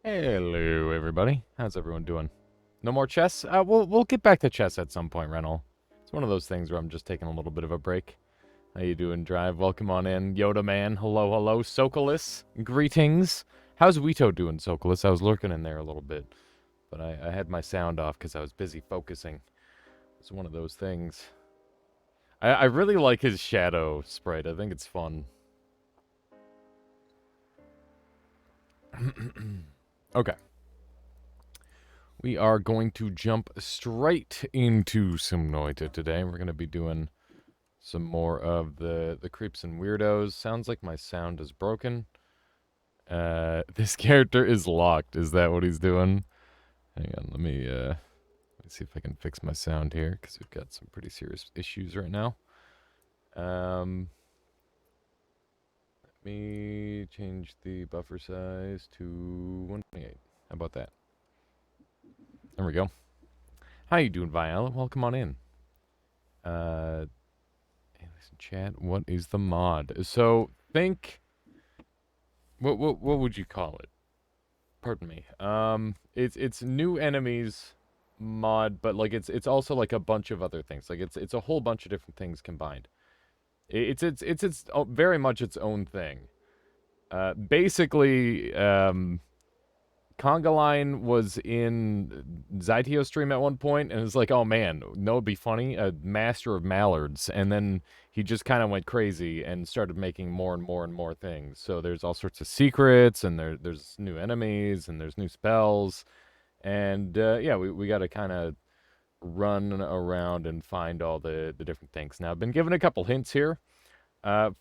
Hello, everybody. How's everyone doing? No more chess? We'll get back to chess at some point, Rennell. It's one of those things where I'm just taking a little bit of a break. How you doing, Drive? Welcome on in. Yoda Man, hello, hello. Sokolis, greetings. How's Wito doing, Sokolis? I was lurking in there a little bit, but I had my sound off because I was busy focusing. It's one of those things. I really like his shadow sprite. I think it's fun. Okay. We are going to jump straight into some Noita today. We're going to be doing some more of the creeps and weirdos. Sounds like my sound is broken. This character is locked. Is that what he's doing? Hang on, let me see if I can fix my sound here, because we've got some pretty serious issues right now. Let me change the buffer size to 128. How about that? There we go. How you doing, Violet? Welcome on in. Hey, listen, chat. What is the mod? So think. What would you call it? Pardon me. It's new enemies mod, but like it's also like a bunch of other things. Like it's a whole bunch of different things combined. It's very much its own thing. Basically, Conga Line was in Zytio stream at one point, and it's like, oh man, no, it'd be funny, a master of mallards, and then he just kind of went crazy and started making more and more and more things. So there's all sorts of secrets, and there's new enemies, and there's new spells, and yeah, we got to kind of run around and find all the different things. Now, I've been given a couple hints here.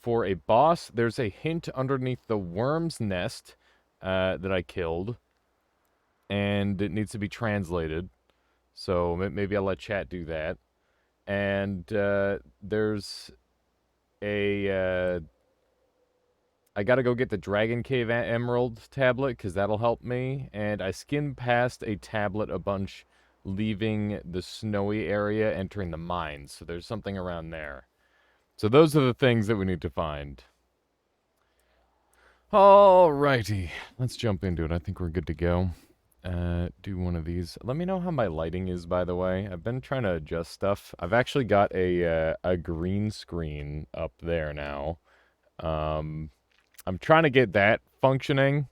For a boss, there's a hint underneath the worm's nest that I killed, and it needs to be translated. So maybe I'll let chat do that. And there's a... I gotta go get the Dragon Cave Emerald tablet, because that'll help me. And I skimmed past a tablet a bunch, leaving the snowy area, entering the mines. So there's something around there. So those are the things that we need to find. Alrighty, let's jump into it. I think we're good to go. Do one of these. Let me know how my lighting is, by the way. I've been trying to adjust stuff. I've actually got a green screen up there now. I'm trying to get that functioning.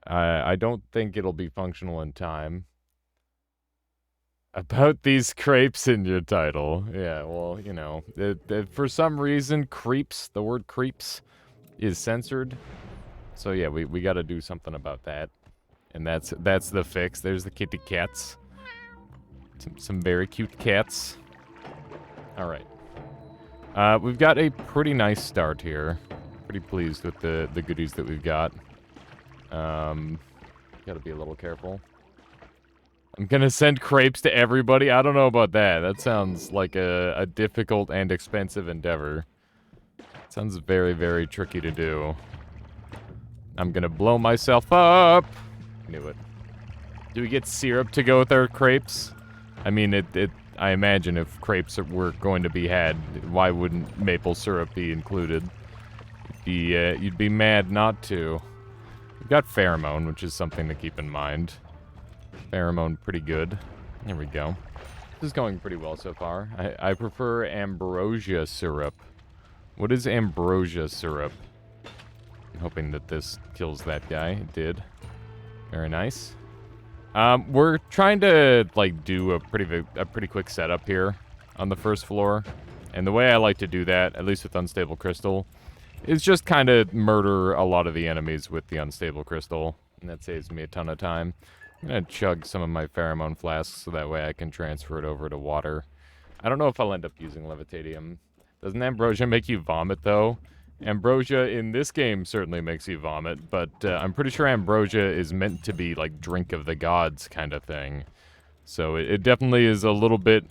I don't think it'll be functional in time. About these crepes in your title. Yeah, well, you know, for some reason, creeps, the word creeps, is censored. So yeah, we got to do something about that. And that's the fix. There's the kitty cats. Some very cute cats. All right. We've got a pretty nice start here. Pretty pleased with the goodies that we've got. Got to be a little careful. I'm gonna send crepes to everybody. I don't know about that. That sounds like a difficult and expensive endeavor. Sounds very, very tricky to do. I'm gonna blow myself up. Knew it. Do we get syrup to go with our crepes? I mean, I imagine if crepes were going to be had, why wouldn't maple syrup be included? You'd be mad not to. We've got pheromone, which is something to keep in mind. Pheromone, pretty good. There we go. This is going pretty well so far. I prefer ambrosia syrup. What is ambrosia syrup? I'm hoping that this kills that guy. It did. Very nice. We're trying to like do a pretty quick setup here on the first floor, and the way I like to do that, at least with unstable crystal, is just kind of murder a lot of the enemies with the unstable crystal, and that saves me a ton of time. I'm gonna chug some of my pheromone flasks so that way I can transfer it over to water. I don't know if I'll end up using levitadium. Doesn't ambrosia make you vomit, though? Ambrosia in this game certainly makes you vomit, but I'm pretty sure ambrosia is meant to be like drink of the gods kind of thing. So it definitely is a little bit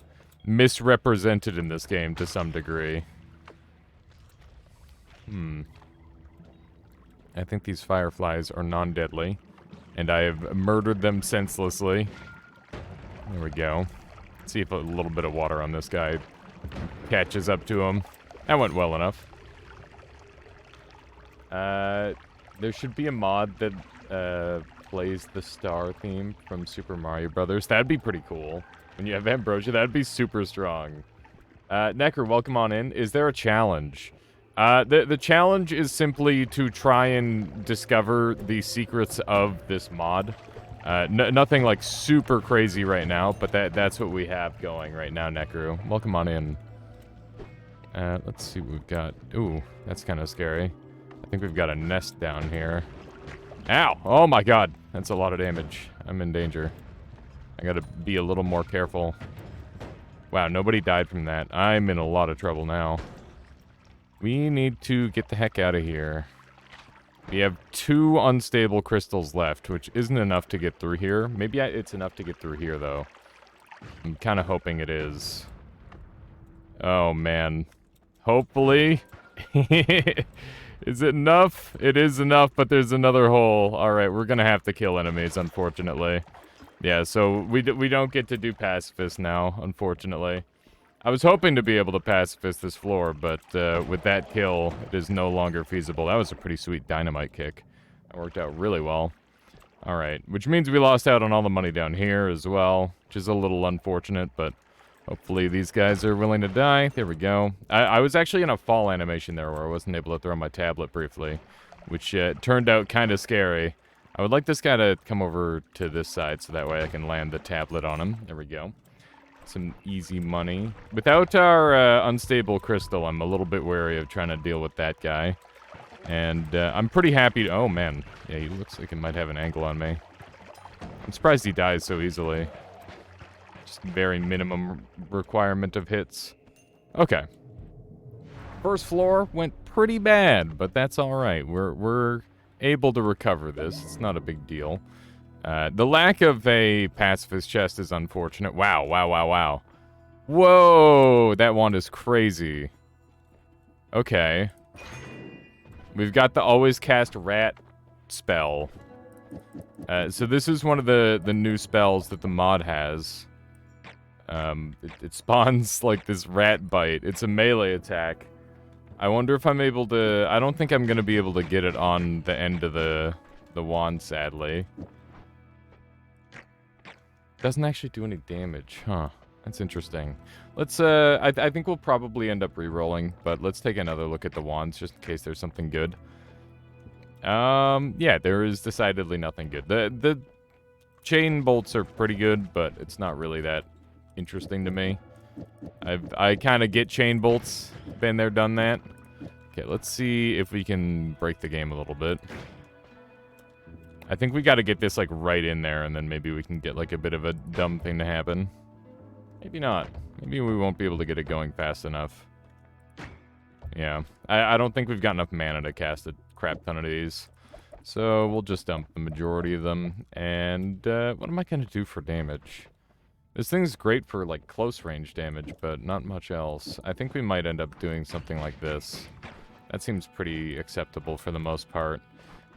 misrepresented in this game to some degree. I think these fireflies are non-deadly, and I have murdered them senselessly. There we go. Let's see if a little bit of water on this guy catches up to him. That went well enough. There should be a mod that plays the star theme from Super Mario Brothers. That'd be pretty cool. When you have Ambrosia, that'd be super strong. Necker, welcome on in. Is there a challenge? The challenge is simply to try and discover the secrets of this mod. Nothing like super crazy right now, but that's what we have going right now, Necru. Welcome on in. Let's see what we've got. Ooh, that's kind of scary. I think we've got a nest down here. Ow! Oh my god, that's a lot of damage. I'm in danger. I gotta be a little more careful. Wow, nobody died from that. I'm in a lot of trouble now. We need to get the heck out of here. We have 2 unstable crystals left, which isn't enough to get through here. Maybe it's enough to get through here, though. I'm kind of hoping it is. Oh, man. Hopefully. Is it enough? It is enough, but there's another hole. Alright, we're gonna have to kill enemies, unfortunately. Yeah, so we don't get to do pacifist now, unfortunately. I was hoping to be able to pacifist this floor, but with that kill, it is no longer feasible. That was a pretty sweet dynamite kick. That worked out really well. Alright, which means we lost out on all the money down here as well, which is a little unfortunate, but hopefully these guys are willing to die. There we go. I was actually in a fall animation there where I wasn't able to throw my tablet briefly, which turned out kind of scary. I would like this guy to come over to this side so that way I can land the tablet on him. There we go. Some easy money. Without our unstable crystal, I'm a little bit wary of trying to deal with that guy. And I'm pretty happy to... Oh, man. Yeah, he looks like he might have an angle on me. I'm surprised he dies so easily. Just very minimum requirement of hits. Okay. First floor went pretty bad, but that's alright. We're able to recover this. It's not a big deal. The lack of a pacifist chest is unfortunate. Wow, wow, wow, wow. Whoa, that wand is crazy. Okay. We've got the always cast rat spell. So this is one of the new spells that the mod has. It spawns like this rat bite. It's a melee attack. I wonder if I'm able to... I don't think I'm going to be able to get it on the end of the wand, sadly. Doesn't actually do any damage, huh? That's interesting. Let's, I think we'll probably end up re-rolling, but let's take another look at the wands just in case there's something good. Yeah, there is decidedly nothing good. The chain bolts are pretty good, but it's not really that interesting to me. I kind of get chain bolts. Been there, done that. Okay, let's see if we can break the game a little bit. I think we got to get this, like, right in there, and then maybe we can get, like, a bit of a dumb thing to happen. Maybe not. Maybe we won't be able to get it going fast enough. Yeah. I don't think we've got enough mana to cast a crap ton of these. So we'll just dump the majority of them. And, what am I going to do for damage? This thing's great for, like, close range damage, but not much else. I think we might end up doing something like this. That seems pretty acceptable for the most part.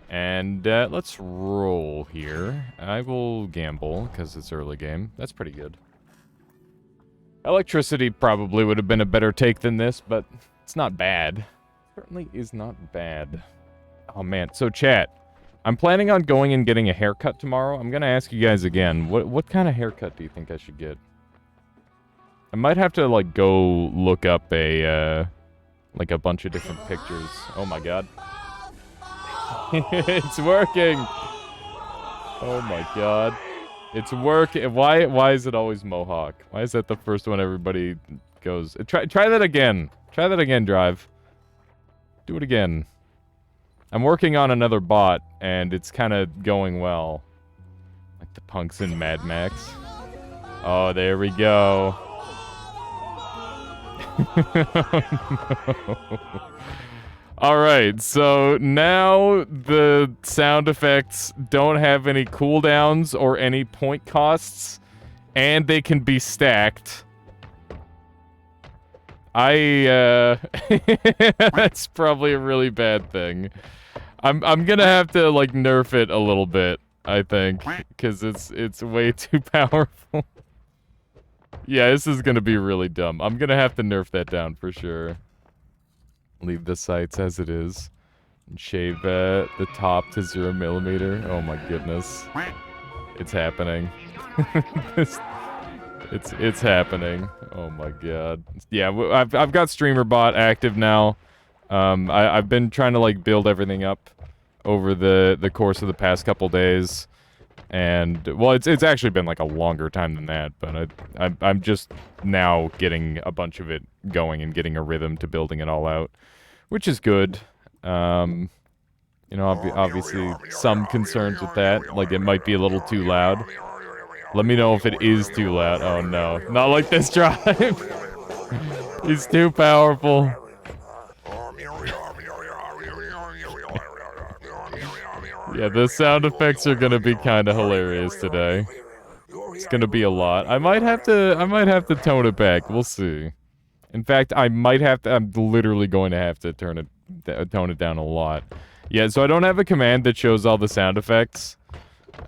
And let's roll here. I will gamble, because it's early game. That's pretty good. Electricity probably would have been a better take than this, but it's not bad. Certainly is not bad. Oh, man. So, chat. I'm planning on going and getting a haircut tomorrow. I'm going to ask you guys again. What kind of haircut do you think I should get? I might have to, like, go look up a, like, a bunch of different pictures. Oh, my God. It's working! Oh my god. It's working. Why is it always Mohawk? Why is that the first one everybody goes... Try that again. Try that again, Drive. Do it again. I'm working on another bot, and it's kind of going well. Like the punks in Mad Max. Oh, there we go. Oh, no. Alright, so now the sound effects don't have any cooldowns or any point costs, and they can be stacked. That's probably a really bad thing. I'm gonna have to, like, nerf it a little bit, I think, because it's way too powerful. Yeah, this is gonna be really dumb. I'm gonna have to nerf that down for sure. Leave the sights as it is. Shave the top to 0mm. Oh my goodness. It's happening. It's happening. Oh my god. Yeah, I've got StreamerBot active now. I've been trying to like build everything up over the course of the past couple days. And well, it's actually been like a longer time than that, but I'm just now getting a bunch of it going and getting a rhythm to building it all out, which is good. You know, obviously some concerns with that, like it might be a little too loud. Let me know if it is too loud. Oh no, not like this drive. He's too powerful. Yeah, the sound effects are gonna be kind of hilarious today. It's gonna be a lot. I might have to tone it back. We'll see. In fact, I'm literally going to have to tone it down a lot. Yeah, so I don't have a command that shows all the sound effects.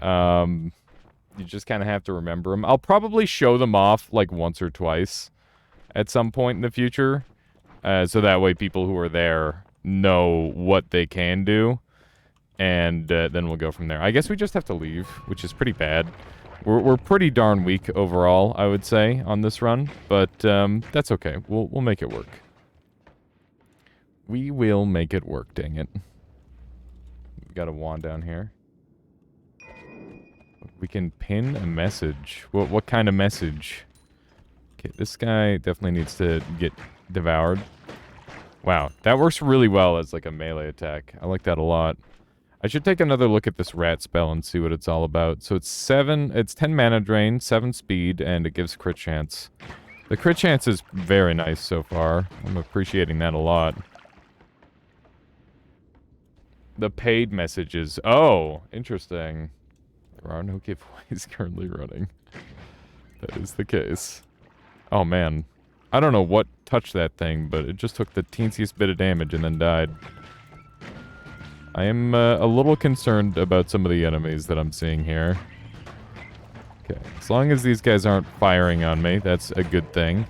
You just kind of have to remember them. I'll probably show them off like once or twice at some point in the future. So that way people who are there know what they can do. And then we'll go from there. I guess we just have to leave, which is pretty bad. We're pretty darn weak overall, I would say, on this run. But that's okay. We'll make it work. We will make it work, dang it. We've got a wand down here. We can pin a message. What kind of message? Okay, this guy definitely needs to get devoured. Wow, that works really well as like a melee attack. I like that a lot. I should take another look at this rat spell and see what it's all about. So it's 10 mana drain, 7 speed, and it gives crit chance. The crit chance is very nice so far. I'm appreciating that a lot. The paid messages. Oh, interesting. There are no giveaways currently running. That is the case. Oh man. I don't know what touched that thing, but it just took the teensiest bit of damage and then died. I am a little concerned about some of the enemies that I'm seeing here. Okay, as long as these guys aren't firing on me, that's a good thing.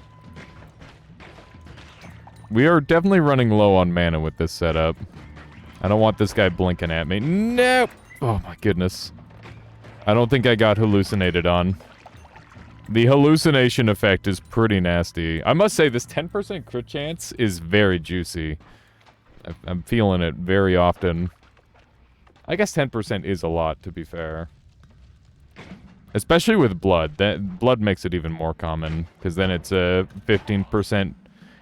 We are definitely running low on mana with this setup. I don't want this guy blinking at me. Nope! Oh my goodness. I don't think I got hallucinated on. The hallucination effect is pretty nasty. I must say, this 10% crit chance is very juicy. I'm feeling it very often. I guess 10% is a lot, to be fair. Especially with blood. Blood makes it even more common, because then it's a 15%.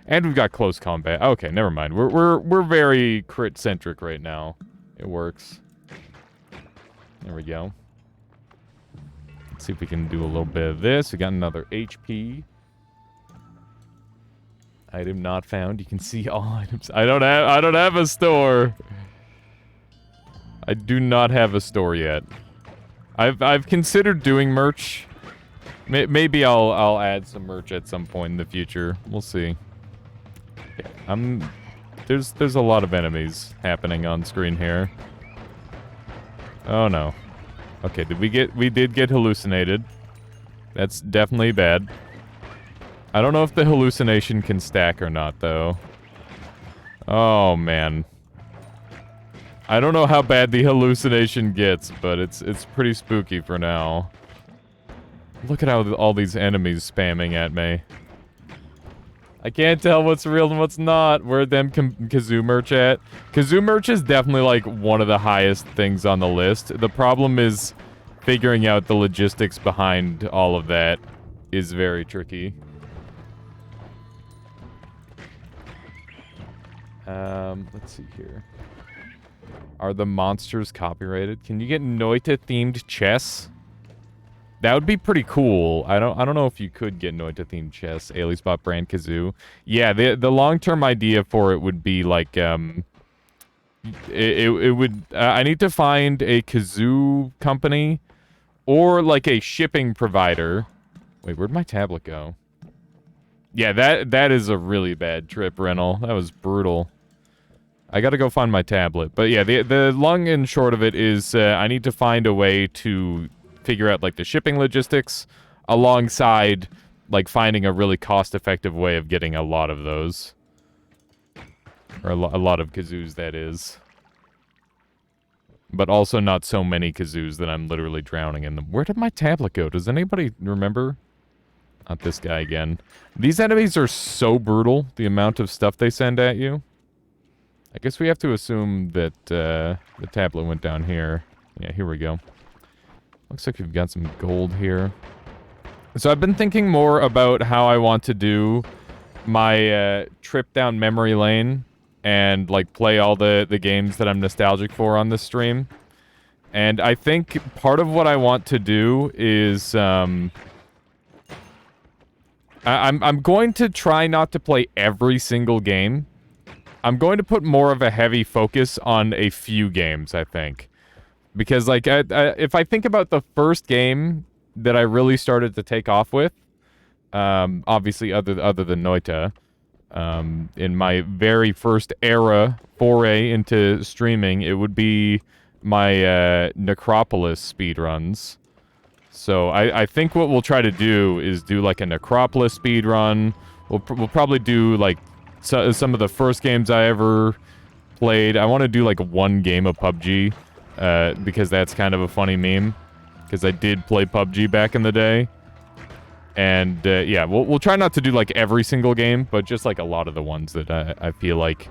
And we've got close combat. Okay, never mind. We're very crit-centric right now. It works. There we go. Let's see if we can do a little bit of this. We got another HP. Item not found. You can see all items. I don't have a store. I do not have a store yet. I've considered doing merch. Maybe I'll add some merch at some point in the future. We'll see. Okay, there's a lot of enemies happening on screen here. Oh no. Okay, we did get hallucinated. That's definitely bad. I don't know if the hallucination can stack or not, though. Oh, man. I don't know how bad the hallucination gets, but it's pretty spooky for now. Look at how all these enemies spamming at me. I can't tell what's real and what's not. Where them kazoo merch at? Kazoo merch is definitely, like, one of the highest things on the list. The problem is figuring out the logistics behind all of that is very tricky. Let's see here. Are the monsters copyrighted? Can you get Noita-themed chess? That would be pretty cool. I don't know if you could get Noita-themed chess. Aliasbot brand kazoo. Yeah, the long-term idea for it would be like it would. I need to find a kazoo company or like a shipping provider. Wait, where'd my tablet go? Yeah, that is a really bad trip rental. That was brutal. I gotta go find my tablet. But yeah, the long and short of it is I need to find a way to figure out, like, the shipping logistics alongside, like, finding a really cost-effective way of getting a lot of those. Or a lot of kazoos, that is. but also not so many kazoos that I'm literally drowning in them. Where did my tablet go? Does anybody remember? Not this guy again. These enemies are so brutal, the amount of stuff they send at you. I guess we have to assume that the tablet went down here. Yeah, here we go. Looks like we've got some gold here. So I've been thinking more about how I want to do my trip down memory lane and like play all the games that I'm nostalgic for on this stream. And I think part of what I want to do is I'm going to try not to play every single game. I'm going to put more of a heavy focus on a few games, I think. Because, like, if I think about the first game that I really started to take off with, obviously other than Noita, in my very first era foray into streaming, it would be my Necropolis speedruns. So I think what we'll try to do is do, like, a Necropolis speedrun. We'll probably do, like, some of the first games I ever played. I want to do, like, one game of PUBG. Because that's kind of a funny meme. Because I did play PUBG back in the day. And, yeah, we'll try not to do, like, every single game, but just, like, a lot of the ones that I feel like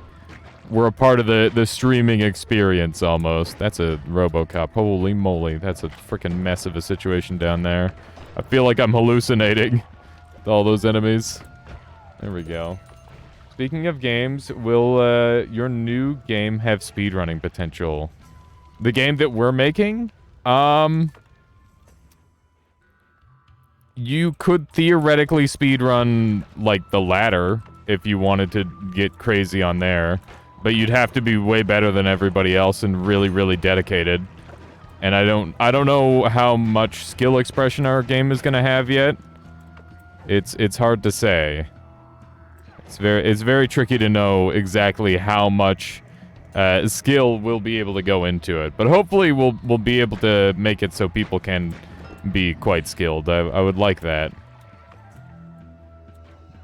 were a part of the streaming experience, almost. That's a RoboCop. Holy moly, that's a freaking mess of a situation down there. I feel like I'm hallucinating with all those enemies. There we go. Speaking of games, will your new game have speedrunning potential? The game that we're making? You could theoretically speedrun, like, the ladder if you wanted to get crazy on there. But you'd have to be way better than everybody else and really, really dedicated. And I don't know how much skill expression our game is gonna have yet. It's hard to say. It's very tricky to know exactly how much skill we'll be able to go into it. But hopefully we'll be able to make it so people can be quite skilled. I would like that.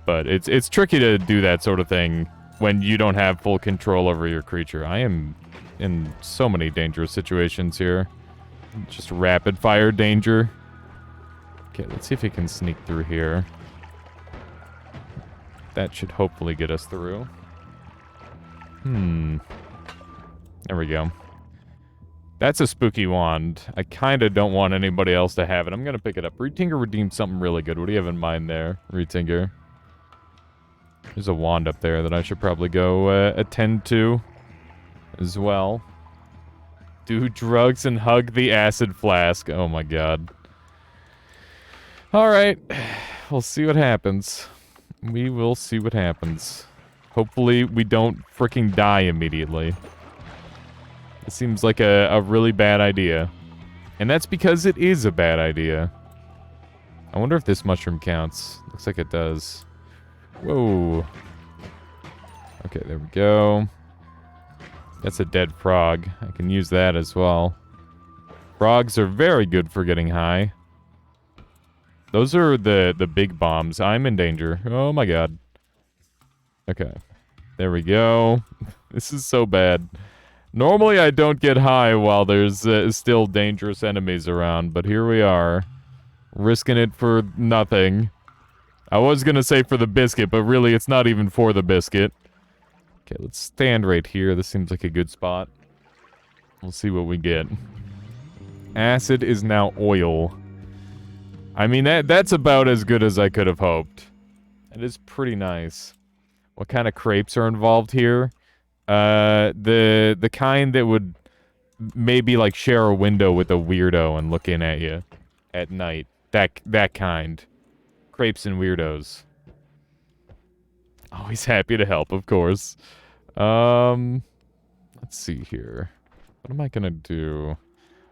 But it's tricky to do that sort of thing when you don't have full control over your creature. I am in so many dangerous situations here. Just rapid fire danger. Okay, let's see if he can sneak through here. That should hopefully get us through. There we go. That's a spooky wand. I kind of don't want anybody else to have it. I'm going to pick it up. Retinger redeemed something really good. What do you have in mind there, Retinger? There's a wand up there that I should probably go attend to as well. Do drugs and hug the acid flask. Oh my god. Alright. We'll see what happens. We will see what happens. Hopefully we don't freaking die immediately. It seems like a really bad idea. And that's because it is a bad idea. I wonder if this mushroom counts. Looks like it does. Whoa. Okay, there we go. That's a dead frog. I can use that as well. Frogs are very good for getting high. Those are the big bombs. I'm in danger. Oh my god. Okay. There we go. This is so bad. Normally I don't get high while there's still dangerous enemies around, but here we are. Risking it for nothing. I was gonna say for the biscuit, but really it's not even for the biscuit. Okay, let's stand right here. This seems like a good spot. We'll see what we get. Acid is now oil. I mean, that's about as good as I could have hoped. It is pretty nice. What kind of crepes are involved here? The kind that would maybe, like, share a window with a weirdo and look in at you at night. That kind. Crepes and weirdos. Always happy to help, of course. Let's see here. What am I gonna do?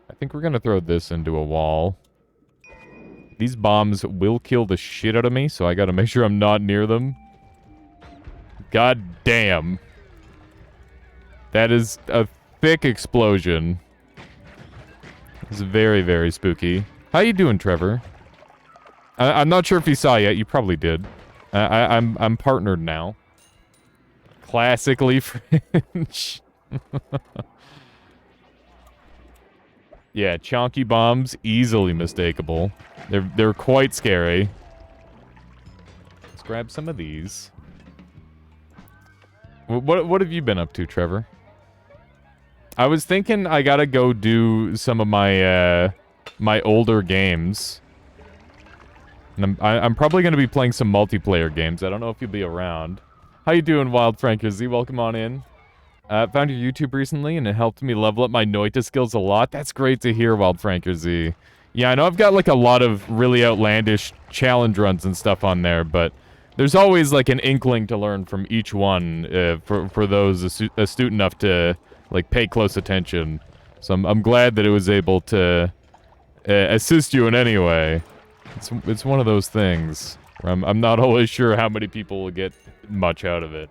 I think we're gonna throw this into a wall. These bombs will kill the shit out of me, so I gotta make sure I'm not near them. God damn. That is a thick explosion. It's very, very spooky. How you doing, Trevor? I'm not sure if you saw yet. You probably did. I'm partnered now. Classically French. Yeah, chonky bombs, easily mistakable. They're quite scary. Let's grab some of these. What have you been up to, Trevor? I was thinking I gotta go do some of my my older games. And I'm probably gonna be playing some multiplayer games. I don't know if you'll be around. How you doing, Wild Franker Z? Welcome on in. Found your YouTube recently, and it helped me level up my Noita skills a lot. That's great to hear, Wild Franker Z. Yeah, I know I've got, like, a lot of really outlandish challenge runs and stuff on there, but there's always, like, an inkling to learn from each one for those astute enough to, like, pay close attention. So I'm glad that it was able to assist you in any way. It's one of those things where I'm not always sure how many people will get much out of it.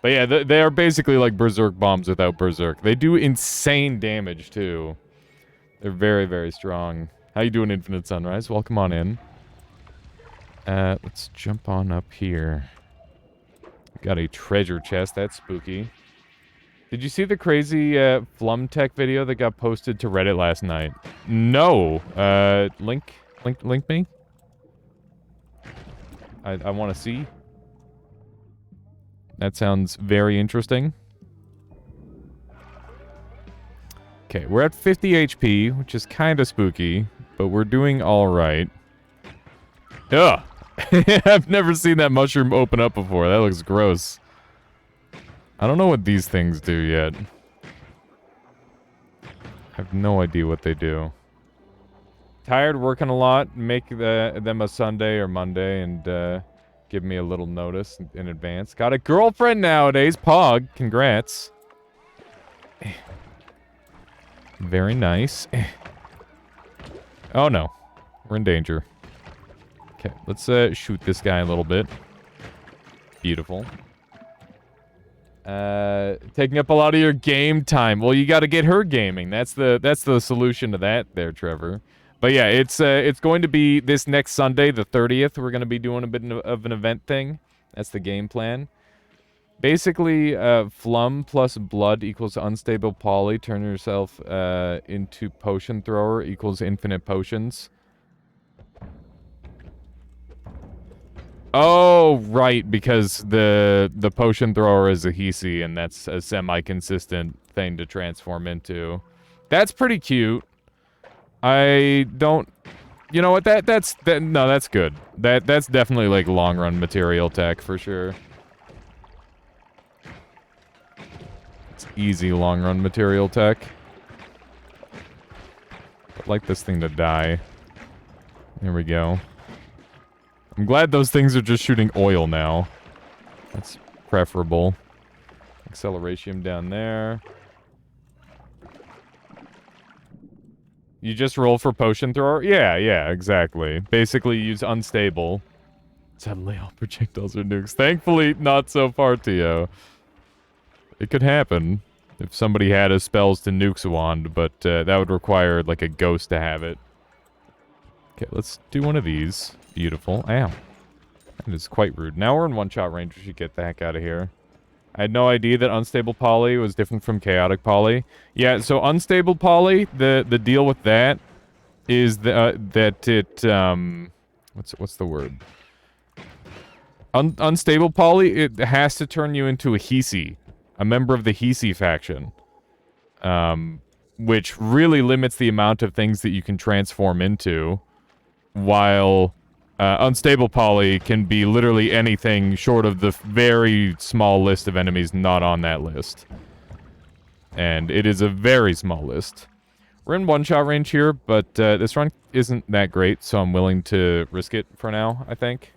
But yeah, they are basically like Berserk bombs without Berserk. They do insane damage, too. They're very, very strong. How you doing, Infinite Sunrise? Welcome on in. Let's jump on up here. Got a treasure chest. That's spooky. Did you see the crazy Flum Tech video that got posted to Reddit last night? No. Link me? I want to see. That sounds very interesting. Okay, we're at 50 HP, which is kind of spooky, but we're doing all right. Ugh! I've never seen that mushroom open up before. That looks gross. I don't know what these things do yet. I have no idea what they do. Tired, working a lot. Make them a Sunday or Monday, and give me a little notice in advance. Got a girlfriend nowadays, Pog. Congrats. Very nice. Oh no, we're in danger. Okay, let's shoot this guy a little bit. Beautiful. Taking up a lot of your game time. Well, you got to get her gaming. That's the solution to that, there, Trevor. But yeah, it's going to be this next Sunday, the 30th. We're going to be doing a bit of an event thing. That's the game plan. Basically, Flum plus blood equals unstable poly. Turn yourself into potion thrower equals infinite potions. Oh, right, because the potion thrower is a Hisi, and that's a semi-consistent thing to transform into. That's pretty cute. I don't... You know what, no, that's good. That's definitely, like, long-run material tech, for sure. It's easy long-run material tech. I'd like this thing to die. There we go. I'm glad those things are just shooting oil now. That's preferable. Acceleration down there. You just roll for potion thrower? Yeah, exactly. Basically, use unstable. Suddenly, all projectiles are nukes. Thankfully, not so far, Tio. It could happen if somebody had a spells to nukes wand, but that would require, like, a ghost to have it. Okay, let's do one of these. Beautiful. Ow. That is quite rude. Now we're in one-shot range. We should get the heck out of here. I had no idea that unstable poly was different from chaotic poly. Yeah, so unstable poly, the deal with that is that it what's the word? Unstable poly, it has to turn you into a Hisi, a member of the Hisi faction, which really limits the amount of things that you can transform into, while unstable poly can be literally anything short of the very small list of enemies not on that list. And it is a very small list. We're in one-shot range here, but this run isn't that great, so I'm willing to risk it for now, I think.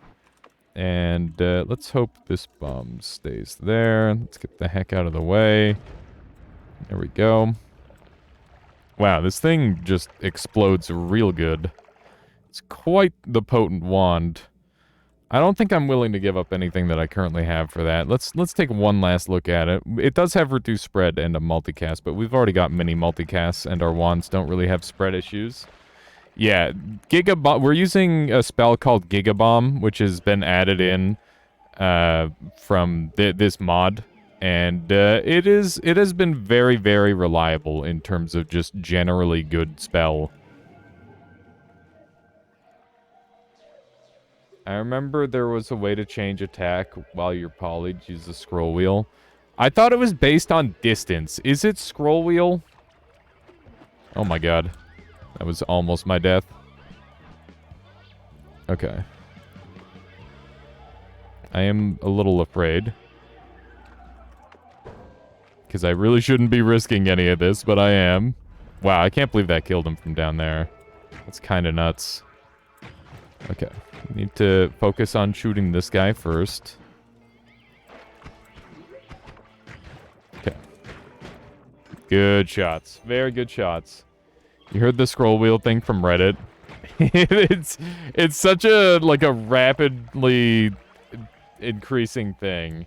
And let's hope this bomb stays there. Let's get the heck out of the way. There we go. Wow, this thing just explodes real good. It's quite the potent wand. I don't think I'm willing to give up anything that I currently have for that. Let's take one last look at it. It does have reduced spread and a multicast, but we've already got mini multicasts, and our wands don't really have spread issues. Yeah, we're using a spell called Gigabomb, which has been added in from this mod, and it has been very, very reliable in terms of just generally good spell. I remember there was a way to change attack while you're polyed, use the scroll wheel. I thought it was based on distance. Is it scroll wheel? Oh my god. That was almost my death. Okay. I am a little afraid. Because I really shouldn't be risking any of this, but I am. Wow, I can't believe that killed him from down there. That's kind of nuts. Okay. Need to focus on shooting this guy first. Okay. Good shots. Very good shots. You heard the scroll wheel thing from Reddit? it's such a, like, a rapidly increasing thing.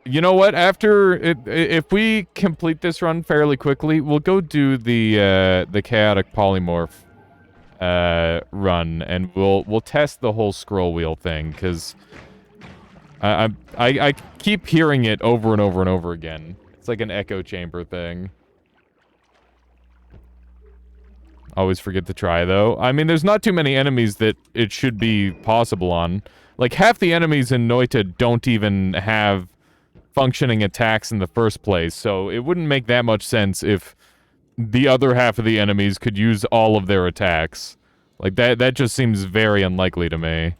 You know what? After if we complete this run fairly quickly, we'll go do the chaotic polymorph run, and we'll test the whole scroll wheel thing, because I keep hearing it over and over and over again. It's like an echo chamber thing. Always forget to try, though. I mean, there's not too many enemies that it should be possible on. Like, half the enemies in Noita don't even have functioning attacks in the first place, so it wouldn't make that much sense if the other half of the enemies could use all of their attacks. Like, that just seems very unlikely to me.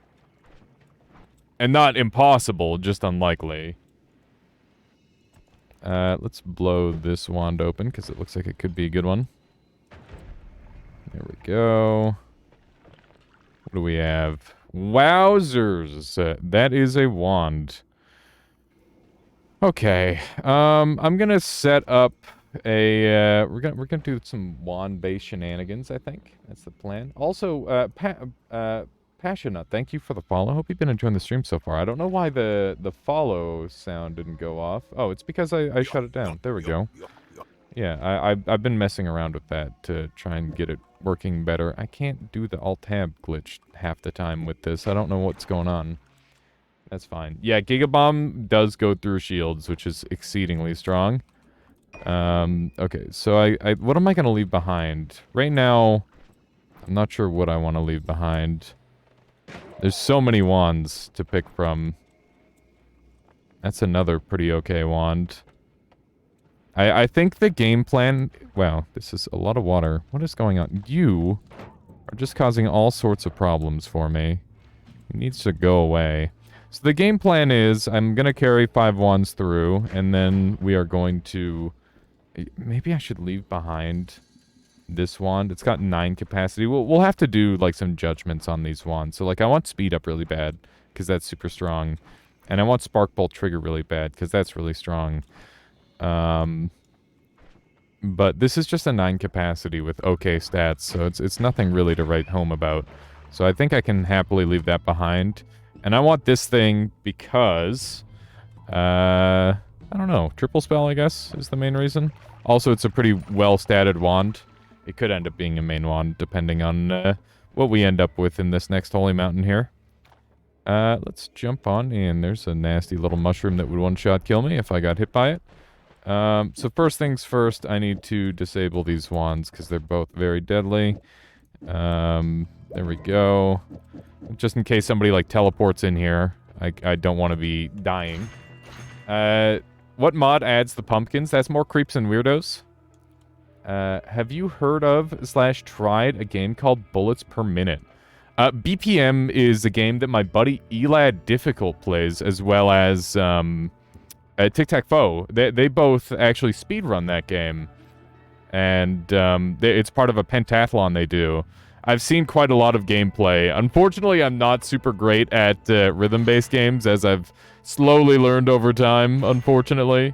And not impossible, just unlikely. Let's blow this wand open, because it looks like it could be a good one. There we go. What do we have? Wowzers! That is a wand. Okay. I'm gonna set up a, we're gonna do some wand-based shenanigans, I think. That's the plan. Also, Passionate, thank you for the follow. Hope you've been enjoying the stream so far. I don't know why the follow sound didn't go off. Oh, it's because I shut it down. There we go. Yeah, I've been messing around with that to try and get it working better. I can't do the Alt-Tab glitch half the time with this. I don't know what's going on. That's fine. Yeah, Gigabomb does go through shields, which is exceedingly strong. Okay, so what am I going to leave behind? Right now, I'm not sure what I want to leave behind. There's so many wands to pick from. That's another pretty okay wand. I think the game plan... Wow, this is a lot of water. What is going on? You are just causing all sorts of problems for me. It needs to go away. So the game plan is, I'm going to carry 5 wands through, and then we are going to... Maybe I should leave behind this wand. It's got 9 capacity. We'll have to do, like, some judgments on these wands. So, like, I want speed up really bad, because that's super strong. And I want spark bolt trigger really bad, because that's really strong. But this is just a 9 capacity with okay stats, so it's nothing really to write home about. So I think I can happily leave that behind. And I want this thing because, I don't know, triple spell, I guess, is the main reason. Also, it's a pretty well-statted wand. It could end up being a main wand, depending on what we end up with in this next holy mountain here. Let's jump on in. There's a nasty little mushroom that would one-shot kill me if I got hit by it. So first things first, I need to disable these wands, because they're both very deadly. There we go. Just in case somebody, like, teleports in here. I don't want to be dying. What mod adds the pumpkins? That's more creeps and weirdos. Have you heard of / tried a game called Bullets Per Minute? BPM is a game that my buddy Elad Difficult plays, as well as, Tic-Tac-Foe. They both actually speedrun that game. And, it's part of a pentathlon they do. I've seen quite a lot of gameplay. Unfortunately, I'm not super great at rhythm-based games, as I've slowly learned over time, unfortunately.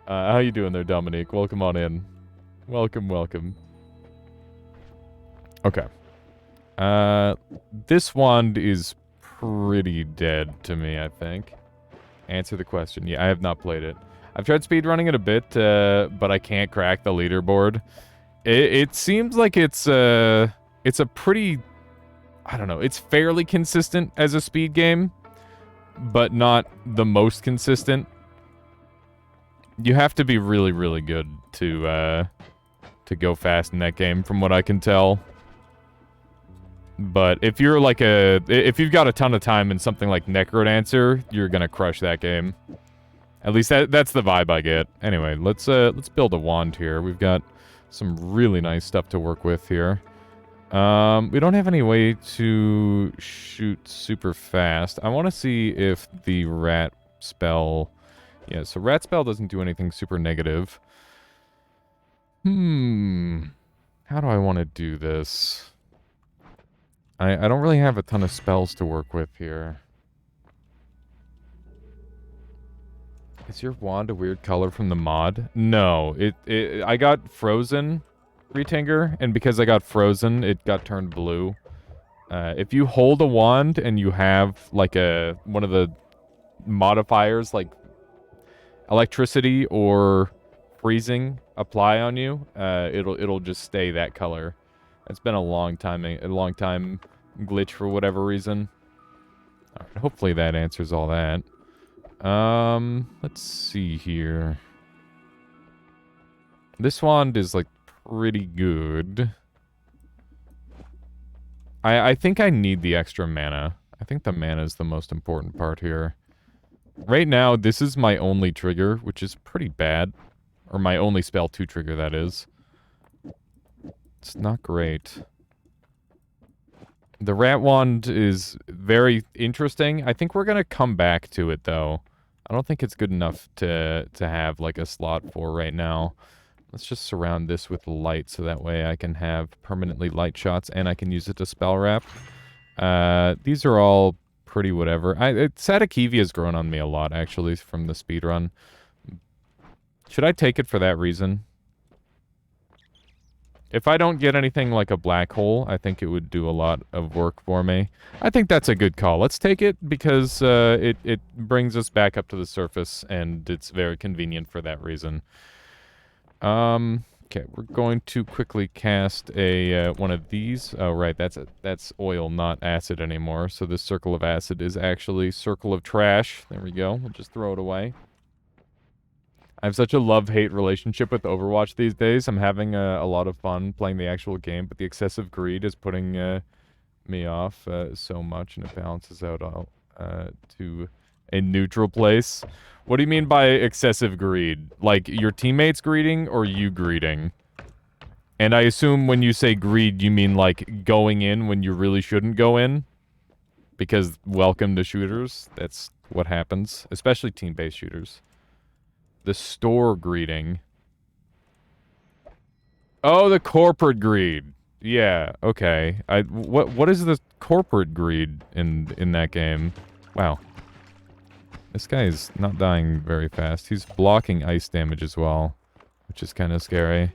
How you doing there, Dominique? Welcome on in. Welcome, welcome. Okay. This wand is pretty dead to me, I think. Answer the question. Yeah, I have not played it. I've tried speedrunning it a bit, but I can't crack the leaderboard. It seems like it's a pretty... I don't know. It's fairly consistent as a speed game, but not the most consistent. You have to be really, really good to go fast in that game, from what I can tell. But if you're like if you've got a ton of time in something like Necrodancer, you're gonna crush that game. At least that's the vibe I get. Anyway, let's build a wand here. We've got some really nice stuff to work with here. We don't have any way to shoot super fast. I want to see if the rat spell... Yeah, so rat spell doesn't do anything super negative. How do I want to do this? I don't really have a ton of spells to work with here. Is your wand a weird color from the mod? No, I got frozen Retanger, and because I got frozen, it got turned blue. If you hold a wand and you have like one of the modifiers like electricity or freezing apply on you, it'll just stay that color. It's been a long time glitch for whatever reason. All right, hopefully that answers all that. Let's see here. This wand is like pretty good. I think I need the extra mana. I think the mana is the most important part here. Right now, this is my only trigger, which is pretty bad. Or my only spell to trigger, that is. It's not great. The rat wand is very interesting. I think we're gonna come back to it, though. I don't think it's good enough to have, like, a slot for right now. Let's just surround this with light, so that way I can have permanently light shots, and I can use it to spell wrap. These are all pretty whatever. Satakivia has grown on me a lot, actually, from the speedrun. Should I take it for that reason? If I don't get anything like a black hole, I think it would do a lot of work for me. I think that's a good call. Let's take it because it brings us back up to the surface, and it's very convenient for that reason. Okay, we're going to quickly cast one of these. Oh, right, that's oil, not acid anymore. So this circle of acid is actually circle of trash. There we go. We'll just throw it away. I have such a love-hate relationship with Overwatch these days. I'm having a lot of fun playing the actual game, but the excessive greed is putting me off so much, and it balances out to a neutral place. What do you mean by excessive greed? Like, your teammates greeding or you greeding? And I assume when you say greed, you mean, like, going in when you really shouldn't go in? Because welcome to shooters. That's what happens. Especially team-based shooters. The store greeting. Oh, the corporate greed. Yeah, okay. What is the corporate greed in that game? Wow. This guy is not dying very fast. He's blocking ice damage as well, which is kind of scary.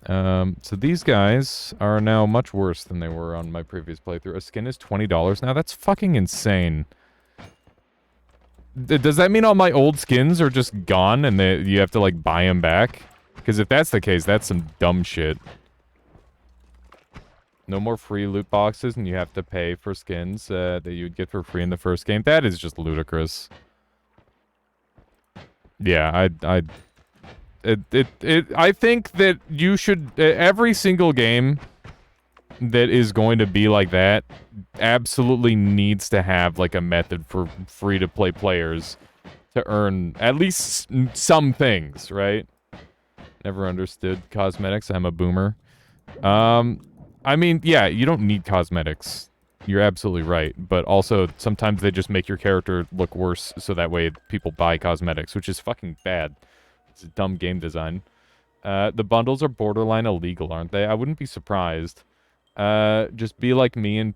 So these guys are now much worse than they were on my previous playthrough. A skin is $20 now. That's fucking insane. Does that mean all my old skins are just gone and you have to, like, buy them back? Because if that's the case, that's some dumb shit. No more free loot boxes, and you have to pay for skins that you'd get for free in the first game. That is just ludicrous. Yeah, I think that you should... every single game that is going to be like that absolutely needs to have, like, a method for free-to-play players to earn at least some things, right? Never understood cosmetics. I'm a boomer. I mean, yeah, you don't need cosmetics. You're absolutely right. But also, sometimes they just make your character look worse so that way people buy cosmetics, which is fucking bad. It's a dumb game design. The bundles are borderline illegal, aren't they? I wouldn't be surprised. Just be like me and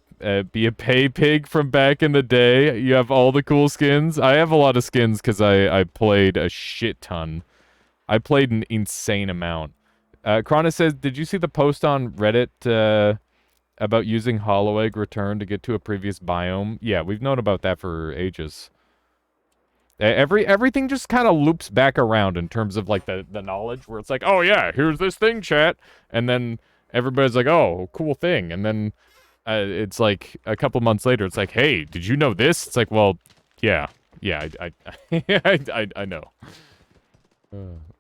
be a pay pig from back in the day. You have all the cool skins. I have a lot of skins because I played a shit ton. I played an insane amount. Krona says, did you see the post on Reddit about using Hollow Egg Return to get to a previous biome? Yeah, we've known about that for ages. Everything just kind of loops back around in terms of, like, the knowledge, where it's like, oh yeah, here's this thing, chat, and then everybody's like, oh, cool thing, and then it's like a couple months later, it's like, hey, did you know this? It's like, well, yeah, Yeah, I know.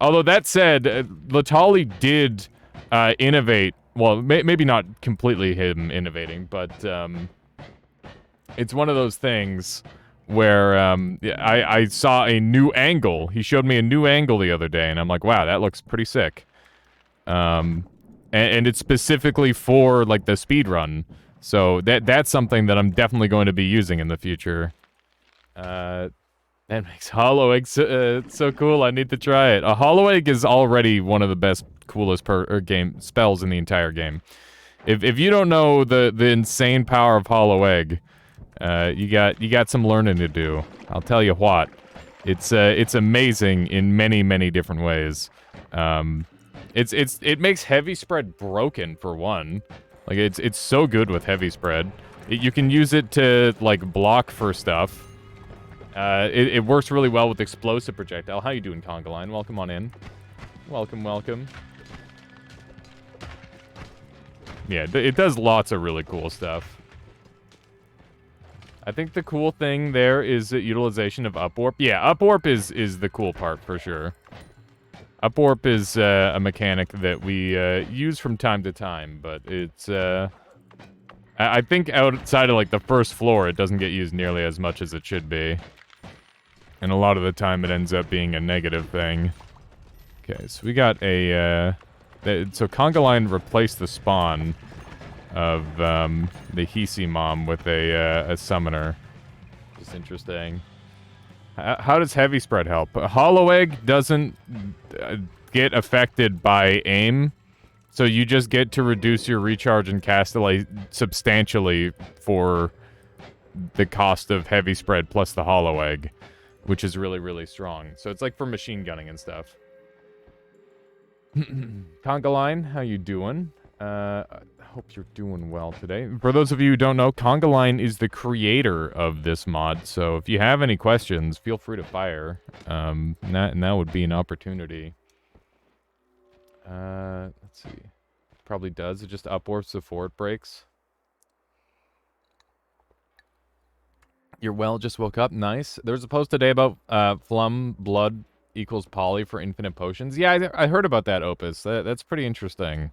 Although that said, Latali did innovate. Well, maybe not completely him innovating, but it's one of those things where I saw a new angle. He showed me a new angle the other day, and I'm like, wow, that looks pretty sick. And it's specifically for like the speed run. So that's something that I'm definitely going to be using in the future. That makes Hollow Egg so cool. I need to try it. A Hollow Egg is already one of the best, coolest game spells in the entire game. If you don't know the insane power of Hollow Egg, you got some learning to do. I'll tell you what. It's amazing in many different ways. It makes heavy spread broken for one. Like it's so good with heavy spread. You can use it to like block for stuff. It works really well with explosive projectile. How you doing, Conga Line? Welcome on in. Welcome. Yeah, it does lots of really cool stuff. I think the cool thing there is the utilization of Upwarp. Yeah, Upwarp is the cool part for sure. Upwarp is a mechanic that we use from time to time, but it's I think outside of like the first floor, it doesn't get used nearly as much as it should be. And a lot of the time, it ends up being a negative thing. Okay, so we got a so Conga Line replaced the spawn of the Hisi Mom with a summoner. Just interesting. How does heavy spread help? Hollow Egg doesn't get affected by aim, so you just get to reduce your recharge and castaway substantially for the cost of heavy spread plus the Hollow Egg, which is really strong. So it's like for machine gunning and stuff. Conga Line, how you doing? I hope you're doing well today. For those of you who don't know, Conga Line is the creator of this mod, so if you have any questions, feel free to fire. That would be an opportunity. Let's see. Probably does. It just upwarps before it breaks. You're well, just woke up. Nice. There was a post today about Flum Blood equals poly for infinite potions. Yeah, I heard about that, Opus. That's pretty interesting.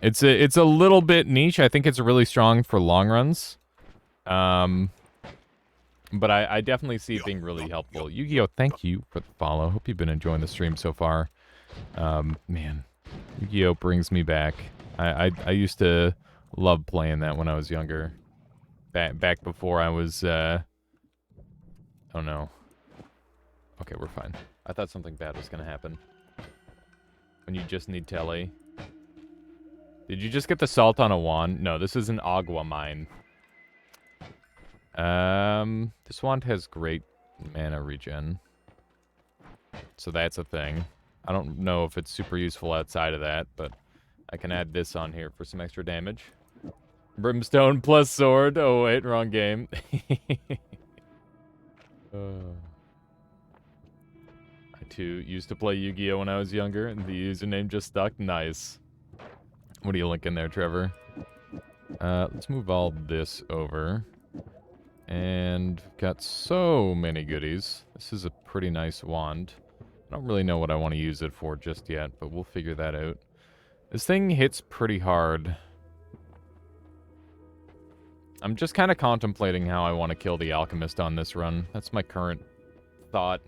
It's a little bit niche. I think it's really strong for long runs. But I definitely see it being really helpful. Yu-Gi-Oh, thank you for the follow. Hope you've been enjoying the stream so far. Man, Yu-Gi-Oh brings me back. I used to love playing that when I was younger. Back before I was, oh no. Okay, we're fine. I thought something bad was gonna happen. When you just need telly. Did you just get the salt on a wand? No, this is an agua mine. This wand has great mana regen. So that's a thing. I don't know if it's super useful outside of that, but I can add this on here for some extra damage. Brimstone plus sword. Oh, wait, wrong game. I, too, used to play Yu-Gi-Oh! When I was younger, and the username just stuck. Nice. What are you linking there, Trevor? Let's move all this over. And got so many goodies. This is a pretty nice wand. I don't really know what I want to use it for just yet, but we'll figure that out. This thing hits pretty hard. I'm just kind of contemplating how I want to kill the Alchemist on this run. That's my current thought.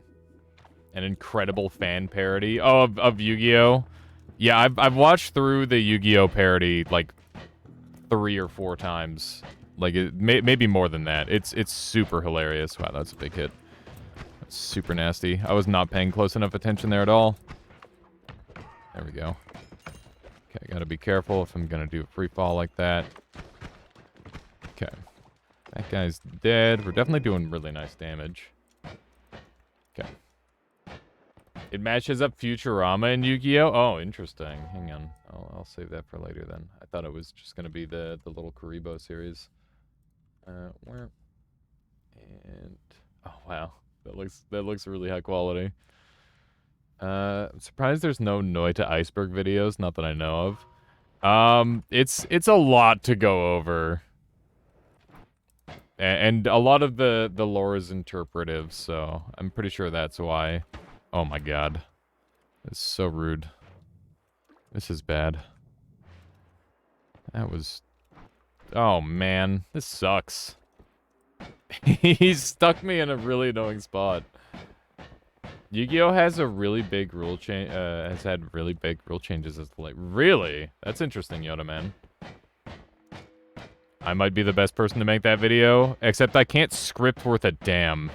An incredible fan parody of Yu-Gi-Oh! Yeah, I've watched through the Yu-Gi-Oh! Parody like 3 or 4 times. Like, maybe more than that. It's super hilarious. Wow, that's a big hit. That's super nasty. I was not paying close enough attention there at all. There we go. Okay, gotta be careful if I'm gonna do a free fall like that. Okay. That guy's dead. We're definitely doing really nice damage. Okay. It matches up Futurama and Yu-Gi-Oh! Oh, interesting. Hang on. I'll save that for later then. I thought it was just going to be the little Karibo series. Where? And... oh, wow. That looks really high quality. I'm surprised there's no Noita Iceberg videos. Not that I know of. It's a lot to go over. And a lot of the lore is interpretive, so I'm pretty sure that's why. Oh my god. It's so rude. This is bad. That was... Oh man, this sucks. He's stuck me in a really annoying spot. Yu-Gi-Oh has a really big rule change, has had really big rule changes as late. Really? That's interesting, Yoda Man. I might be the best person to make that video, except I can't script worth a damn.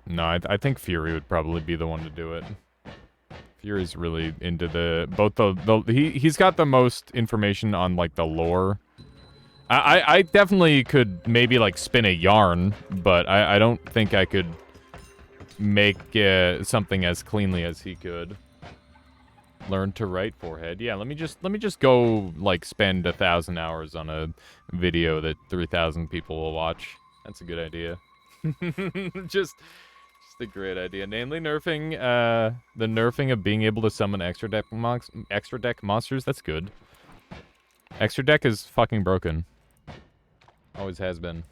No, I think Fury would probably be the one to do it. Fury's really into he's got the most information on, like, the lore. I definitely could maybe, like, spin a yarn, but I don't think I could make something as cleanly as he could. Learn to write forehead. Yeah, let me just go, like, spend 1,000 hours on a video that 3,000 people will watch. That's a good idea. just a great idea. Namely nerfing, the nerfing of being able to summon extra deck monsters. That's good. Extra deck is fucking broken. Always has been.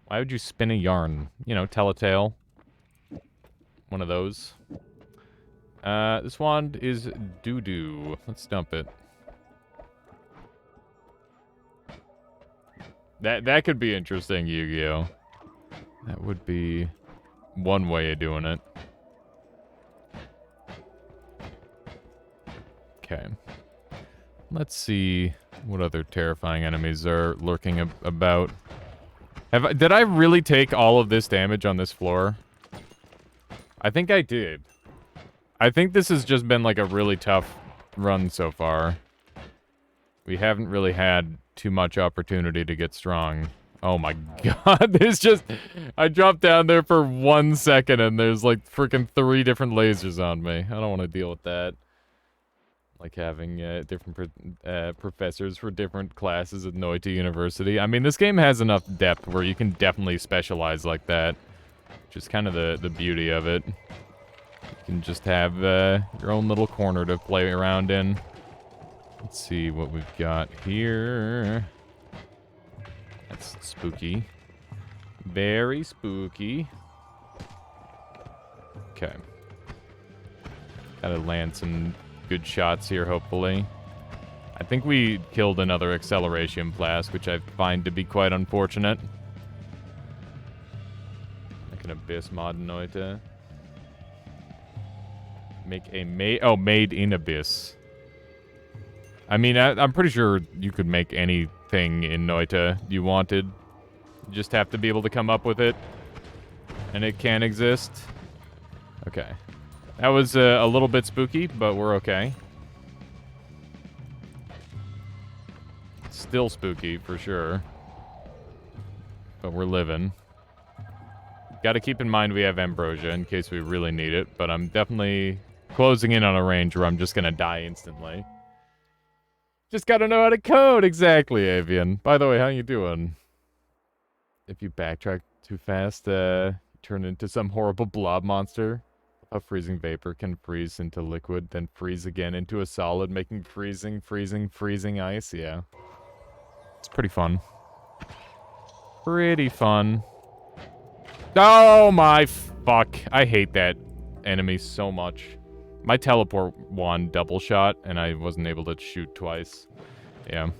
Why would you spin a yarn? You know, tell a tale. One of those. This wand is doo-doo. Let's dump it. That could be interesting, Yu-Gi-Oh! That would be one way of doing it. Okay. Let's see what other terrifying enemies are lurking about. Did I really take all of this damage on this floor? I think I did. I think this has just been, like, a really tough run so far. We haven't really had too much opportunity to get strong. Oh my god, there's just... I dropped down there for 1 second and there's, like, freaking 3 different lasers on me. I don't want to deal with that. Like having different professors for different classes at Noita University. I mean, this game has enough depth where you can definitely specialize like that. Which is kind of the beauty of it. You can just have your own little corner to play around in. Let's see what we've got here. That's spooky. Very spooky. Okay. Gotta land some good shots here, hopefully. I think we killed another acceleration blast, which I find to be quite unfortunate. Like an abyss mod Noita. Make a made in abyss. I mean, I'm pretty sure you could make anything in Noita you wanted. You just have to be able to come up with it. And it can exist. Okay. That was a little bit spooky, but we're okay. Still spooky, for sure. But we're living. Gotta keep in mind we have Ambrosia in case we really need it, but I'm definitely closing in on a range where I'm just gonna die instantly. Just gotta know how to code, exactly, Avian. By the way, how you doing? If you backtrack too fast, turn into some horrible blob monster. A freezing vapor can freeze into liquid, then freeze again into a solid, making freezing ice, yeah. It's pretty fun. Pretty fun. Oh my fuck. I hate that enemy so much. My teleport wand double shot, and I wasn't able to shoot twice. Yeah.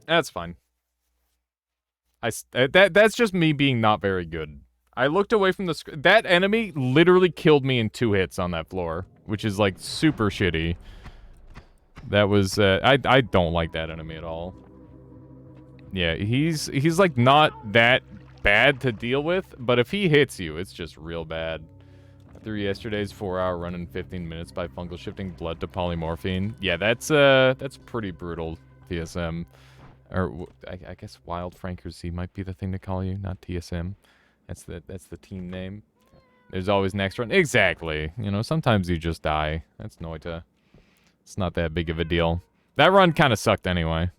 That's fine. That's just me being not very good. I looked away from the screen. That enemy literally killed me in 2 hits on that floor, which is, like, super shitty. That was, I don't like that enemy at all. Yeah, he's like, not that bad to deal with, but if he hits you, it's just real bad. Through yesterday's 4-hour run in 15 minutes by fungal shifting blood to polymorphine. Yeah, that's pretty brutal, TSM. Or, I guess Wild Franker Z might be the thing to call you, not TSM. That's the team name. There's always next run. Exactly. You know, sometimes you just die. That's Noita. It's not that big of a deal. That run kind of sucked anyway.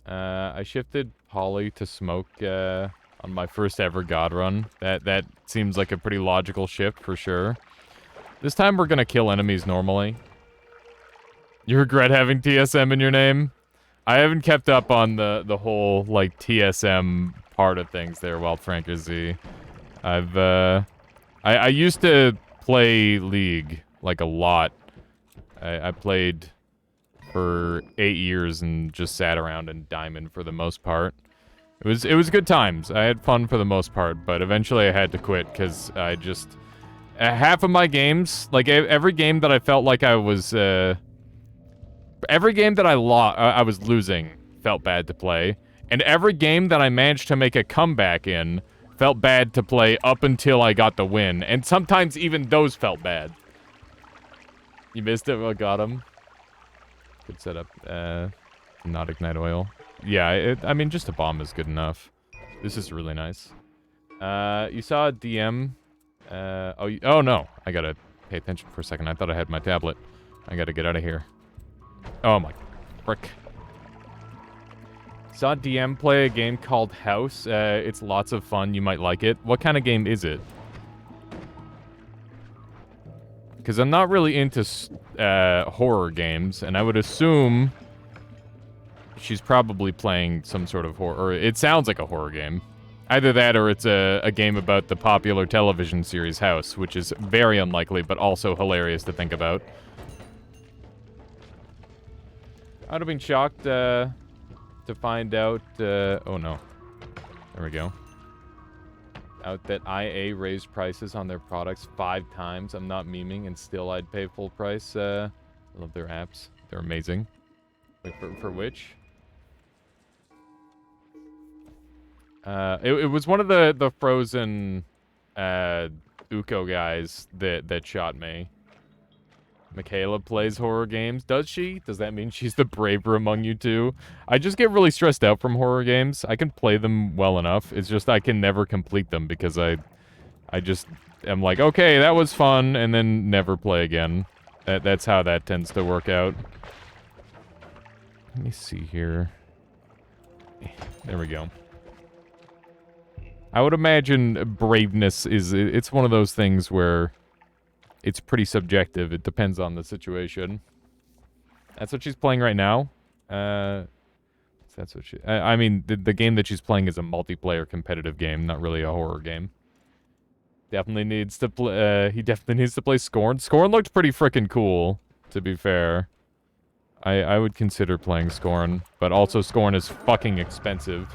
I shifted Poly to Smoke on my first ever God run. That seems like a pretty logical shift for sure. This time we're gonna kill enemies normally. You regret having TSM in your name? I haven't kept up on the whole, like, TSM part of things there, Wild Franker Z. I used to play League, like, a lot. I played for 8 years and just sat around in Diamond for the most part. It was good times. I had fun for the most part, but eventually I had to quit because I just... half of my games, like, every game that I felt like I was, every game that I was losing felt bad to play. And every game that I managed to make a comeback in felt bad to play up until I got the win. And sometimes even those felt bad. You missed it? Well, got him. Good setup. Not ignite oil. Yeah, I mean, just a bomb is good enough. This is really nice. You saw a DM. Oh no. I gotta pay attention for a second. I thought I had my tablet. I gotta get out of here. Oh my frick. Saw DM play a game called House. It's lots of fun. You might like it. What kind of game is it? Because I'm not really into horror games, and I would assume she's probably playing some sort of horror. Or it sounds like a horror game. Either that or it's a game about the popular television series House, which is very unlikely, but also hilarious to think about. I'd have been shocked to find out, oh no. There we go. Out that IA raised prices on their products 5 times. I'm not memeing, and still I'd pay full price. I love their apps. They're amazing. Wait, for which? It was one of the Frozen, Uko guys that shot me. Michaela plays horror games. Does she? Does that mean she's the braver among you two? I just get really stressed out from horror games. I can play them well enough. It's just I can never complete them because I just am like, okay, that was fun, and then never play again. That's how that tends to work out. Let me see here. There we go. I would imagine braveness it's one of those things where it's pretty subjective. It depends on the situation. That's what she's playing right now. That's what she... I mean, the game that she's playing is a multiplayer competitive game, not really a horror game. Definitely needs to play... he definitely needs to play Scorn. Scorn looked pretty freaking cool, to be fair. I would consider playing Scorn, but also Scorn is fucking expensive.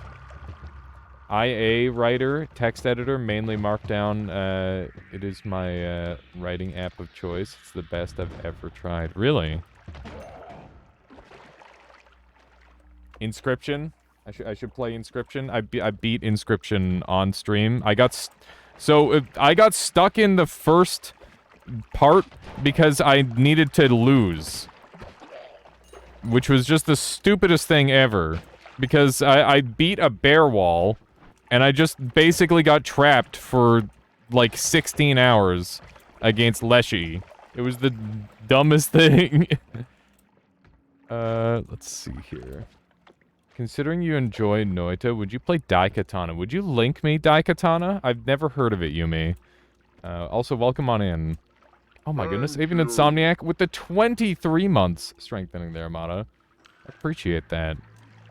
IA writer, text editor, mainly Markdown. It is my writing app of choice. It's the best I've ever tried. Really? Inscription? I should play Inscription. I beat Inscription on stream. I got stuck in the first part because I needed to lose, which was just the stupidest thing ever. Because I beat a bear wall. And I just basically got trapped for, like, 16 hours against Leshy. It was the dumbest thing. Let's see here. Considering you enjoy Noita, would you play Daikatana? Would you link me Daikatana? I've never heard of it, Yumi. Also, welcome on in. Oh my goodness, even Insomniac with the 23 months strengthening there, Amada. I appreciate that.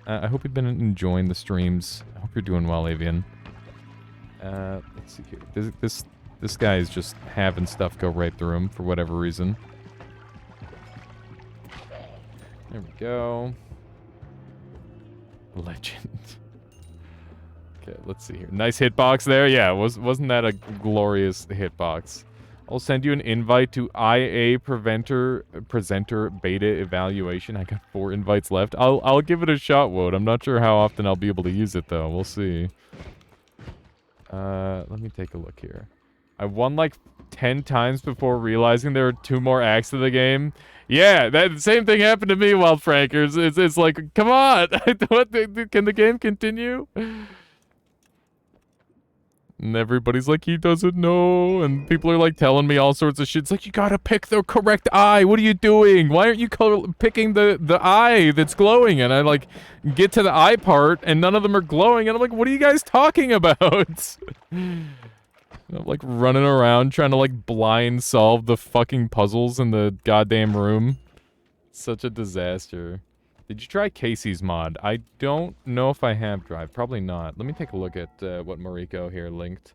I hope you've been enjoying the streams. I hope you're doing well, Avian. Let's see here. This guy is just having stuff go right through him for whatever reason. There we go. Legend. Okay, let's see here. Nice hitbox there. Yeah, wasn't that a glorious hitbox? I'll send you an invite to IA presenter beta evaluation. I got 4 invites left. I'll give it a shot, Woad. I'm not sure how often I'll be able to use it though. We'll see. Let me take a look here. I won like 10 times before realizing there were 2 more acts to the game. Yeah, that same thing happened to me, Wild Frankers. It's like, come on, what? Can the game continue? And everybody's like, he doesn't know. And people are like telling me all sorts of shit. It's like, you gotta pick the correct eye. What are you doing? Why aren't you picking the eye that's glowing? And I like get to the eye part and none of them are glowing. And I'm like, what are you guys talking about? I'm like running around trying to like blind solve the fucking puzzles in the goddamn room. Such a disaster. Did you try Casey's mod? I don't know if I have Drive. Probably not. Let me take a look at what Mariko here linked.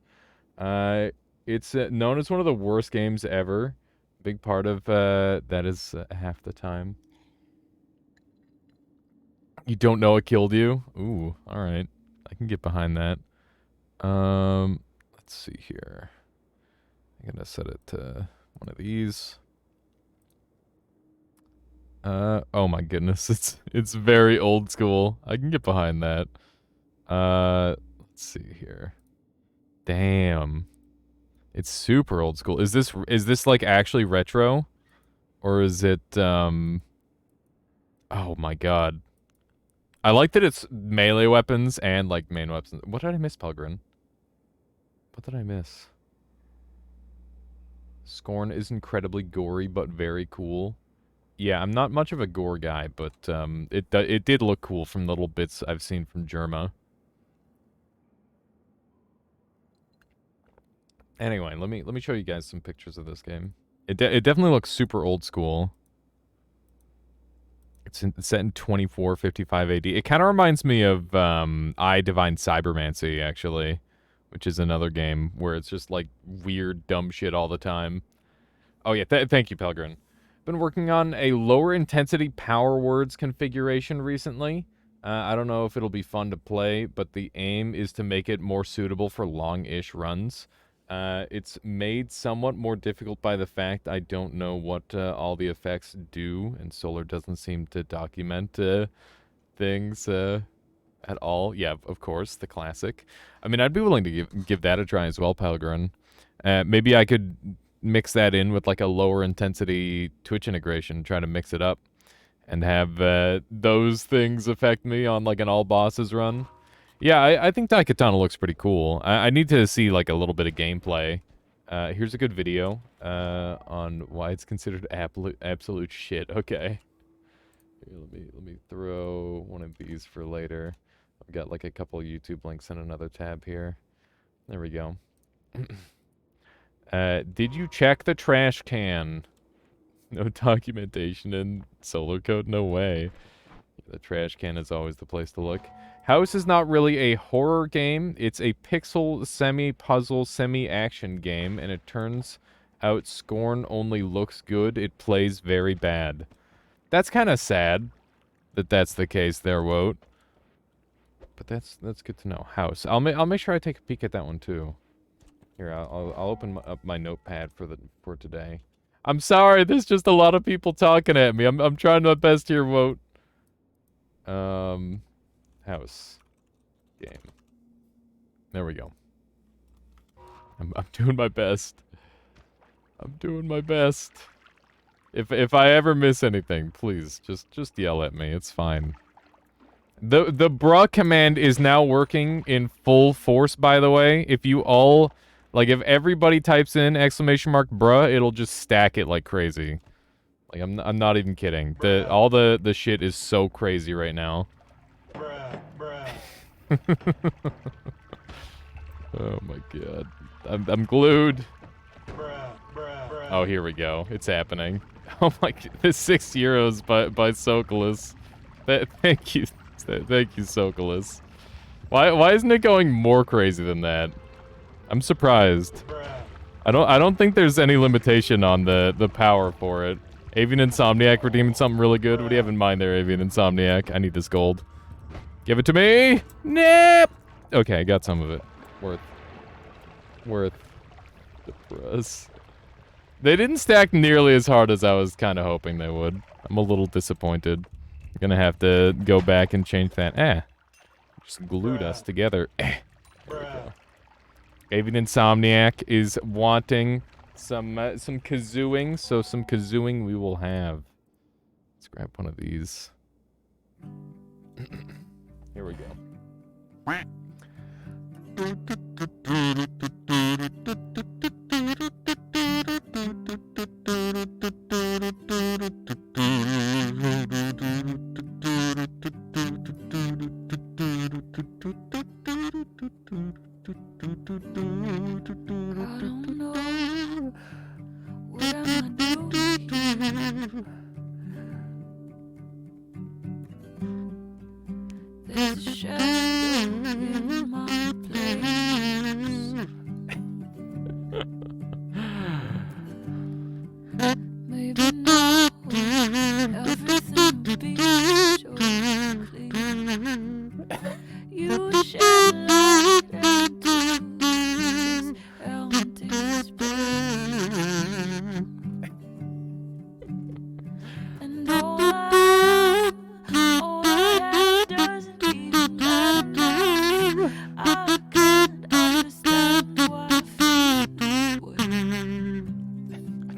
It's known as one of the worst games ever. Big part of that is half the time. You don't know it killed you? Ooh, all right. I can get behind that. Let's see here. I'm gonna set it to one of these. Oh my goodness, it's very old school. I can get behind that. Let's see here. Damn. It's super old school. Is this like actually retro? Or is it oh my god. I like that it's melee weapons and like main weapons. What did I miss, Pelgrin? What did I miss? Scorn is incredibly gory but very cool. Yeah, I'm not much of a gore guy, but it did look cool from the little bits I've seen from Germa. Anyway, let me show you guys some pictures of this game. It definitely looks super old school. It's set in 2455 AD. It kind of reminds me of I Divine Cybermancy, actually, which is another game where it's just like weird, dumb shit all the time. Oh yeah, thank you, Pelgrin. Been working on a lower intensity power words configuration recently. I don't know if it'll be fun to play, but the aim is to make it more suitable for long-ish runs. It's made somewhat more difficult by the fact I don't know what all the effects do, and Solar doesn't seem to document things at all. Yeah, of course, the classic. I mean, I'd be willing to give that a try as well, Pelgrin. Maybe I could mix that in with like a lower intensity Twitch integration, try to mix it up, and have those things affect me on like an all bosses run. Yeah, I think Daikatana looks pretty cool. I need to see like a little bit of gameplay. Here's a good video on why it's considered absolute shit. Okay. Here, let me throw one of these for later. I've got like a couple YouTube links in another tab here. There we go. Did you check the trash can? No documentation in Solar Code? No way. The trash can is always the place to look. House is not really a horror game. It's a pixel, semi-puzzle, semi-action game, and it turns out Scorn only looks good. It plays very bad. That's kind of sad that that's the case there, Woat. But that's good to know. House. I'll make sure I take a peek at that one too. Here, I'll open up my notepad for today. I'm sorry, there's just a lot of people talking at me. I'm trying my best here, Woat. House game. There we go. I'm doing my best. I'm doing my best. If I ever miss anything, please just yell at me. It's fine. The bruh command is now working in full force, by the way. If you all like if everybody types in exclamation mark bruh, it'll just stack it like crazy. Like I'm not even kidding. All the shit is so crazy right now. Oh my god. I'm glued. Oh, here we go. It's happening. Oh my god. This €6 by Socolus. Thank you. Thank you, Socolus. Why isn't it going more crazy than that? I'm surprised. I don't think there's any limitation on the power for it. Avian Insomniac redeeming something really good. What do you have in mind there, Avian Insomniac? I need this gold. Give it to me! Nip! Okay, I got some of it. Worth the press. They didn't stack nearly as hard as I was kind of hoping they would. I'm a little disappointed. I'm gonna have to go back and change that. Just glued us together. There we go. Avian Insomniac is wanting some kazooing, so some kazooing we will have. Let's grab one of these. Here we go.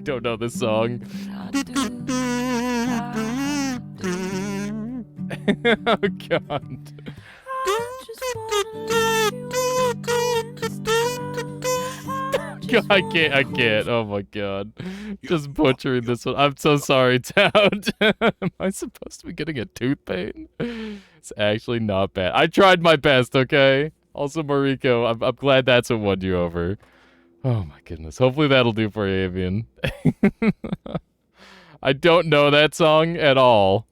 Don't know this song. Oh god. God, I can't. Oh my god. Just butchering this one. I'm so sorry, Toad. Am I supposed to be getting a tooth pain? It's actually not bad. I tried my best, okay? Also, Mariko, I'm glad that's what won you over. Oh my goodness. Hopefully that'll do for you, Avian. I don't know that song at all.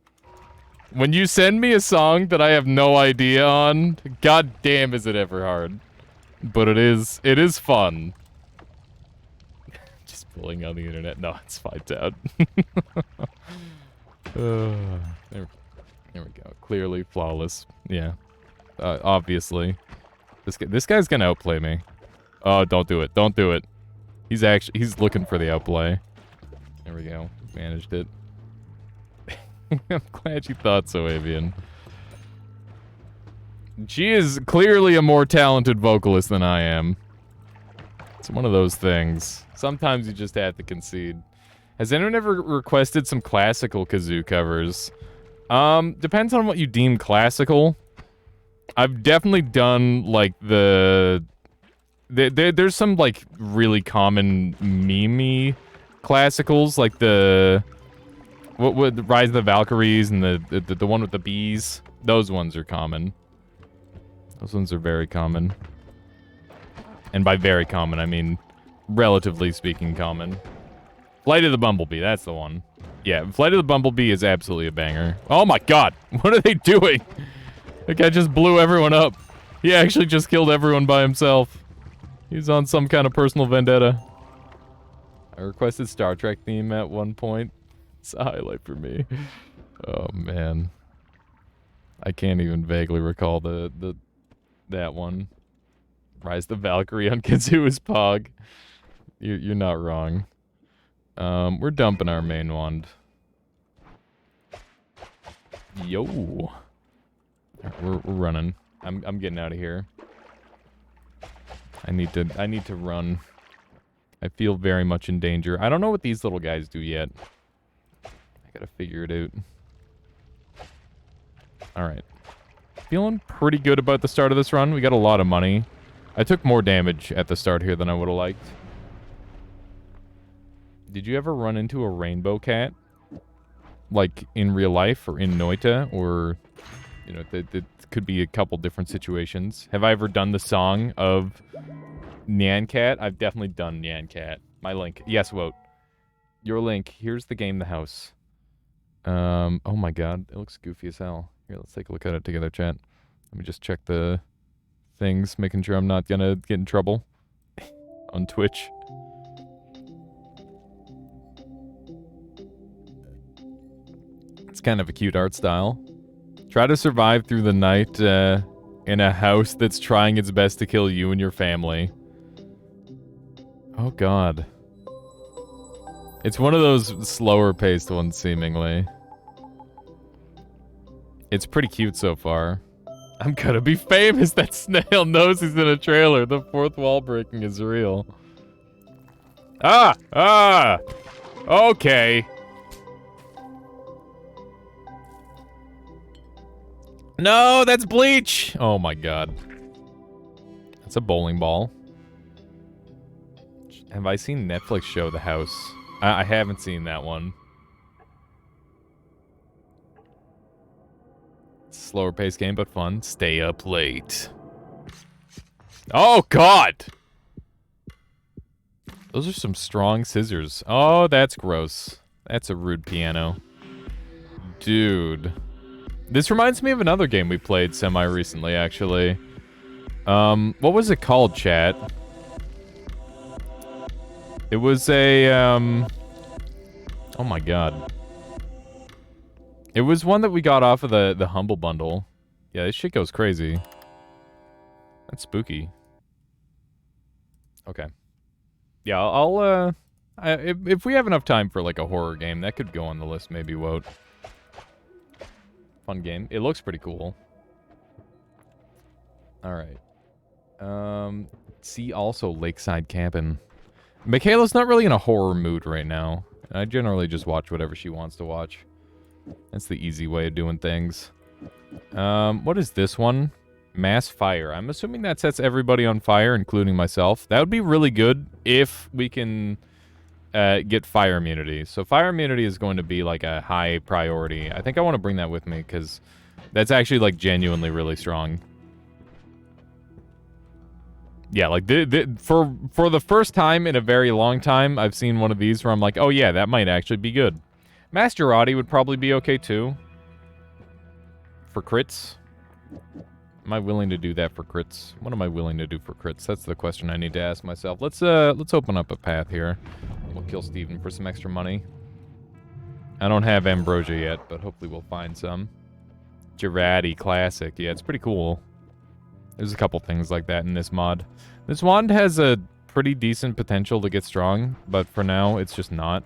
When you send me a song that I have no idea on, god damn is it ever hard. But it is fun. Just pulling on the internet. No, it's fine, Dad. There we go. Clearly flawless. Yeah. Obviously. This guy's gonna outplay me. Oh, don't do it. Don't do it. He's looking for the outplay. There we go. Managed it. I'm glad you thought so, Avian. She is clearly a more talented vocalist than I am. It's one of those things. Sometimes you just have to concede. Has anyone ever requested some classical kazoo covers? Depends on what you deem classical. I've definitely done, like, there's some, like, really common meme-y classicals, like the... What the Rise of the Valkyries and the one with the bees. Those ones are common. Those ones are very common. And by very common, I mean, relatively speaking, common. Flight of the Bumblebee, that's the one. Yeah, Flight of the Bumblebee is absolutely a banger. Oh my god, what are they doing? That guy just blew everyone up. He actually just killed everyone by himself. He's on some kind of personal vendetta. I requested Star Trek theme at one point. It's a highlight for me. Oh man. I can't even vaguely recall that one. Rise the Valkyrie on Kazua's Pog. You're not wrong. We're dumping our main wand. Yo. We're running. I'm getting out of here. I need to run. I feel very much in danger. I don't know what these little guys do yet. I gotta figure it out. Alright. Feeling pretty good about the start of this run. We got a lot of money. I took more damage at the start here than I would have liked. Did you ever run into a rainbow cat? Like, in real life, or in Noita, or... You know, it could be a couple different situations. Have I ever done the song of Nyan Cat? I've definitely done Nyan Cat. My link. Yes, vote. Your link. Here's the game, The House. Oh my god. It looks goofy as hell. Here, let's take a look at it together, chat. Let me just check the things, making sure I'm not gonna get in trouble on Twitch. It's kind of a cute art style. Try to survive through the night in a house that's trying its best to kill you and your family. Oh god. It's one of those slower paced ones, seemingly. It's pretty cute so far. I'm gonna be famous! That snail knows he's in a trailer. The fourth wall breaking is real. Ah! Okay. No, that's bleach! Oh my god. That's a bowling ball. Have I seen Netflix show The House? I haven't seen that one. Slower paced game, but fun. Stay up late. Oh god! Those are some strong scissors. Oh, that's gross. That's a rude piano. Dude. This reminds me of another game we played semi-recently, actually. What was it called, chat? It was a, oh my god. It was one that we got off of the Humble Bundle. Yeah, this shit goes crazy. That's spooky. Okay. Yeah, if we have enough time for, like, a horror game, that could go on the list, maybe, Woat. Fun game. It looks pretty cool. Alright. See also Lakeside Cabin. Michaela's not really in a horror mood right now. I generally just watch whatever she wants to watch. That's the easy way of doing things. What is this one? Mass fire. I'm assuming that sets everybody on fire, including myself. That would be really good if we can get fire immunity. So fire immunity is going to be like a high priority. I think I want to bring that with me because that's actually like genuinely really strong. Yeah, like for the first time in a very long time, I've seen one of these where I'm like, oh yeah, that might actually be good. Masterati would probably be okay too. For crits. Am I willing to do that for crits? What am I willing to do for crits? That's the question I need to ask myself. Let's open up a path here. We'll kill Steven for some extra money. I don't have Ambrosia yet, but hopefully we'll find some. Girardi Classic. Yeah, it's pretty cool. There's a couple things like that in this mod. This wand has a pretty decent potential to get strong, but for now, it's just not.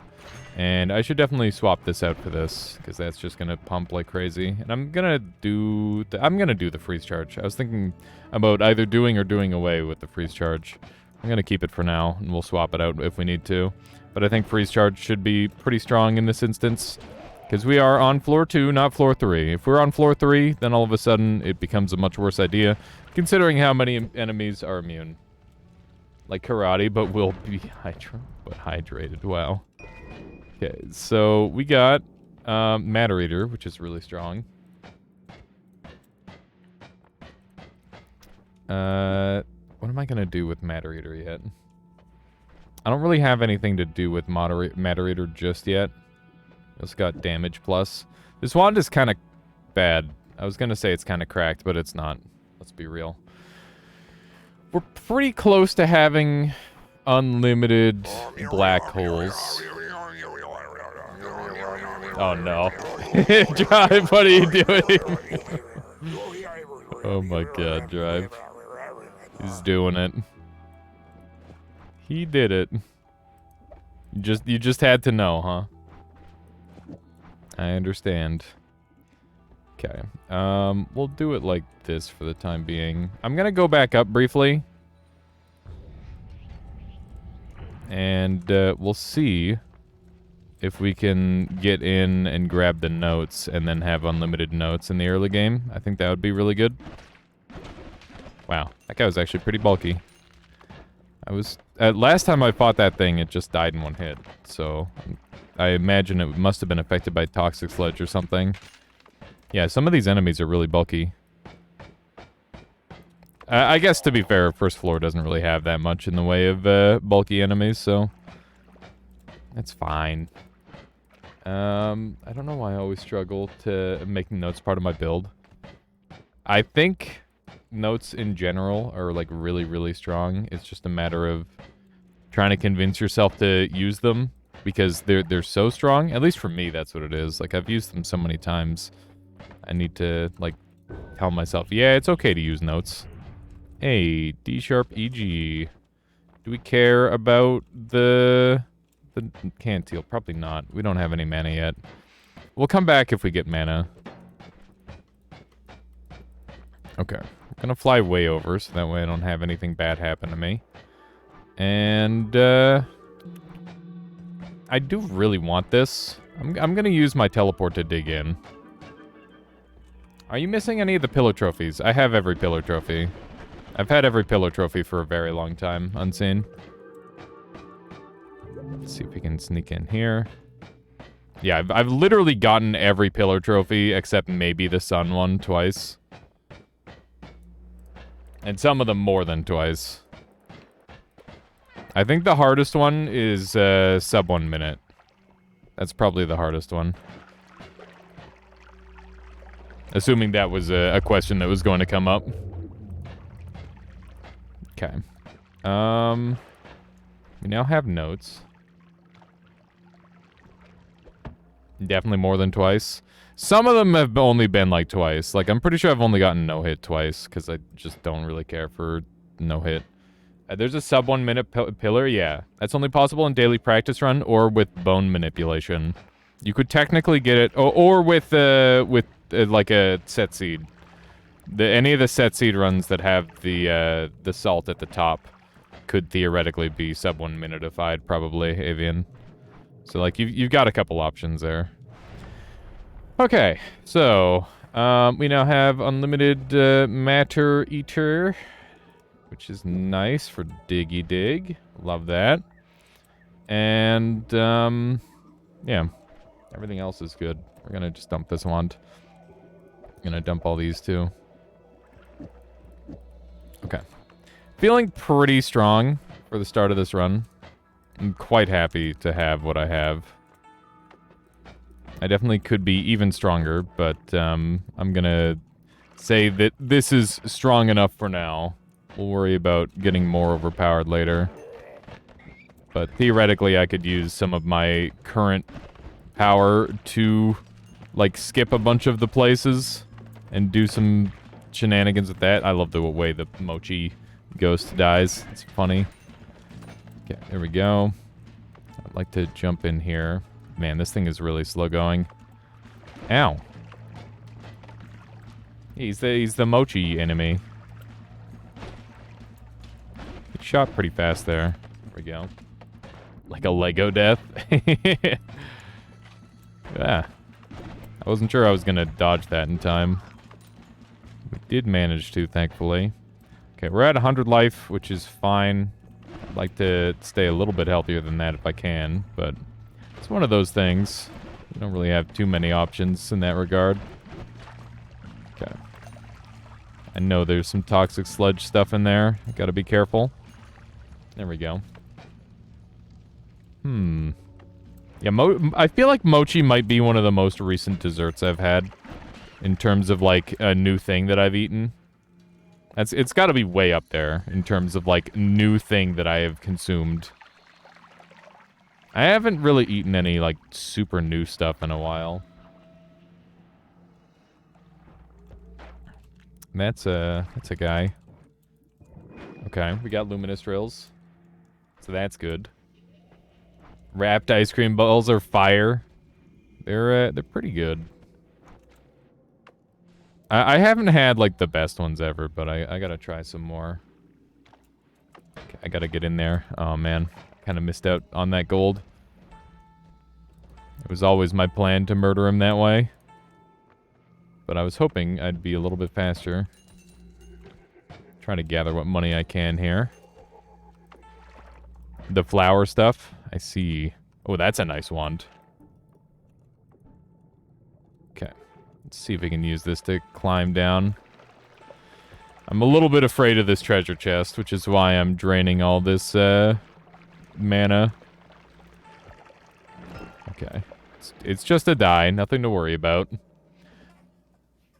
And I should definitely swap this out for this, because that's just gonna pump like crazy. And I'm gonna do the freeze charge. I was thinking about either doing or doing away with the freeze charge. I'm gonna keep it for now, and we'll swap it out if we need to. But I think freeze charge should be pretty strong in this instance, because we are on floor 2, not floor 3. If we're on floor 3, then all of a sudden it becomes a much worse idea, considering how many enemies are immune. Like karate, but will be hydrated. Wow. Okay, so we got Matter Eater, which is really strong. What am I gonna do with Matter Eater yet? I don't really have anything to do with Matter Eater just yet. It's got damage plus. This wand is kind of bad. I was gonna say it's kind of cracked, but it's not. Let's be real. We're pretty close to having unlimited black holes. Oh no. Drive, what are you doing? Oh my god, Drive. He's doing it. He did it. You just had to know, huh? I understand. Okay. We'll do it like this for the time being. I'm gonna go back up briefly. And we'll see if we can get in and grab the notes and then have unlimited notes in the early game. I think that would be really good. Wow, that guy was actually pretty bulky. Last time I fought that thing, it just died in one hit. So, I imagine it must have been affected by Toxic Sludge or something. Yeah, some of these enemies are really bulky. I guess, to be fair, first floor doesn't really have that much in the way of bulky enemies, so... That's fine. I don't know why I always struggle to make notes part of my build. I think notes in general are, like, really, really strong. It's just a matter of trying to convince yourself to use them, because they're so strong. At least for me, that's what it is. Like, I've used them so many times. I need to, like, tell myself, yeah, it's okay to use notes. Hey, D-sharp EG. Do we care about the Cantil? Probably not. We don't have any mana yet. We'll come back if we get mana. Okay. I'm gonna fly way over, so that way I don't have anything bad happen to me. And, I do really want this. I'm gonna use my teleport to dig in. Are you missing any of the pillar trophies? I have every pillar trophy. I've had every pillar trophy for a very long time, unseen. Let's see if we can sneak in here. Yeah, I've literally gotten every pillar trophy except maybe the sun one twice. And some of them more than twice. I think the hardest one is sub 1 minute. That's probably the hardest one. Assuming that was a question that was going to come up. Okay. We now have notes. Definitely more than twice. Some of them have only been like twice. Like, I'm pretty sure I've only gotten no-hit twice, because I just don't really care for no-hit. There's a sub 1 minute pillar, yeah. That's only possible in daily practice run or with bone manipulation. You could technically get it, or with like a set seed. Any of the set seed runs that have the salt at the top could theoretically be sub 1 minutified, probably, Avian. So, like, you've got a couple options there. Okay, so, we now have unlimited matter eater, which is nice for diggy dig. Love that. And, yeah, everything else is good. We're gonna just dump this wand. I'm gonna dump all these too. Okay. Feeling pretty strong for the start of this run. I'm quite happy to have what I have. I definitely could be even stronger, but I'm gonna say that this is strong enough for now. We'll worry about getting more overpowered later. But theoretically, I could use some of my current power to, like, skip a bunch of the places and do some shenanigans with that. I love the way the Mochi ghost dies. It's funny. Okay, there we go. I'd like to jump in here. Man, this thing is really slow going. Ow. He's the Mochi enemy. He shot pretty fast there. There we go. Like a Lego death. Yeah. I wasn't sure I was gonna dodge that in time. We did manage to, thankfully. Okay, we're at 100 life, which is fine. I'd like to stay a little bit healthier than that if I can, but it's one of those things. We don't really have too many options in that regard. Okay. I know there's some toxic sludge stuff in there. I gotta be careful. There we go. Yeah, I feel like mochi might be one of the most recent desserts I've had. In terms of, like, a new thing that I've eaten. It's gotta be way up there in terms of, like, new thing that I have consumed. I haven't really eaten any, like, super new stuff in a while. That's a guy. Okay, we got luminous drills. So that's good. Wrapped ice cream balls are fire. They're pretty good. I haven't had, like, the best ones ever, but I gotta try some more. Okay, I gotta get in there. Oh, man. Kind of missed out on that gold. It was always my plan to murder him that way. But I was hoping I'd be a little bit faster. Trying to gather what money I can here. The flower stuff. I see. Oh, that's a nice wand. Okay. Let's see if we can use this to climb down. I'm a little bit afraid of this treasure chest, which is why I'm draining all this mana. Okay. It's just a die, nothing to worry about.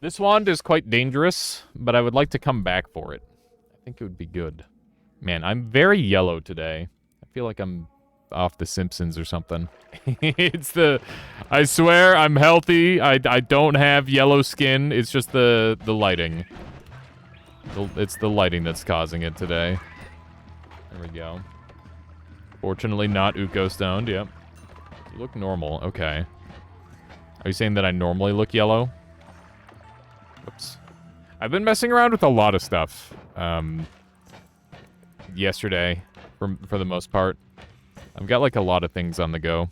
This wand is quite dangerous, but I would like to come back for it. I think it would be good. Man, I'm very yellow today. I feel like I'm off The Simpsons or something. I swear I'm healthy. I don't have yellow skin. It's just the lighting. It's the lighting that's causing it today. There we go. Fortunately not Uko stoned, yep. You look normal, okay. Are you saying that I normally look yellow? Oops. I've been messing around with a lot of stuff. Yesterday, for the most part. I've got, like, a lot of things on the go.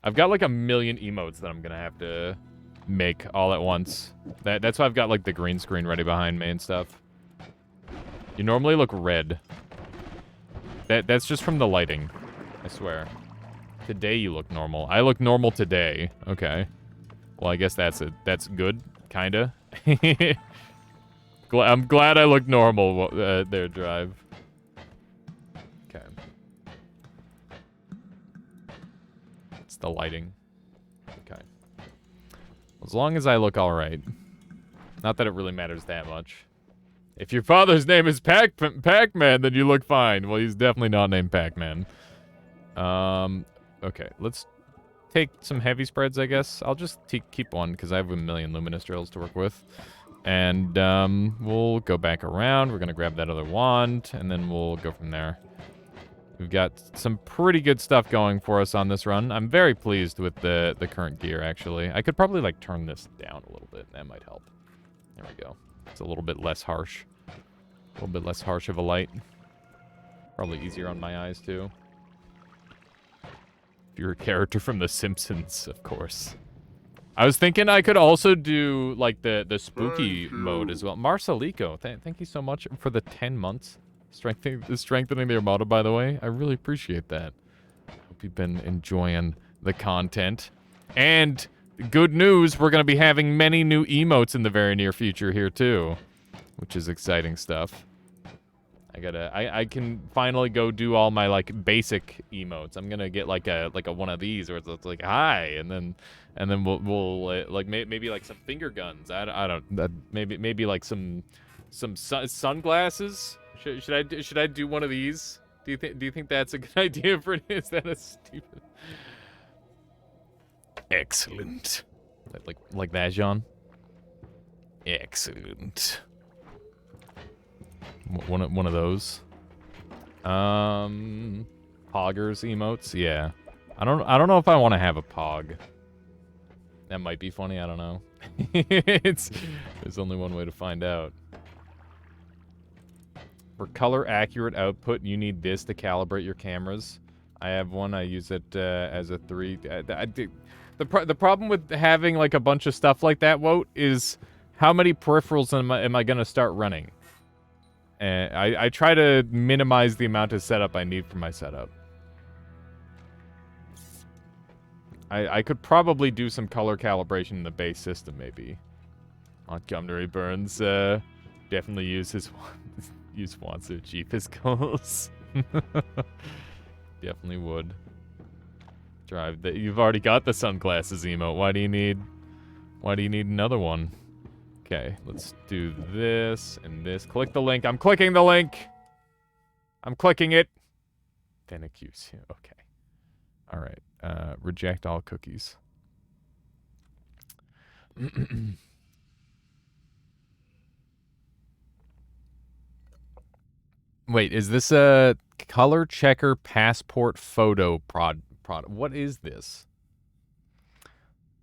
I've got, like, 1,000,000 emotes that I'm gonna have to make all at once. That's why I've got, like, the green screen ready behind me and stuff. You normally look red. That's just from the lighting. I swear. Today you look normal. I look normal today. Okay. Well, I guess that's good. Kinda. I'm glad I look normal there, Drive. Okay. It's the lighting. Okay. As long as I look alright. Not that it really matters that much. If your father's name is Pac-Man, then you look fine. Well, he's definitely not named Pac-Man. Okay, let's take some heavy spreads, I guess. I'll just keep one, because I have a million luminous drills to work with. And, we'll go back around. We're gonna grab that other wand, and then we'll go from there. We've got some pretty good stuff going for us on this run. I'm very pleased with the current gear, actually. I could probably, like, turn this down a little bit. That might help. There we go. It's a little bit less harsh. A little bit less harsh of a light. Probably easier on my eyes, too. If you're a character from The Simpsons, of course. I was thinking I could also do, like, the spooky mode as well. Marcelico, thank you so much for the 10 months. Strengthening the Armada, by the way. I really appreciate that. Hope you've been enjoying the content. And good news, we're going to be having many new emotes in the very near future here, too. Which is exciting stuff. I can finally go do all my, like, basic emotes. I'm going to get, like a one of these where it's like, hi, and then we'll like, maybe, like, some finger guns. I don't, maybe, like, some sunglasses? Should I do one of these? Do you think that's a good idea for it? Is that a stupid? Excellent. Like that, John? Excellent. One of those. Poggers emotes, yeah. I don't know if I want to have a pog. That might be funny, I don't know. There's only one way to find out. For color accurate output, you need this to calibrate your cameras. I have one. I use it as a 3. The problem with having like a bunch of stuff like that, Woat, is how many peripherals am I gonna start running? I try to minimize the amount of setup I need for my setup. I could probably do some color calibration in the base system, maybe. Montgomery Burns definitely use Wansu Chief as goals. Definitely would. Drive that. You've already got the sunglasses emote. Why do you need another one? Okay, let's do this and this. Click the link. I'm clicking the link. I'm clicking it. Then accuse you. Okay. All right. Reject all cookies. Wait, is this a color checker passport photo product? What is this?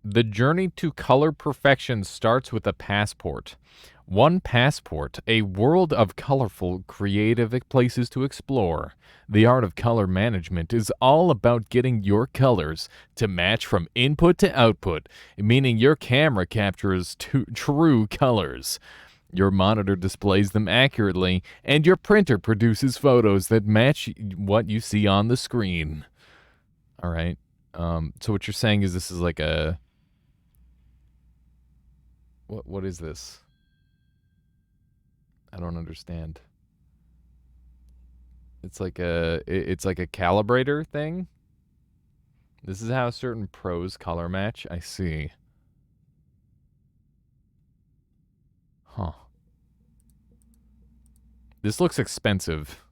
The journey to color perfection starts with a passport. One passport, a world of colorful, creative places to explore. The art of color management is all about getting your colors to match from input to output, meaning your camera captures true colors. Your monitor displays them accurately, and your printer produces photos that match what you see on the screen. All right. So what you're saying is this is like a... What is this? I don't understand. It's like a calibrator thing? This is how certain pros color match? I see. Huh. This looks expensive.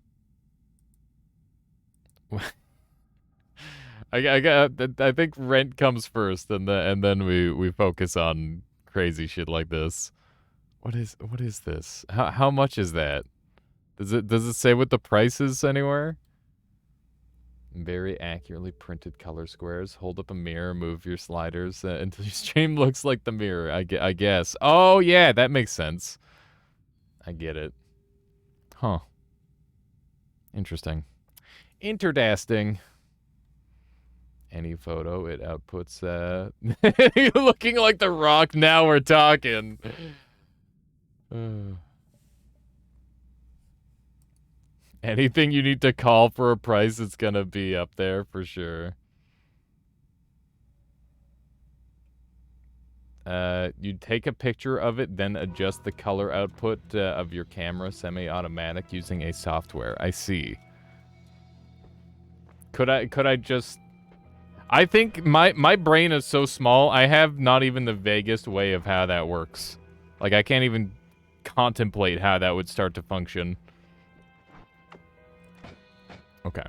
I think rent comes first, and then we focus on crazy shit like this. What is this? How much is that? Does it say what the price is anywhere? Very accurately printed color squares. Hold up a mirror, move your sliders until your stream looks like the mirror. I guess. Oh yeah, that makes sense. I get it. Huh. Interesting. Interdasting. Any photo, it outputs, you're looking like The Rock, now we're talking. Anything you need to call for a price, it's gonna be up there for sure. You'd take a picture of it, then adjust the color output of your camera semi-automatic using a software. I see. Could I just... I think my brain is so small, I have not even the vaguest way of how that works. Like, I can't even contemplate how that would start to function. Okay.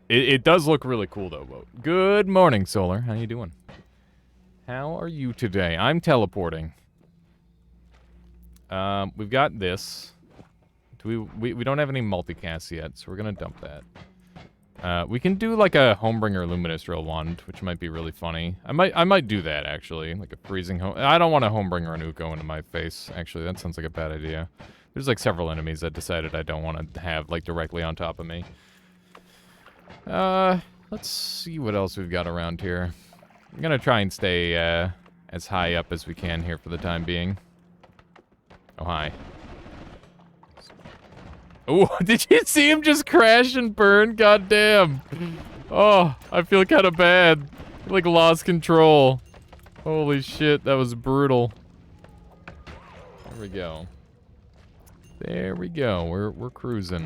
It does look really cool, though. Good morning, Solar. How you doing? How are you today? I'm teleporting. We've got this. We don't have any multicasts yet, so we're gonna dump that. We can do like a Homebringer Luminous Drill Wand, which might be really funny. I might do that actually, like a freezing home. I don't want a Homebringer Anuko into my face. Actually, that sounds like a bad idea. There's like several enemies that decided I don't want to have like directly on top of me. Let's see what else we've got around here. I'm gonna try and stay as high up as we can here for the time being. Oh, hi. Oh, did you see him just crash and burn? God damn. Oh, I feel kind of bad. I, like, lost control. Holy shit, that was brutal. There we go. There we go. We're cruising.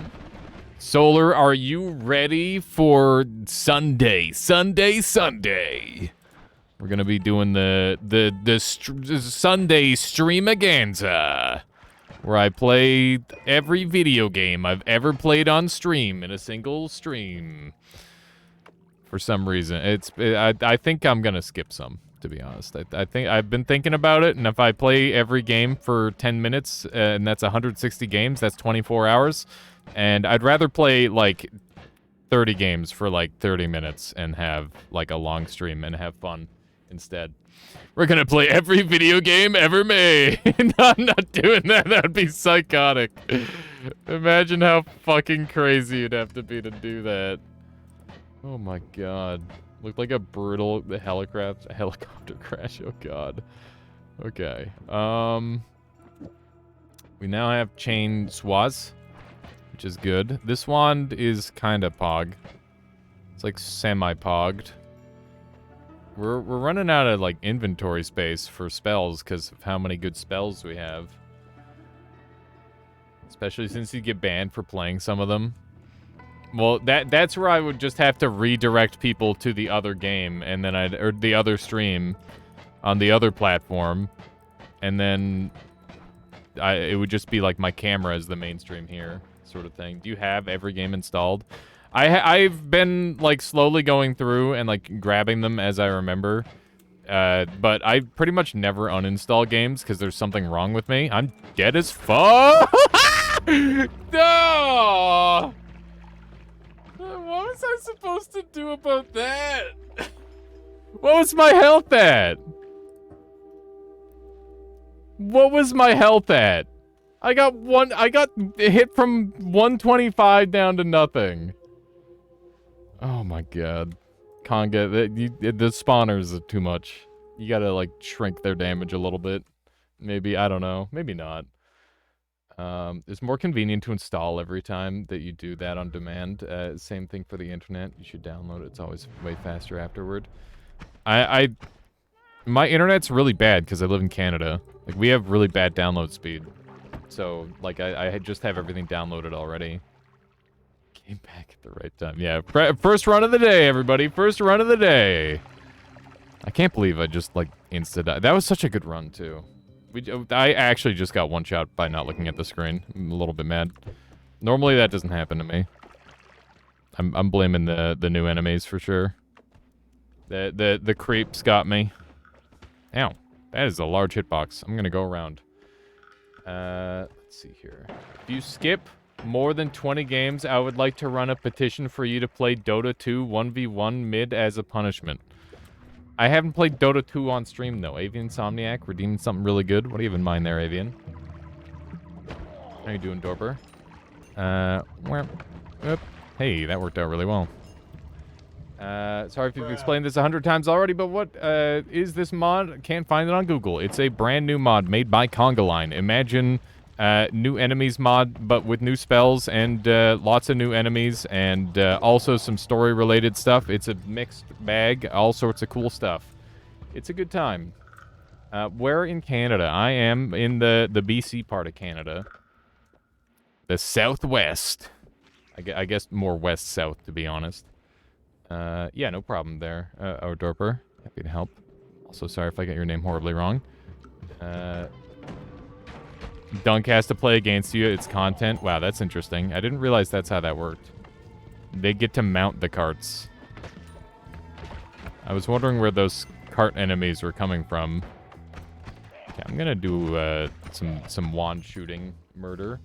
Solar, are you ready for Sunday? Sunday. We're gonna be doing the Sunday streamaganza, where I play every video game I've ever played on stream in a single stream. For some reason, I think I'm gonna skip some, to be honest. I think I've been thinking about it, and if I play every game for 10 minutes, and that's 160 games, that's 24 hours. And I'd rather play, like, 30 games for, like, 30 minutes and have, like, a long stream and have fun instead. We're gonna play every video game ever made. No, I'm not doing that. That'd be psychotic. Imagine how fucking crazy you'd have to be to do that. Oh my god. Looked like a brutal helicopter crash. Oh god. Okay. We now have chain swaz, which is good. This wand is kind of pog. It's like semi-pogged. We're running out of like inventory space for spells because of how many good spells we have. Especially since you get banned for playing some of them. Well, that's where I would just have to redirect people to the other game, and then or the other stream on the other platform, and then it would just be like my camera is the main stream here, sort of thing. Do you have every game installed? I've been like slowly going through and like grabbing them as I remember, but I pretty much never uninstall games because there's something wrong with me. I'm dead as fuck. No. What was I supposed to do about that? What was my health at? What was my health at? I got hit from 125 down to nothing. Oh my god. Conga, the spawners are too much. You gotta like shrink their damage a little bit. Maybe, I don't know. Maybe not. It's more convenient to install every time that you do that on demand. Same thing for the internet. You should download it. It's always way faster afterward. My internet's really bad because I live in Canada. Like, we have really bad download speed. So, like, I just have everything downloaded already. Came back at the right time. Yeah, first run of the day, everybody. First run of the day. I can't believe I just, like, insta-died. That was such a good run, too. I actually just got one shot by not looking at the screen. I'm a little bit mad. Normally that doesn't happen to me. I'm blaming the new enemies for sure. The creeps got me. Ow. That is a large hitbox. I'm gonna go around. Let's see here. If you skip more than 20 games, I would like to run a petition for you to play Dota 2 1v1 mid as a punishment. I haven't played Dota 2 on stream, though. Avian Insomniac, redeeming something really good. What do you have in mind there, Avian? How you doing, Dorper? Hey, that worked out really well. Sorry if you've explained this 100 times already, but what is this mod? Can't find it on Google. It's a brand new mod made by Conga Line. Imagine new enemies mod, but with new spells and lots of new enemies and also some story-related stuff. It's a mixed bag, all sorts of cool stuff. It's a good time. Where in Canada? I am in the BC part of Canada. The Southwest. I guess more west-south, to be honest. Yeah, no problem there, Dorper. Happy to help. Also, sorry if I get your name horribly wrong. Dunk has to play against you. It's content. Wow, that's interesting. I didn't realize that's how that worked. They get to mount the carts. I was wondering where those cart enemies were coming from. Okay, I'm gonna do some wand shooting murder.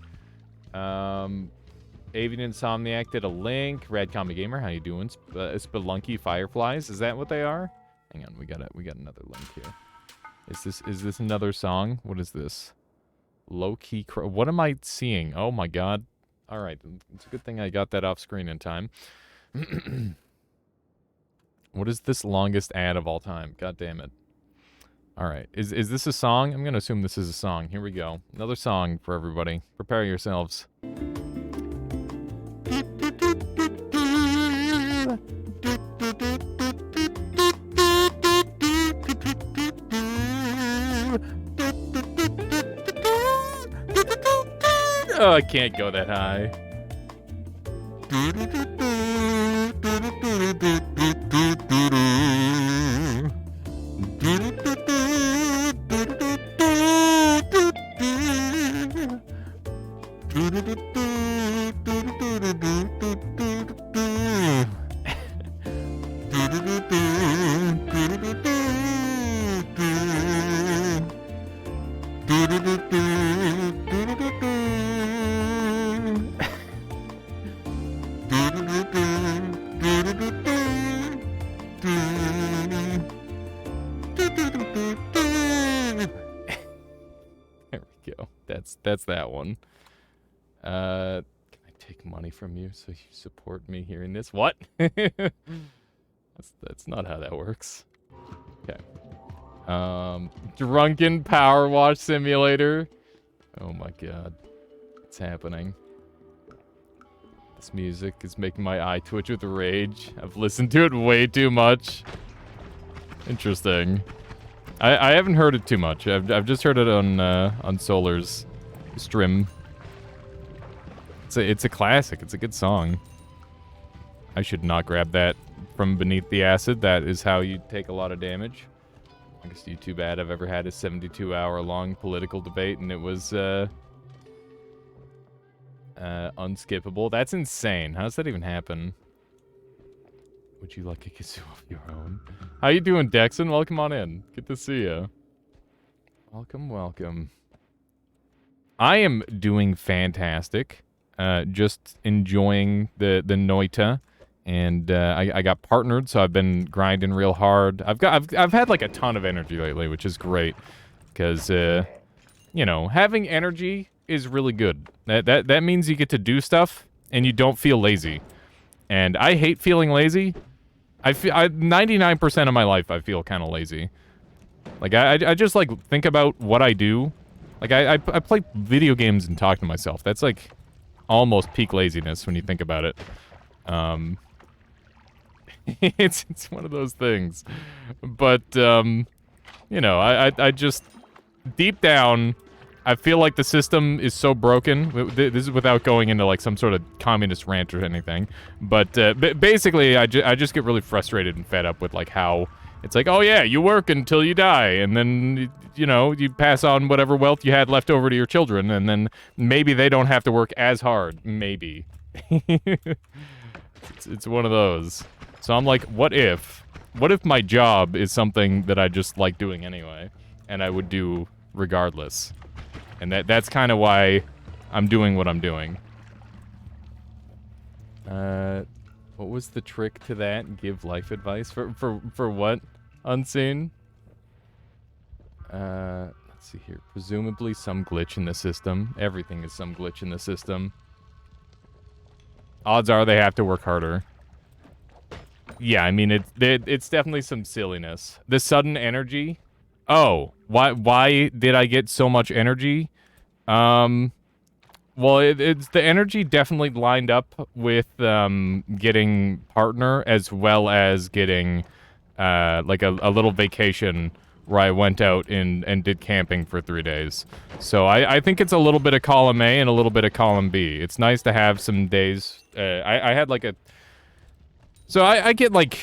Avian Insomniac did a link. Rad Comic Gamer, how you doing? Spelunky Fireflies, is that what they are? Hang on, we got another link here. Is this another song? What is this? Low key. What am I seeing? Oh my god! All right, it's a good thing I got that off screen in time. What is this longest ad of all time? God damn it! All right, is this a song? I'm gonna assume this is a song. Here we go. Another song for everybody. Prepare yourselves. Oh, I can't go that high. That's that one. Can I take money from you so you support me hearing this? What? That's not how that works. Okay. Drunken Power Wash Simulator. Oh my god. What's happening? This music is making my eye twitch with rage. I've listened to it way too much. Interesting. I haven't heard it too much. I've just heard it on Solar's stream. It's a classic. It's a good song. I should not grab that from beneath the acid. That is how you take a lot of damage. I guess YouTube ad I've ever had is 72-hour-long political debate, and it was unskippable. That's insane. How does that even happen? Would you like a kazoo of your own? How you doing, Dexon? Welcome on in. Good to see you. Welcome, welcome. I am doing fantastic. Just enjoying the Noita, and I got partnered, so I've been grinding real hard. I've had like a ton of energy lately, which is great, because you know, having energy is really good. That means you get to do stuff and you don't feel lazy. And I hate feeling lazy. I 99% of my life I feel kind of lazy. Like I just like think about what I do. Like I play video games and talk to myself. That's like almost peak laziness when you think about it. It's one of those things. But you know, I just deep down I feel like the system is so broken. This is without going into like some sort of communist rant or anything. But basically I just get really frustrated and fed up with like how it's like, oh yeah, you work until you die, and then, you know, you pass on whatever wealth you had left over to your children, and then maybe they don't have to work as hard. Maybe. It's one of those. So I'm like, what if my job is something that I just like doing anyway, and I would do regardless? And that's kind of why I'm doing what I'm doing. What was the trick to that? Give life advice? For what? Unseen? Let's see here. Presumably some glitch in the system. Everything is some glitch in the system. Odds are they have to work harder. Yeah, I mean, it's definitely some silliness. The sudden energy. Oh, why did I get so much energy? Well, it's the energy definitely lined up with getting partner, as well as getting like a little vacation where I went out and did camping for 3 days. So I think it's a little bit of column A and a little bit of column B. It's nice to have some days. I had like a... So I get like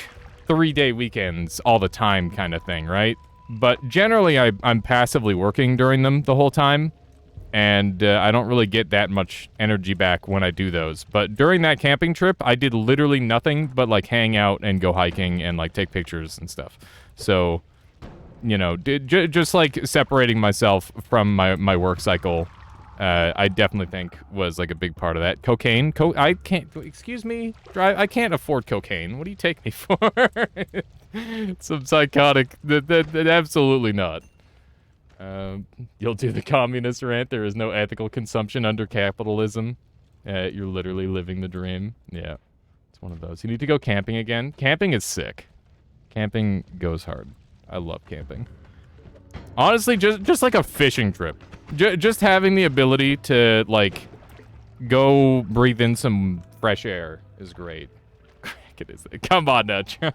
3-day weekends all the time kind of thing, right? But generally I'm passively working during them the whole time. And I don't really get that much energy back when I do those. But during that camping trip, I did literally nothing but, like, hang out and go hiking and, like, take pictures and stuff. So, you know, just, like, separating myself from my work cycle, I definitely think was, like, a big part of that. Cocaine? I can't... Excuse me? I can't afford cocaine. What do you take me for? Some psychotic... Absolutely not. You'll do the communist rant. There is no ethical consumption under capitalism. You're literally living the dream. Yeah, it's one of those. You need to go camping again. Camping is sick. Camping goes hard. I love camping. Honestly, just like a fishing trip. Just having the ability to, like, go breathe in some fresh air is great. It is. Come on now, Tribe.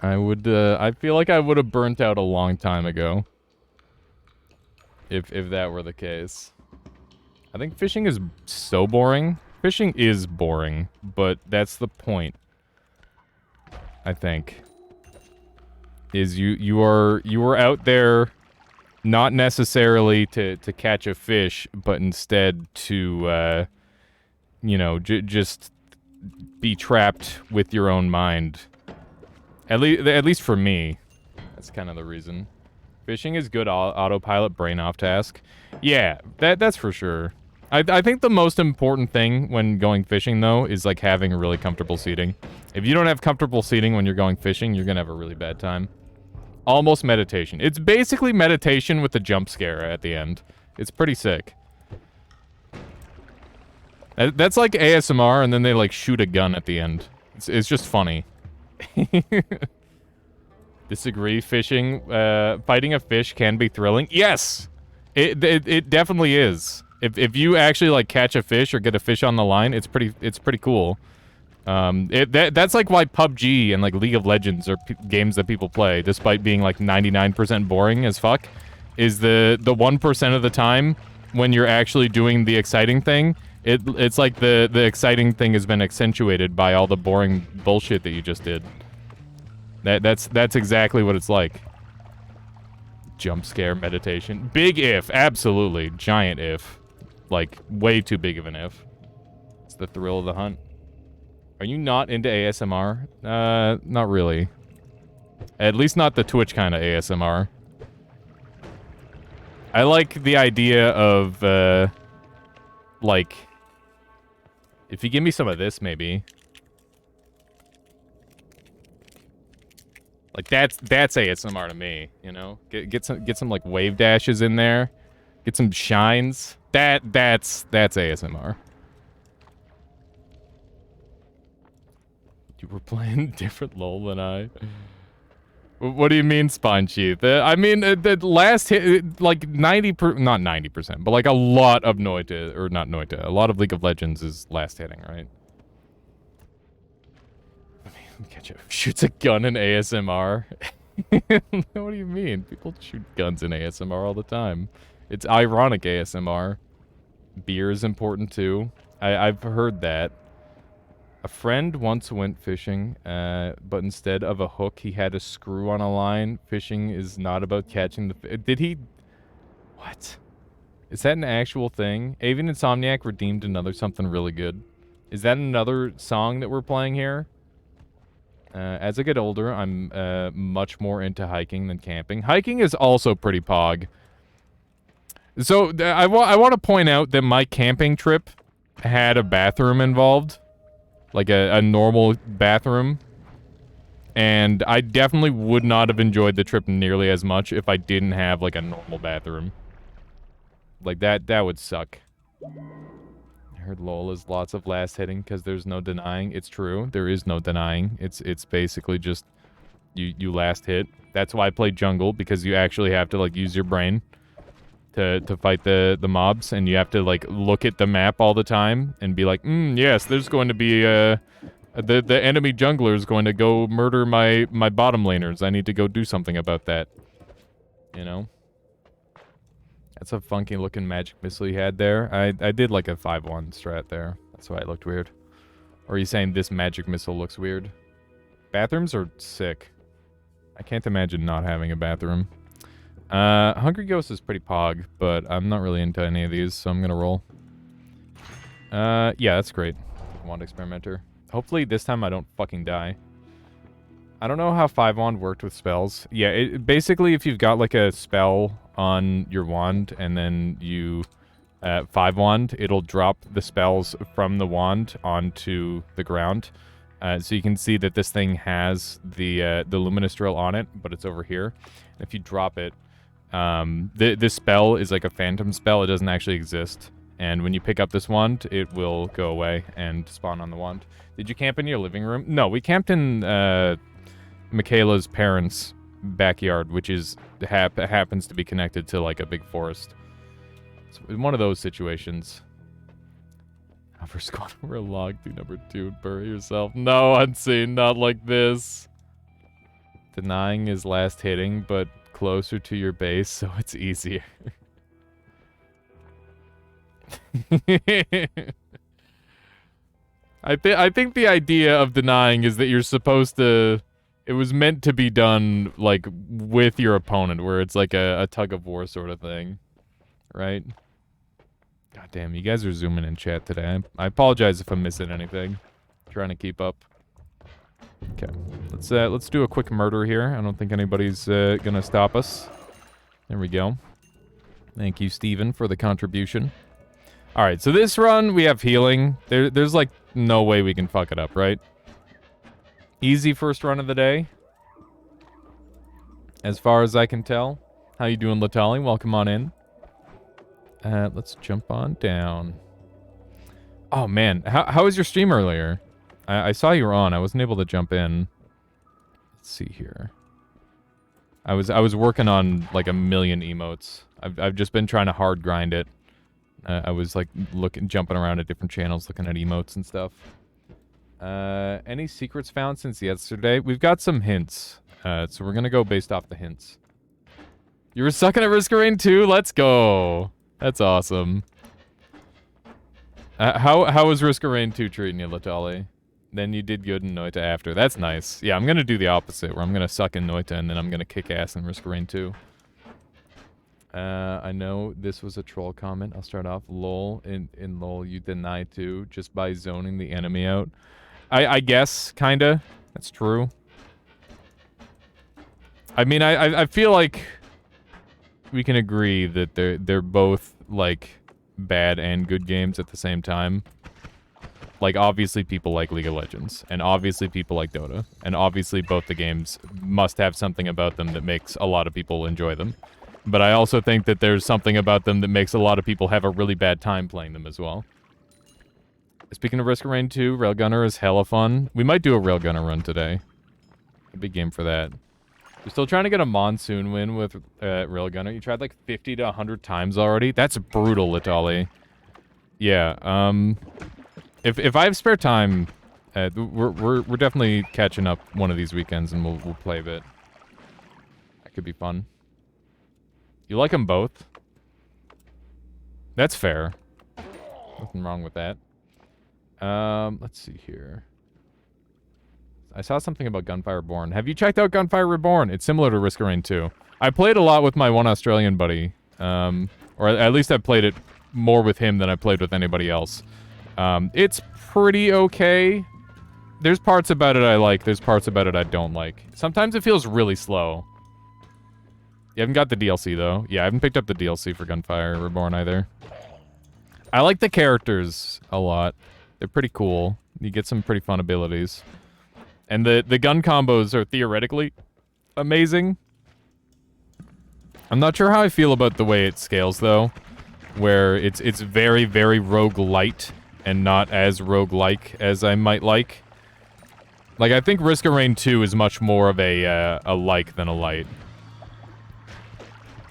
I feel like I would have burnt out a long time ago. If that were the case. I think fishing is so boring. Fishing is boring, but that's the point. I think. Is you are out there not necessarily to catch a fish, but instead to you know, just be trapped with your own mind. At least for me, that's kind of the reason. Fishing is good autopilot brain off task. Yeah, that's for sure. I think the most important thing when going fishing, though, is, like, having really comfortable seating. If you don't have comfortable seating when you're going fishing, you're gonna have a really bad time. Almost meditation. It's basically meditation with a jump scare at the end. It's pretty sick. That's like ASMR, and then they, like, shoot a gun at the end. It's just funny. Disagree. Fishing, fighting a fish can be thrilling. Yes, it definitely is. If you actually, like, catch a fish or get a fish on the line, it's pretty cool. That's like why PUBG and, like, League of Legends are games that people play, despite being, like, 99% boring as fuck. Is the 1% of the time when you're actually doing the exciting thing, it's like the exciting thing has been accentuated by all the boring bullshit that you just did. That's exactly what it's like. Jump scare meditation. Big if, absolutely. Giant if. Like, way too big of an if. It's the thrill of the hunt. Are you not into ASMR? Not really. At least not the Twitch kind of ASMR. I like the idea of, like... If you give me some of this, maybe. Like, that's ASMR to me, you know? Get some like wave dashes in there. Get some shines. That's ASMR. You were playing different LOL than I. What do you mean, Spine Chief? I mean, the last hit, like, not 90%, but, like, a lot of Noita, or not Noita, a lot of League of Legends is last hitting, right? I mean, shoots a gun in ASMR. What do you mean? People shoot guns in ASMR all the time. It's ironic ASMR. Beer is important, too. I've heard that. A friend once went fishing, but instead of a hook, he had a screw on a line. Fishing is not about catching the fish. Did he... What? Is that an actual thing? Avian Insomniac redeemed another something really good. Is that another song that we're playing here? As I get older, I'm much more into hiking than camping. Hiking is also pretty pog. So, I want to point out that my camping trip had a bathroom involved. Like a normal bathroom. And I definitely would not have enjoyed the trip nearly as much if I didn't have, like, a normal bathroom. Like, that would suck. I heard LOL is lots of last hitting because there's no denying. It's true. There is no denying. It's basically just you last hit. That's why I play jungle, because you actually have to, like, use your brain to fight the mobs, and you have to, like, look at the map all the time and be like, yes, there's going to be the enemy jungler is going to go murder my bottom laners. I need to go do something about that. You know? That's a funky looking magic missile you had there. I did like a 5-1 strat there. That's why it looked weird. Or are you saying this magic missile looks weird? Bathrooms are sick. I can't imagine not having a bathroom. Hungry Ghost is pretty pog, but I'm not really into any of these, so I'm gonna roll. Yeah, that's great. Wand Experimenter. Hopefully this time I don't fucking die. I don't know how 5-wand worked with spells. Yeah, basically if you've got like a spell on your wand and then you 5-wand, it'll drop the spells from the wand onto the ground. So you can see that this thing has the luminous drill on it, but it's over here. And if you drop it, this spell is like a phantom spell. It doesn't actually exist. And when you pick up this wand, it will go away and spawn on the wand. Did you camp in your living room? No, we camped in Michaela's parents' backyard, which is happens to be connected to like a big forest. It's one of those situations. Hover squat over a log, do number 2 and bury yourself. No, Unseen, not like this. Denying is last hitting, but closer to your base, so it's easier. I think the idea of denying is that you're supposed to... It was meant to be done, like, with your opponent, where it's like a tug-of-war sort of thing. Right? God damn, you guys are zooming in chat today. I apologize if I'm missing anything. I'm trying to keep up. Okay, let's do a quick murder here. I don't think anybody's gonna stop us. There we go. Thank you, Steven, for the contribution. Alright, so this run, we have healing. There's, like, no way we can fuck it up, right? Easy first run of the day. As far as I can tell. How you doing, Latali? Welcome on in. Let's jump on down. Oh, man. How was your stream earlier? I saw you were on. I wasn't able to jump in. Let's see here. I was working on, like, 1,000,000 emotes. I've just been trying to hard grind it. I was, like, jumping around at different channels, looking at emotes and stuff. Any secrets found since yesterday? We've got some hints. So we're gonna go based off the hints. You were sucking at Risk of Rain 2? Let's go. That's awesome. How was Risk of Rain 2 treating you, Latali? Then you did good in Noita after. That's nice. Yeah, I'm gonna do the opposite, where I'm gonna suck in Noita and then I'm gonna kick ass in Risk of Rain 2. I know this was a troll comment. I'll start off. LOL. In LOL, you deny too, just by zoning the enemy out. I guess, kinda. That's true. I mean, I feel like we can agree that they're both, like, bad and good games at the same time. Like, obviously people like League of Legends, and obviously people like Dota, and obviously both the games must have something about them that makes a lot of people enjoy them. But I also think that there's something about them that makes a lot of people have a really bad time playing them as well. Speaking of Risk of Rain 2, Railgunner is hella fun. We might do a Railgunner run today. A big game for that. We're still trying to get a Monsoon win with Railgunner. You tried like 50 to 100 times already? That's brutal, Latali. Yeah, if I have spare time, we're definitely catching up one of these weekends and we'll play a bit. That could be fun. You like them both? That's fair. Nothing wrong with that. Let's see here. I saw something about Gunfire Reborn. Have you checked out Gunfire Reborn? It's similar to Risk of Rain 2. I played a lot with my one Australian buddy. Or at least I played it more with him than I played with anybody else. It's pretty okay. There's parts about it I like, there's parts about it I don't like. Sometimes it feels really slow. You haven't got the DLC, though. Yeah, I haven't picked up the DLC for Gunfire Reborn either. I like the characters a lot. They're pretty cool. You get some pretty fun abilities. And the gun combos are theoretically amazing. I'm not sure how I feel about the way it scales, though. Where it's very, very roguelite and not as roguelike as I might like. Like, I think Risk of Rain 2 is much more of a like than a light.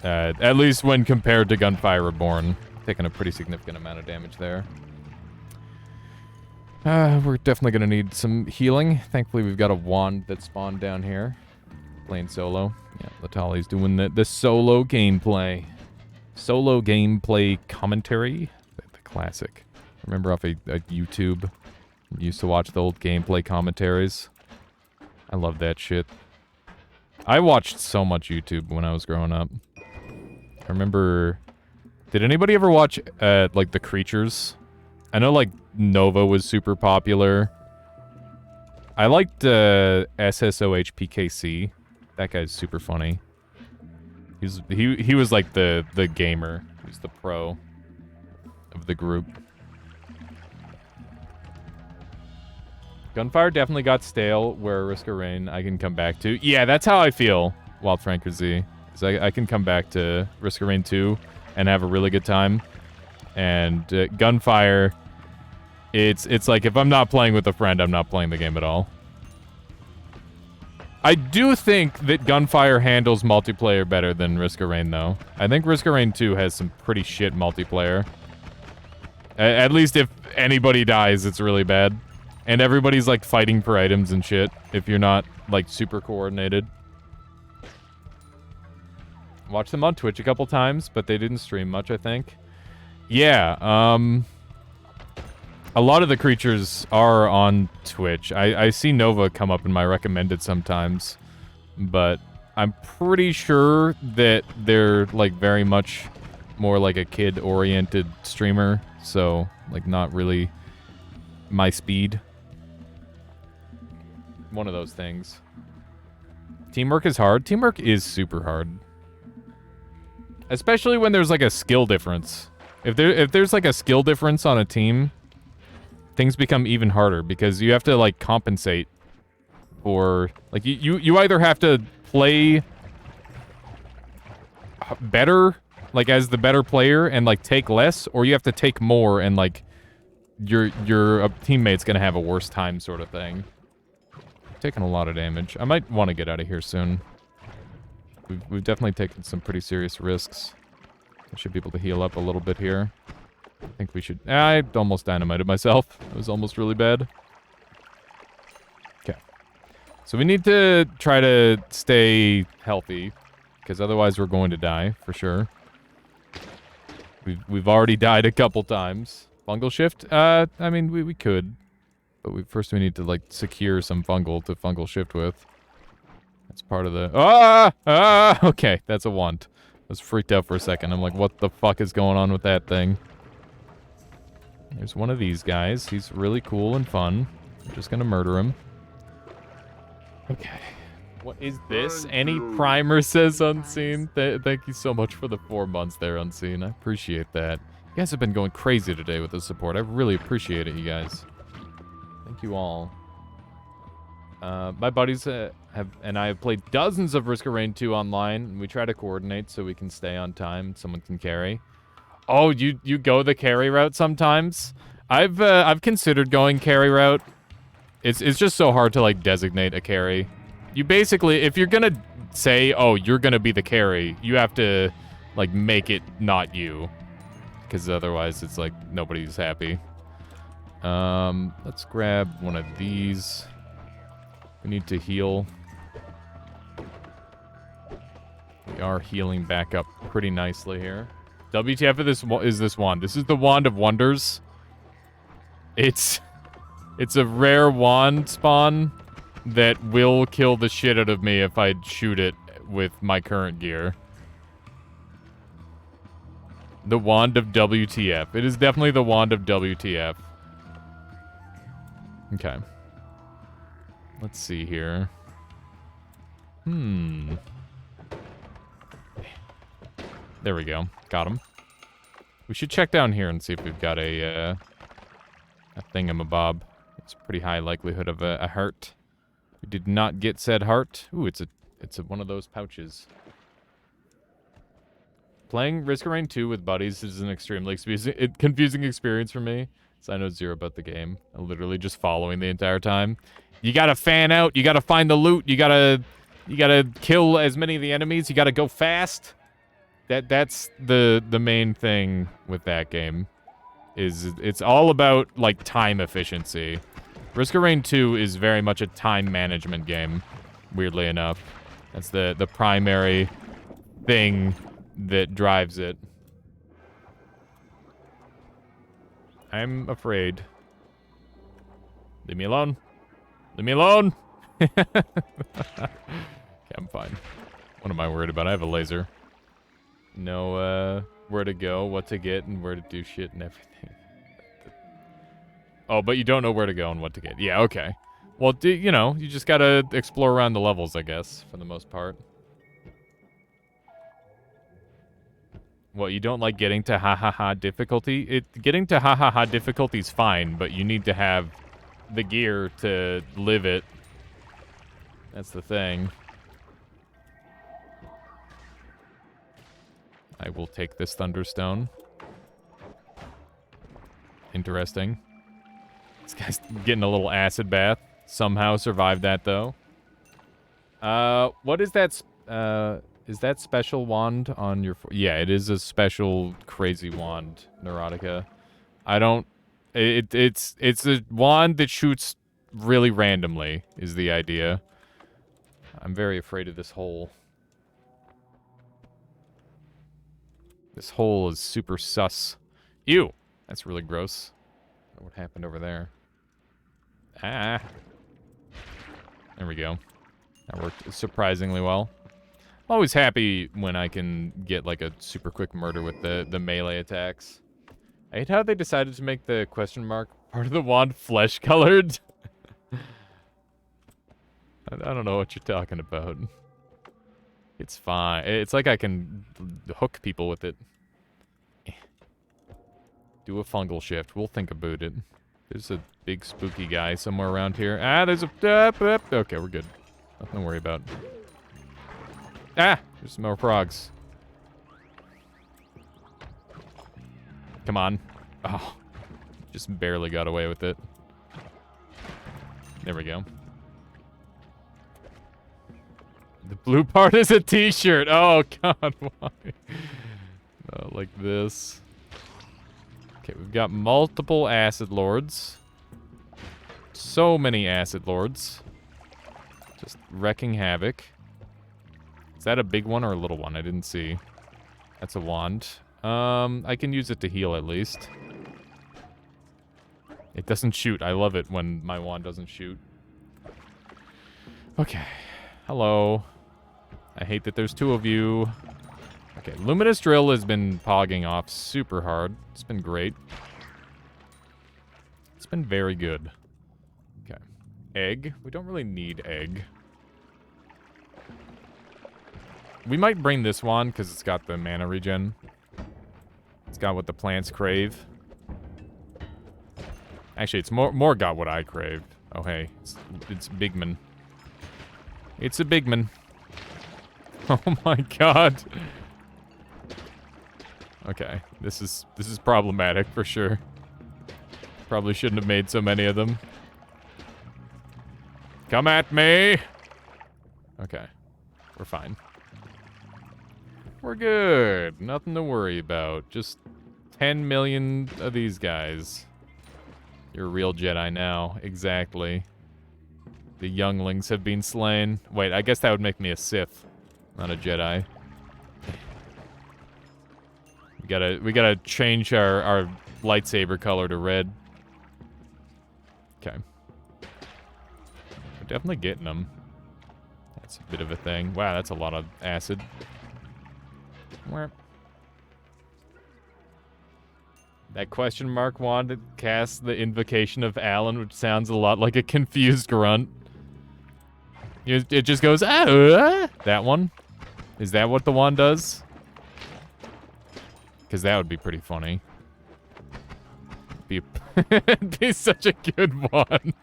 At least when compared to Gunfire Reborn. Taking a pretty significant amount of damage there. We're definitely gonna need some healing. Thankfully, we've got a wand that spawned down here. Playing solo. Yeah, Latali's doing the solo gameplay. Solo gameplay commentary. The classic. Remember off a YouTube? Used to watch the old gameplay commentaries. I love that shit. I watched so much YouTube when I was growing up. remember... Did anybody ever watch, like, The Creatures? I know, like, Nova was super popular. I liked, SSOHPKC. That guy's super funny. He was, like, the gamer. He was the pro of the group. Gunfire definitely got stale, where Risk of Rain I can come back to. Yeah, that's how I feel, Wild Franker Z. Is I can come back to Risk of Rain 2 and have a really good time. And Gunfire, it's like if I'm not playing with a friend, I'm not playing the game at all. I do think that Gunfire handles multiplayer better than Risk of Rain, though. I think Risk of Rain 2 has some pretty shit multiplayer. At least if anybody dies, it's really bad. And everybody's, like, fighting for items and shit, if you're not, like, super coordinated. Watched them on Twitch a couple times, but they didn't stream much, I think. Yeah, a lot of the creatures are on Twitch. I see Nova come up in my recommended sometimes, but I'm pretty sure that they're, like, very much more like a kid-oriented streamer, so, like, not really my speed. One of those things. Teamwork is hard. Teamwork is super hard. Especially when there's, like, a skill difference. If there's, like, a skill difference on a team, things become even harder because you have to, like, compensate for... Like, you either have to play better, like, as the better player and, like, take less, or you have to take more and, like, your teammate's gonna have a worse time sort of thing. Taking a lot of damage. I might want to get out of here soon. We've definitely taken some pretty serious risks. I should be able to heal up a little bit here. I think we should... I almost dynamited myself. It was almost really bad. Okay. So we need to try to stay healthy, because otherwise we're going to die, for sure. We've already died a couple times. Fungal shift? I mean, we could. But first we need to, like, secure some fungal to fungal shift with. That's part of the... Okay, that's a wand. I was freaked out for a second. I'm like, what the fuck is going on with that thing? There's one of these guys. He's really cool and fun. I'm just gonna murder him. Okay. What is this? Any primer says Unseen. Thank you so much for the 4 months there, Unseen. I appreciate that. You guys have been going crazy today with the support. I really appreciate it, you guys. Thank you all. My buddies and I have played dozens of Risk of Rain 2 online, and we try to coordinate so we can stay on time and someone can carry. Oh, you go the carry route sometimes? I've considered going carry route. It's just so hard to, like, designate a carry. You basically, if you're gonna say, oh, you're gonna be the carry, you have to, like, make it not you. Because otherwise it's like nobody's happy. Let's grab one of these. We need to heal. We are healing back up pretty nicely here. WTF is this wand? This is the Wand of Wonders. It's a rare wand spawn that will kill the shit out of me if I shoot it with my current gear. The Wand of WTF. It is definitely the Wand of WTF. Okay. Let's see here. There we go. Got him. We should check down here and see if we've got a thingamabob. It's a pretty high likelihood of a heart. We did not get said heart. Ooh, it's one of those pouches. Playing Risk of Rain 2 with buddies is an extremely confusing experience for me. So I know zero about the game. I'm literally just following the entire time. You gotta fan out. You gotta find the loot. You gotta kill as many of the enemies. You gotta go fast. That's the main thing with that game. It's all about, like, time efficiency. Risk of Rain 2 is very much a time management game, weirdly enough. That's the primary thing that drives it. I'm afraid. Leave me alone. Leave me alone! Okay, I'm fine. What am I worried about? I have a laser. know where to go, what to get, and where to do shit and everything. Oh, but you don't know where to go and what to get. Yeah, okay. Well, you know, you just gotta explore around the levels, I guess, for the most part. What, you don't like getting to ha-ha-ha difficulty? Getting to ha-ha-ha difficulty is fine, but you need to have the gear to live it. That's the thing. I will take this Thunderstone. Interesting. This guy's getting a little acid bath. Somehow survived that, though. What is that? Is that special wand on your... Yeah, it is a special crazy wand, Neurotica. I don't... It's a wand that shoots really randomly, is the idea. I'm very afraid of this hole. This hole is super sus. Ew! That's really gross. I don't know what happened over there. Ah! There we go. That worked surprisingly well. Always happy when I can get, like, a super quick murder with the melee attacks. I hate how they decided to make the question mark part of the wand flesh-colored. I don't know what you're talking about. It's fine. It's like I can hook people with it. Do a fungal shift. We'll think about it. There's a big spooky guy somewhere around here. Ah, there's a... okay, we're good. Nothing to worry about. Ah! There's some more frogs. Come on. Oh. Just barely got away with it. There we go. The blue part is a t-shirt. Oh, God, why? Like this. Okay, we've got multiple acid lords. So many acid lords. Just wrecking havoc. Is that a big one or a little one? I didn't see. That's a wand. I can use it to heal at least. It doesn't shoot. I love it when my wand doesn't shoot. Okay. Hello. I hate that there's two of you. Okay, Luminous Drill has been pogging off super hard. It's been great. It's been very good. Okay. Egg. We don't really need egg. We might bring this one because it's got the mana regen. It's got what the plants crave. Actually, it's more got what I crave. Oh, hey. It's Bigman. It's a Bigman. Oh my god. Okay, this is problematic for sure. Probably shouldn't have made so many of them. Come at me! Okay, we're fine. We're good. Nothing to worry about. Just 10 million of these guys. You're a real Jedi now. Exactly. The younglings have been slain. Wait, I guess that would make me a Sith, not a Jedi. We gotta change our lightsaber color to red. Okay. We're definitely getting them. That's a bit of a thing. Wow, that's a lot of acid. That question mark wand casts the invocation of Alan, which sounds a lot like a confused grunt. It just goes, ah! That one? Is that what the wand does? Because that would be pretty funny. It'd be such a good wand.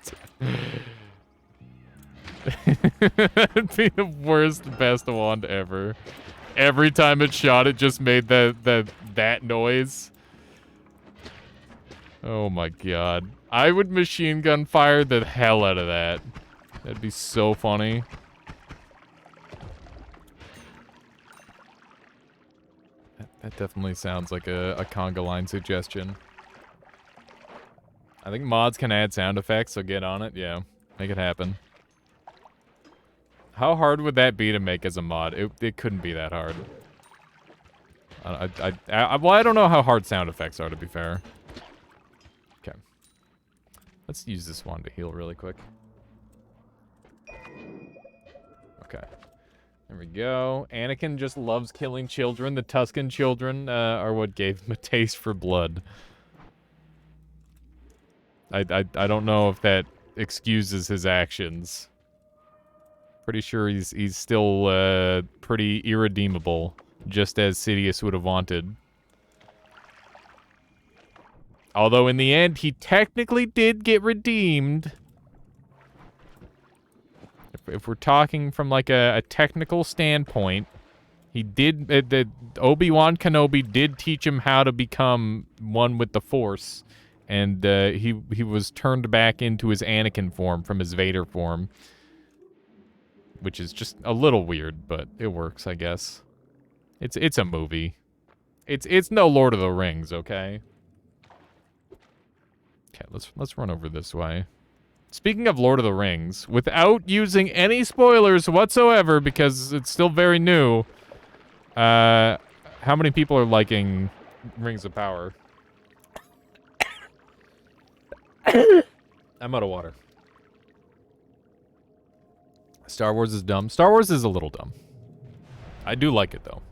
It'd be the worst, best wand ever. Every time it shot, it just made that noise. Oh my god. I would machine gun fire the hell out of that. That'd be so funny. That definitely sounds like a conga line suggestion. I think mods can add sound effects, so get on it. Yeah, make it happen. How hard would that be to make as a mod? It couldn't be that hard. Well, I don't know how hard sound effects are, to be fair. Okay. Let's use this one to heal really quick. Okay. There we go. Anakin just loves killing children. The Tusken children are what gave him a taste for blood. I don't know if that excuses his actions. Pretty sure he's still pretty irredeemable, just as Sidious would have wanted. Although in the end, he technically did get redeemed. If we're talking from like a technical standpoint, he did. Obi-Wan Kenobi did teach him how to become one with the Force, and he was turned back into his Anakin form from his Vader form, which is just a little weird, but it works, I guess. It's a movie. It's no Lord of the Rings, okay? Okay, let's run over this way. Speaking of Lord of the Rings, without using any spoilers whatsoever, because it's still very new, how many people are liking Rings of Power? I'm out of water. Star Wars is dumb. Star Wars is a little dumb. I do like it, though.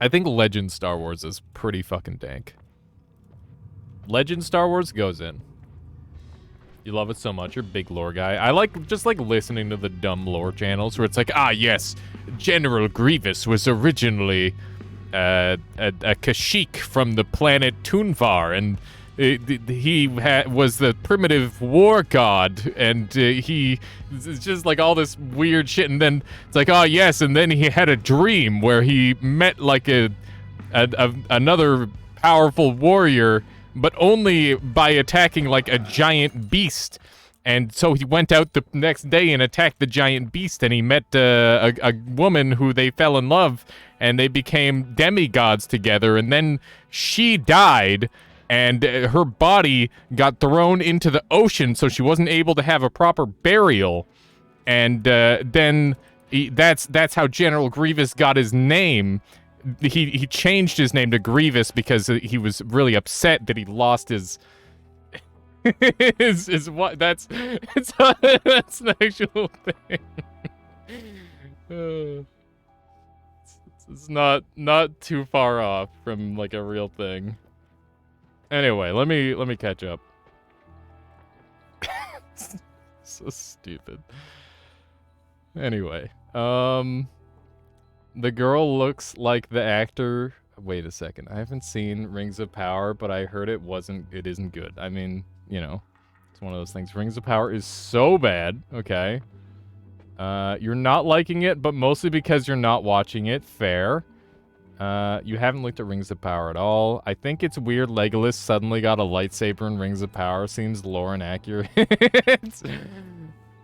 I think Legend Star Wars is pretty fucking dank. Legend Star Wars goes in. You love it so much. You're a big lore guy. I just like listening to the dumb lore channels where it's like, ah, yes, General Grievous was originally a Kashyyyk from the planet Toonfar, and he was the primitive war god, and it's just like all this weird shit, and then it's like, oh, yes, and then he had a dream where he met like another powerful warrior, but only by attacking like a giant beast. And so he went out the next day and attacked the giant beast, and he met a woman who they fell in love, and they became demigods together, and then she died, and her body got thrown into the ocean, so she wasn't able to have a proper burial. And then that's how General Grievous got his name. He changed his name to Grievous because he was really upset that he lost his what that's an actual thing. It's not too far off from like a real thing. Anyway, let me catch up. So stupid. Anyway, the girl looks like the actor. Wait a second. I haven't seen Rings of Power, but I heard it isn't good. I mean, you know, it's one of those things. Rings of Power is so bad, okay? You're not liking it, but mostly because you're not watching it. Fair. You haven't looked at Rings of Power at all. I think it's weird Legolas suddenly got a lightsaber in Rings of Power. Seems lore inaccurate.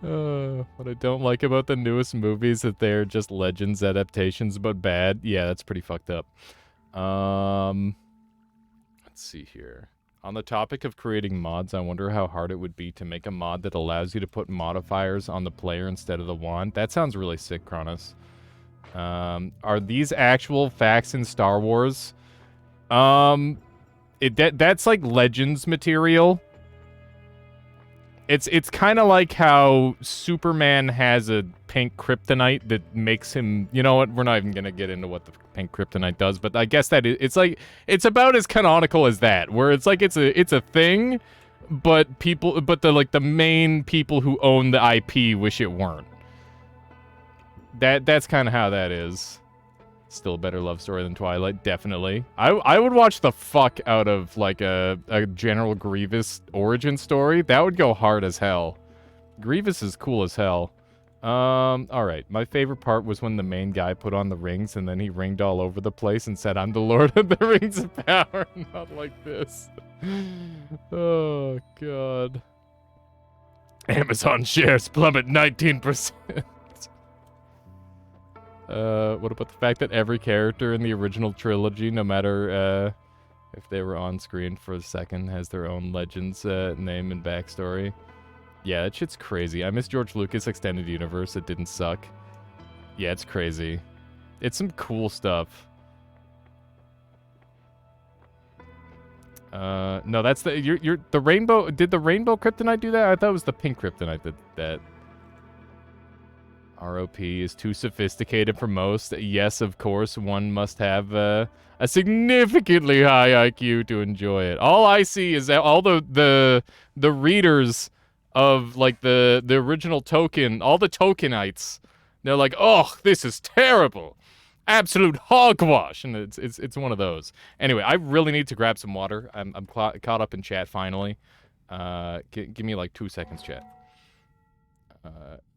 What I don't like about the newest movies that they're just Legends adaptations, but bad. Yeah, that's pretty fucked up. Let's see here. On the topic of creating mods, I wonder how hard it would be to make a mod that allows you to put modifiers on the player instead of the wand. That sounds really sick, Kronos. Are these actual facts in Star Wars? That's like Legends material. It's kind of like how Superman has a pink kryptonite that makes him, you know what, we're not even gonna get into what the pink kryptonite does, but I guess that it's about as canonical as that, where it's like it's a thing, but the main people who own the IP wish it weren't. That's kind of how that is. Still a better love story than Twilight, definitely. I would watch the fuck out of like a General Grievous origin story. That would go hard as hell. Grievous is cool as hell. Alright. My favorite part was when the main guy put on the rings and then he ringed all over the place and said, I'm the Lord of the Rings of Power. Not like this. Oh, God. Amazon shares plummet 19%. What about the fact that every character in the original trilogy, no matter if they were on screen for a second, has their own Legends name and backstory? Yeah, that shit's crazy. I miss George Lucas Extended Universe. It didn't suck. Yeah, it's crazy. It's some cool stuff. No, that's the the rainbow. Did the rainbow kryptonite do that? I thought it was the pink kryptonite that. ROP is too sophisticated for most. Yes, of course, one must have a significantly high IQ to enjoy it. All I see is that all the readers of like the original token, all the tokenites, they're like, "Oh, this is terrible. Absolute hogwash." And it's one of those. Anyway, I really need to grab some water. I'm caught up in chat finally. Give me like 2 seconds, chat.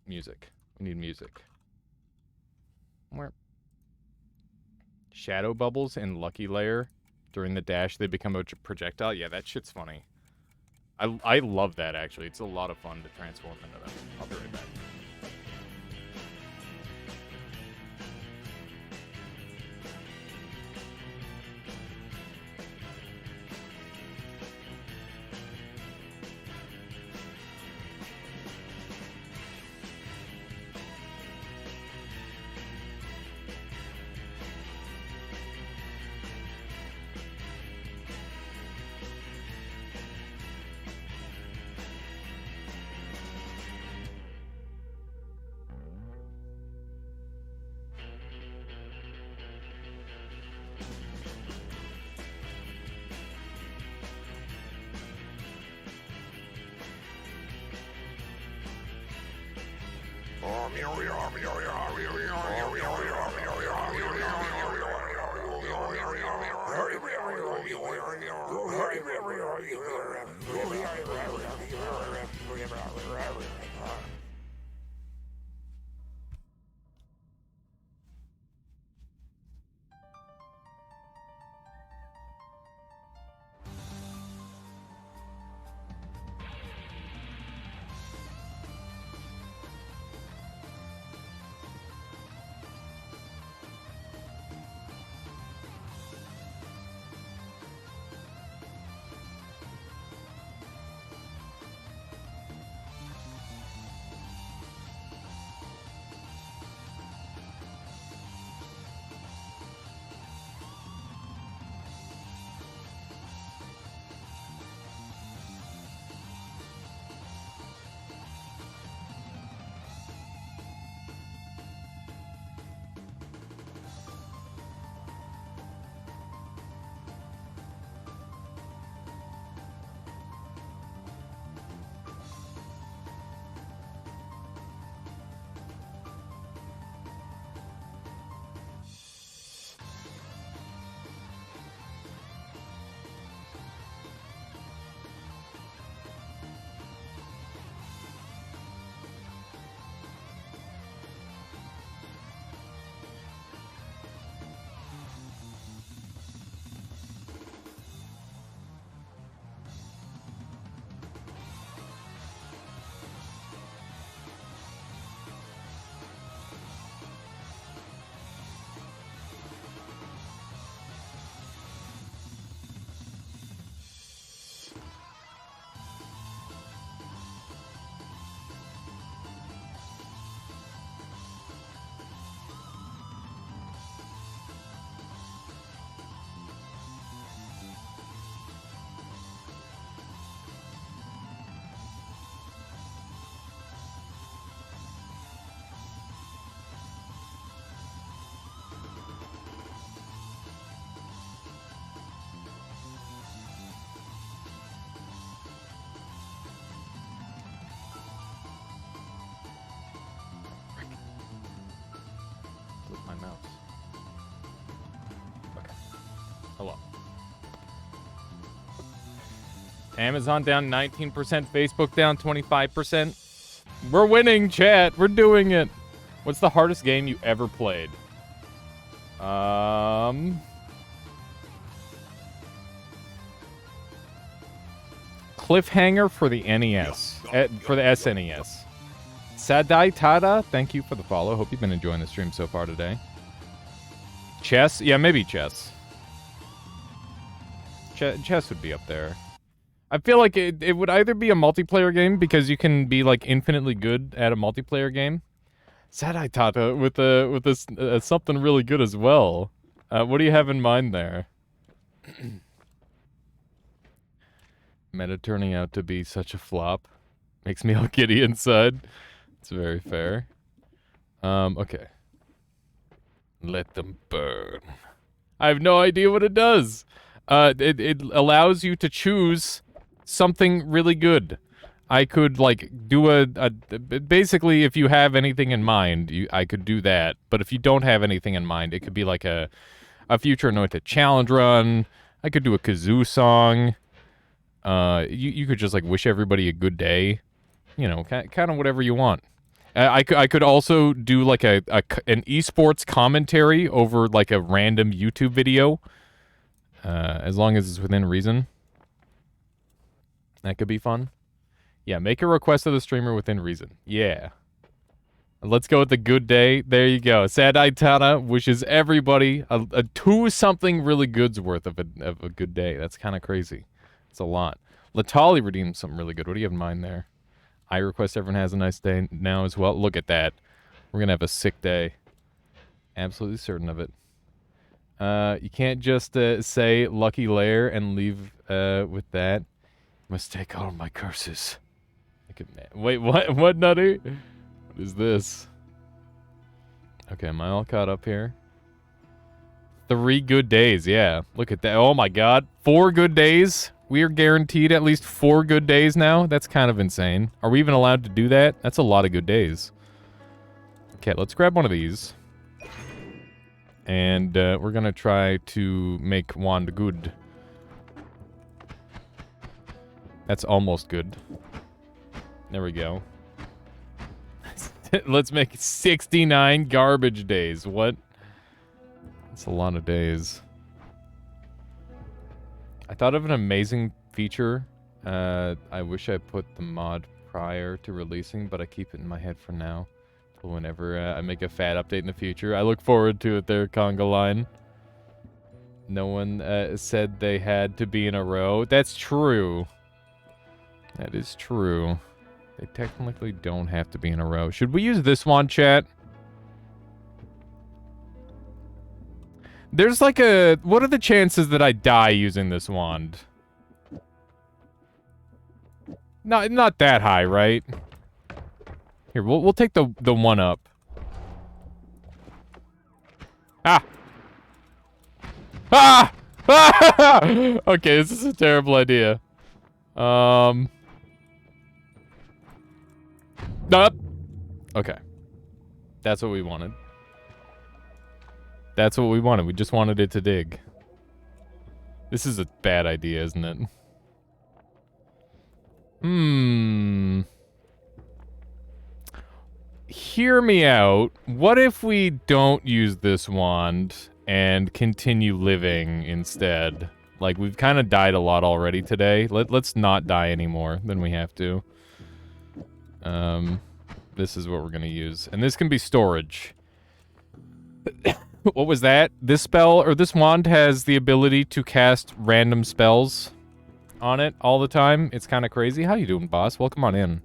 Music. We need music. Where? Shadow bubbles in Lucky Layer. During the dash, they become a projectile. Yeah, that shit's funny. I love that, actually. It's a lot of fun to transform into them. I'll be right back. My mouse. Okay. Hello. Amazon down 19%, Facebook down 25%. We're winning, chat. We're doing it. What's the hardest game you ever played? Cliffhanger for the NES. For the SNES. Sadai Tada, thank you for the follow. Hope you've been enjoying the stream so far today. Chess? Yeah, maybe chess. Chess would be up there. I feel like it would either be a multiplayer game because you can be like infinitely good at a multiplayer game. Sadai Tata with this something really good as well. What do you have in mind there? Meta turning out to be such a flop makes me all giddy inside. It's very fair. Okay. Let them burn. I have no idea what it does. It allows you to choose something really good. I could, like, do basically, if you have anything in mind, I could do that. But if you don't have anything in mind, it could be like a Future Anointed challenge run. I could do a kazoo song. You could just, like, wish everybody a good day. You know, kind of whatever you want. I could also do, like, an esports commentary over, like, a random YouTube video. As long as it's within reason. That could be fun. Yeah, make a request of the streamer within reason. Yeah. Let's go with the good day. There you go. Sad Aitana wishes everybody a 2-something really good's worth of a good day. That's kind of crazy. It's a lot. Latali redeemed something really good. What do you have in mind there? I request everyone has a nice day now as well. Look at that. We're going to have a sick day. Absolutely certain of it. You can't just say Lucky Lair and leave with that. Must take all my curses. Wait, what? What, Nutty? What is this? Okay, am I all caught up here? 3 good days, yeah. Look at that. Oh my god. 4 good days? We are guaranteed at least 4 good days now? That's kind of insane. Are we even allowed to do that? That's a lot of good days. Okay, let's grab one of these. And we're gonna try to make wand good. That's almost good. There we go. Let's make 69 garbage days. What? That's a lot of days. I thought of an amazing feature. I wish I put the mod prior to releasing, but I keep it in my head for now. Whenever I make a fat update in the future. I look forward to it there, Conga Line. No one said they had to be in a row. That's true. That is true. They technically don't have to be in a row. Should we use this one, chat? There's like a... What are the chances that I die using this wand? Not that high, right? Here, we'll take the 1 up. Ah! Ah! Ah! Okay, this is a terrible idea. Okay. That's what we wanted. That's what we wanted. We just wanted it to dig. This is a bad idea, isn't it? Hear me out. What if we don't use this wand and continue living instead? Like, we've kind of died a lot already today. Let's not die any more than we have to. This is what we're gonna use. And this can be storage. What was that? This spell, or this wand has the ability to cast random spells on it all the time. It's kind of crazy. How you doing, boss? Welcome on in.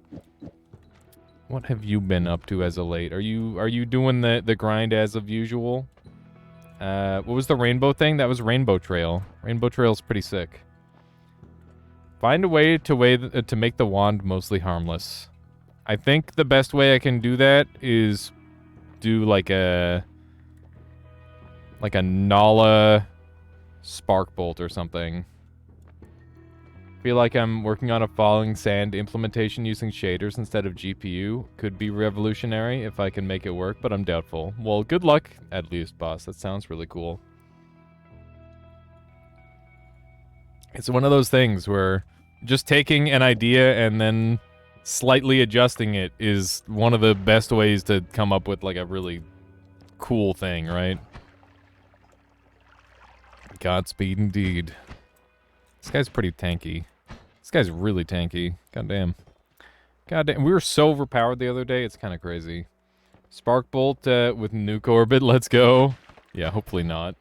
What have you been up to as of late? Are you doing the grind as of usual? What was the rainbow thing? That was Rainbow Trail. Rainbow Trail's pretty sick. Find a way to make the wand mostly harmless. I think the best way I can do that is do like a Nala spark bolt or something. Feel like I'm working on a Falling Sand implementation using shaders instead of GPU. Could be revolutionary if I can make it work, but I'm doubtful. Well, good luck, at least, boss. That sounds really cool. It's one of those things where just taking an idea and then slightly adjusting it is one of the best ways to come up with, like, a really cool thing, right? Godspeed indeed. This guy's pretty tanky. This guy's really tanky. Goddamn. Goddamn. We were so overpowered the other day. It's kind of crazy. Spark Bolt with Nuke Orbit. Let's go. Yeah, hopefully not.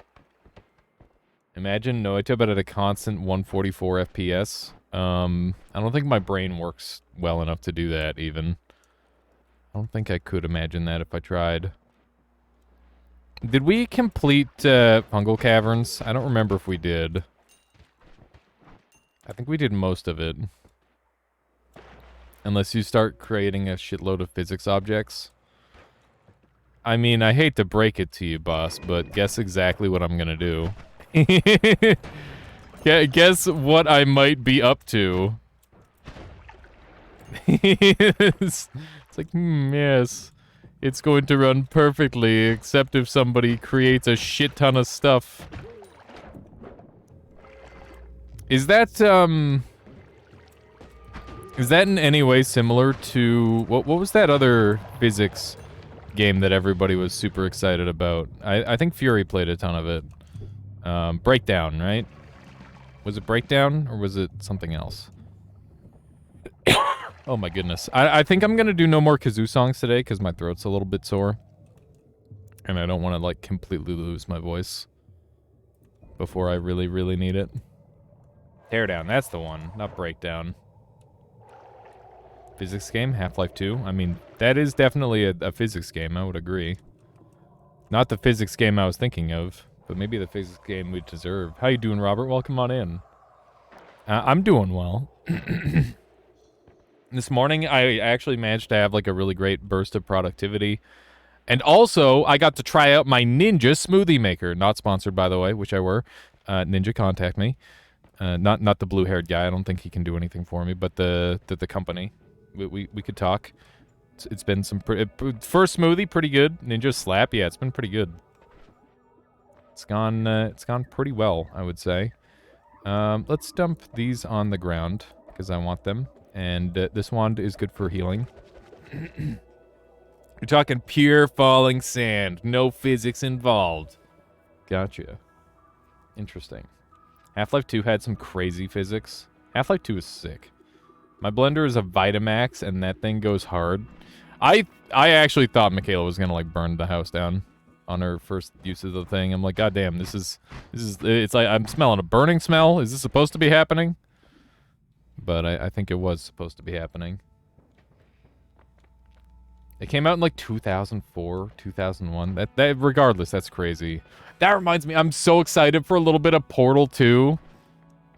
Imagine Noita, but at a constant 144 FPS. I don't think my brain works well enough to do that, even. I don't think I could imagine that if I tried. Did we complete Fungal Caverns? I don't remember if we did. I think we did most of it. Unless you start creating a shitload of physics objects. I mean, I hate to break it to you, boss, but guess exactly what I'm gonna do. Guess what I might be up to. It's like, yes. It's going to run perfectly, except if somebody creates a shit ton of stuff. Is that in any way similar to... What was that other physics game that everybody was super excited about? I think Fury played a ton of it. Breakdown, right? Was it Breakdown, or was it something else? Oh my goodness. I think I'm gonna do no more kazoo songs today, because my throat's a little bit sore. And I don't want to, like, completely lose my voice before I really, really need it. Teardown, that's the one, not Breakdown. Physics game, Half-Life 2. I mean, that is definitely a physics game, I would agree. Not the physics game I was thinking of, but maybe the physics game we deserve. How you doing, Robert? Welcome on in. I'm doing well. This morning, I actually managed to have, like, a really great burst of productivity. And also, I got to try out my Ninja smoothie maker. Not sponsored, by the way. Wish I were. Ninja, contact me. Not the blue-haired guy. I don't think he can do anything for me, but the company. We could talk. It's been some first smoothie, pretty good. Ninja slap, yeah, it's been pretty good. It's gone pretty well, I would say. Let's dump these on the ground because I want them, and this wand is good for healing. You're talking pure falling sand, no physics involved. Gotcha. Interesting. Half-Life 2 had some crazy physics. Half-Life 2 is sick. My blender is a Vitamax, and that thing goes hard. I actually thought Michaela was gonna, like, burn the house down on her first use of the thing. I'm like, God damn, this is, it's like, I'm smelling a burning smell. Is this supposed to be happening? But I think it was supposed to be happening. It came out in, like, 2004, 2001. That regardless, that's crazy. That reminds me, I'm so excited for a little bit of Portal 2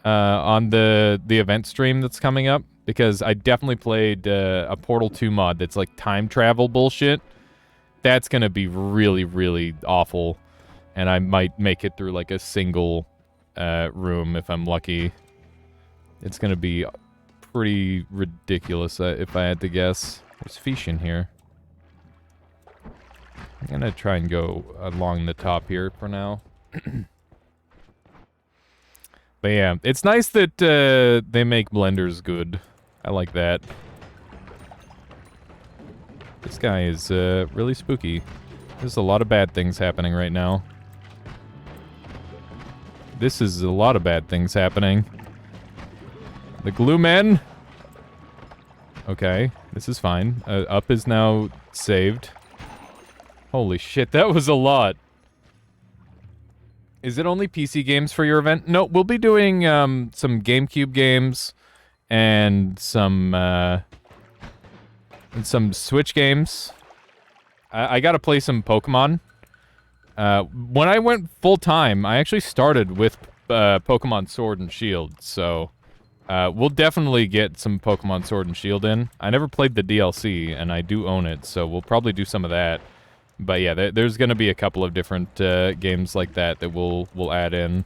on the event stream that's coming up. Because I definitely played a Portal 2 mod that's like time travel bullshit. That's gonna be really, really awful. And I might make it through like a single room if I'm lucky. It's gonna be pretty ridiculous if I had to guess. There's fish in here. I'm gonna try and go along the top here for now. But yeah, it's nice that they make blenders good. I like that. This guy is really spooky. There's a lot of bad things happening right now. This is a lot of bad things happening. The glue men. Okay, this is fine. Up is now saved. Holy shit, that was a lot. Is it only PC games for your event? No, we'll be doing some GameCube games and some Switch games. I gotta play some Pokemon. When I went full-time, I actually started with Pokemon Sword and Shield, so we'll definitely get some Pokemon Sword and Shield in. I never played the DLC, and I do own it, so we'll probably do some of that. But yeah, there's gonna be a couple of different games like that we'll add in.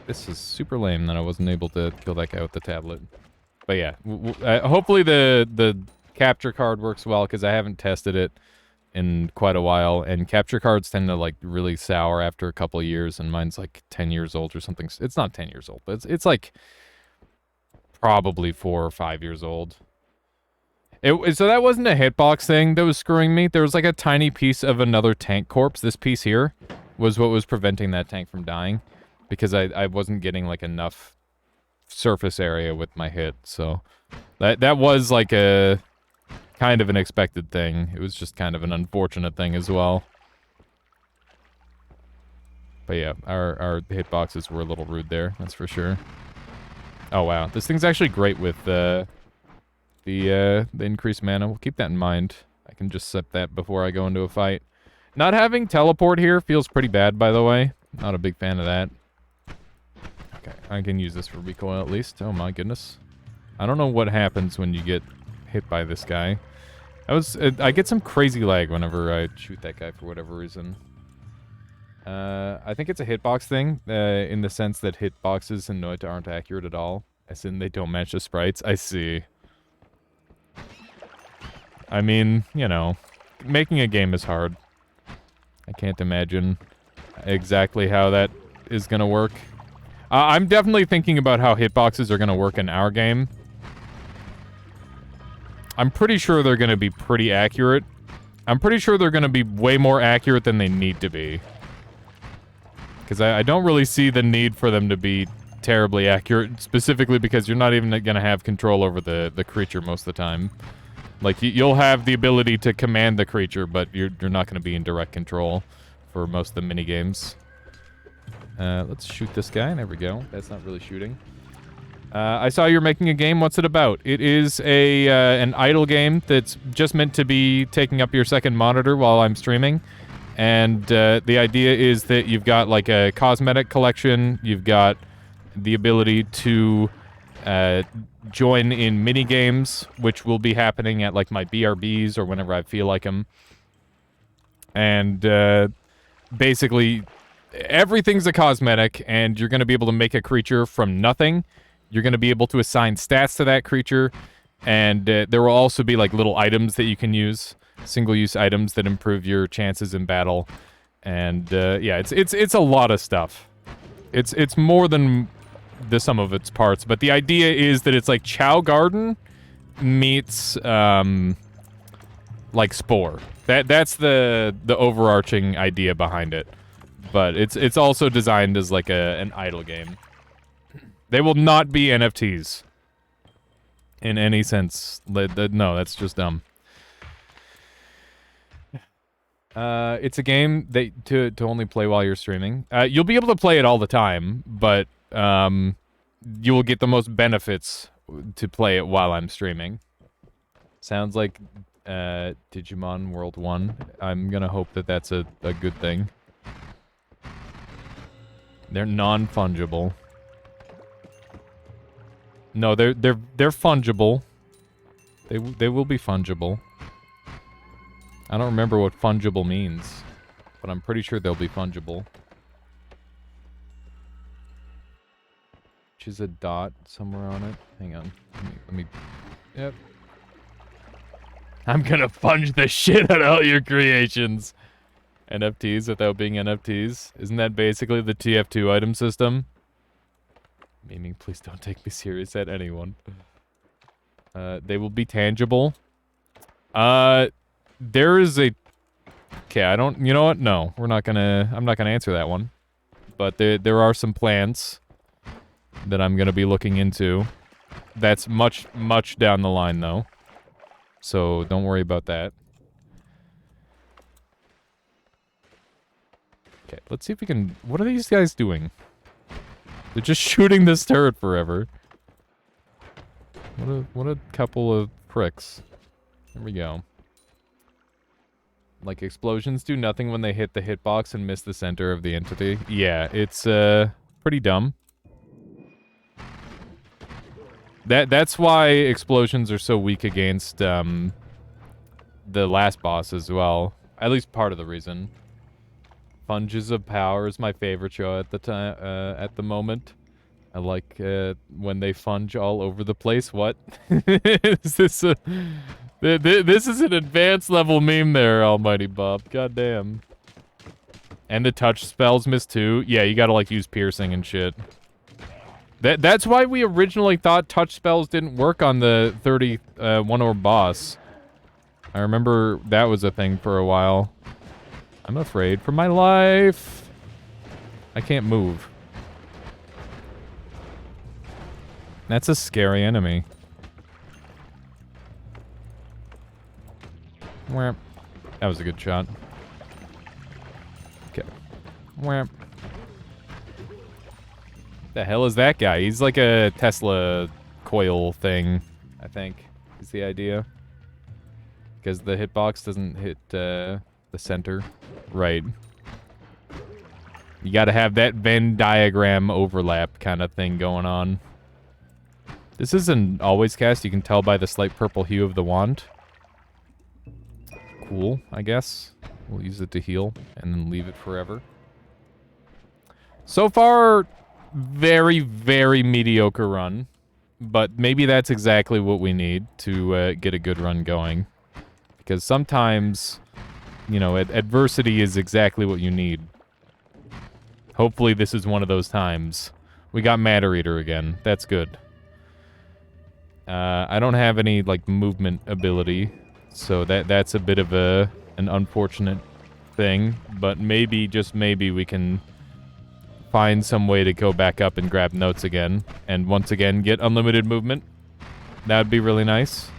This is super lame that I wasn't able to kill that guy with the tablet. But yeah, hopefully the capture card works well, because I haven't tested it in quite a while, and capture cards tend to, like, really sour after a couple of years, and mine's, like, 10 years old or something. It's not 10 years old, but it's like, probably 4 or 5 years old. So that wasn't a hitbox thing that was screwing me. There was, like, a tiny piece of another tank corpse. This piece here was what was preventing that tank from dying, because I wasn't getting, like, enough surface area with my hit, so that was, like, a kind of an expected thing. It was just kind of an unfortunate thing as well. But yeah, our hitboxes were a little rude there, that's for sure. Oh wow, this thing's actually great with the increased mana. We'll keep that in mind. I can just set that before I go into a fight. Not having teleport here feels pretty bad, by the way. Not a big fan of that. Okay, I can use this for recoil at least. Oh my goodness. I don't know what happens when you get hit by this guy. I get some crazy lag whenever I shoot that guy for whatever reason. I think it's a hitbox thing, in the sense that hitboxes in Noita aren't accurate at all. As in, they don't match the sprites. I see. I mean, you know, making a game is hard. I can't imagine exactly how that is gonna work. I'm definitely thinking about how hitboxes are gonna work in our game. I'm pretty sure they're gonna be pretty accurate. I'm pretty sure they're gonna be way more accurate than they need to be. Because I don't really see the need for them to be terribly accurate, specifically because you're not even gonna have control over the creature most of the time. Like, you'll have the ability to command the creature, but you're not gonna be in direct control for most of the minigames. Let's shoot this guy. There we go. That's not really shooting. I saw you're making a game. What's it about? It is an idle game that's just meant to be taking up your second monitor while I'm streaming. And the idea is that you've got like a cosmetic collection, you've got the ability to join in mini games, which will be happening at like my BRBs or whenever I feel like them. And basically, everything's a cosmetic, and you're going to be able to make a creature from nothing. You're going to be able to assign stats to that creature, and there will also be like little items that you can use. Single-use items that improve your chances in battle, and yeah, it's a lot of stuff. It's more than the sum of its parts, but the idea is that it's like Chow Garden meets like Spore. That's the overarching idea behind it, but it's also designed as like an idle game. They will not be NFTs in any sense. No, that's just dumb. It's a game that to only play while you're streaming. You'll be able to play it all the time, but you will get the most benefits to play it while I'm streaming. Sounds like Digimon World 1. I'm gonna hope that that's a good thing. They're non-fungible. No, they're fungible. They will be fungible. I don't remember what fungible means, but I'm pretty sure they'll be fungible. Which is a dot somewhere on it. Hang on. Let me yep. I'm gonna funge the shit out of all your creations. NFTs without being NFTs. Isn't that basically the TF2 item system? Meaning, please don't take me serious at anyone. They will be tangible. There is a... Okay, I don't... You know what? No, we're not gonna... I'm not gonna answer that one. But there are some plans that I'm gonna be looking into. That's much, much down the line, though. So, don't worry about that. Okay, let's see if we can... What are these guys doing? They're just shooting this turret forever. What a couple of pricks. There we go. Like, explosions do nothing when they hit the hitbox and miss the center of the entity. Yeah, it's, pretty dumb. That's why explosions are so weak against, the last boss as well. At least part of the reason. Funges of Power is my favorite show at the time, at the moment. I like, when they funge all over the place. What? Is this a... This is an advanced level meme there, Almighty Bob. Goddamn. And the touch spells miss too. Yeah, you gotta, like, use piercing and shit. That's why we originally thought touch spells didn't work on the 30 one-orb boss. I remember that was a thing for a while. I'm afraid for my life. I can't move. That's a scary enemy. Wham. That was a good shot. Okay. Wham. The hell is that guy? He's like a Tesla coil thing, I think, is the idea. Because the hitbox doesn't hit, the center. Right. You gotta have that Venn diagram overlap kind of thing going on. This isn't always cast, you can tell by the slight purple hue of the wand. cool, I guess. We'll use it to heal and then leave it forever. So far, very, very mediocre run. But maybe that's exactly what we need to get a good run going. Because sometimes, you know, adversity is exactly what you need. Hopefully this is one of those times. We got Matter Eater again. That's good. I don't have any, like, movement ability. So that's a bit of an unfortunate thing. But maybe, just maybe, we can find some way to go back up and grab notes again. And once again, get unlimited movement. That would be really nice.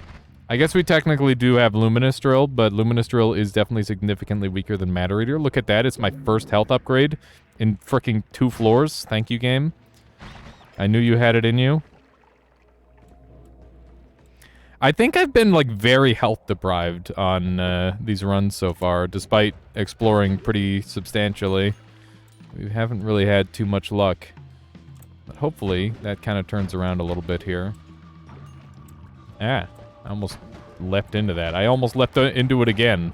I guess we technically do have Luminous Drill, but Luminous Drill is definitely significantly weaker than Matter Eater. Look at that, it's my first health upgrade in freaking 2 floors. Thank you, game. I knew you had it in you. I think I've been, like, very health deprived on these runs so far, despite exploring pretty substantially. We haven't really had too much luck. But hopefully, that kind of turns around a little bit here. Ah, I almost leapt into that. I almost leapt into it again.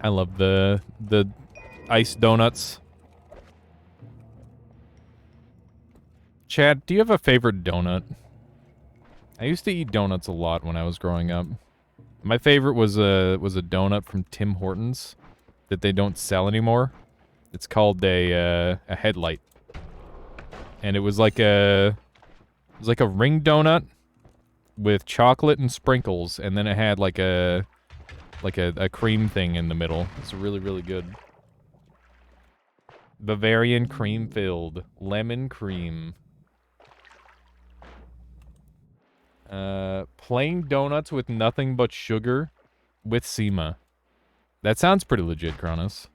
I love the ice donuts. Chad, do you have a favorite donut? I used to eat donuts a lot when I was growing up. My favorite was a donut from Tim Hortons that they don't sell anymore. It's called a headlight, and it was like a ring donut with chocolate and sprinkles, and then it had like a cream thing in the middle. It's really, really good. Bavarian cream filled lemon cream. Plain donuts with nothing but sugar with Sema. That sounds pretty legit, Cronus.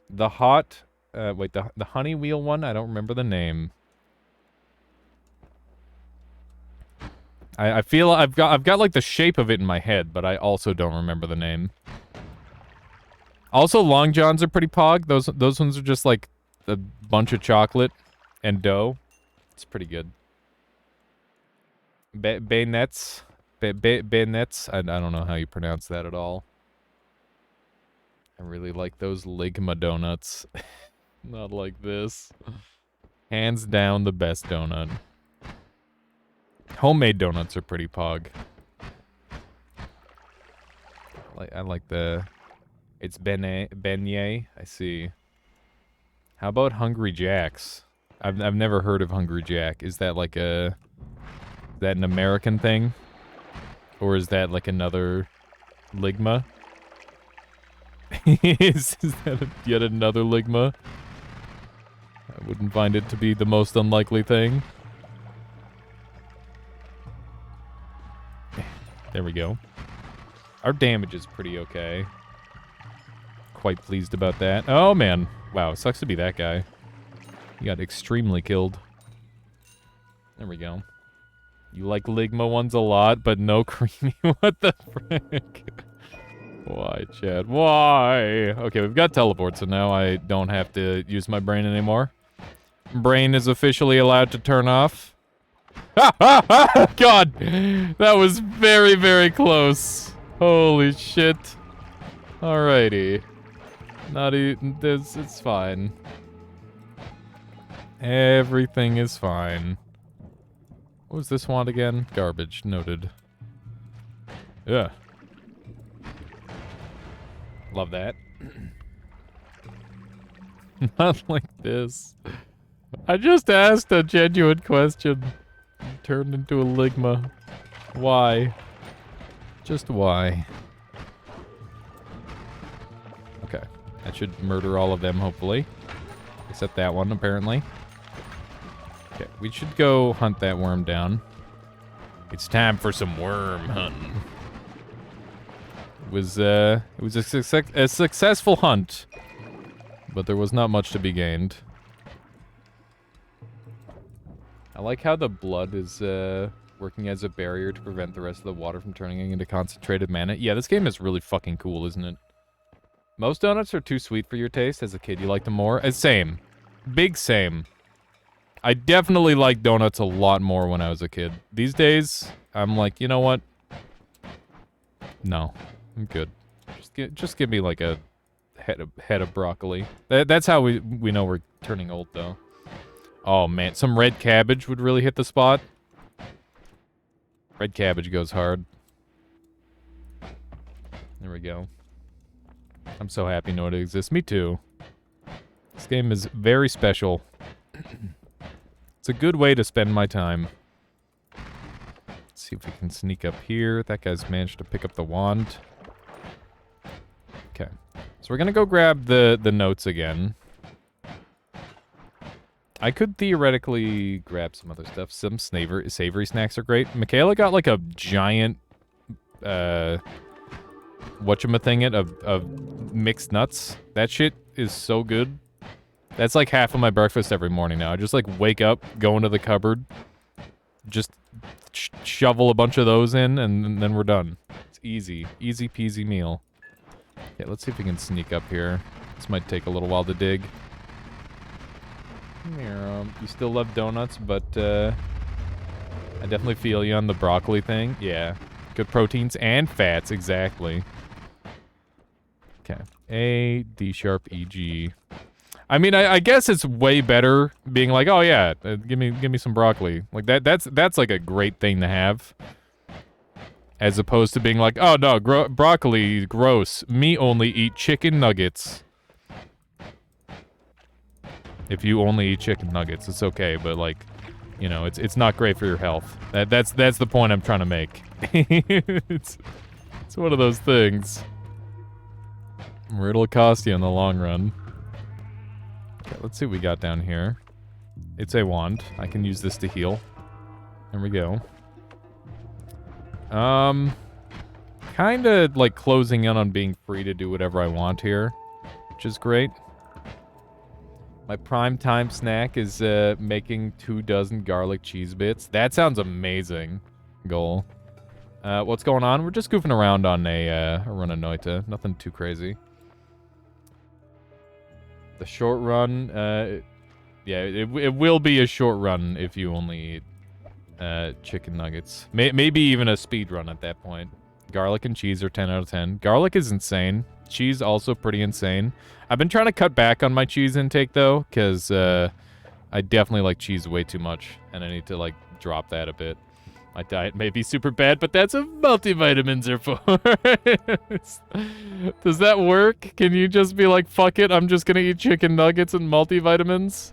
The hot, wait, the honey wheel one? I don't remember the name. I feel I've got like the shape of it in my head, but I also don't remember the name. Also, Long Johns are pretty pog. Those ones are just like a bunch of chocolate and dough. It's pretty good. Bayonets. Bayonets. I don't know how you pronounce that at all. I really like those Ligma donuts. Not like this. Hands down the best donut. Homemade donuts are pretty pog. I like the... It's beignet. I see. How about Hungry Jack's? I've never heard of Hungry Jack. Is that like a... Is that an American thing? Or is that like another Ligma? is that yet another Ligma? I wouldn't find it to be the most unlikely thing. There we go. Our damage is pretty okay. Quite pleased about that. Oh, man. Wow, it sucks to be that guy. He got extremely killed. There we go. You like Ligma ones a lot, but no creamy. What the frick? Why, Chad? Why? Okay, we've got teleport, so now I don't have to use my brain anymore. Brain is officially allowed to turn off. God! That was very, very close. Holy shit. Alrighty. Not even this. It's fine. Everything is fine. What was this one again? Garbage. Noted. Yeah. Love that. Not like this. I just asked a genuine question. Turned into a Ligma. Why? Just why? Okay. That should murder all of them, hopefully. Except that one, apparently. Okay, we should go hunt that worm down. It's time for some worm hunting. It was a successful hunt, but there was not much to be gained. I like how the blood is working as a barrier to prevent the rest of the water from turning into concentrated mana. Yeah, this game is really fucking cool, isn't it? Most donuts are too sweet for your taste. As a kid, you liked them more? Same. Big same. I definitely liked donuts a lot more when I was a kid. These days, I'm like, you know what? No, I'm good. Just give me like a head of broccoli. That's how we know we're turning old, though. Oh man, some red cabbage would really hit the spot. Red cabbage goes hard. There we go. I'm so happy know it exists. Me too. This game is very special. It's a good way to spend my time. Let's see if we can sneak up here. That guy's managed to pick up the wand. Okay. So we're gonna go grab the notes again. I could theoretically grab some other stuff. Some savory snacks are great. Michaela got like a giant, whatchamacallit of mixed nuts. That shit is so good. That's like half of my breakfast every morning now. I just like wake up, go into the cupboard, just shovel a bunch of those in, and then we're done. It's easy. Easy peasy meal. Yeah, let's see if we can sneak up here. This might take a little while to dig. Here, you still love donuts, but I definitely feel you on the broccoli thing. Yeah. Good proteins and fats, exactly. Okay. A, D sharp, E, G. I mean, I guess it's way better being like, oh yeah, give me some broccoli. Like that's like a great thing to have. As opposed to being like, oh no, broccoli, gross. Me only eat chicken nuggets. If you only eat chicken nuggets, it's okay, but like, you know, it's not great for your health. That's the point I'm trying to make. it's one of those things. Where it'll cost you in the long run. Okay, let's see what we got down here. It's a wand. I can use this to heal. There we go. Kinda like closing in on being free to do whatever I want here, which is great. My prime time snack is making 24 garlic cheese bits. That sounds amazing. Goal. What's going on? We're just goofing around on a run of Noita. Nothing too crazy. The short run, yeah, it will be a short run if you only eat chicken nuggets. Maybe even a speed run at that point. Garlic and cheese are 10 out of 10. Garlic is insane. Cheese also pretty insane. I've been trying to cut back on my cheese intake, though, because I definitely like cheese way too much, and I need to, like, drop that a bit. My diet may be super bad, but that's what multivitamins are for. Does that work? Can you just be like, fuck it, I'm just gonna eat chicken nuggets and multivitamins?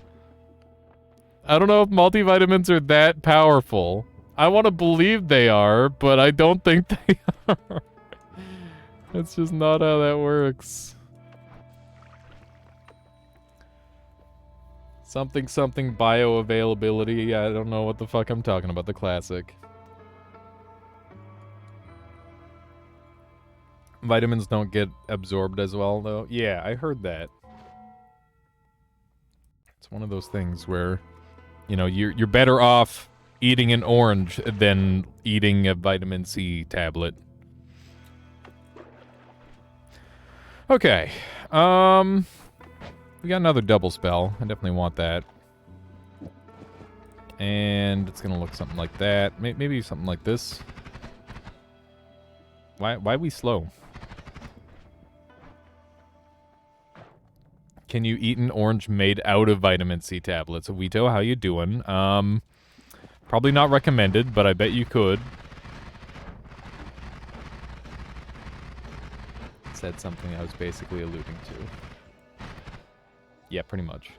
I don't know if multivitamins are that powerful. I want to believe they are, but I don't think they are. That's just not how that works. Something bioavailability. I don't know what the fuck I'm talking about. The classic. Vitamins don't get absorbed as well, though. Yeah, I heard that. It's one of those things where, you know, you're better off eating an orange than eating a vitamin C tablet. Okay. We got another double spell. I definitely want that. And it's gonna look something like that. Maybe something like this. Why are we slow? Can you eat an orange made out of vitamin C tablets? Wito, how you doing? Probably not recommended, but I bet you could. Said something I was basically alluding to. Yeah, pretty much.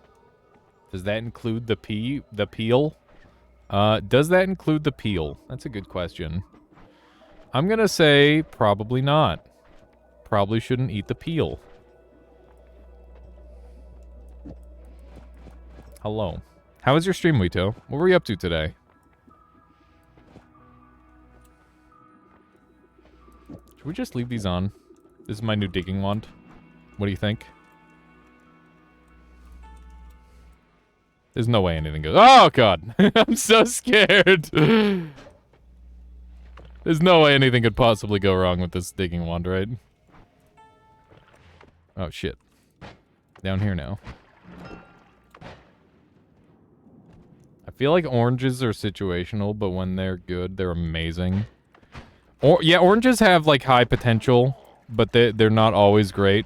Does that include the peel? Does that include the peel? That's a good question. I'm gonna say probably not. Probably shouldn't eat the peel. Hello. How was your stream, Wito? What were you up to today? Should we just leave these on? This is my new digging wand. What do you think? There's no way anything goes... Oh, God! I'm so scared! There's no way anything could possibly go wrong with this digging wand, right? Oh, shit. Down here now. I feel like oranges are situational, but when they're good, they're amazing. Yeah, oranges have like high potential, but they're not always great.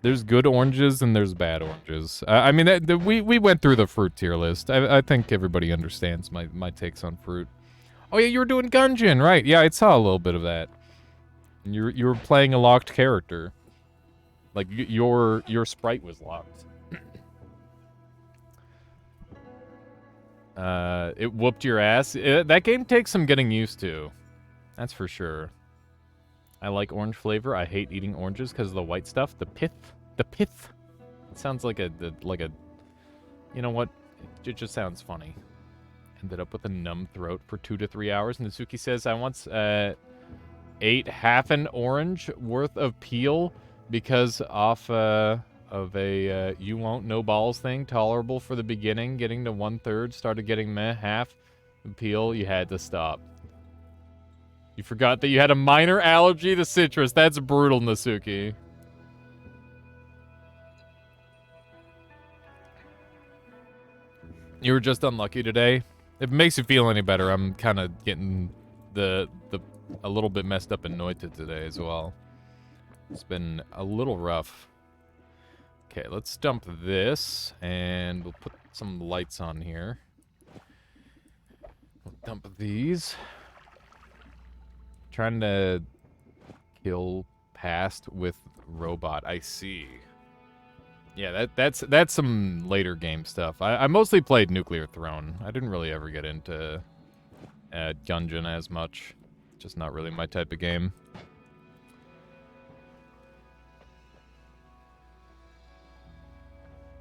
There's good oranges and there's bad oranges. I mean, we went through the fruit tier list. I think everybody understands my takes on fruit. Oh yeah, you were doing Gungeon, right? Yeah, I saw a little bit of that. You were playing a locked character. Like your sprite was locked. It whooped your ass. That game takes some getting used to. That's for sure. I like orange flavor. I hate eating oranges because of the white stuff. The pith. The pith. It sounds like a... You know what? It just sounds funny. Ended up with a numb throat for 2 to 3 hours. Natsuki says, I once ate half an orange worth of peel because off of a you won't no balls thing. Tolerable for the beginning. Getting to 1/3. Started getting meh. Half the peel. You had to stop. You forgot that you had a minor allergy to citrus. That's brutal, Natsuki. You were just unlucky today. If it makes you feel any better, I'm kind of getting a little bit messed up in Noita today as well. It's been a little rough. Okay, let's dump this, and we'll put some lights on here. We'll dump these. Trying to kill past with robot. I see. Yeah, that's some later game stuff. I mostly played Nuclear Throne. I didn't really ever get into Gungeon as much. Just not really my type of game.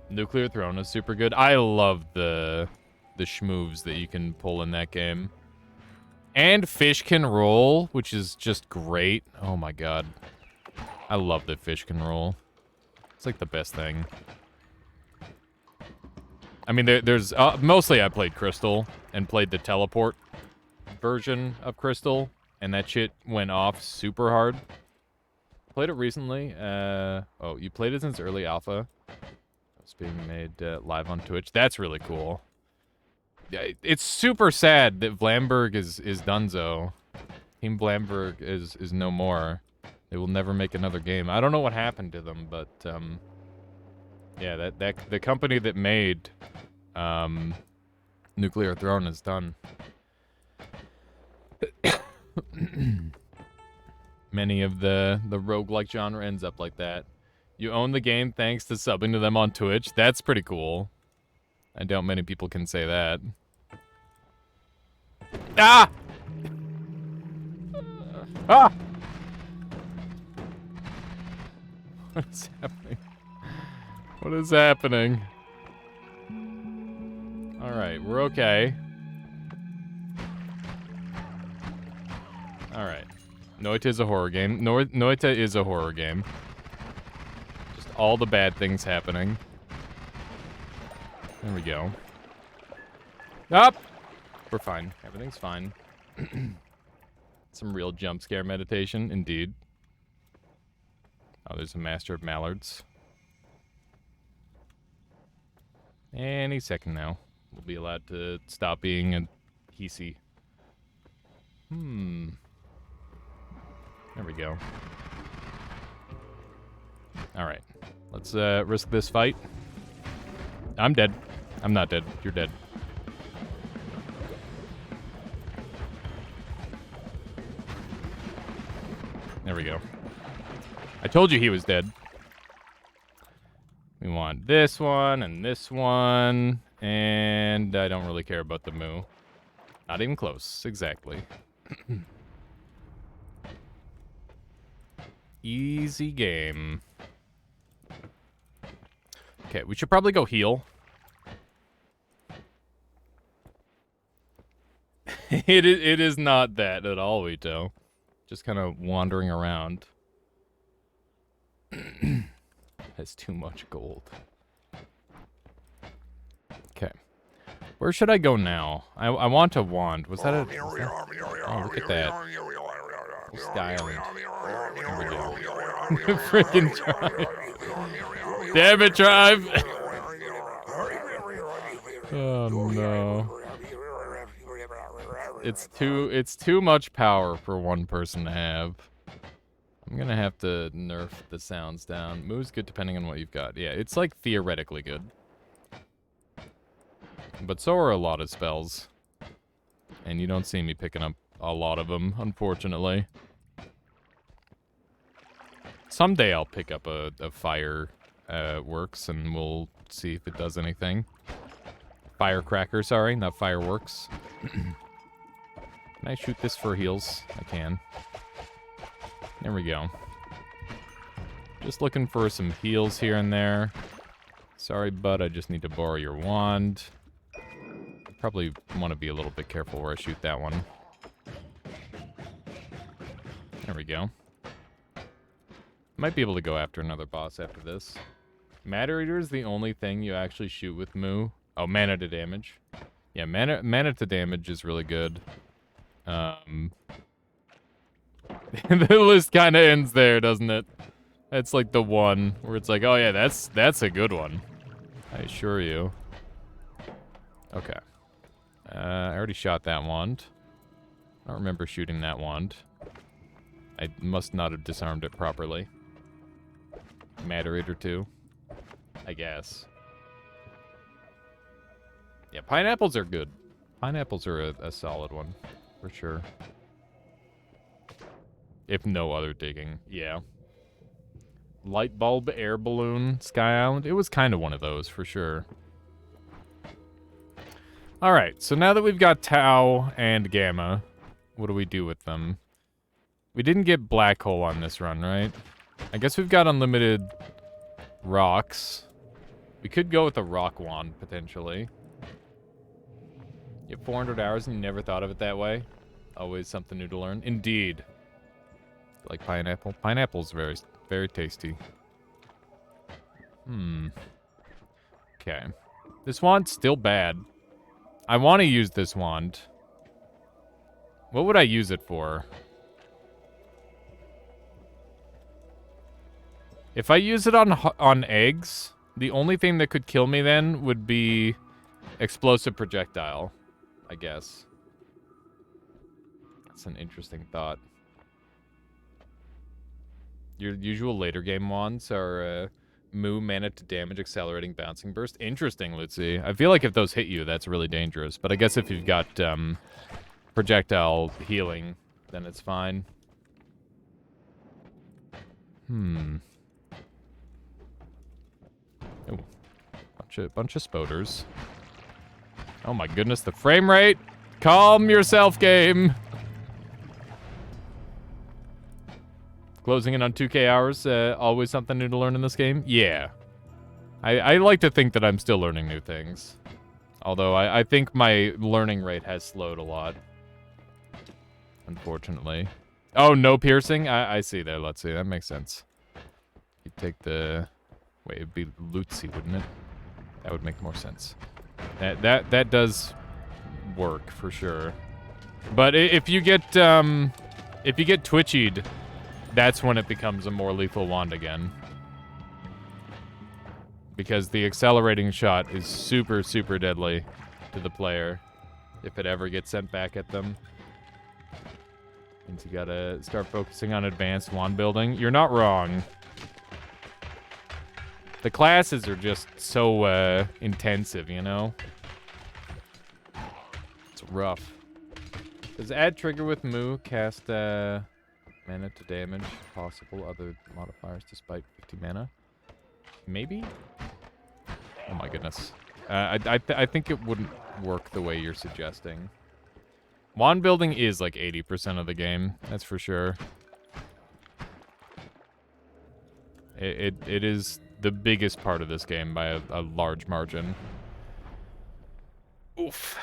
Nuclear Throne is super good. I love the schmoves that you can pull in that game. And fish can roll, which is just great. Oh my god. I love that fish can roll. It's like the best thing. I mean, there's... mostly I played Crystal and played the teleport version of Crystal. And that shit went off super hard. Played it recently. Oh, you played it since early alpha. It's being made live on Twitch. That's really cool. Yeah, it's super sad that Vlamberg is donezo. Team Vlamberg is no more. They will never make another game. I don't know what happened to them, but yeah, the company that made Nuclear Throne is done. Many of the roguelike genre ends up like that. You own the game thanks to subbing to them on Twitch. That's pretty cool. I doubt many people can say that. Ah! Ah! What is happening? What is happening? Alright, we're okay. Alright. Noita is a horror game. Noita is a horror game. Just all the bad things happening. There we go. Up! We're fine. Everything's fine. Some real jump scare meditation, indeed. Oh, there's a Master of Mallards. Any second now. We'll be allowed to stop being a Hisi. There we go. Alright. Let's risk this fight. I'm dead. I'm not dead. You're dead. There we go. I told you he was dead. We want this one and this one. And I don't really care about the moo. Not even close. Exactly. Easy game. Okay, we should probably go heal. It is not that at all, Ito. Just kind of wandering around. Has too much gold. Okay. Where should I go now? I want a wand. Was that a... Oh, look at that. Sky Island. There we go. Freaking Tribe. Damn it, Tribe! Oh no. It's too much power for one person to have. I'm gonna have to nerf the sounds down. Moo's good depending on what you've got. Yeah, it's like theoretically good. But so are a lot of spells. And you don't see me picking up a lot of them, unfortunately. Someday I'll pick up a fire works and we'll see if it does anything. Firecracker, sorry, not fireworks. Can I shoot this for heals? I can. There we go. Just looking for some heals here and there. Sorry, bud, I just need to borrow your wand. Probably want to be a little bit careful where I shoot that one. There we go. Might be able to go after another boss after this. Matter Eater is the only thing you actually shoot with Moo. Oh, mana to damage. Yeah, mana to damage is really good. The list kind of ends there, doesn't it? That's like the one where it's like, oh yeah, that's a good one. I assure you. Okay. I already shot that wand. I don't remember shooting that wand. I must not have disarmed it properly. Matter Eater too, I guess. Yeah, pineapples are good. Pineapples are a solid one, for sure. If no other digging, yeah. Light bulb, air balloon, Sky Island. It was kind of one of those, for sure. Alright, so now that we've got Tau and Gamma, what do we do with them? We didn't get Black Hole on this run, right? I guess we've got unlimited rocks. We could go with a rock wand, potentially. You have 400 hours and you never thought of it that way? Always something new to learn. Indeed. Like pineapple. Pineapple's very, very tasty. Okay. This wand's still bad. I want to use this wand. What would I use it for? If I use it on eggs, the only thing that could kill me then would be explosive projectile, I guess. That's an interesting thought. Your usual later game wands are Moo, mana to damage, accelerating, bouncing burst. Interesting, Lutzi. I feel like if those hit you, that's really dangerous. But I guess if you've got projectile healing, then it's fine. Oh, bunch of spoders. Oh my goodness, the frame rate! Calm yourself, game! Closing in on 2K hours, always something new to learn in this game? Yeah. I like to think that I'm still learning new things. Although I think my learning rate has slowed a lot. Unfortunately. Oh, no piercing? I see there, let's see, that makes sense. You take the... Wait, it'd be Lutzi, wouldn't it? That would make more sense. That does work, for sure. But if you get twitchied, that's when it becomes a more lethal wand again. Because the accelerating shot is super, super deadly to the player if it ever gets sent back at them. Means you gotta start focusing on advanced wand building. You're not wrong. The classes are just so intensive, you know? It's rough. Does add trigger with Moo cast mana to damage possible other modifiers despite 50 mana? Maybe? Oh my goodness. I think it wouldn't work the way you're suggesting. Wand building is like 80% of the game, that's for sure. It is the biggest part of this game by a large margin. Oof.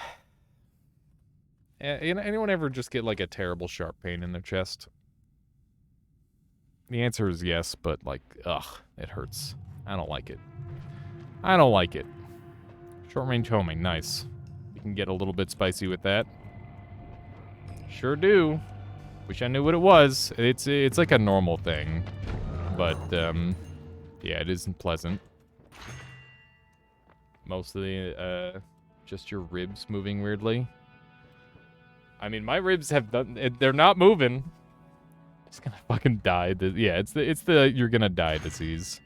Anyone ever just get like a terrible sharp pain in their chest? The answer is yes, but like, ugh, it hurts. I don't like it. I don't like it. Short range homing, nice. You can get a little bit spicy with that. Sure do. Wish I knew what it was. It's like a normal thing. But, yeah, it isn't pleasant. Most of the Just your ribs moving weirdly. I mean, my ribs have done... They're not moving. Just gonna fucking die. Yeah, it's the you're gonna die disease.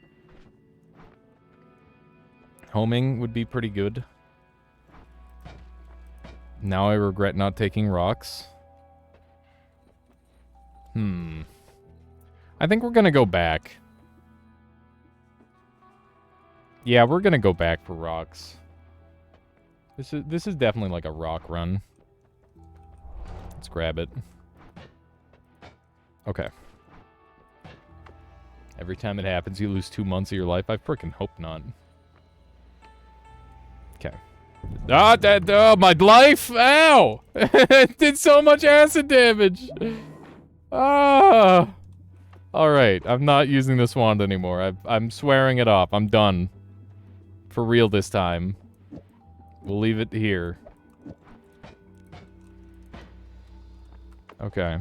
Homing would be pretty good. Now I regret not taking rocks. I think we're gonna go back. Yeah, we're gonna go back for rocks. This is definitely like a rock run. Let's grab it. Okay. Every time it happens, you lose 2 months of your life. I freaking hope not. Okay. Oh, my life! Ow! It did so much acid damage! Ah! Alright, I'm not using this wand anymore. I'm swearing it off. I'm done. For real this time. We'll leave it here. Okay.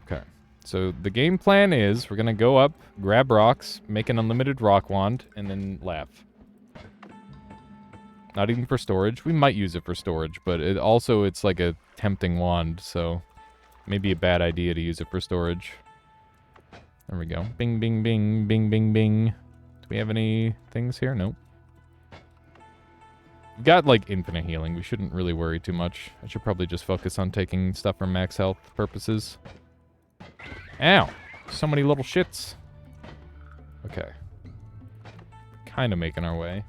Okay. So the game plan is we're gonna go up, grab rocks, make an unlimited rock wand, and then laugh. Not even for storage. We might use it for storage, but it's like a tempting wand, so maybe a bad idea to use it for storage. There we go. Bing, bing, bing, bing, bing, bing. Do we have any things here? Nope. We've got, like, infinite healing. We shouldn't really worry too much. I should probably just focus on taking stuff for max health purposes. Ow! So many little shits. Okay. Kind of making our way.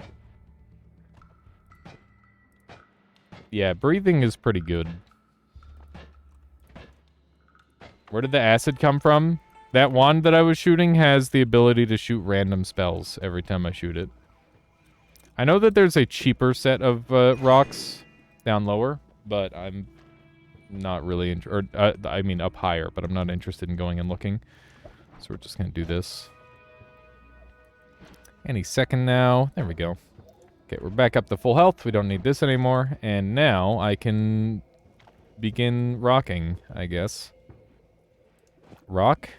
Yeah, breathing is pretty good. Where did the acid come from? That wand that I was shooting has the ability to shoot random spells every time I shoot it. I know that there's a cheaper set of rocks down lower, but I'm not really... I mean up higher, but I'm not interested in going and looking. So we're just going to do this. Any second now. There we go. Okay, we're back up to full health. We don't need this anymore. And now I can begin rocking, I guess. Rock.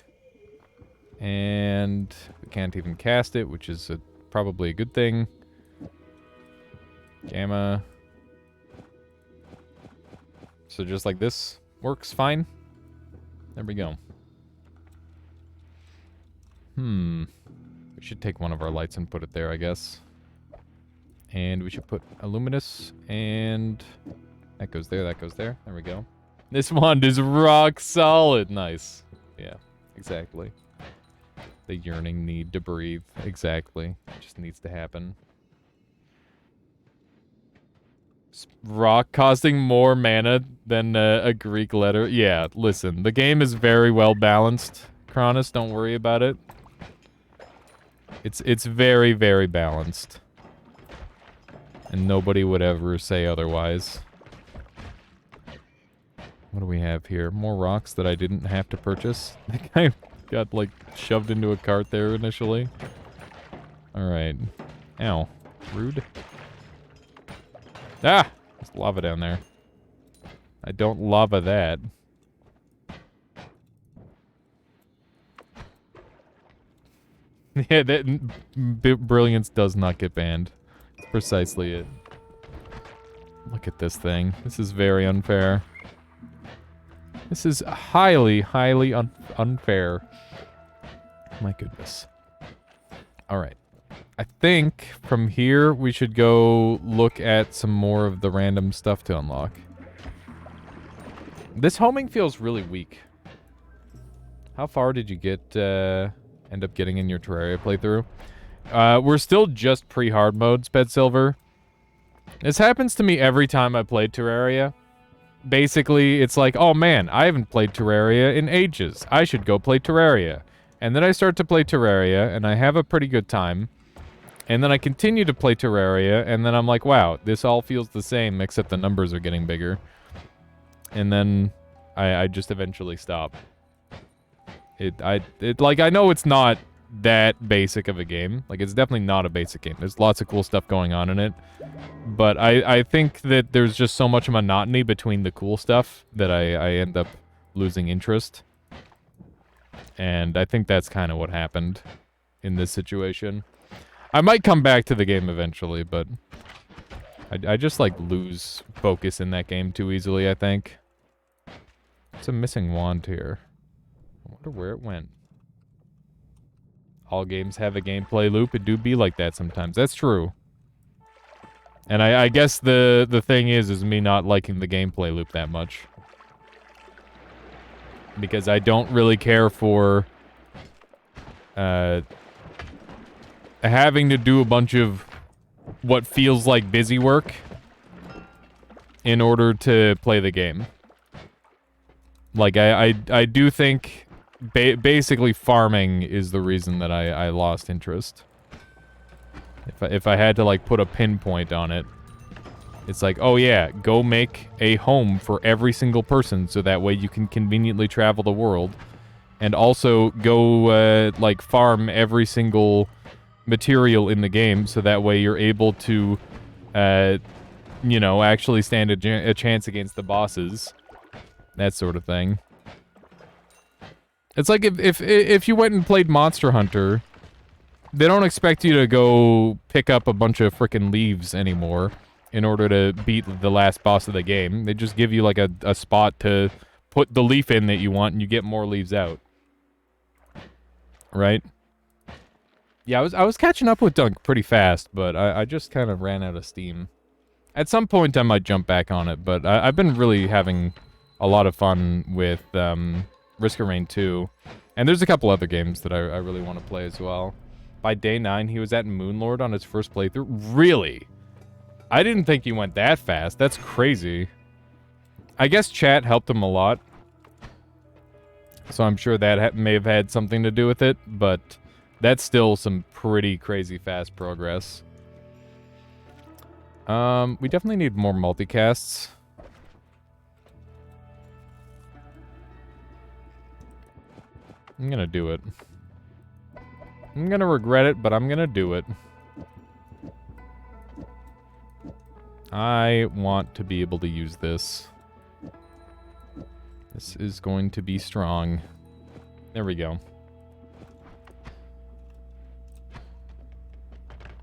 And we can't even cast it, which is probably a good thing. Gamma. So just like this works fine. There we go. We should take one of our lights and put it there, I guess. And we should put a luminous, and that goes there, that goes there. There we go. This wand is rock solid. Nice. Yeah, exactly. The yearning need to breathe. Exactly. It just needs to happen. Rock costing more mana than a Greek letter. Yeah, listen. The game is very well balanced, Cronus. Don't worry about it. It's very, very balanced. And nobody would ever say otherwise. What do we have here? More rocks that I didn't have to purchase. That guy got, like, shoved into a cart there initially. Alright. Ow. Rude. Ah! There's lava down there. I don't lava that. Yeah, that brilliance does not get banned. That's precisely it. Look at this thing. This is very unfair. This is highly, highly unfair. My goodness. Alright. I think from here we should go look at some more of the random stuff to unlock. This homing feels really weak. How far did you get, end up getting in your Terraria playthrough? We're still just pre-hard mode, Sped Silver. This happens to me every time I play Terraria. Basically, it's like, oh man, I haven't played Terraria in ages. I should go play Terraria. And then I start to play Terraria, and I have a pretty good time. And then I continue to play Terraria, and then I'm like, wow, this all feels the same, except the numbers are getting bigger. And then I just eventually stop. Like, I know it's not that basic of a game. Like, it's definitely not a basic game. There's lots of cool stuff going on in it. But I think that there's just so much monotony between the cool stuff that I end up losing interest. And I think that's kind of what happened in this situation. I might come back to the game eventually, but I just, like, lose focus in that game too easily, I think. It's a missing wand here. I wonder where it went. All games have a gameplay loop. It do be like that sometimes. That's true. And I guess the thing is me not liking the gameplay loop that much. Because I don't really care for having to do a bunch of what feels like busy work in order to play the game. Like, I do think basically farming is the reason that I lost interest. If I had to, like, put a pinpoint on it, it's like, oh yeah, go make a home for every single person so that way you can conveniently travel the world. And also go, like, farm every single material in the game so that way you're able to, you know, actually stand a chance against the bosses. That sort of thing. It's like if you went and played Monster Hunter, they don't expect you to go pick up a bunch of frickin' leaves anymore in order to beat the last boss of the game. They just give you, like, a spot to put the leaf in that you want, and you get more leaves out. Right? Yeah, I was catching up with Dunk pretty fast, but I just kind of ran out of steam. At some point, I might jump back on it, but I've been really having a lot of fun with Risk of Rain 2. And there's a couple other games that I really want to play as well. By day 9, he was at Moonlord on his first playthrough. Really? I didn't think he went that fast. That's crazy. I guess chat helped him a lot. So I'm sure that may have had something to do with it, but that's still some pretty crazy fast progress. We definitely need more multicasts. I'm gonna do it. I'm gonna regret it, but I'm gonna do it. I want to be able to use this. This is going to be strong. There we go.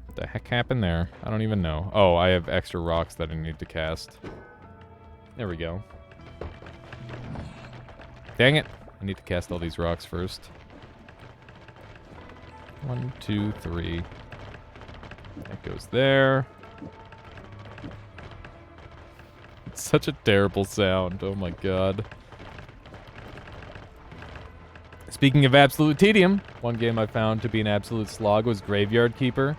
What the heck happened there? I don't even know. Oh, I have extra rocks that I need to cast. There we go. Dang it. I need to cast all these rocks first. 1, 2, 3. That goes there. It's such a terrible sound. Oh my god. Speaking of absolute tedium, one game I found to be an absolute slog was Graveyard Keeper.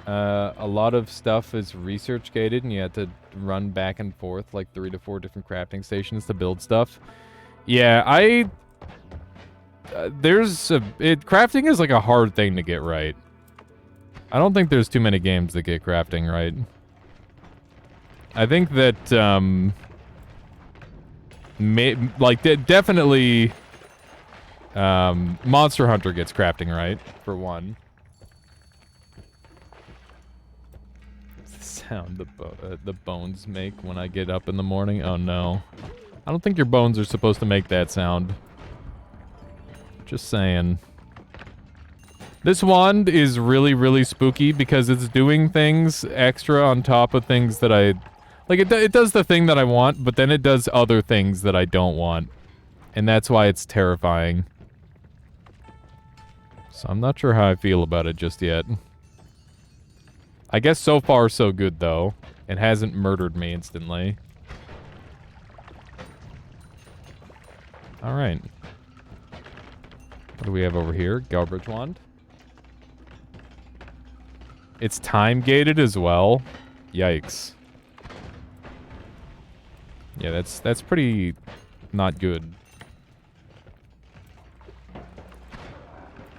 A lot of stuff is research gated, and you have to run back and forth like 3 to 4 different crafting stations to build stuff. Yeah, crafting is like a hard thing to get right. I don't think there's too many games that get crafting right. I think that, definitely, Monster Hunter gets crafting right, for one. What's the sound the bones make when I get up in the morning? Oh no. I don't think your bones are supposed to make that sound. Just saying. This wand is really, really spooky because it's doing things extra on top of things that I... Like, it does the thing that I want, but then it does other things that I don't want. And that's why it's terrifying. So I'm not sure how I feel about it just yet. I guess so far so good, though. It hasn't murdered me instantly. Alright. What do we have over here? Galbridge Wand. It's time-gated as well. Yikes. Yeah, that's pretty not good.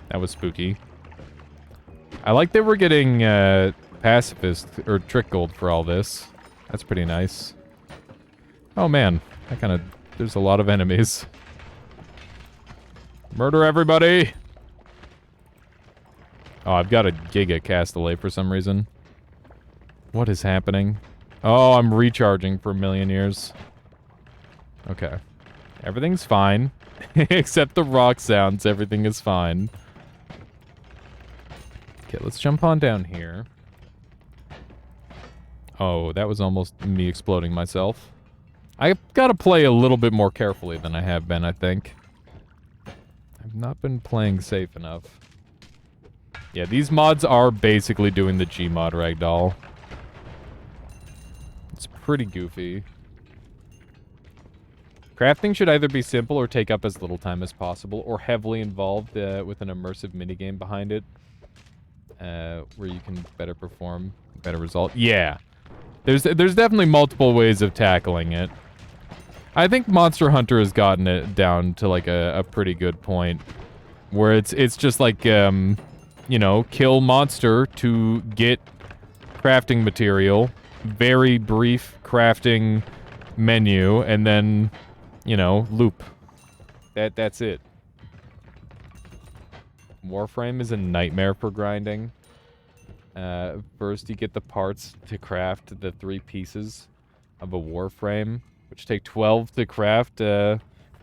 That was spooky. I like that we're getting pacifist or trick gold for all this. That's pretty nice. Oh man, that kind of... There's a lot of enemies. Murder everybody! Oh, I've got a Giga Castellet for some reason. What is happening? Oh, I'm recharging for a million years. Okay. Everything's fine. Except the rock sounds, everything is fine. Okay, let's jump on down here. Oh, that was almost me exploding myself. I've got to play a little bit more carefully than I have been, I think. I've not been playing safe enough. Yeah, these mods are basically doing the Gmod ragdoll. It's pretty goofy. Crafting should either be simple or take up as little time as possible, or heavily involved with an immersive minigame behind it, where you can better perform, better result. Yeah, there's definitely multiple ways of tackling it. I think Monster Hunter has gotten it down to like a pretty good point, where it's just like you know, kill monster to get crafting material, very brief crafting menu, and then, you know, loop. That's it. Warframe is a nightmare for grinding. First you get the parts to craft the 3 pieces of a Warframe, which take 12 to craft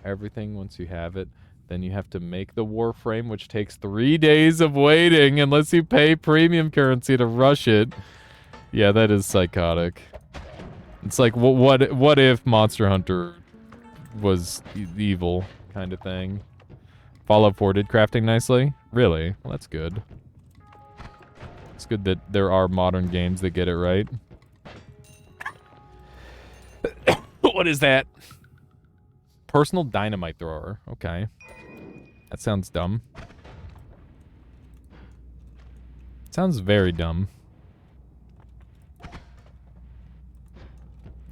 everything once you have it. Then you have to make the Warframe, which takes 3 days of waiting unless you pay premium currency to rush it. Yeah, that is psychotic. It's like, what if Monster Hunter was evil kind of thing? Fallout 4 did crafting nicely? Really? Well, that's good. It's good that there are modern games that get it right. What is that? Personal dynamite thrower. Okay. That sounds dumb. Sounds very dumb.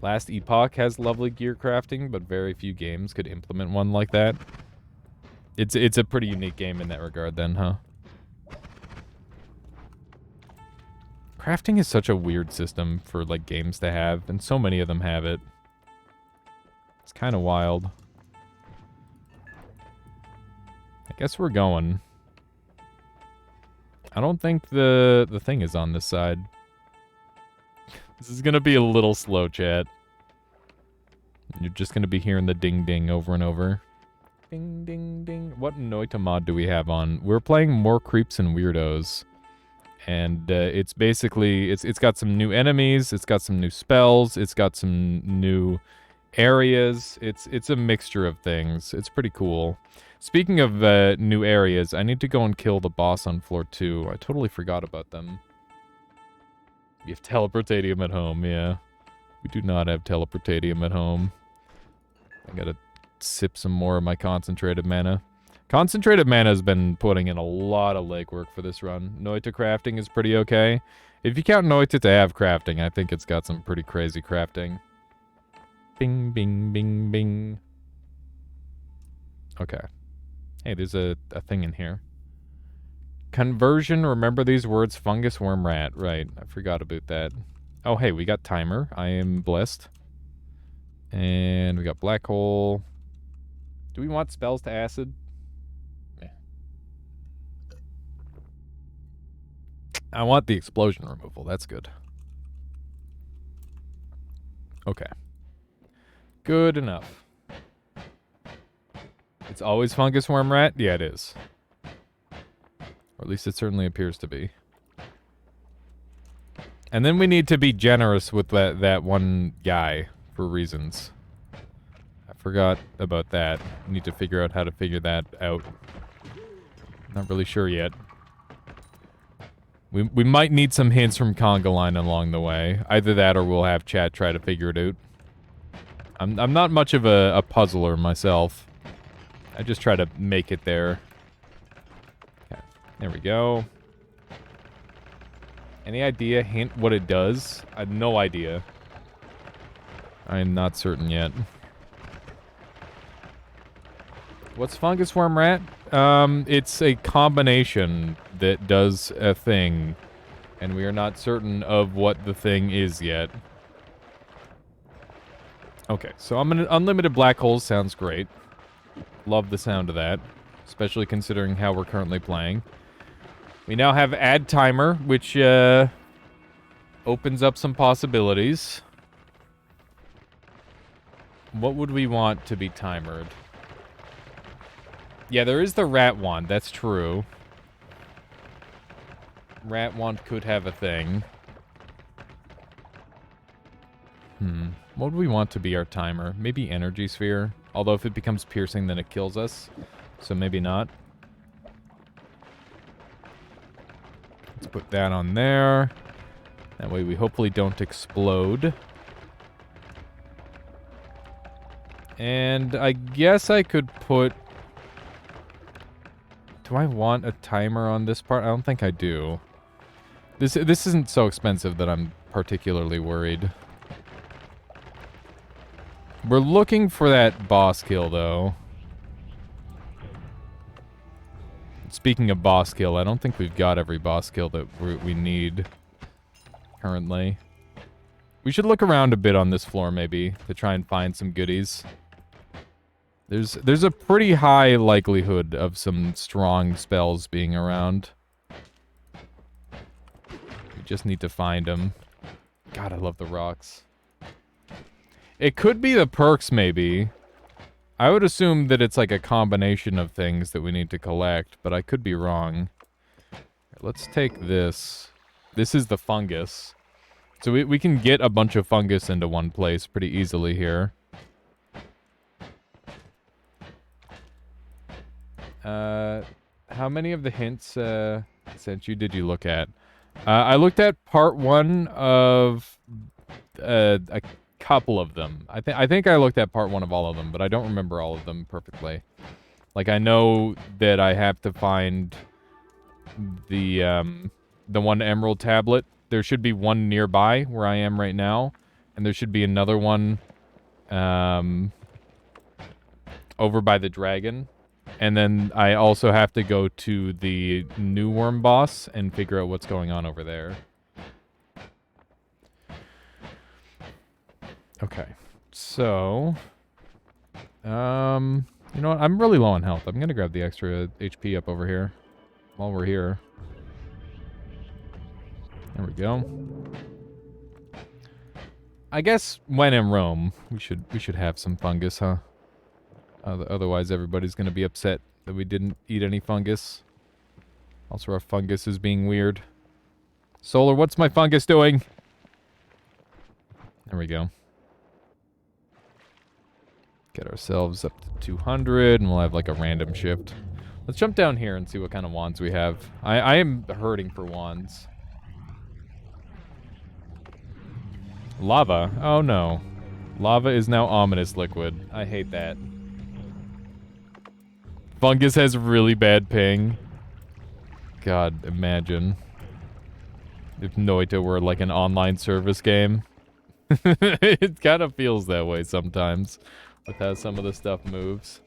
Last Epoch has lovely gear crafting, but very few games could implement one like that. It's a pretty unique game in that regard then, huh? Crafting is such a weird system for, like, games to have, and so many of them have it. It's kind of wild. I guess we're going. I don't think the thing is on this side. This is gonna be a little slow, chat. You're just gonna be hearing the ding-ding over and over. Ding, ding, ding. What Noita mod do we have on? We're playing more creeps and weirdos. And it's basically, it's got some new enemies, it's got some new spells, it's got some new areas. It's a mixture of things. It's pretty cool. Speaking of new areas, I need to go and kill the boss on floor 2. I totally forgot about them. We have teleportatium at home, yeah. We do not have teleportatium at home. I gotta sip some more of my concentrated mana. Concentrated mana has been putting in a lot of legwork for this run. Noita crafting is pretty okay. If you count Noita to have crafting, I think it's got some pretty crazy crafting. Bing, bing, bing, bing. Okay. Hey, there's a thing in here. Conversion, remember these words, fungus, worm, rat. Right, I forgot about that. Oh, hey, we got timer. I am blessed. And we got black hole. Do we want spells to acid? Yeah. I want the explosion removal. That's good. Okay. Good enough. It's always fungus, worm, rat? Yeah, it is. Or at least it certainly appears to be. And then we need to be generous with that one guy for reasons. I forgot about that. We need to figure out how to figure that out. Not really sure yet. We might need some hints from Conga Line along the way. Either that or we'll have chat try to figure it out. I'm not much of a puzzler myself. I just try to make it there. Okay, there we go. Any idea, hint, what it does? I have no idea. I am not certain yet. What's fungus, worm, rat? It's a combination that does a thing, and we are not certain of what the thing is yet. Okay, so unlimited black holes sounds great. Love the sound of that, especially considering how we're currently playing. We now have add timer, which opens up some possibilities. What would we want to be timered? Yeah, there is the rat one, that's true. rat wand could have a thing. What would we want to be our timer? Maybe energy sphere. Although if it becomes piercing, then it kills us. So maybe not. Let's put that on there. That way we hopefully don't explode. And I guess I could put... Do I want a timer on this part? I don't think I do. This isn't so expensive that I'm particularly worried. We're looking for that boss kill, though. Speaking of boss kill, I don't think we've got every boss kill that we need currently. We should look around a bit on this floor, maybe, to try and find some goodies. There's a pretty high likelihood of some strong spells being around. We just need to find them. God, I love the rocks. It could be the perks, maybe. I would assume that it's like a combination of things that we need to collect, but I could be wrong. Let's take this. This is the fungus. So we can get a bunch of fungus into one place pretty easily here. How many of the hints sent you did you look at? I looked at part 1 of a couple of them. I think I looked at part 1 of all of them, but I don't remember all of them perfectly. Like, I know that I have to find the one emerald tablet. There should be one nearby where I am right now, and there should be another one over by the dragon. And then I also have to go to the new worm boss and figure out what's going on over there. Okay. So, you know what? I'm really low on health. I'm gonna grab the extra HP up over here while we're here. There we go. I guess when in Rome, we should have some fungus, huh? Otherwise, everybody's gonna be upset that we didn't eat any fungus. Also, our fungus is being weird. Solar, what's my fungus doing? There we go. Get ourselves up to 200, and we'll have like a random shift. Let's jump down here and see what kind of wands we have. I am hurting for wands. Lava? Oh no. Lava is now ominous liquid. I hate that. Fungus has really bad ping. God, imagine. If Noita were like an online service game. It kind of feels that way sometimes. With how some of the stuff moves.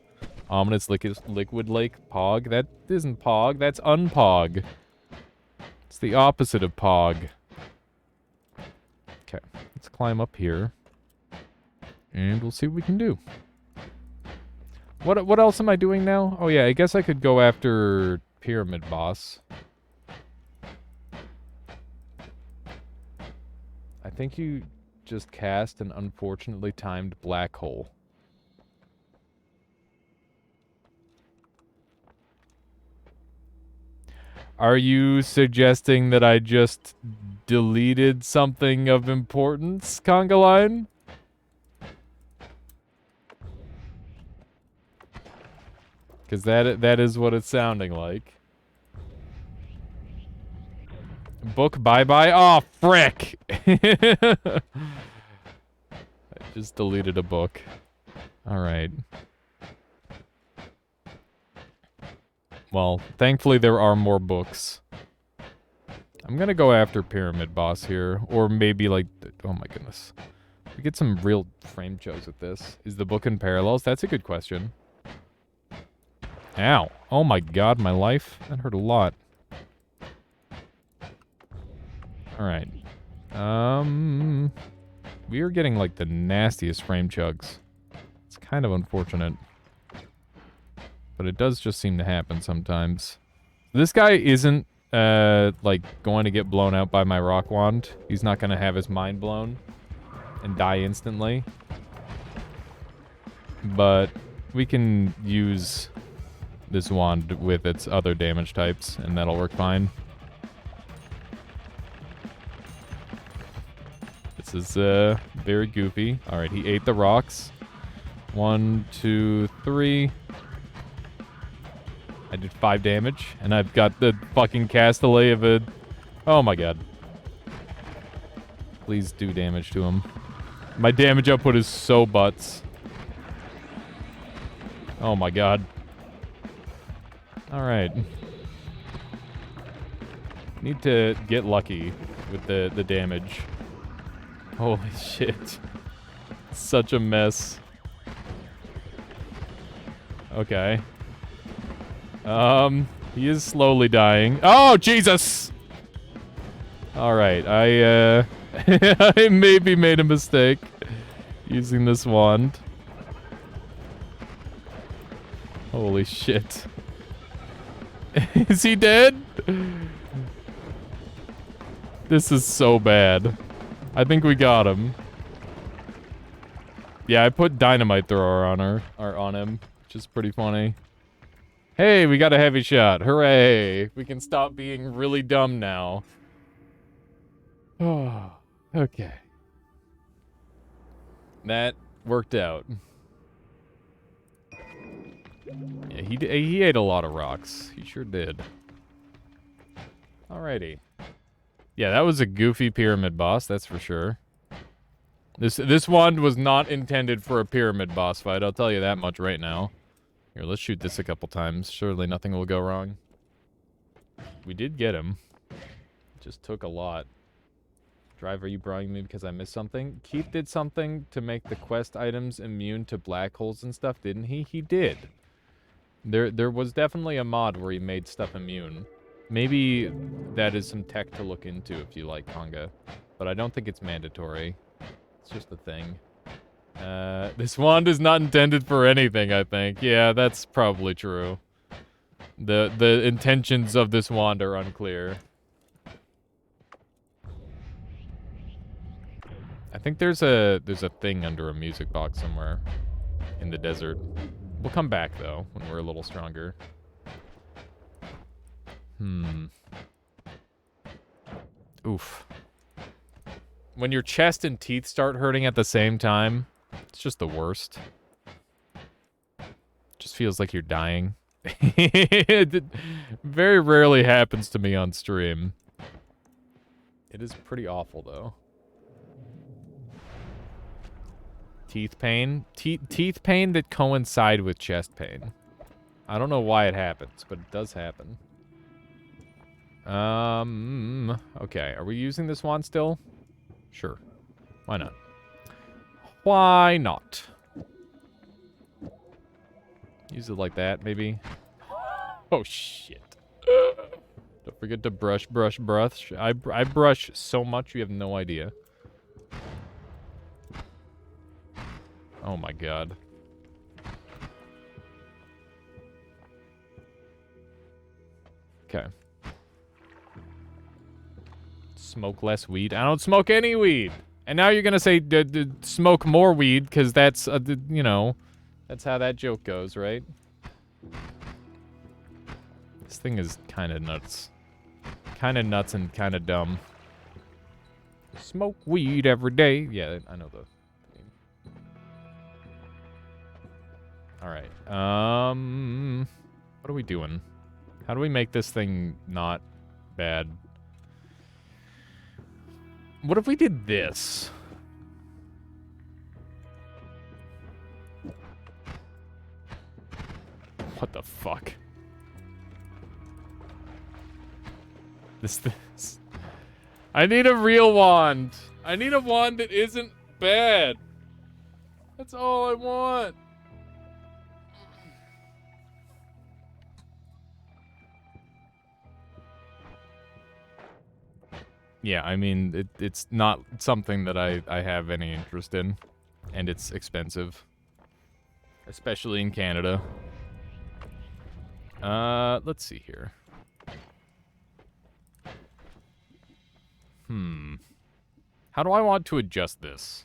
Ominous liquid lake pog? That isn't pog, that's unpog. It's the opposite of pog. Okay, let's climb up here. And we'll see what we can do. What else am I doing now? Oh yeah, I guess I could go after Pyramid Boss. I think you just cast an unfortunately timed black hole. Are you suggesting that I just deleted something of importance, Conga Line? Because that is what it's sounding like. Book bye-bye? Oh, frick! I just deleted a book. Alright. Well, thankfully there are more books. I'm gonna go after Pyramid Boss here. Or maybe like... Oh my goodness. We get some real frame chugs with this. Is the book in parallels? That's a good question. Ow. Oh my god, my life. That hurt a lot. Alright. We are getting like the nastiest frame chugs. It's kind of unfortunate. But it does just seem to happen sometimes. This guy isn't, like, going to get blown out by my rock wand. He's not gonna have his mind blown and die instantly. But we can use this wand with its other damage types, and that'll work fine. This is very goofy. Alright, he ate the rocks. 1, 2, 3. I did 5 damage, and I've got the fucking castaway of a... Oh my god. Please do damage to him. My damage output is so butts. Oh my god. Alright. Need to get lucky with the damage. Holy shit. Such a mess. Okay. He is slowly dying. Oh, Jesus! Alright, I maybe made a mistake using this wand. Holy shit. Is he dead? This is so bad. I think we got him. Yeah, I put dynamite thrower on her, or on him, which is pretty funny. Hey, we got a heavy shot. Hooray. We can stop being really dumb now. Oh, okay. That worked out. Yeah, he ate a lot of rocks. He sure did. Alrighty. Yeah, that was a goofy pyramid boss, that's for sure. This wand was not intended for a pyramid boss fight, I'll tell you that much right now. Here, let's shoot this a couple times. Surely nothing will go wrong. We did get him. Just took a lot. Drive, are you brawling me because I missed something? Keith did something to make the quest items immune to black holes and stuff, didn't he? He did. There was definitely a mod where he made stuff immune. Maybe that is some tech to look into if you like Konga. But I don't think it's mandatory. It's just a thing. This wand is not intended for anything, I think. Yeah, that's probably true. The intentions of this wand are unclear. I think there's a thing under a music box somewhere in the desert. We'll come back though when we're a little stronger. Oof. When your chest and teeth start hurting at the same time, it's just the worst. Just feels like you're dying. It very rarely happens to me on stream. It is pretty awful though. Teeth pain? Teeth pain that coincide with chest pain. I don't know why it happens, but it does happen. Okay, are we using this wand still? Sure. Why not? Why not? Use it like that, maybe? Oh, shit. Don't forget to brush. I brush so much, you have no idea. Oh my god. Okay. Smoke less weed. I don't smoke any weed. And now you're gonna say smoke more weed, because that's, you know, that's how that joke goes, right? This thing is kind of nuts. Kind of nuts and kind of dumb. Smoke weed every day. Yeah, I know the... Alright, what are we doing? How do we make this thing not bad? What if we did this? What the fuck? This... I need a real wand. I need a wand that isn't bad. That's all I want. Yeah, I mean, it's not something that I have any interest in. And it's expensive. Especially in Canada. Let's see here. How do I want to adjust this?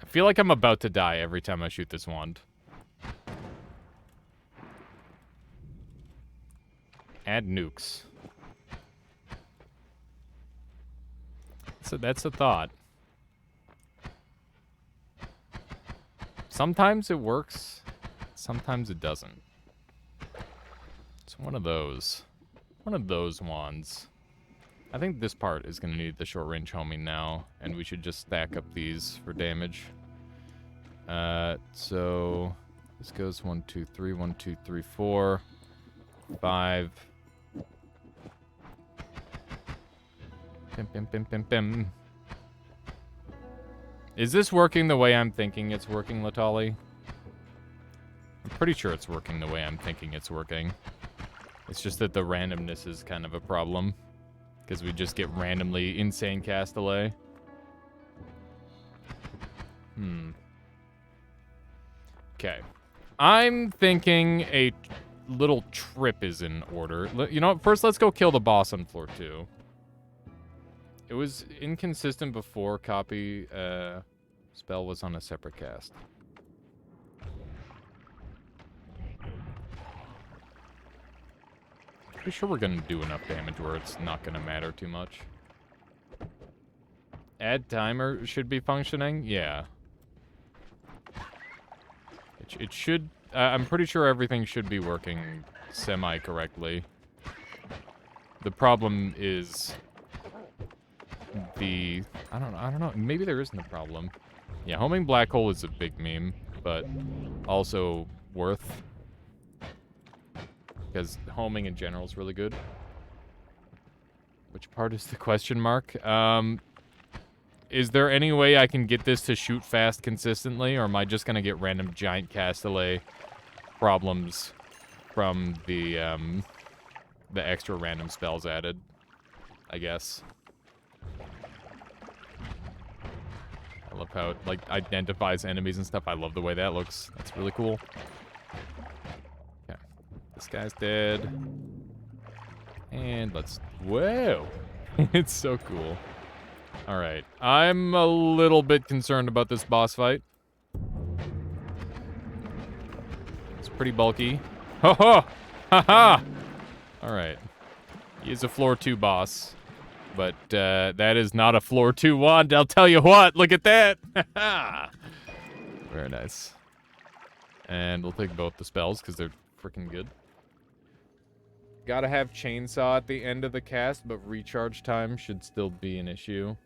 I feel like I'm about to die every time I shoot this wand. Add nukes. That's a thought. Sometimes it works, sometimes it doesn't. It's one of those wands. I think this part is going to need the short-range homing now, and we should just stack up these for damage. So this goes 1, 2, 3, 1, 2, 3, 4, 5. Pim, pim, pim, pim, pim. Is this working the way I'm thinking it's working, Latali? I'm pretty sure it's working the way I'm thinking it's working. It's just that the randomness is kind of a problem. Because we just get randomly insane cast delay. Okay. I'm thinking a little trip is in order. You know what? First, let's go kill the boss on floor 2. It was inconsistent before copy spell was on a separate cast. Pretty sure we're gonna do enough damage where it's not gonna matter too much. Add timer should be functioning? Yeah. It should... I'm pretty sure everything should be working semi-correctly. The problem is... I don't know. Maybe there isn't a problem. Yeah, homing black hole is a big meme, but also worth. Because homing in general is really good. Which part is the question mark? Is there any way I can get this to shoot fast consistently, or am I just gonna get random giant cast delay problems from the extra random spells added? I guess. I love how it, like, identifies enemies and stuff. I love the way that looks. That's really cool. Okay. This guy's dead. And let's... Whoa! It's so cool. Alright. I'm a little bit concerned about this boss fight. It's pretty bulky. Ho ho! Ha ha! Alright. He is a floor 2 boss. But that is not a floor 2 wand, I'll tell you what. Look at that. Very nice. And we'll take both the spells because they're freaking good. Gotta have chainsaw at the end of the cast, but recharge time should still be an issue.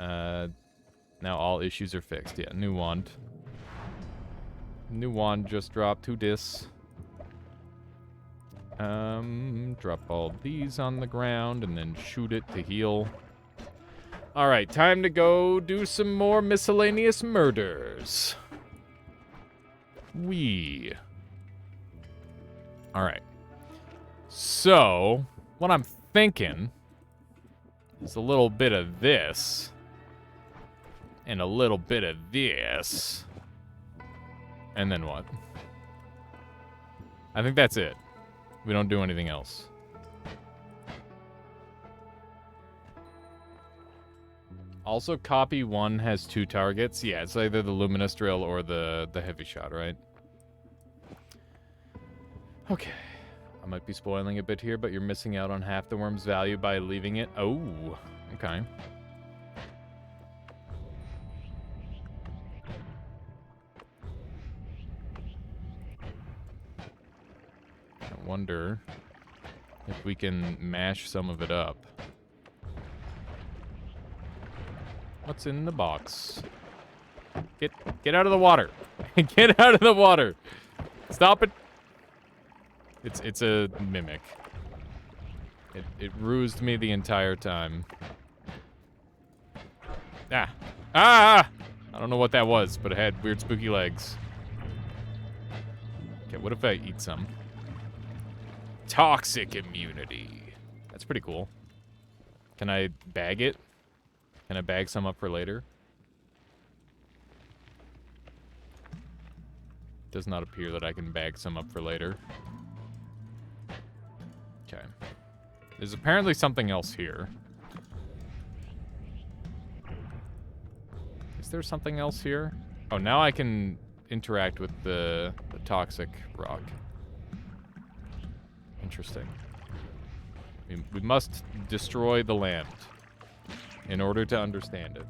Now all issues are fixed. Yeah, new wand. New wand just dropped 2 discs. Drop all these on the ground and then shoot it to heal. Alright, time to go do some more miscellaneous murders. Alright. So, what I'm thinking is a little bit of this. And a little bit of this. And then what? I think that's it. We don't do anything else. Also, copy 1 has 2 targets. Yeah, it's either the luminous drill or the heavy shot, right? Okay. I might be spoiling a bit here, but you're missing out on half the worm's value by leaving it. Oh, okay. I wonder if we can mash some of it up. What's in the box? Get out of the water. Get out of the water. Stop it. It's a mimic. It rused me the entire time. Ah. Ah! I don't know what that was, but it had weird spooky legs. Okay, what if I eat some? Toxic immunity. That's pretty cool. Can I bag it? Can I bag some up for later? Does not appear that I can bag some up for later. Okay. There's apparently something else here. Is there something else here? Oh, now I can interact with the toxic rock. Interesting. We must destroy the land. in order to understand it.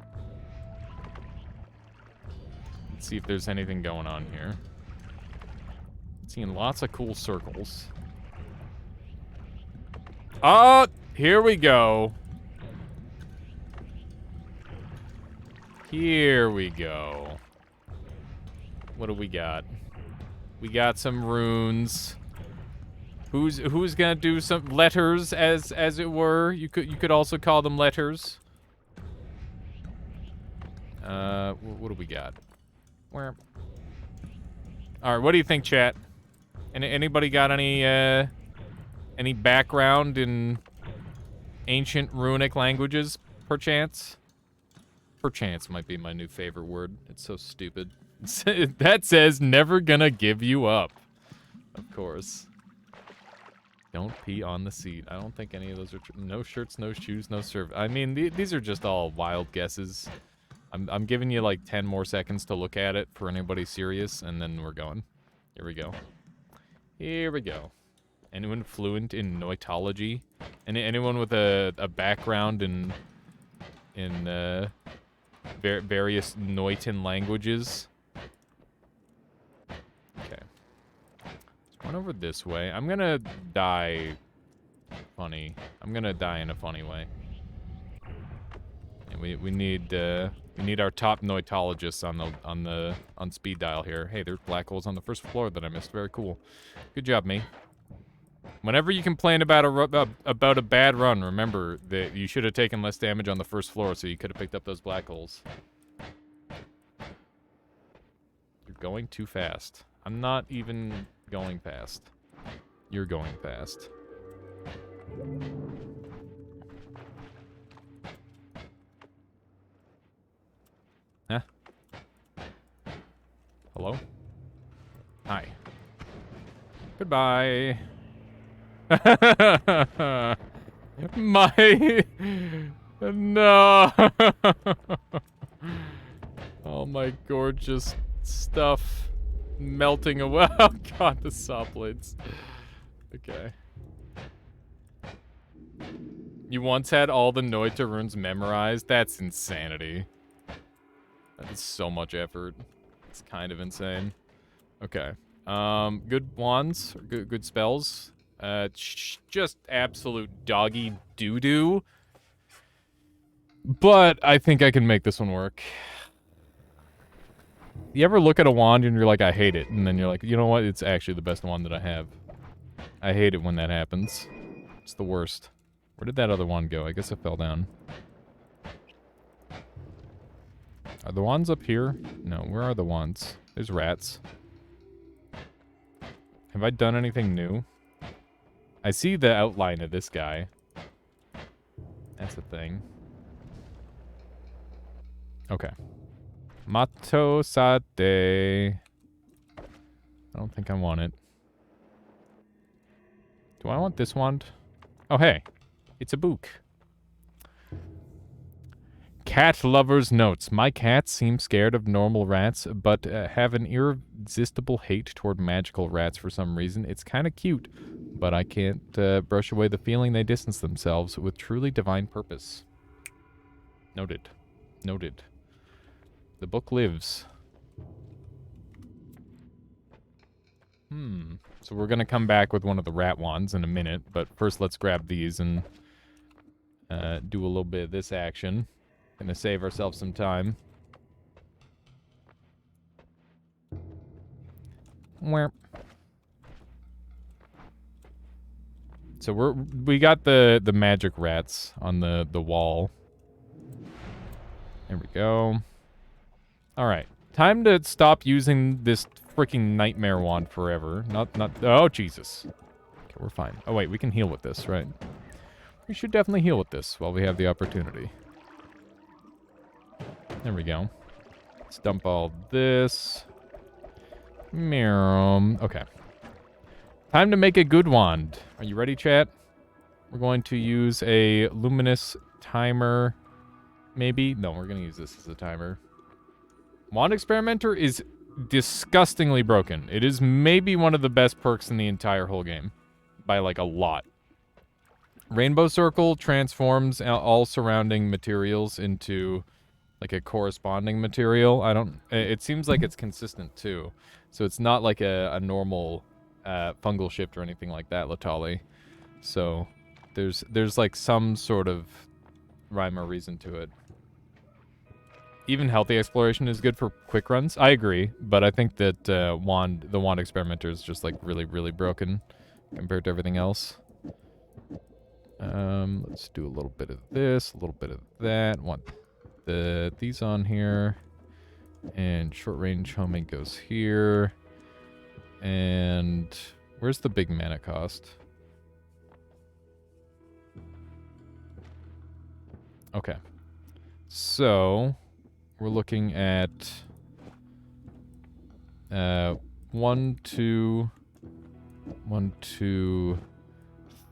Let's see if there's anything going on here. Seeing lots of cool circles. Oh, here we go. Here we go. What do we got? We got some runes. Who's gonna do some letters, as it were? You could also call them letters. What do we got? Where? All right, what do you think, chat? Anybody got any background in ancient runic languages, perchance? Perchance might be my new favorite word. It's so stupid. That says never gonna give you up. Of course. Don't pee on the seat. I don't think any of those are true. No shirts, no shoes, no serve. I mean, these are just all wild guesses. I'm giving you like 10 more seconds to look at it for anybody serious, and then we're going. Here we go. Here we go. Anyone fluent in noitology? Anyone with a background in various Noitan languages? Okay. Let's run over this way. I'm gonna die funny. I'm gonna die in a funny way. And we need our top noitologists on speed dial here. Hey, there's black holes on the first floor that I missed. Very cool. Good job, me. Whenever you complain about a bad run, remember that you should have taken less damage on the first floor, so you could have picked up those black holes. You're going too fast. I'm not even going fast. You're going fast. Huh? Hello? Hi. Goodbye. No. Oh, my gorgeous stuff melting away. Oh, God, the saw blades. Okay. You once had all the Noita runes memorized? That's insanity. That is so much effort. It's kind of insane. Okay. Good wands, good spells. Just absolute doggy doo-doo. But I think I can make this one work. You ever look at a wand and you're like, I hate it, and then you're like, you know what? It's actually the best wand that I have. I hate it when that happens. It's the worst. Where did that other wand go? I guess it fell down. Are the wands up here? No, where are the wands? There's rats. Have I done anything new? I see the outline of this guy. That's a thing. Okay. Mato sate. I don't think I want it. Do I want this wand? Oh, hey. It's a book. Cat lover's notes. My cats seem scared of normal rats, but have an irresistible hate toward magical rats for some reason. It's kind of cute, but I can't brush away the feeling they distance themselves with truly divine purpose. Noted. Noted. The book lives. So we're going to come back with one of the rat wands in a minute, but first let's grab these and do a little bit of this action. Gonna save ourselves some time. So we got the magic rats on the wall. There we go. All right, time to stop using this freaking nightmare wand forever. Not. Oh Jesus. Okay, we're fine. Oh wait, we can heal with this, right? We should definitely heal with this while we have the opportunity. There we go. Let's dump all this. Okay. Time to make a good wand. Are you ready, chat? We're going to use a luminous timer. Maybe? No, we're going to use this as a timer. Wand Experimenter is disgustingly broken. It is maybe one of the best perks in the entire whole game. By, like, a lot. Rainbow Circle transforms all surrounding materials into like a corresponding material. It seems like it's consistent too. So it's not like a normal fungal shift or anything like that, Latali. So there's like some sort of rhyme or reason to it. Even healthy exploration is good for quick runs. I agree, but I think that the wand experimenter is just like really, really broken compared to everything else. Let's do a little bit of this, a little bit of that. Want these on here, and short range homing goes here. And where's the big mana cost? Okay, so we're looking at 1, 2, 1, 2,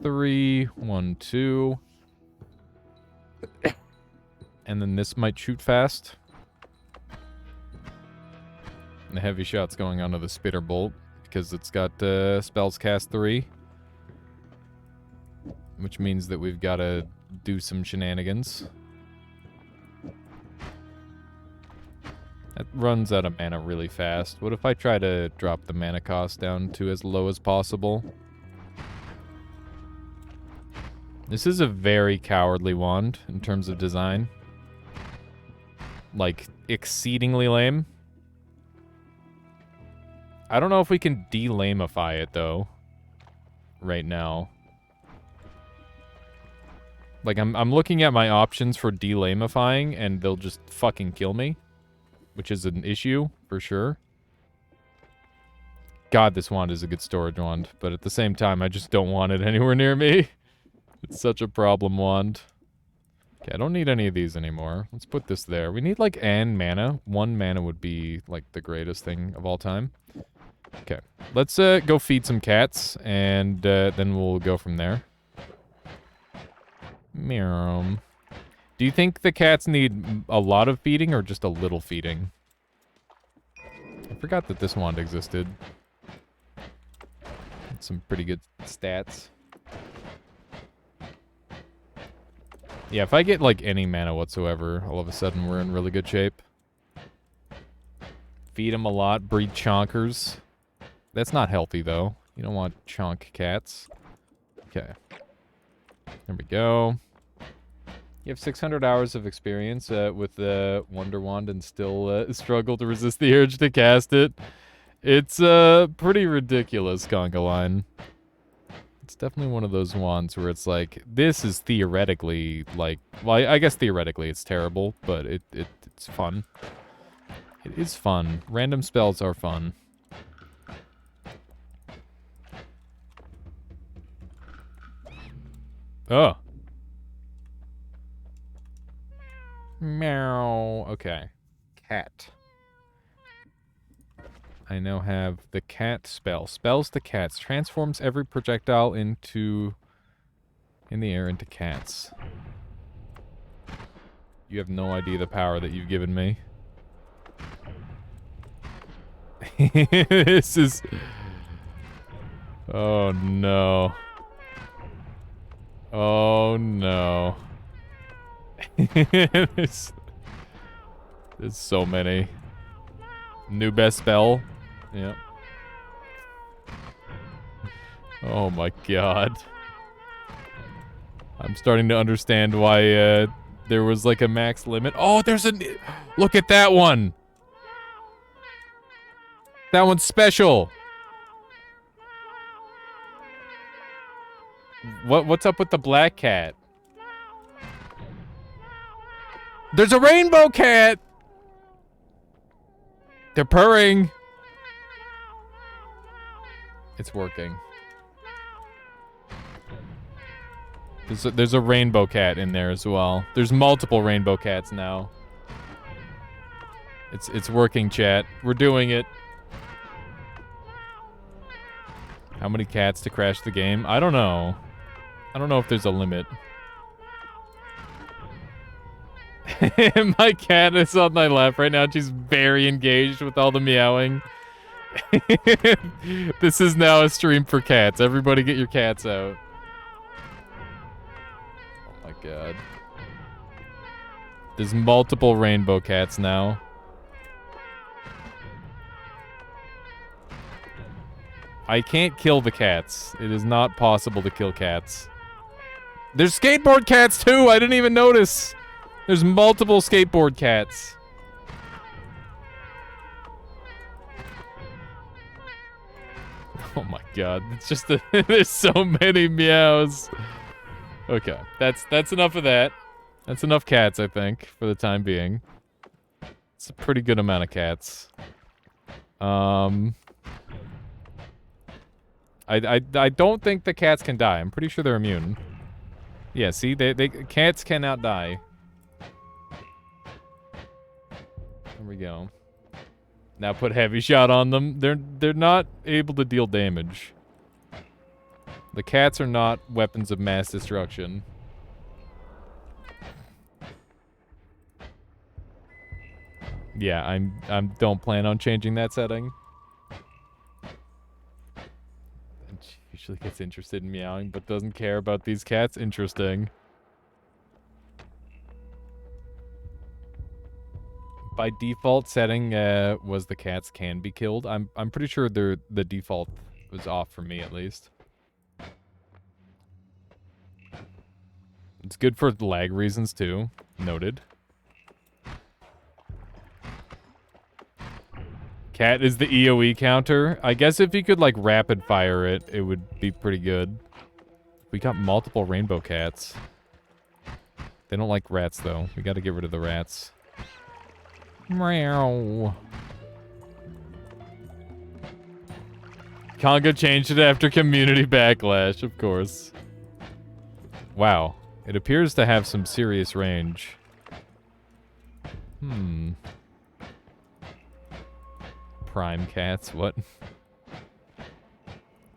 3, 1, 2. And then this might shoot fast. And the heavy shot's going onto the spitter bolt because it's got spells cast 3. Which means that we've got to do some shenanigans. That runs out of mana really fast. What if I try to drop the mana cost down to as low as possible? This is a very cowardly wand in terms of design. Like, exceedingly lame. I don't know if we can de-lamify it, though. Right now. Like, I'm looking at my options for de-lamifying, and they'll just fucking kill me. Which is an issue, for sure. God, this wand is a good storage wand. But at the same time, I just don't want it anywhere near me. It's such a problem wand. Okay, I don't need any of these anymore. Let's put this there. We need, like, an mana. 1 mana would be, like, the greatest thing of all time. Okay. Let's go feed some cats, and then we'll go from there. Meow. Do you think the cats need a lot of feeding or just a little feeding? I forgot that this wand existed. Some pretty good stats. Yeah, if I get, like, any mana whatsoever, all of a sudden we're in really good shape. Feed them a lot, breed chonkers. That's not healthy, though. You don't want chonk cats. Okay. There we go. You have 600 hours of experience with the Wonder Wand and still struggle to resist the urge to cast it. It's pretty ridiculous, Conga Line. It's definitely one of those wands where it's like, this is theoretically, like... Well, I guess theoretically it's terrible, but it's fun. It is fun. Random spells are fun. Oh. Meow. Okay. Cat. I now have the cat spell. Spells to cats. Transforms every projectile in the air into cats. You have no idea the power that you've given me. This is... Oh no. Oh no. There's so many. New best spell. Yep. Oh my god. I'm starting to understand why there was like a max limit. Oh, there's a... Look at that one! That one's special! What's up with the black cat? There's a rainbow cat! They're purring. It's working. There's a rainbow cat in there as well. There's multiple rainbow cats now. It's working, chat. We're doing it. How many cats to crash the game? I don't know. I don't know if there's a limit. My cat is on my lap right now. She's very engaged with all the meowing. This is now a stream for cats. Everybody get your cats out. my god. There's multiple rainbow cats now. I can't kill the cats. It is not possible to kill cats. There's skateboard cats too! I didn't even notice! There's multiple skateboard cats. Oh my god, it's just there's so many meows. Okay, that's enough of that. That's enough cats, I think, for the time being. It's a pretty good amount of cats. I don't think the cats can die. I'm pretty sure they're immune. Yeah, see, cats cannot die. There we go. Now put heavy shot on them. They're not able to deal damage. The cats are not weapons of mass destruction. Yeah, I'm don't plan on changing that setting. She usually gets interested in meowing, but doesn't care about these cats. Interesting. By default setting was the cats can be killed. I'm pretty sure the default was off for me at least. It's good for lag reasons too. Noted. Cat is the EOE counter. I guess if you could like rapid fire it, it would be pretty good. We got multiple rainbow cats. They don't like rats though. We gotta get rid of the rats. Meow. Conga changed it after community backlash, of course. Wow. It appears to have some serious range. Prime cats, what?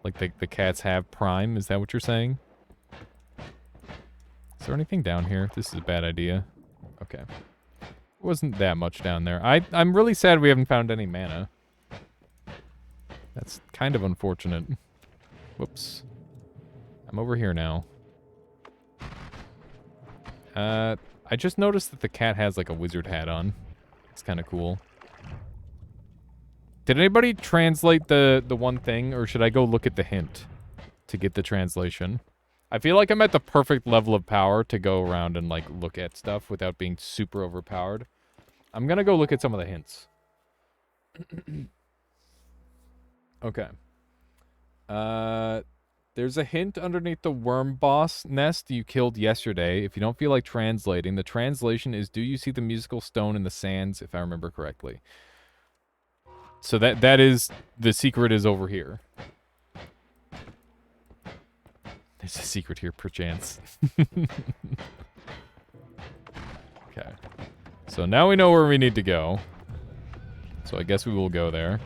Like the cats have prime? Is that what you're saying? Is there anything down here? This is a bad idea. Okay. Wasn't that much down there. I'm really sad we haven't found any mana. That's kind of unfortunate. Whoops. I'm over here now. I just noticed that the cat has like a wizard hat on. It's kind of cool. Did anybody translate the one thing, or should I go look at the hint to get the translation? I feel like I'm at the perfect level of power to go around and like look at stuff without being super overpowered. I'm gonna go look at some of the hints. Okay. There's a hint underneath the worm boss nest you killed yesterday. If you don't feel like translating, the translation is, do you see the musical stone in the sands, if I remember correctly. So that is, the secret is over here. There's a secret here, perchance. Okay. So now we know where we need to go. So I guess we will go there.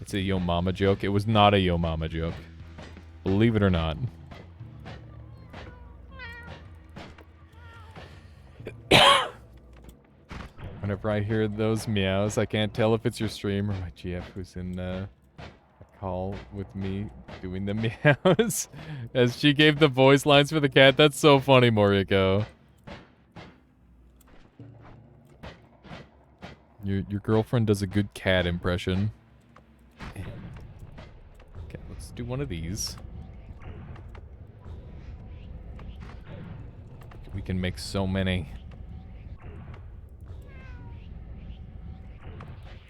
It's a Yo Mama joke. It was not a Yo Mama joke. Believe it or not. Whenever I hear those meows, I can't tell if it's your stream or my GF who's in a call with me doing the meows. As she gave the voice lines for the cat. That's so funny, Moriko. Your girlfriend does a good cat impression. Okay, let's do one of these. We can make so many.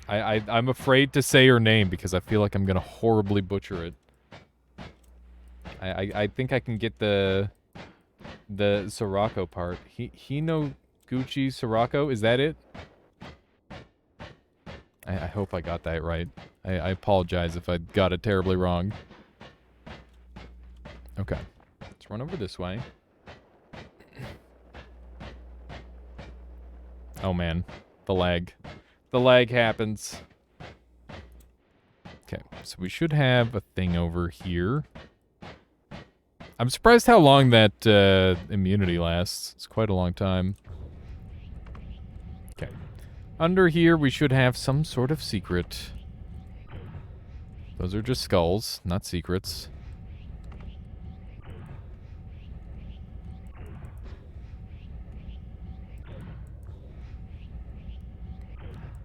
I'm afraid to say her name because I feel like I'm gonna horribly butcher it. I think I can get the Sirocco part. Hino Gucci Sirocco, is that it? I hope I got that right. I apologize if I got it terribly wrong. Okay. Let's run over this way. Oh man. The lag. The lag happens. Okay, so we should have a thing over here. I'm surprised how long that immunity lasts. It's quite a long time. Okay. Under here, we should have some sort of secret. Those are just skulls, not secrets.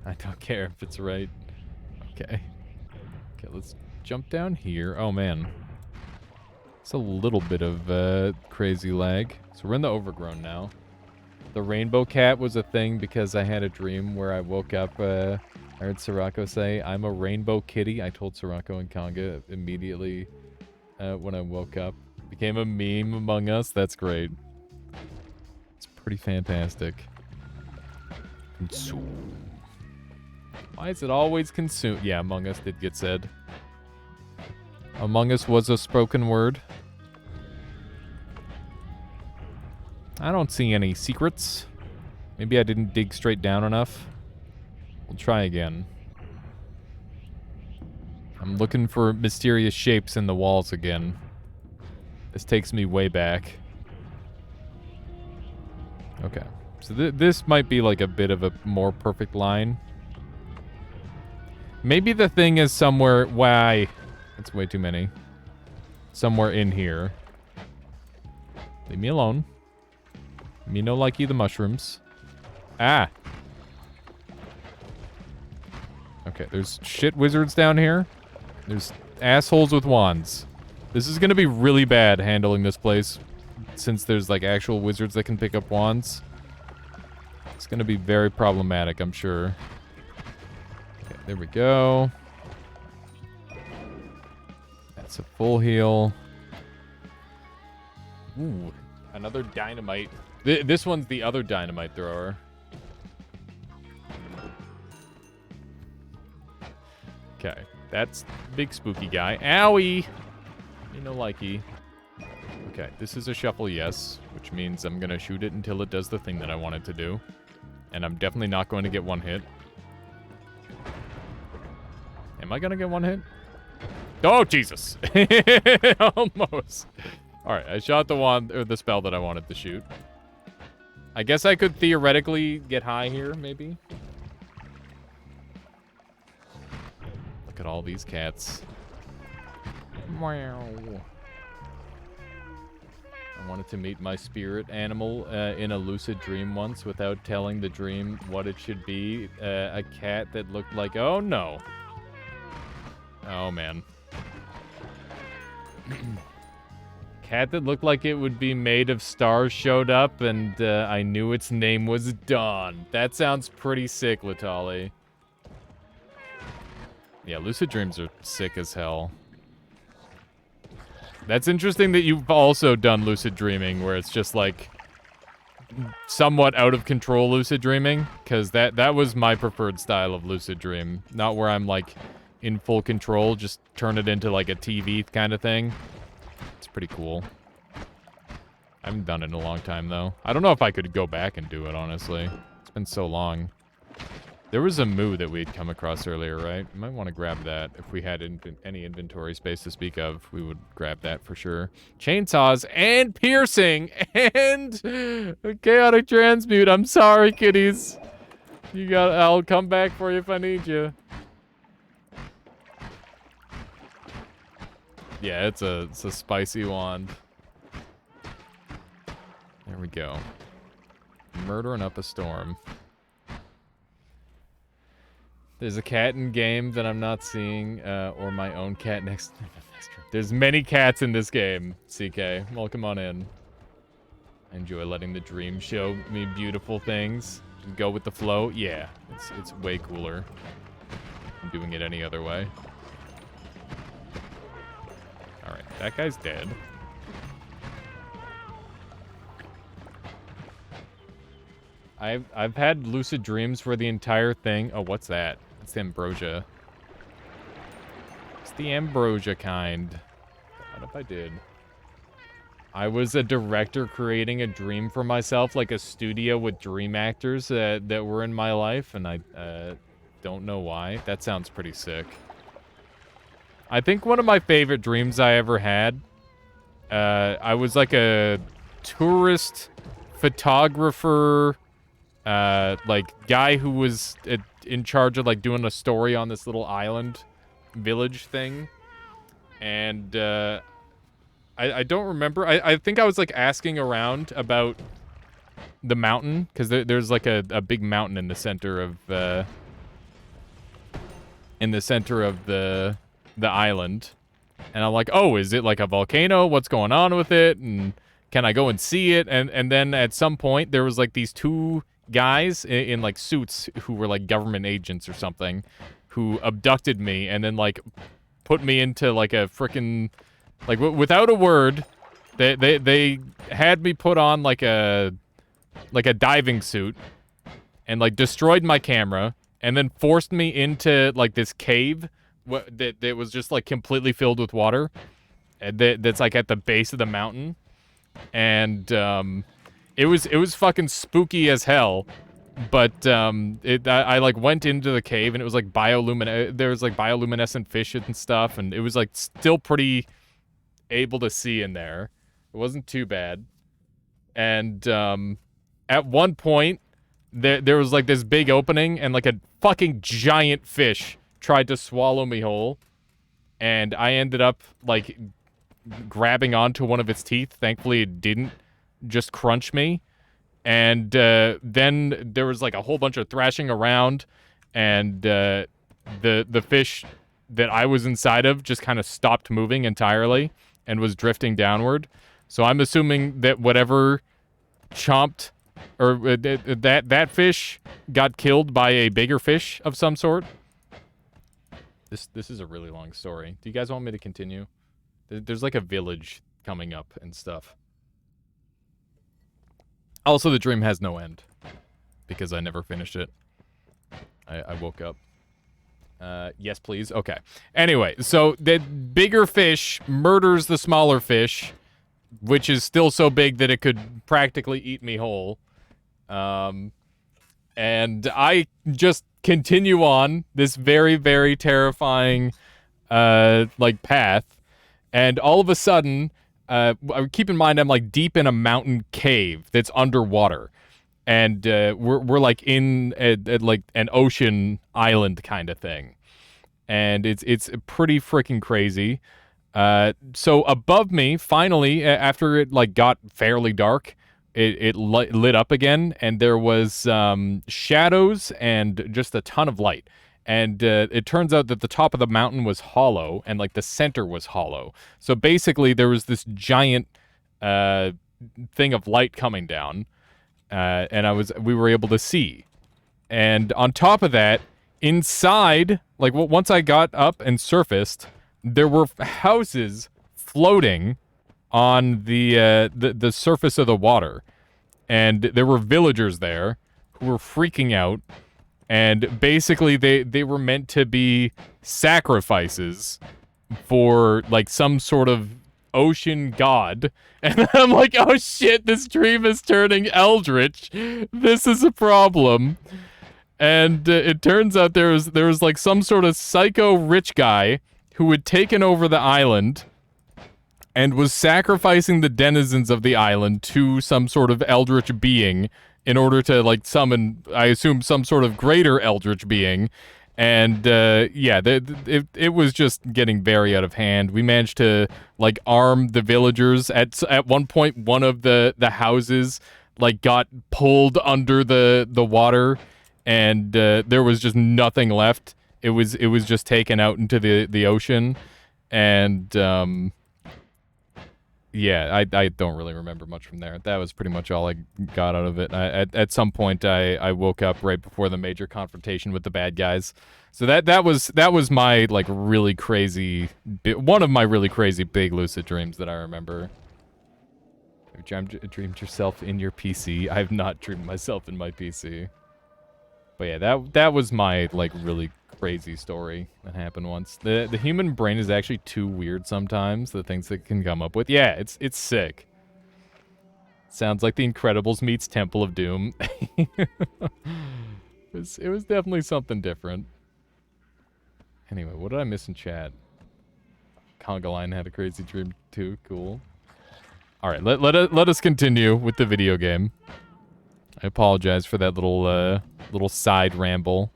I don't care if it's right. Okay. Okay, let's jump down here. Oh, man. It's a little bit of crazy lag. So we're in the overgrown now. The rainbow cat was a thing because I had a dream where I woke up. I heard Sirocco say, "I'm a rainbow kitty." I told Sirocco and Conga immediately when I woke up. Became a meme among us. That's great. It's pretty fantastic. Consume. Why is it always consumed? Yeah, Among Us did get said. Among Us was a spoken word. I don't see any secrets. Maybe I didn't dig straight down enough. We'll try again. I'm looking for mysterious shapes in the walls again. This takes me way back. Okay. So this might be like a bit of a more perfect line. Maybe the thing is somewhere... Why? That's way too many. Somewhere in here. Leave me alone. Me no likey the mushrooms. Ah! Okay, there's shit wizards down here. There's assholes with wands. This is gonna be really bad handling this place, since there's like actual wizards that can pick up wands. It's gonna be very problematic, I'm sure. Okay, there we go. That's a full heal. Ooh, another dynamite. This one's the other dynamite thrower. Okay, that's big spooky guy. Owie! You know, likey. Okay, this is a shuffle, yes, which means I'm gonna shoot it until it does the thing that I want it to do. And I'm definitely not going to get one hit. Am I gonna get one hit? Oh, Jesus! Almost. Alright, I shot the wand, or the spell that I wanted to shoot. I guess I could theoretically get high here, maybe. Look at all these cats. Wow. I wanted to meet my spirit animal in a lucid dream once without telling the dream what it should be. A cat that looked like... Oh, no. Oh, man. Cat that looked like it would be made of stars showed up, and I knew its name was Dawn. That sounds pretty sick, Latali. Yeah, lucid dreams are sick as hell. That's interesting that you've also done lucid dreaming, where it's just like somewhat out of control lucid dreaming, because that was my preferred style of lucid dream. Not where I'm like in full control, just turn it into like a TV kind of thing. It's pretty cool. I haven't done it in a long time, though. I don't know if I could go back and do it, honestly. It's been so long. There was a moo that we'd come across earlier, right? We might want to grab that. If we had any inventory space to speak of, we would grab that for sure. Chainsaws and piercing and chaotic transmute. I'm sorry, kitties. I'll come back for you if I need you. Yeah, it's a spicy wand. There we go. Murdering up a storm. There's a cat in game that I'm not seeing, or my own cat next to me. There's many cats in this game, CK. Welcome on in. I enjoy letting the dream show me beautiful things. And go with the flow. Yeah, it's way cooler than doing it any other way. Alright, that guy's dead. I've had lucid dreams where the entire thing... Oh, what's that? It's the ambrosia. It's the ambrosia kind. What if I did? I was a director creating a dream for myself, like a studio with dream actors that were in my life, and I don't know why. That sounds pretty sick. I think one of my favorite dreams I ever had, I was like a tourist photographer... like guy who was in charge of like doing a story on this little island village thing, and I don't remember. I think I was like asking around about the mountain, because there's like a big mountain in the center of in the center of the island. And I'm like, oh, is it like a volcano? What's going on with it? And can I go and see it? And then at some point, there was like these two guys in like suits who were like government agents or something who abducted me and then like put me into like a frickin' like without a word, they had me put on like a diving suit and like destroyed my camera and then forced me into like this cave that was just like completely filled with water that's like at the base of the mountain. And it was fucking spooky as hell. But I like went into the cave and it was like there was like bioluminescent fish and stuff, and it was like still pretty able to see in there. It wasn't too bad. And at one point there was like this big opening and like a fucking giant fish tried to swallow me whole, and I ended up like grabbing onto one of its teeth. Thankfully it didn't just crunch me. And then there was like a whole bunch of thrashing around, and the fish that I was inside of just kind of stopped moving entirely and was drifting downward. So I'm assuming that whatever chomped, or that fish got killed by a bigger fish of some sort. This is a really long story. Do you guys want me to continue? There's like a village coming up and stuff. Also, the dream has no end, because I never finished it. I woke up. Yes, please. Okay. Anyway, so the bigger fish murders the smaller fish, which is still so big that it could practically eat me whole. And I just continue on this very, very terrifying, like, path. And all of a sudden, keep in mind I'm like deep in a mountain cave that's underwater, and we're like in like an ocean island kind of thing, and it's pretty freaking crazy. So above me, finally, after it like got fairly dark, it lit up again, and there was shadows and just a ton of light. And it turns out that the top of the mountain was hollow, and like the center was hollow. So basically, there was this giant thing of light coming down, and we were able to see. And on top of that, inside, like once I got up and surfaced, there were houses floating on the surface of the water, and there were villagers there who were freaking out. And basically, they were meant to be sacrifices for, like, some sort of ocean god. And I'm like, oh shit, this dream is turning eldritch. This is a problem. And it turns out there was, like, some sort of psycho rich guy who had taken over the island and was sacrificing the denizens of the island to some sort of eldritch being in order to, like, summon, I assume, some sort of greater eldritch being. And, yeah, it was just getting very out of hand. We managed to, like, arm the villagers. At one point, one of the houses, like, got pulled under the water, and there was just nothing left. It was just taken out into the ocean. And, yeah, I don't really remember much from there. That was pretty much all I got out of it. At some point, I woke up right before the major confrontation with the bad guys. So that was my, like, really crazy, one of my really crazy big lucid dreams that I remember. Have you dreamed yourself in your PC? I have not dreamed myself in my PC. But yeah, that was my, like, really crazy story that happened once. The human brain is actually too weird sometimes, the things it can come up with. Yeah, it's sick. Sounds like The Incredibles meets Temple of Doom. It was definitely something different. Anyway, what did I miss in chat? Conga Line had a crazy dream too. Cool. Alright, let us continue with the video game. I apologize for that little side ramble.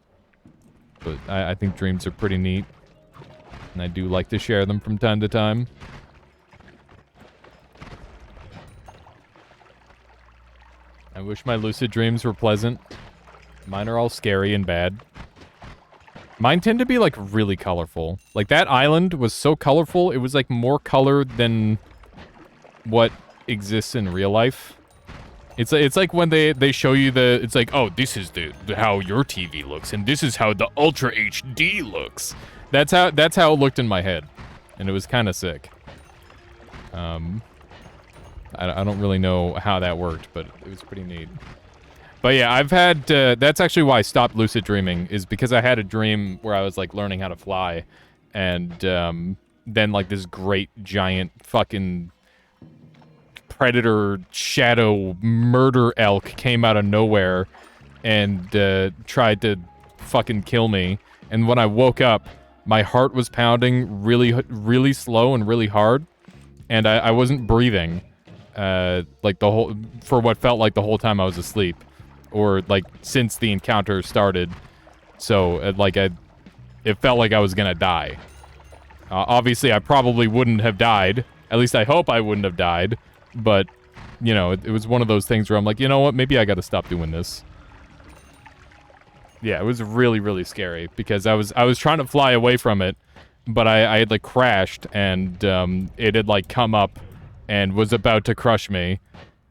But I think dreams are pretty neat. And I do like to share them from time to time. I wish my lucid dreams were pleasant. Mine are all scary and bad. Mine tend to be, like, really colorful. Like, that island was so colorful, it was, like, more color than what exists in real life. It's like when they show you the... It's like, oh, this is how your TV looks, and this is how the Ultra HD looks. That's how it looked in my head. And it was kind of sick. I don't really know how that worked, but it was pretty neat. But yeah, I've had... that's actually why I stopped lucid dreaming, is because I had a dream where I was, like, learning how to fly. And then, like, this great, giant, fucking... predator shadow murder elk came out of nowhere and tried to fucking kill me. And when I woke up, my heart was pounding really, really slow and really hard, and I wasn't breathing, like for what felt like the whole time I was asleep, or like since the encounter started. So it felt like I was gonna die. Obviously, I probably wouldn't have died. At least I hope I wouldn't have died. But, you know, it was one of those things where I'm like, you know what, maybe I gotta stop doing this. Yeah, it was really, really scary, because I was trying to fly away from it, but I had, like, crashed, and it had, like, come up and was about to crush me,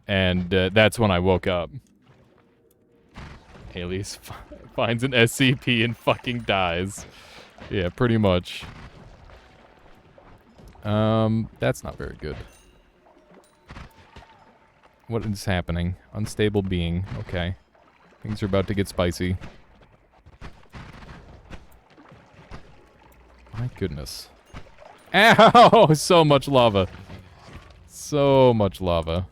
and that's when I woke up. Alias finds an SCP and fucking dies. Yeah, pretty much. That's not very good. What is happening? Unstable being. Okay. Things are about to get spicy. My goodness. Ow! So much lava. So much lava.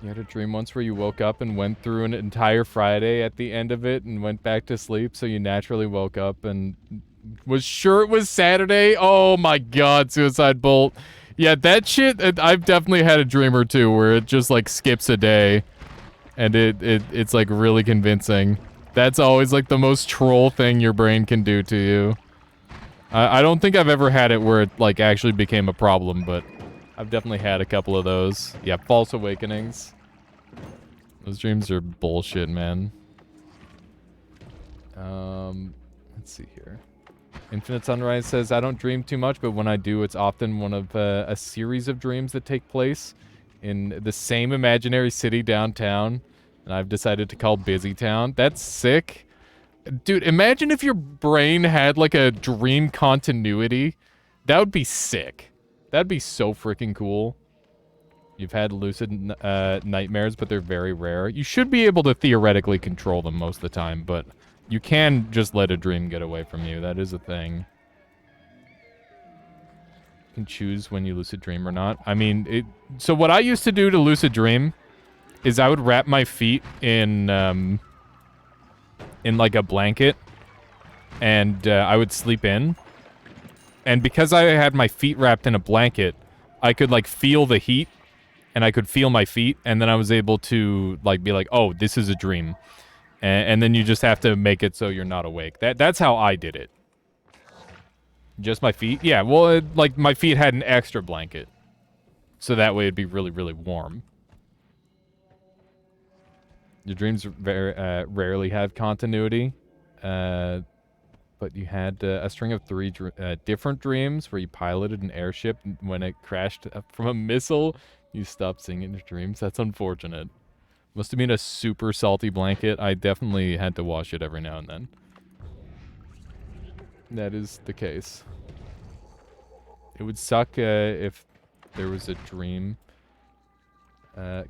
You had a dream once where you woke up and went through an entire Friday at the end of it and went back to sleep, so you naturally woke up and was sure it was Saturday? Oh my god, Suicide Bolt. Yeah, that shit, I've definitely had a dream or two where it just, like, skips a day. And it's, like, really convincing. That's always, like, the most troll thing your brain can do to you. I don't think I've ever had it where it, like, actually became a problem, but I've definitely had a couple of those. Yeah, false awakenings. Those dreams are bullshit, man. Let's see here. Infinite Sunrise says, I don't dream too much, but when I do, it's often one of a series of dreams that take place in the same imaginary city downtown, and I've decided to call Busy Town. That's sick. Dude, imagine if your brain had, like, a dream continuity. That would be sick. That'd be so freaking cool. You've had lucid nightmares, but they're very rare. You should be able to theoretically control them most of the time, but you can just let a dream get away from you. That is a thing. You can choose when you lucid dream or not. I mean, so what I used to do to lucid dream is I would wrap my feet in like a blanket, and I would sleep in. And because I had my feet wrapped in a blanket, I could, like, feel the heat, and I could feel my feet, and then I was able to, like, be like, oh, this is a dream. And then you just have to make it so you're not awake. That's how I did it. Just my feet? Yeah, well, like, my feet had an extra blanket. So that way it'd be really, really warm. Your dreams very rarely have continuity. But you had a string of 3 different dreams where you piloted an airship. When it crashed from a missile, you stopped seeing it in your dreams. That's unfortunate. Must have been a super salty blanket. I definitely had to wash it every now and then. That is the case. It would suck if there was a dream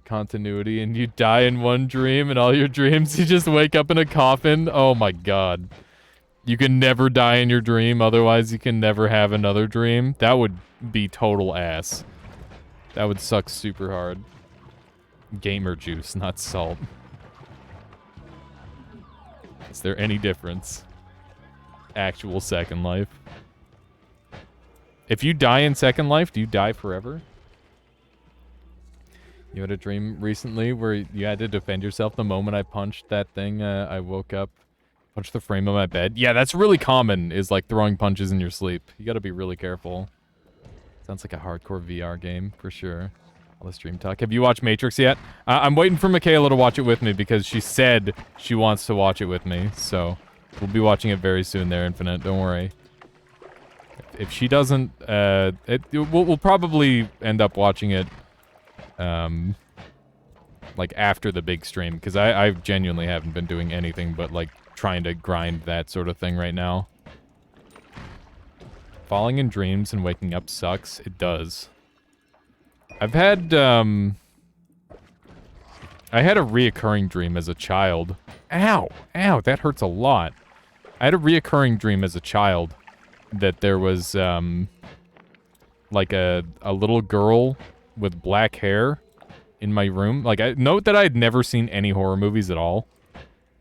continuity and you die in one dream and all your dreams you just wake up in a coffin. Oh my god. You can never die in your dream, otherwise you can never have another dream. That would be total ass. That would suck super hard. Gamer juice, not salt. Is there any difference? Actual Second Life. If you die in Second Life, do you die forever? You had a dream recently where you had to defend yourself the moment I punched that thing. I woke up, punched the frame of my bed. Yeah, that's really common, is like throwing punches in your sleep. You gotta be really careful. Sounds like a hardcore VR game, for sure. All this dream talk. Have you watched Matrix yet? I'm waiting for Michaela to watch it with me because she said she wants to watch it with me. So We'll be watching it very soon there, Infinite. Don't worry. If she doesn't, we'll probably end up watching it, like, after the big stream, because I genuinely haven't been doing anything but, like, trying to grind that sort of thing right now. Falling in dreams and waking up sucks. It does. I've had, I had a reoccurring dream as a child. Ow! Ow, that hurts a lot. I had a reoccurring dream as a child that there was, like a little girl with black hair in my room. Like, note that I had never seen any horror movies at all.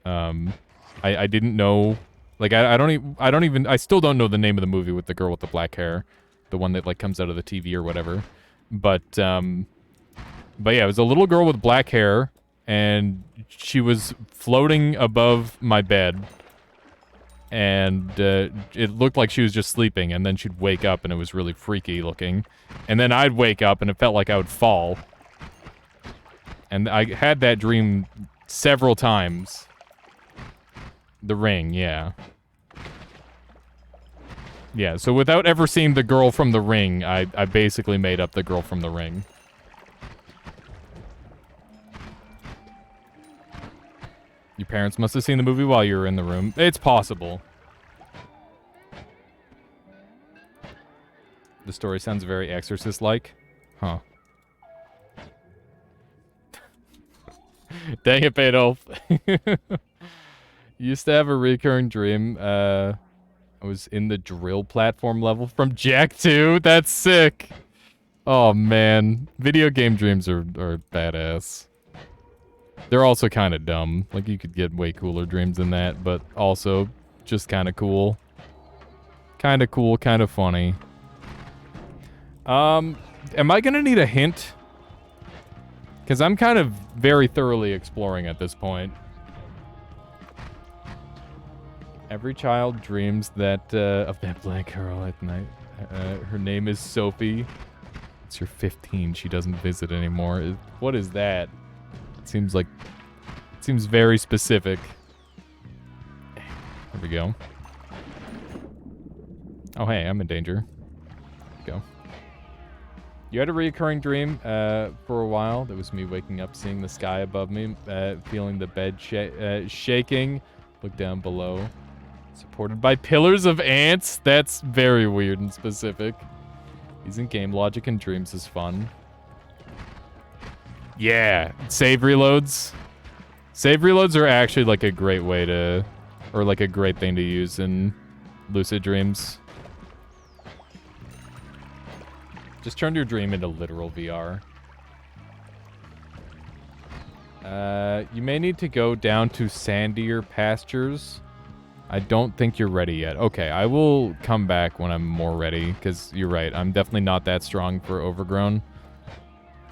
I didn't know, like, I still don't know the name of the movie with the girl with the black hair. The one that, like, comes out of the TV or whatever. But yeah, it was a little girl with black hair, and she was floating above my bed. And it looked like she was just sleeping, and then she'd wake up, and it was really freaky looking. And then I'd wake up, and it felt like I would fall. And I had that dream several times. The Ring, yeah. Yeah, so without ever seeing the girl from The Ring, I basically made up the girl from The Ring. Your parents must have seen the movie while you were in the room. It's possible. The story sounds very Exorcist-like. Huh. Dang it, Beethoven. Used to have a recurring dream. I was in the drill platform level from Jak 2. That's sick. Oh, man. Video game dreams are badass. They're also kind of dumb. Like, you could get way cooler dreams than that, but also just kind of cool. Kind of cool, kind of funny. Am I gonna need a hint? Because I'm kind of very thoroughly exploring at this point. Every child dreams that, of that black girl at night. Her name is Sophie. It's your 15. She doesn't visit anymore. What is that? It seems like... It seems very specific. There we go. Oh, hey, I'm in danger. Go. You had a recurring dream for a while. That was me waking up, seeing the sky above me, feeling the bed shaking. Look down below. Supported by pillars of ants. That's very weird and specific. Using game logic and dreams is fun. Yeah, save reloads. Save reloads are actually like a great way to, or like a great thing to use in lucid dreams. Just turn your dream into literal VR. You may need to go down to sandier pastures. I don't think you're ready yet. Okay, I will come back when I'm more ready, because you're right. I'm definitely not that strong for overgrown.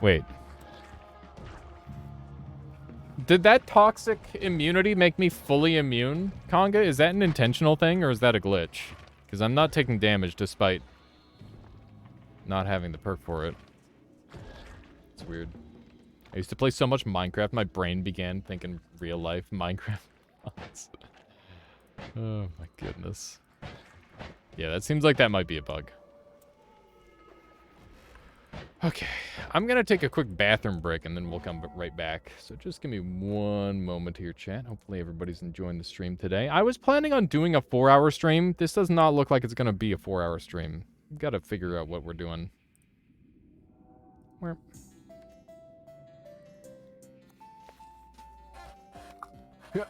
Wait. Did that toxic immunity make me fully immune, Conga? Is that an intentional thing, or is that a glitch? Because I'm not taking damage despite not having the perk for it. It's weird. I used to play so much Minecraft, my brain began thinking real life Minecraft. Oh my goodness. Yeah, that seems like that might be a bug. Okay, I'm gonna take a quick bathroom break and then we'll come right back. So just give me one moment here, chat. Hopefully everybody's enjoying the stream today. I was planning on doing a 4-hour stream. This does not look like it's gonna be a 4-hour stream. We've got to figure out what we're doing. Where? Yeah.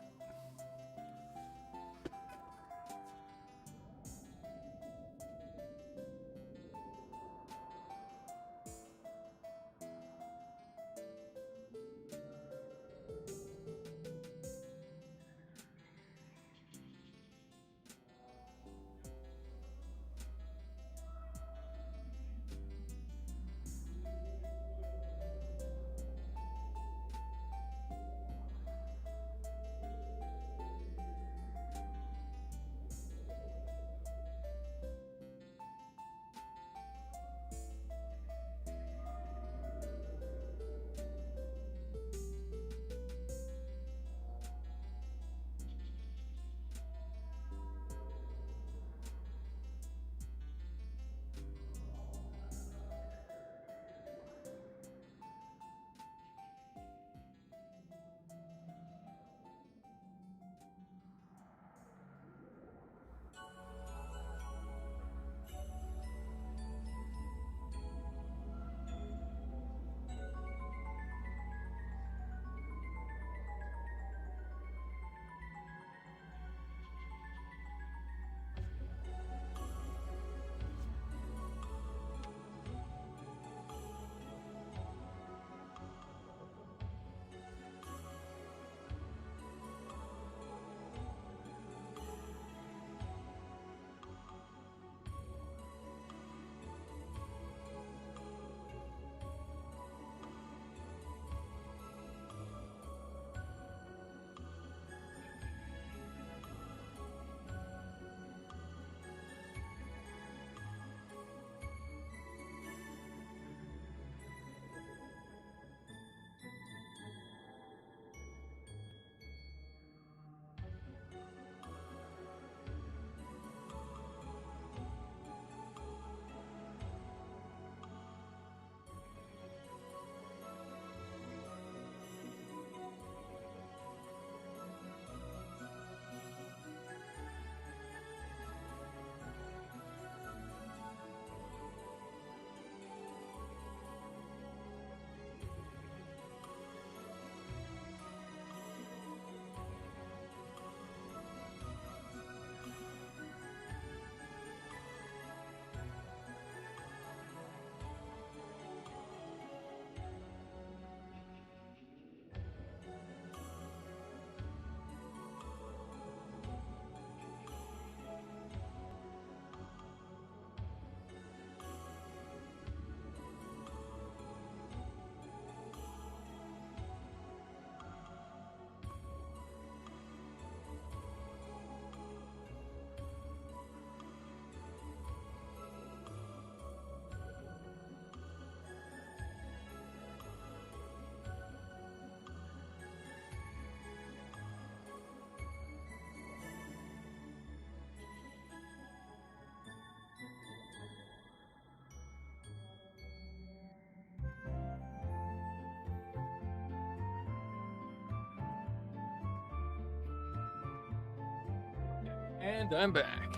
And I'm back.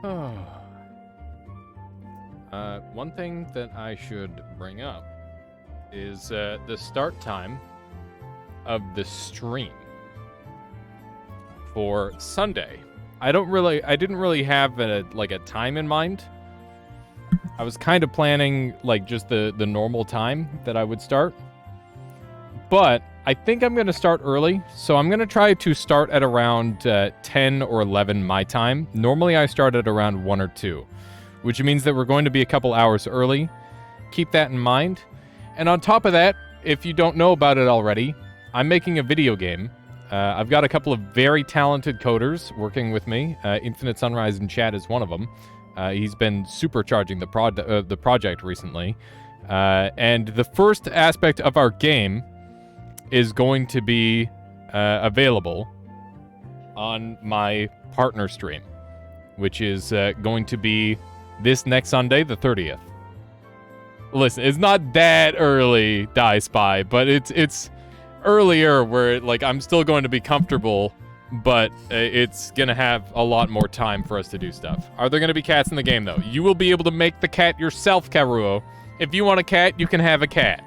Oh. One thing that I should bring up is the start time of the stream for Sunday. I didn't really have a time in mind. I was kind of planning like just the normal time that I would start. But I think I'm going to start early, so I'm going to try to start at around 10 or 11 my time. Normally I start at around 1 or 2, which means that we're going to be a couple hours early. Keep that in mind. And on top of that, if you don't know about it already, I'm making a video game. I've got a couple of very talented coders working with me. Infinite Sunrise in chat is one of them. He's been supercharging the project recently. And the first aspect of our game is going to be available on my partner stream, which is going to be this next Sunday, the 30th. Listen, it's not that early, Die Spy, but it's earlier where like I'm still going to be comfortable, but it's gonna have a lot more time for us to do stuff. Are there gonna be cats in the game though? You will be able to make the cat yourself, Karuo. If you want a cat, you can have a cat.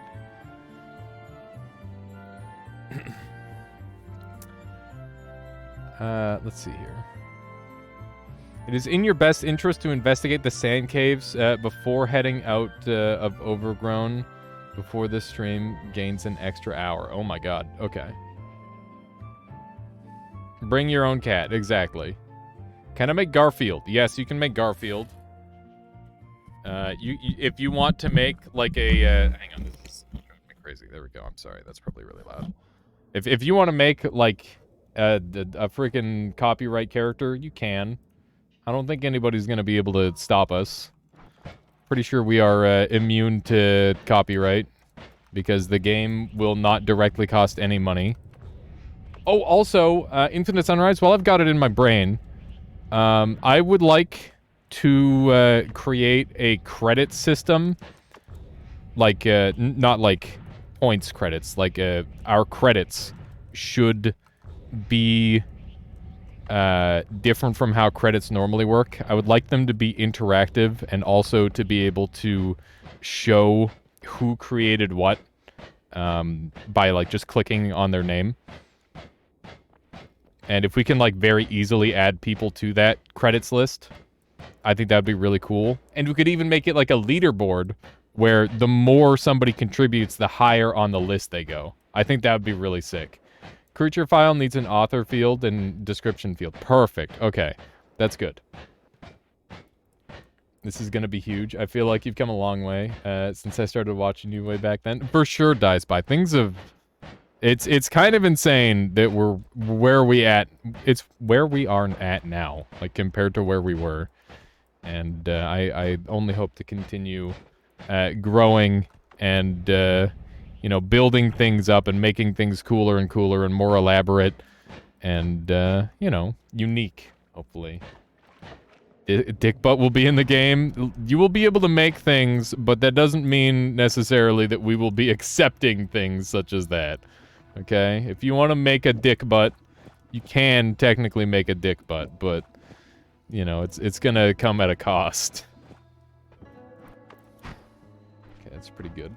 Let's see here. It is in your best interest to investigate the sand caves before heading out of Overgrown before this stream gains an extra hour. Oh my god. Okay. Bring your own cat. Exactly. Can I make Garfield? Yes, you can make Garfield. If you want to make like a hang on, this is crazy. There we go. I'm sorry. That's probably really loud. If you want to make like a freaking copyright character, you can. I don't think anybody's gonna be able to stop us. Pretty sure we are immune to copyright because the game will not directly cost any money. Oh, also, Infinite Sunrise, while I've got it in my brain, I would like to create a credit system, like, not like points credits, like our credits should be different from how credits normally work. I would like them to be interactive and also to be able to show who created what by like just clicking on their name. And if we can like very easily add people to that credits list, I think that would be really cool. And we could even make it like a leaderboard where the more somebody contributes, the higher on the list they go. I think that would be really sick. Creature file needs an author field and description field. Perfect. Okay. That's good. This is going to be huge. I feel like you've come a long way since I started watching you way back then. For sure, Die Spy. Things have... It's kind of insane that we're where we at. It's where we are at now, like compared to where we were. And I only hope to continue growing and... you know, building things up and making things cooler and cooler and more elaborate and, you know, unique, hopefully. Dick Butt will be in the game. You will be able to make things, but that doesn't mean necessarily that we will be accepting things such as that. Okay? If you want to make a Dick Butt, you can technically make a Dick Butt, but, you know, it's gonna come at a cost. Okay, that's pretty good.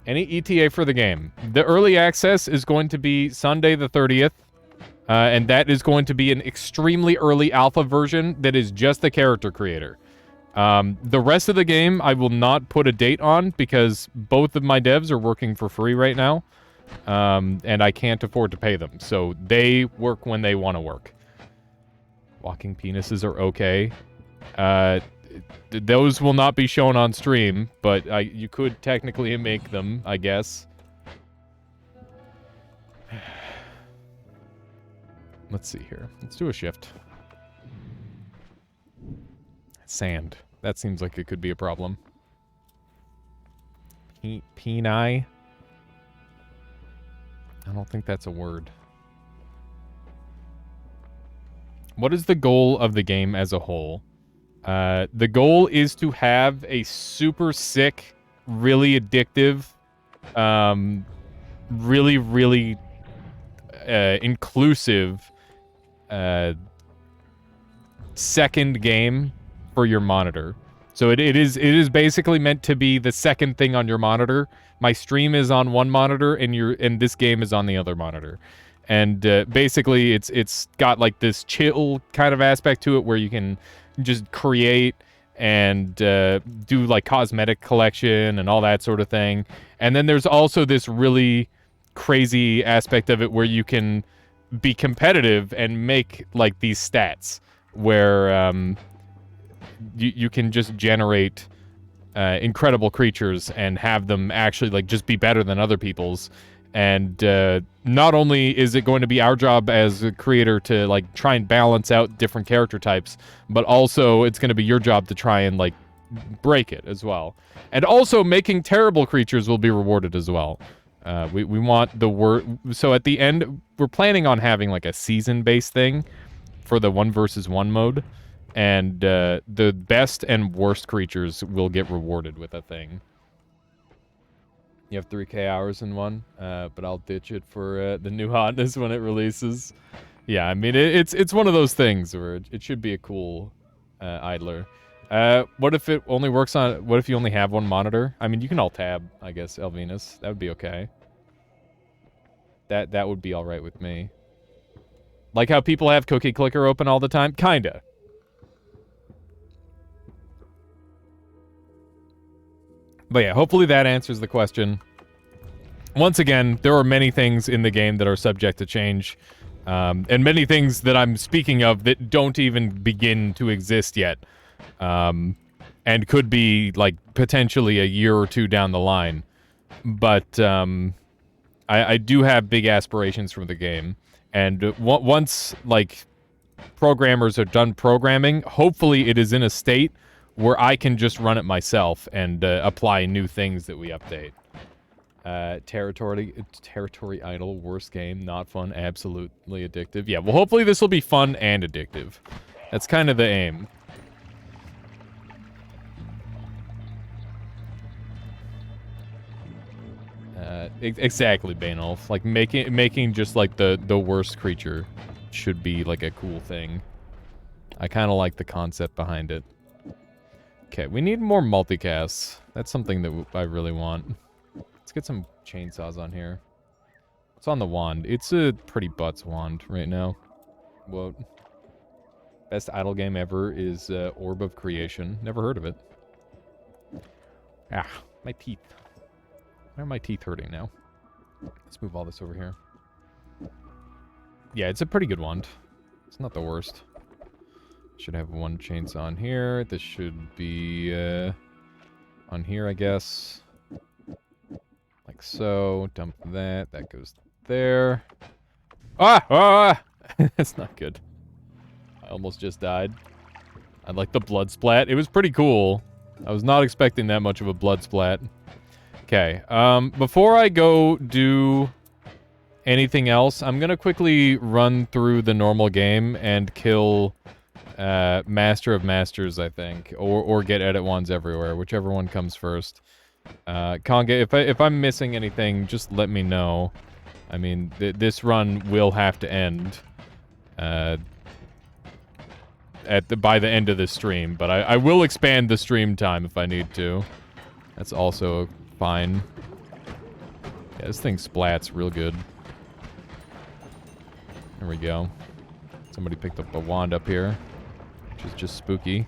Any ETA for the game? The early access is going to be Sunday the 30th, and that is going to be an extremely early alpha version that is just the character creator. The rest of the game I will not put a date on because both of my devs are working for free right now, and I can't afford to pay them, so they work when they want to work. Walking penises are okay. Those will not be shown on stream, but you could technically make them, I guess. Let's see here. Let's do a shift. Sand. That seems like it could be a problem. Peni? I don't think that's a word. What is the goal of the game as a whole? The goal is to have a super sick, really addictive, really inclusive second game for your monitor. So it is basically meant to be the second thing on your monitor. My stream is on one monitor, and this game is on the other monitor. And basically, it's got like this chill kind of aspect to it, where you can just create and do like cosmetic collection and all that sort of thing. And then there's also this really crazy aspect of it where you can be competitive and make like these stats where you can just generate incredible creatures and have them actually like just be better than other people's. And not only is it going to be our job as a creator to like try and balance out different character types, but also it's going to be your job to try and like break it as well. And also making terrible creatures will be rewarded as well. We want so at the end, we're planning on having like a season-based thing for the 1 versus 1 mode. And the best and worst creatures will get rewarded with a thing. You have 3K hours in one, but I'll ditch it for the new hotness when it releases. Yeah, I mean, it's one of those things where it should be a cool idler. What if it only works on... What if you only have one monitor? I mean, you can alt-tab, I guess, Elvinus. That would be okay. That would be alright with me. Like how people have Cookie Clicker open all the time? Kinda. But yeah, hopefully that answers the question. Once again, there are many things in the game that are subject to change. And many things that I'm speaking of that don't even begin to exist yet. And could be, like, potentially a year or two down the line. But I do have big aspirations from the game. And once, like, programmers are done programming, hopefully it is in a state where I can just run it myself and apply new things that we update. Territory Idol, worst game, not fun, absolutely addictive. Yeah, well, hopefully this will be fun and addictive. That's kind of the aim. Exactly, Banolf. Like, making just, like, the worst creature should be, like, a cool thing. I kind of like the concept behind it. Okay, we need more multicasts. That's something that I really want. Let's get some chainsaws on here. It's on the wand. It's a pretty butts wand right now. Whoa. Best idle game ever is Orb of Creation. Never heard of it. Ah, my teeth. Why are my teeth hurting now? Let's move all this over here. Yeah, it's a pretty good wand. It's not the worst. Should have one chainsaw on here. This should be on here, I guess. Like so. Dump that. That goes there. Ah! Ah! That's not good. I almost just died. I like the blood splat. It was pretty cool. I was not expecting that much of a blood splat. Okay. Before I go do anything else, I'm gonna quickly run through the normal game and kill Master of Masters, I think, or get edit wands everywhere, whichever one comes first. Konga, if I'm missing anything, just let me know. I mean, this run will have to end by the end of the stream, but I will expand the stream time if I need to. That's also fine. Yeah, this thing splats real good. There we go. Somebody picked up a wand up here, which is just spooky.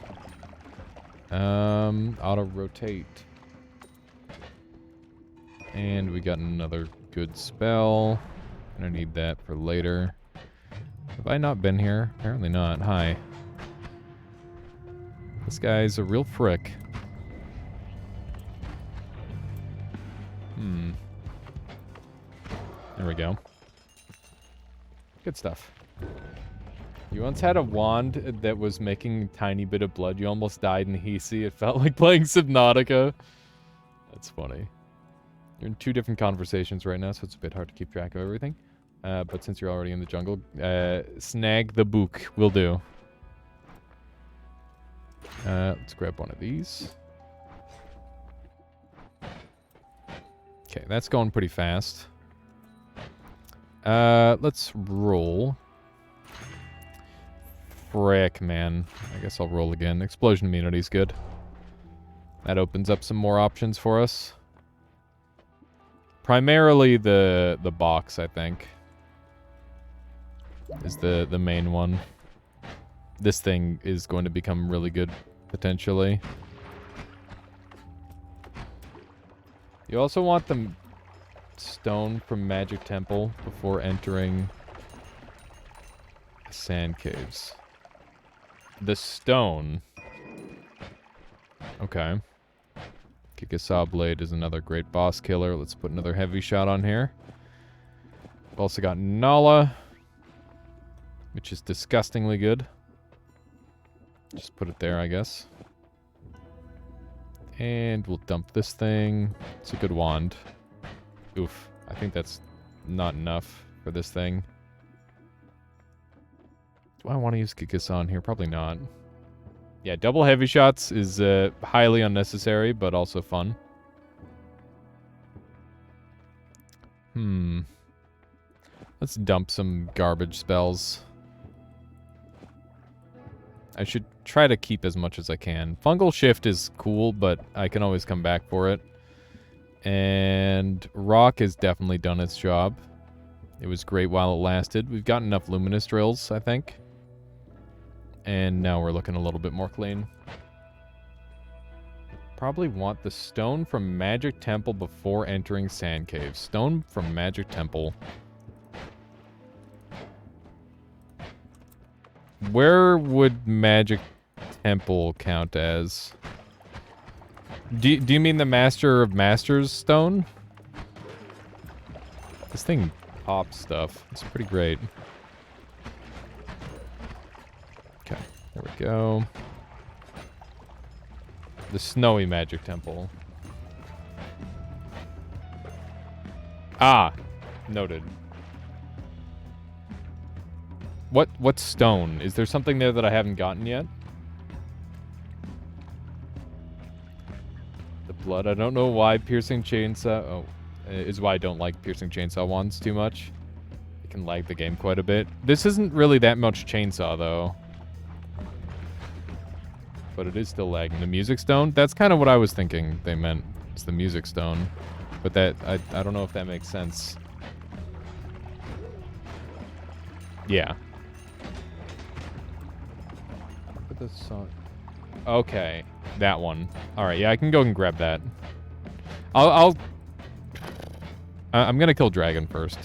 Auto rotate. And we got another good spell. Gonna need that for later. Have I not been here? Apparently not. Hi. This guy's a real frick. There we go. Good stuff. You once had a wand that was making a tiny bit of blood. You almost died in Hisi. It felt like playing Subnautica. That's funny. You're in 2 different conversations right now, so it's a bit hard to keep track of everything. But since you're already in the jungle, snag the book. Will do. Let's grab one of these. Okay, that's going pretty fast. Let's roll. Frick, man. I guess I'll roll again. Explosion immunity's good. That opens up some more options for us. Primarily the box, I think, is the main one. This thing is going to become really good, potentially. You also want the stone from Magic Temple before entering the Sand Caves. The stone. Okay. Kikasaw Blade is another great boss killer. Let's put another heavy shot on here. We've also got Nala, which is disgustingly good. Just put it there, I guess. And we'll dump this thing. It's a good wand. Oof. I think that's not enough for this thing. Do I want to use Kikasaw here? Probably not. Yeah, double heavy shots is highly unnecessary, but also fun. Let's dump some garbage spells. I should try to keep as much as I can. Fungal Shift is cool, but I can always come back for it. And Rock has definitely done its job. It was great while it lasted. We've got enough Luminous Drills, I think. And now we're looking a little bit more clean. Probably want the stone from Magic Temple before entering Sand Caves. Stone from Magic Temple. Where would Magic Temple count as? Do you mean the Master of Masters stone? This thing pops stuff. It's pretty great. Okay, there we go. The Snowy Magic Temple. Ah, noted. What stone? Is there something there that I haven't gotten yet? The blood. I don't know why piercing chainsaw. Oh, is why I don't like piercing chainsaw wands too much. It can lag the game quite a bit. This isn't really that much chainsaw though. But it is still lagging. The music stone? That's kind of what I was thinking they meant. It's the music stone. But that, I don't know if that makes sense. Yeah. Put this on. Okay. That one. Alright, yeah, I can go and grab that. I'm gonna kill Dragon first.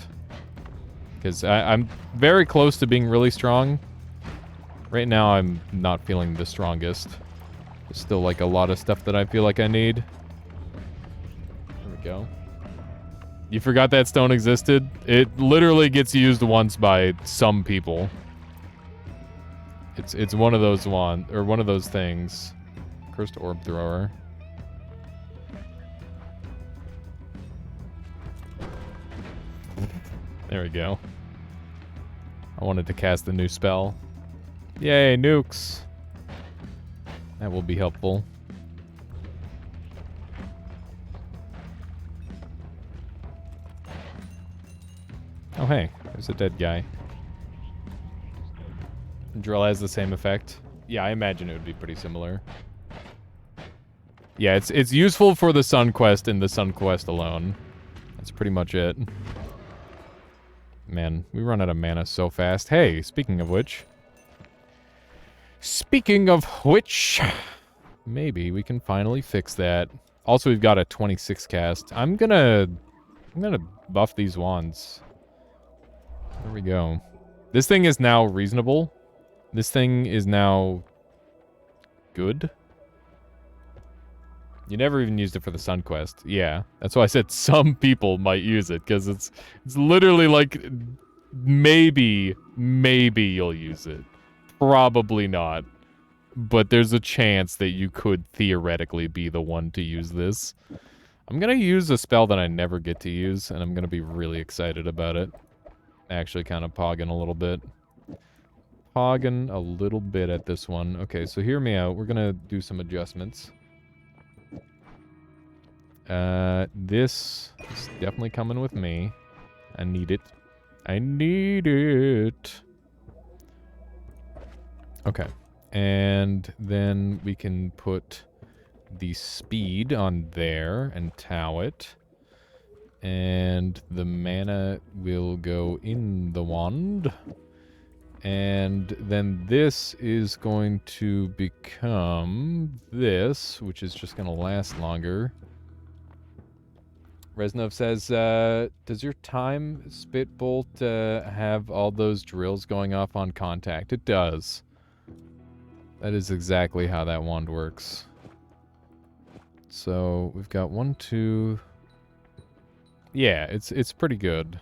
Because I'm very close to being really strong. Right now, I'm not feeling the strongest. There's still, like, a lot of stuff that I feel like I need. There we go. You forgot that stone existed? It literally gets used once by some people. It's one of those one of those things. Cursed Orb Thrower. There we go. I wanted to cast a new spell. Yay, nukes. That will be helpful. Oh, hey. There's a dead guy. Drill has the same effect. Yeah, I imagine it would be pretty similar. Yeah, it's useful for the Sun Quest and the Sun Quest alone. That's pretty much it. Man, we run out of mana so fast. Hey, speaking of which... maybe we can finally fix that. Also, we've got a 26 cast. I'm gonna buff these wands. There we go. This thing is now reasonable. This thing is now good. You never even used it for the Sun Quest. Yeah, that's why I said some people might use it, because it's literally like maybe you'll use it. Probably not. But there's a chance that you could theoretically be the one to use this. I'm gonna use a spell that I never get to use, and I'm gonna be really excited about it. Actually kind of pogging a little bit. Pogging a little bit at this one. Okay, so hear me out. We're gonna do some adjustments. This is definitely coming with me. I need it. I need it. Okay. And then we can put the speed on there and tow it. And the mana will go in the wand. And then this is going to become this, which is just going to last longer. Reznov says, does your time spit bolt have all those drills going off on contact? It does. That is exactly how that wand works. So we've got 1, 2. Yeah, it's pretty good.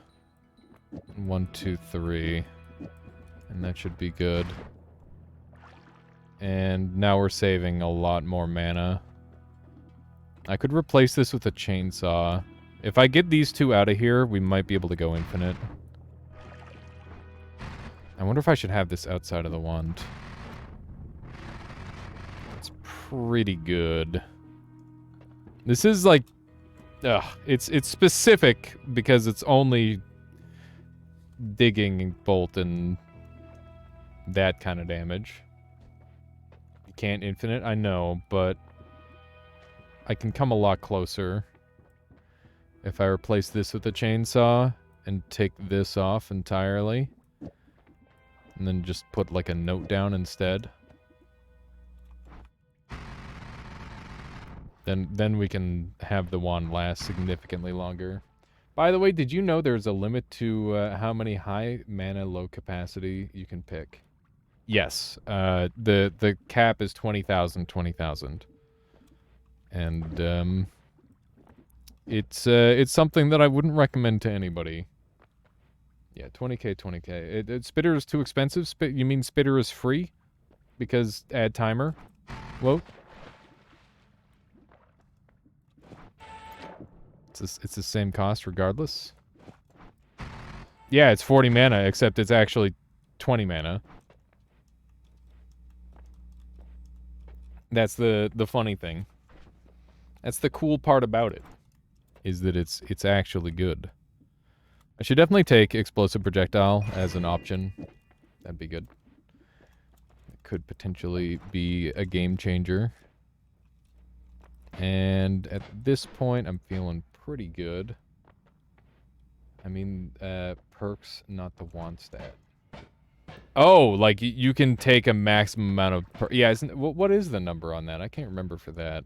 1, 2, 3. And that should be good. And now we're saving a lot more mana. I could replace this with a chainsaw. If I get these two out of here, we might be able to go infinite. I wonder if I should have this outside of the wand. It's pretty good. This is like... it's specific because it's only digging bolt and that kind of damage. You can't infinite, I know, but I can come a lot closer if I replace this with a chainsaw and take this off entirely. And then just put like a note down instead. Then we can have the wand last significantly longer. By the way, did you know there's a limit to how many high mana low capacity you can pick? Yes. The cap is 20,000, 20,000. And it's something that I wouldn't recommend to anybody. Yeah, 20k, 20k. Spitter is too expensive? You mean Spitter is free? Because add timer? Whoa. It's the same cost regardless. Yeah, it's 40 mana, except it's actually 20 mana. That's the funny thing. That's the cool part about it, is that it's actually good. I should definitely take Explosive Projectile as an option. That'd be good. It could potentially be a game changer. And at this point, I'm feeling pretty good. I mean, perks, not the wand stat. Oh, like you can take a maximum amount of... Yeah, what is the number on that? I can't remember for that.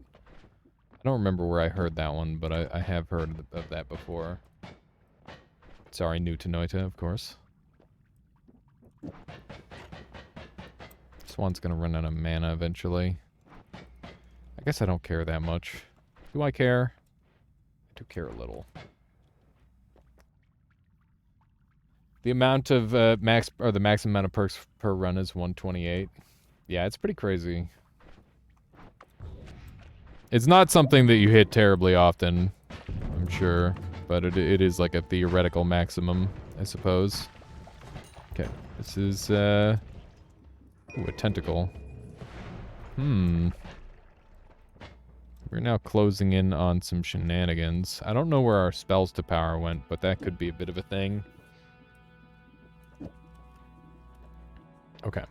I don't remember where I heard that one, but I have heard of that before. Sorry, new to Noita, of course. This one's gonna run out of mana eventually. I guess I don't care that much. Do I care? I do care a little. The amount of the maximum amount of perks per run is 128. Yeah, it's pretty crazy. It's not something that you hit terribly often, I'm sure, but it is like a theoretical maximum, I suppose. Okay, this is ooh, a tentacle. We're now closing in on some shenanigans. I don't know where our spells to power went, but that could be a bit of a thing. Okay.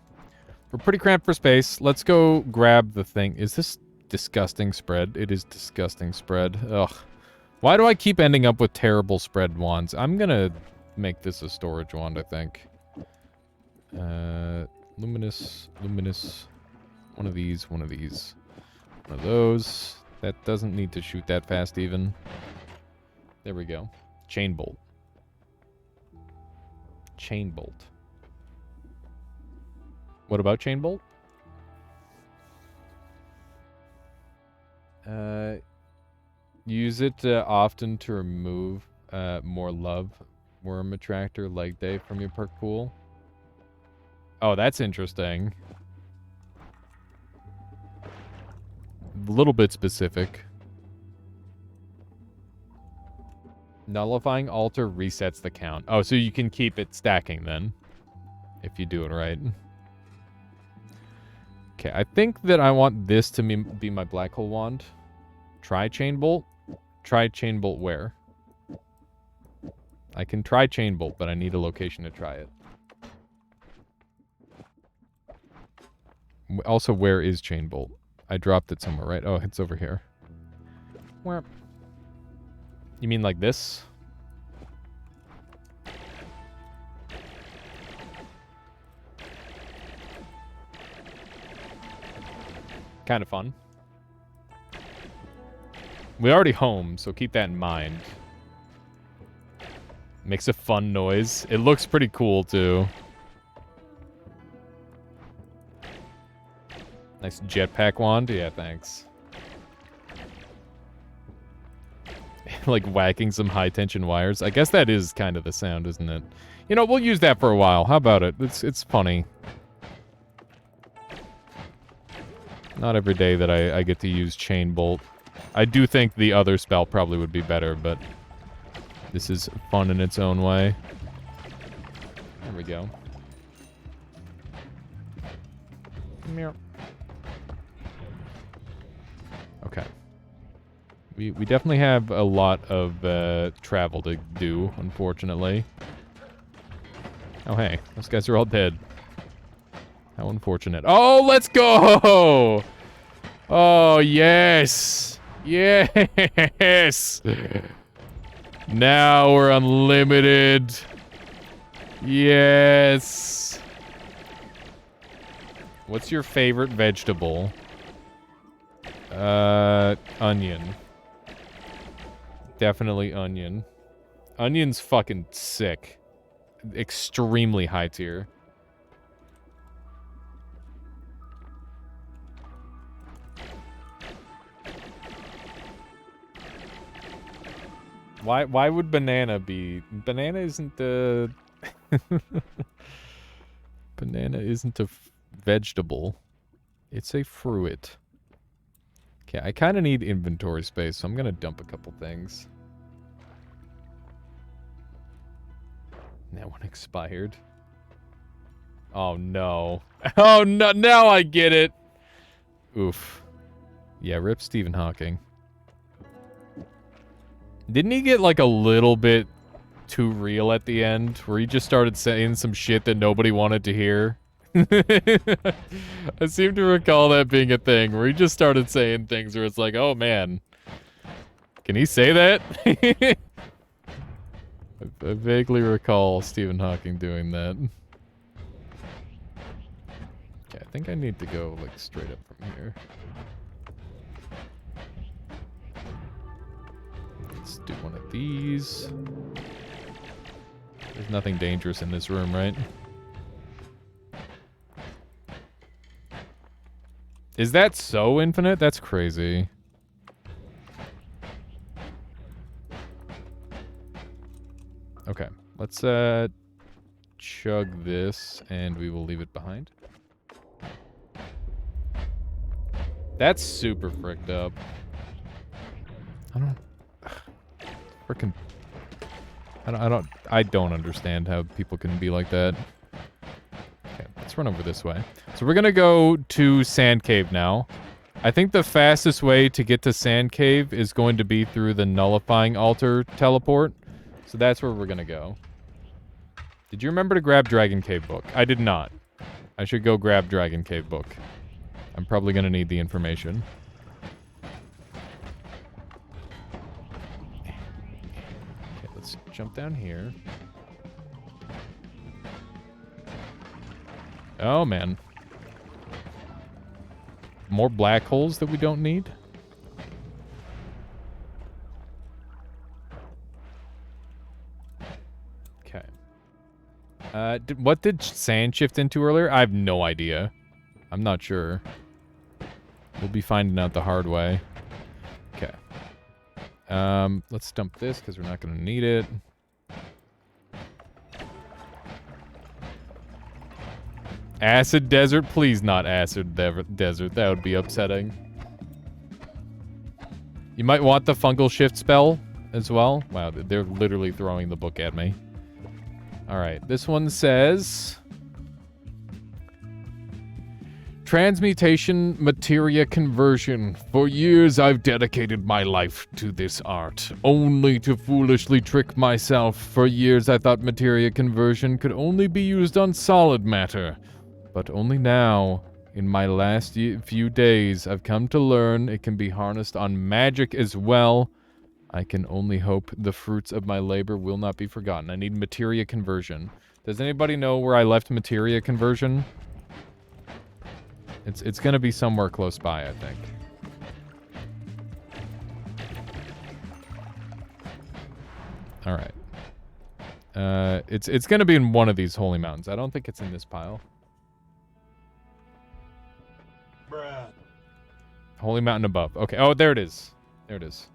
We're pretty cramped for space. Let's go grab the thing. Is this disgusting spread? It is disgusting spread. Ugh. Why do I keep ending up with terrible spread wands? I'm gonna make this a storage wand, I think. Luminous, luminous. One of these, one of these. One of those. That doesn't need to shoot that fast even. There we go. Chain bolt. Chain bolt. What about chain bolt? Use it often to remove more love worm attractor leg day from your perk pool. Oh, that's interesting. A little bit specific. Nullifying altar resets the count. Oh, so you can keep it stacking then, if you do it right. Okay, I think that I want this to be my black hole wand. Try chain bolt. Try chain bolt where? I can try chain bolt, but I need a location to try it. Also, where is chain bolt? I dropped it somewhere, right? Oh, it's over here. Where? You mean like this? Kind of fun. We're already home, so keep that in mind. Makes a fun noise. It looks pretty cool, too. Nice jetpack wand. Yeah, thanks. Like whacking some high-tension wires. I guess that is kind of the sound, isn't it? You know, we'll use that for a while. How about it? It's funny. Not every day that I get to use chain bolt. I do think the other spell probably would be better, but this is fun in its own way. There we go. Meow. Okay. We definitely have a lot of travel to do, unfortunately. Oh, hey. Those guys are all dead. How unfortunate. Oh, let's go! Oh, yes! Yes! Now we're unlimited. Yes! What's your favorite vegetable? Onion. Definitely onion. Onion's fucking sick. Extremely high tier. Why would banana be... Banana isn't the... Banana isn't a vegetable. It's a fruit. Okay, I kind of need inventory space, so I'm going to dump a couple things. That one expired. Oh, no. Oh, no! Now I get it! Oof. Yeah, rip Stephen Hawking. Didn't he get, like, a little bit too real at the end? Where he just started saying some shit that nobody wanted to hear? I seem to recall that being a thing, where he just started saying things where it's like, oh, man. Can he say that? I vaguely recall Stephen Hawking doing that. Okay, I think I need to go, like, straight up from here. Let's do one of these. There's nothing dangerous in this room, right? Is that so infinite? That's crazy. Okay, let's chug this, and we will leave it behind. That's super fricked up. I don't understand how people can be like that. Okay, let's run over this way. So we're gonna go to Sand Cave now. I think the fastest way to get to Sand Cave is going to be through the Nullifying Altar teleport. So that's where we're gonna go. Did you remember to grab Dragon Cave book? I did not. I should go grab Dragon Cave book. I'm probably gonna need the information. Okay, let's jump down here. Oh, man. More black holes that we don't need? Okay. What did sand shift into earlier? I have no idea. I'm not sure. We'll be finding out the hard way. Okay. Let's dump this because we're not going to need it. Acid desert? Please not acid desert. That would be upsetting. You might want the fungal shift spell as well. Wow, they're literally throwing the book at me. Alright, this one says... Transmutation Materia Conversion. For years I've dedicated my life to this art, only to foolishly trick myself. For years I thought Materia Conversion could only be used on solid matter. But only now In my last few days, I've come to learn it can be harnessed on magic as well. I can only hope the fruits of my labor will not be forgotten. I need materia conversion. Does anybody know where I left materia conversion? It's gonna be somewhere close by, I think. Alright. It's gonna be in one of these holy mountains. I don't think it's in this pile. Bruh. Holy mountain above. Okay. Oh, there it is. There it is.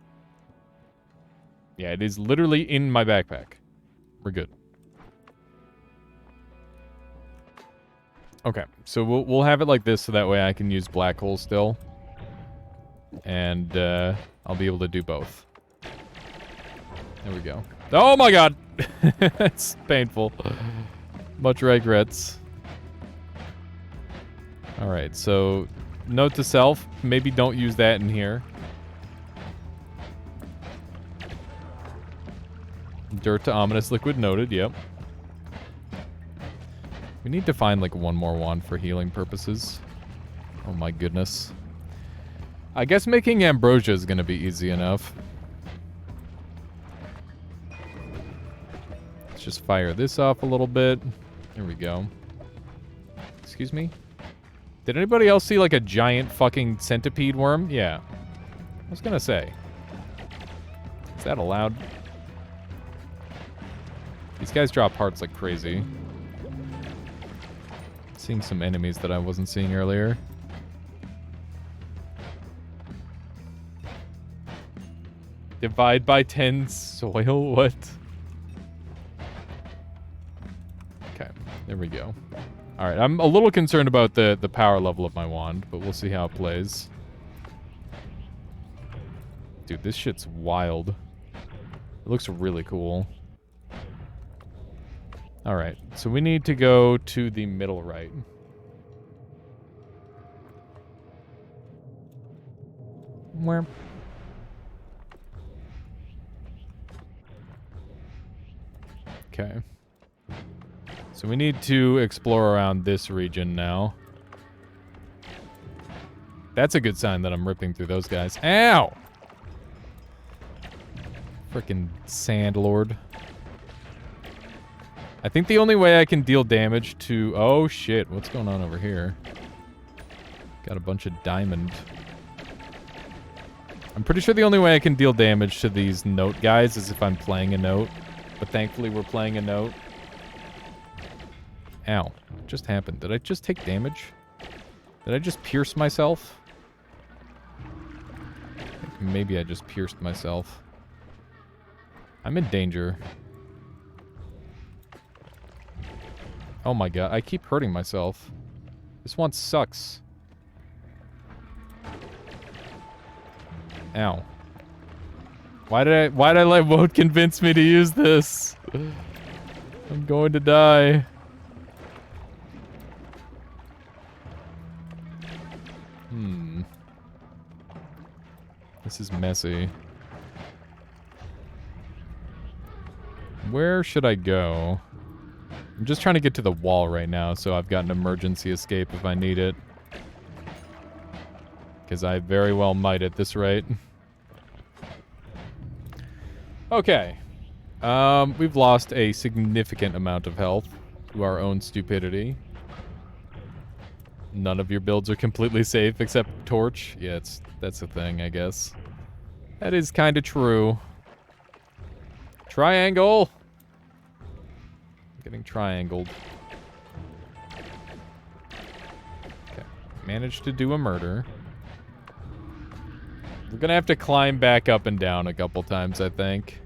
Yeah, it is literally in my backpack. We're good. Okay, so we'll have it like this so that way I can use black hole still. And I'll be able to do both. There we go. Oh my god! It's painful. Much regrets. Alright, so note to self, maybe don't use that in here. Dirt to ominous liquid noted, yep. We need to find, like, one more wand for healing purposes. Oh my goodness. I guess making ambrosia is gonna be easy enough. Let's just fire this off a little bit. There we go. Excuse me? Did anybody else see, like, a giant fucking centipede worm? Yeah. I was gonna say. Is that allowed? These guys drop hearts like crazy. Seeing some enemies that I wasn't seeing earlier. Divide by 10 soil? What? Okay, there we go. Alright, I'm a little concerned about the power level of my wand, but we'll see how it plays. Dude, this shit's wild. It looks really cool. Alright, so we need to go to the middle right. Where? Okay. So we need to explore around this region now. That's a good sign that I'm ripping through those guys. Ow! Frickin' Sand Lord. I think the only way I can deal damage to... Oh, shit. What's going on over here? Got a bunch of diamond. I'm pretty sure the only way I can deal damage to these note guys is if I'm playing a note. But thankfully, we're playing a note. Ow. What just happened? Did I just take damage? Did I just pierce myself? I think maybe I just pierced myself. I'm in danger. Oh my god, I keep hurting myself. This one sucks. Ow. Why did I let Woad convince me to use this? I'm going to die. This is messy. Where should I go? I'm just trying to get to the wall right now, so I've got an emergency escape if I need it. Because I very well might at this rate. Okay. We've lost a significant amount of health to our own stupidity. None of your builds are completely safe except Torch. Yeah, that's a thing, I guess. That is kind of true. Triangle! Getting triangled. Okay. Managed to do a murder. We're gonna have to climb back up and down a couple times, I think.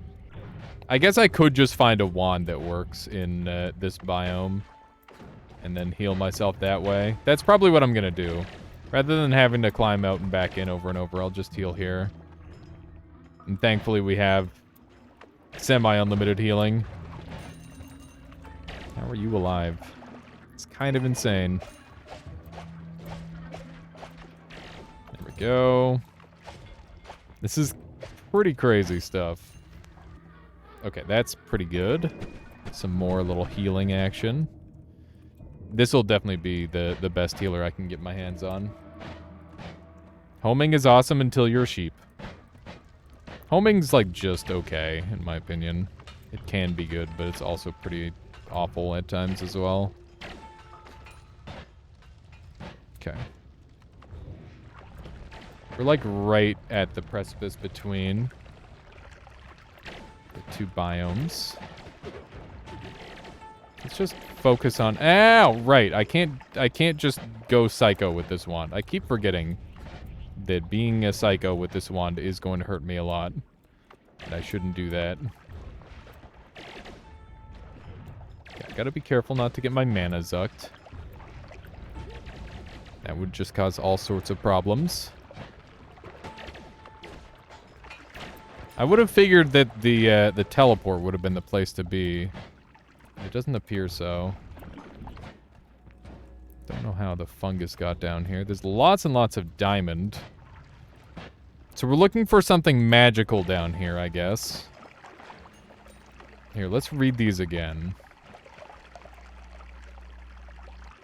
I guess I could just find a wand that works in this biome. And then heal myself that way. That's probably what I'm gonna do. Rather than having to climb out and back in over and over, I'll just heal here. And thankfully we have semi-unlimited healing. How are you alive? It's kind of insane. There we go. This is pretty crazy stuff. Okay, that's pretty good. Some more little healing action. This will definitely be the best healer I can get my hands on. Homing is awesome until you're a sheep. Homing's, like, just okay, in my opinion. It can be good, but it's also pretty awful at times as well. Okay. We're, like, right at the precipice between the two biomes. Let's just focus on... Ow! Right, I can't just go psycho with this wand. I keep forgetting that being a psycho with this wand is going to hurt me a lot. And I shouldn't do that. Okay, I gotta be careful not to get my mana zucked. That would just cause all sorts of problems. I would have figured that the teleport would have been the place to be. It doesn't appear so. Don't know how the fungus got down here. There's lots and lots of diamond. So we're looking for something magical down here, I guess. Here, let's read these again.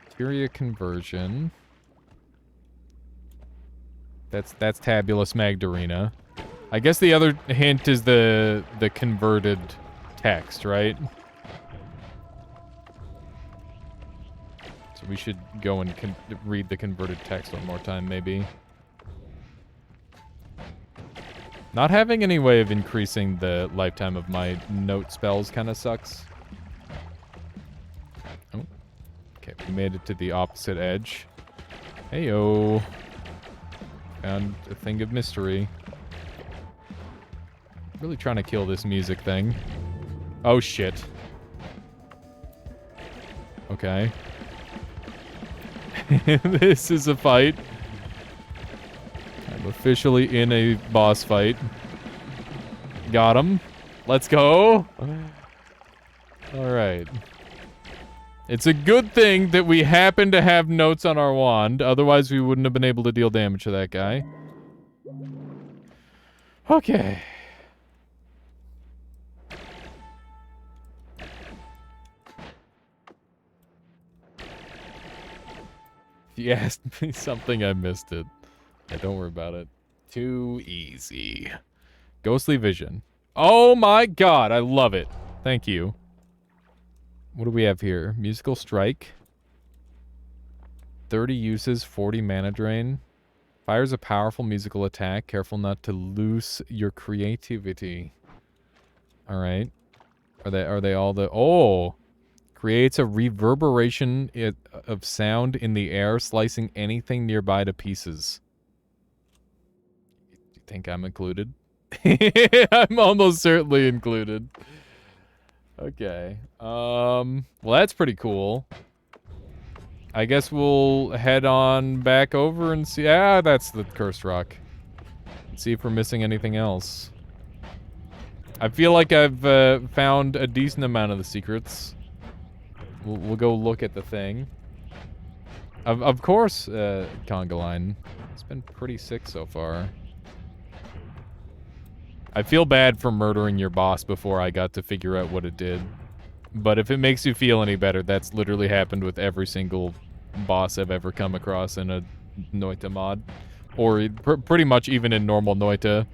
Materia conversion. That's Tabulus Magdarena. I guess the other hint is the converted text, right? So we should go and read the converted text one more time, maybe. Not having any way of increasing the lifetime of my note spells kind of sucks. Oh. Okay, we made it to the opposite edge. Heyo. Found a thing of mystery. Really trying to kill this music thing. Oh, shit. Okay. This is a fight. I'm officially in a boss fight. Got him. Let's go. Alright. It's a good thing that we happen to have notes on our wand. Otherwise, we wouldn't have been able to deal damage to that guy. Okay. If you asked me something, I missed it. Yeah, don't worry about it. Too easy. Ghostly vision. Oh my god, I love it. Thank you. What do we have here? Musical strike. 30 uses, 40 mana drain. Fires a powerful musical attack. Careful not to lose your creativity. Alright. Are they all the... Oh! Creates a reverberation of sound in the air, slicing anything nearby to pieces. You think I'm included? I'm almost certainly included. Okay. Well, that's pretty cool. I guess we'll head on back over and see... Ah, that's the cursed rock. Let's see if we're missing anything else. I feel like I've found a decent amount of the secrets. We'll go look at the thing. Of course, conga line. It's been pretty sick so far. I feel bad for murdering your boss before I got to figure out what it did. But if it makes you feel any better, that's literally happened with every single boss I've ever come across in a Noita mod. Or pretty much even in normal Noita.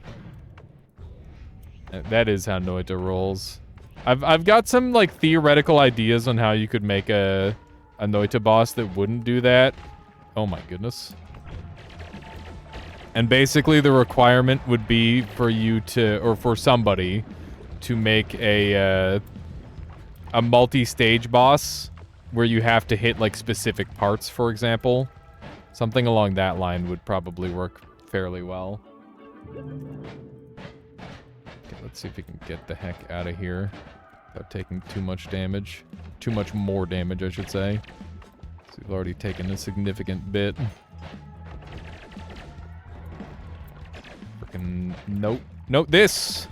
That is how Noita rolls. I've got some, like, theoretical ideas on how you could make a Noita boss that wouldn't do that. Oh my goodness. And basically the requirement would be for you to, or for somebody, to make a multi-stage boss where you have to hit, like, specific parts, for example. Something along that line would probably work fairly well. Okay, let's see if we can get the heck out of here without taking too much damage. Too much more damage, I should say. So we've already taken a significant bit. Frickin' nope. Nope, this!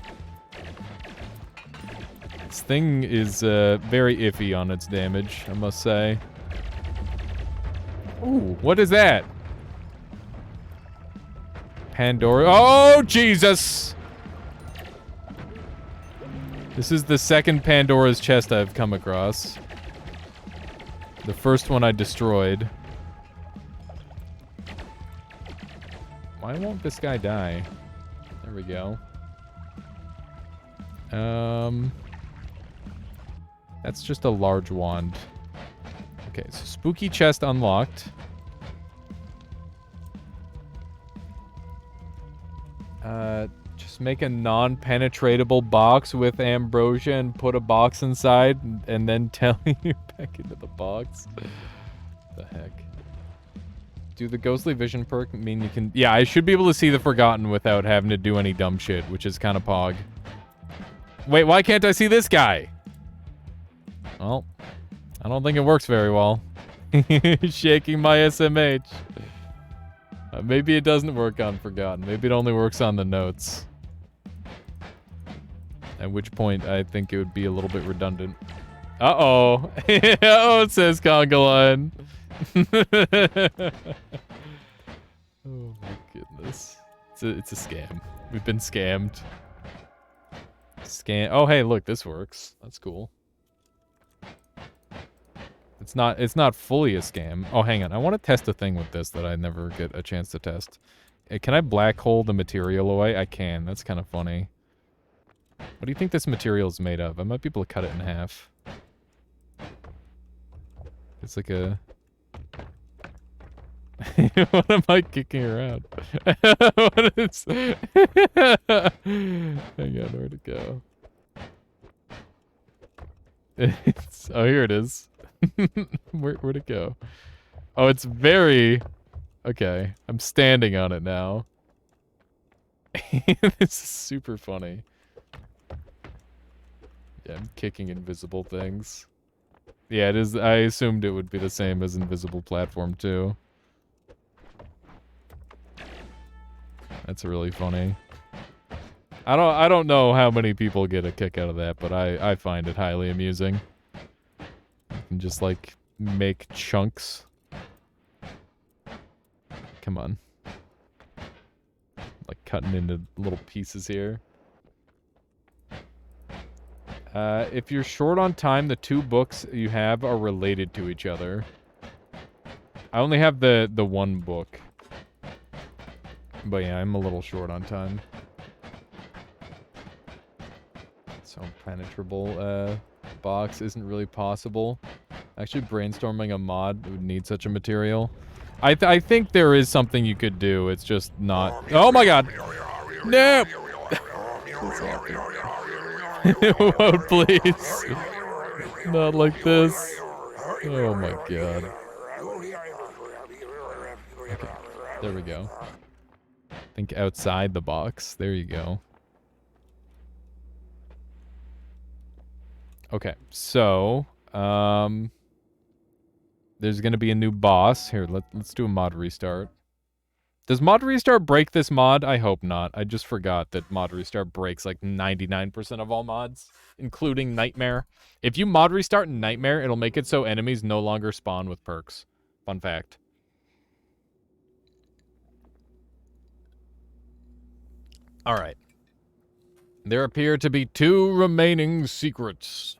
This thing is very iffy on its damage, I must say. Ooh, what is that? Pandora. Oh, Jesus! This is the second Pandora's chest I've come across. The first one I destroyed. Why won't this guy die? There we go. That's just a large wand. Okay, so spooky chest unlocked. Just make a non-penetratable box with ambrosia and put a box inside and then tell you back into the box. The heck? Do the ghostly vision perk mean you can... Yeah, I should be able to see the Forgotten without having to do any dumb shit, which is kind of pog. Wait, why can't I see this guy? Well, I don't think it works very well. Shaking my SMH. Maybe it doesn't work on Forgotten. Maybe it only works on the notes. At which point, I think it would be a little bit redundant. Uh-oh. Uh-oh, it says Conga Line. Oh my goodness. It's a scam. We've been scammed. Oh, hey, look, this works. That's cool. It's not fully a scam. Oh, hang on. I want to test a thing with this that I never get a chance to test. Can I black hole the material away? I can. That's kind of funny. What do you think this material is made of? I might be able to cut it in half. It's like a... What am I kicking around? What is... Hang on, where'd it go? Oh, here it is. Where'd it go? Oh, it's very... Okay, I'm standing on it now. This is super funny. Yeah, I'm kicking invisible things. Yeah, it is. I assumed it would be the same as Invisible Platform 2. That's really funny. I don't know how many people get a kick out of that, but I find it highly amusing. You can just, like, make chunks. Come on. Like, cutting into little pieces here. If you're short on time, the two books you have are related to each other. I only have the one book. But yeah, I'm a little short on time. So penetrable box isn't really possible. Actually, brainstorming a mod would need such a material. I think there is something you could do. It's just not... Oh my god! No! Oh, please. Not like this. Oh my god. Okay, there we go. Think outside the box. There you go. Okay, so there's gonna be a new boss. Here, let's do a mod restart. Does mod restart break this mod? I hope not. I just forgot that mod restart breaks like 99% of all mods, including Nightmare. If you mod restart in Nightmare, it'll make it so enemies no longer spawn with perks. Fun fact. Alright. There appear to be 2 remaining secrets.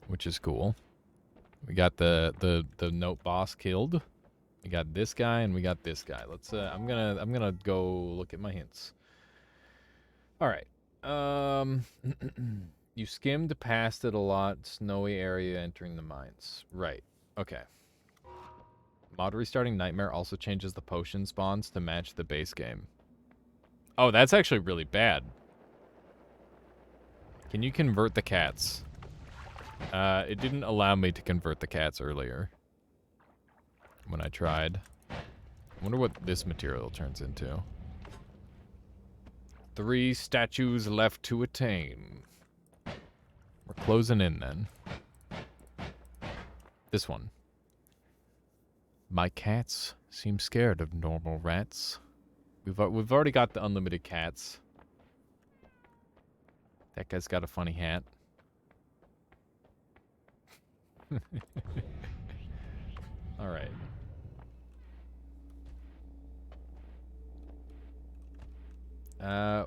Which is cool. We got the note boss killed. We got this guy and we got this guy. Let's I'm gonna go look at my hints. All right. You skimmed past it a lot. Snowy area entering the mines. Right. Okay. Mod restarting Nightmare also changes the potion spawns to match the base game. Oh, that's actually really bad. Can you convert the cats? It didn't allow me to convert the cats earlier. When I tried. I wonder what this material turns into. 3 statues left to attain. We're closing in then. This one. My cats seem scared of normal rats. We've already got the unlimited cats. That guy's got a funny hat. All right.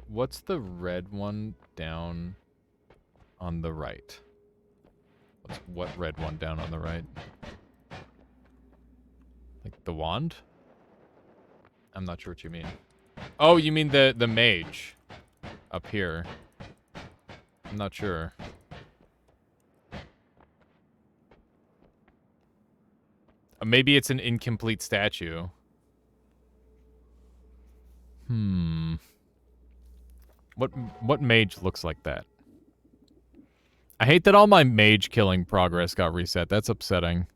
What's the red one down on the right? What red one down on the right? Like the wand? I'm not sure what you mean. Oh, you mean the mage up here. I'm not sure. Maybe it's an incomplete statue. What mage looks like that? I hate that all my mage killing progress got reset. That's upsetting.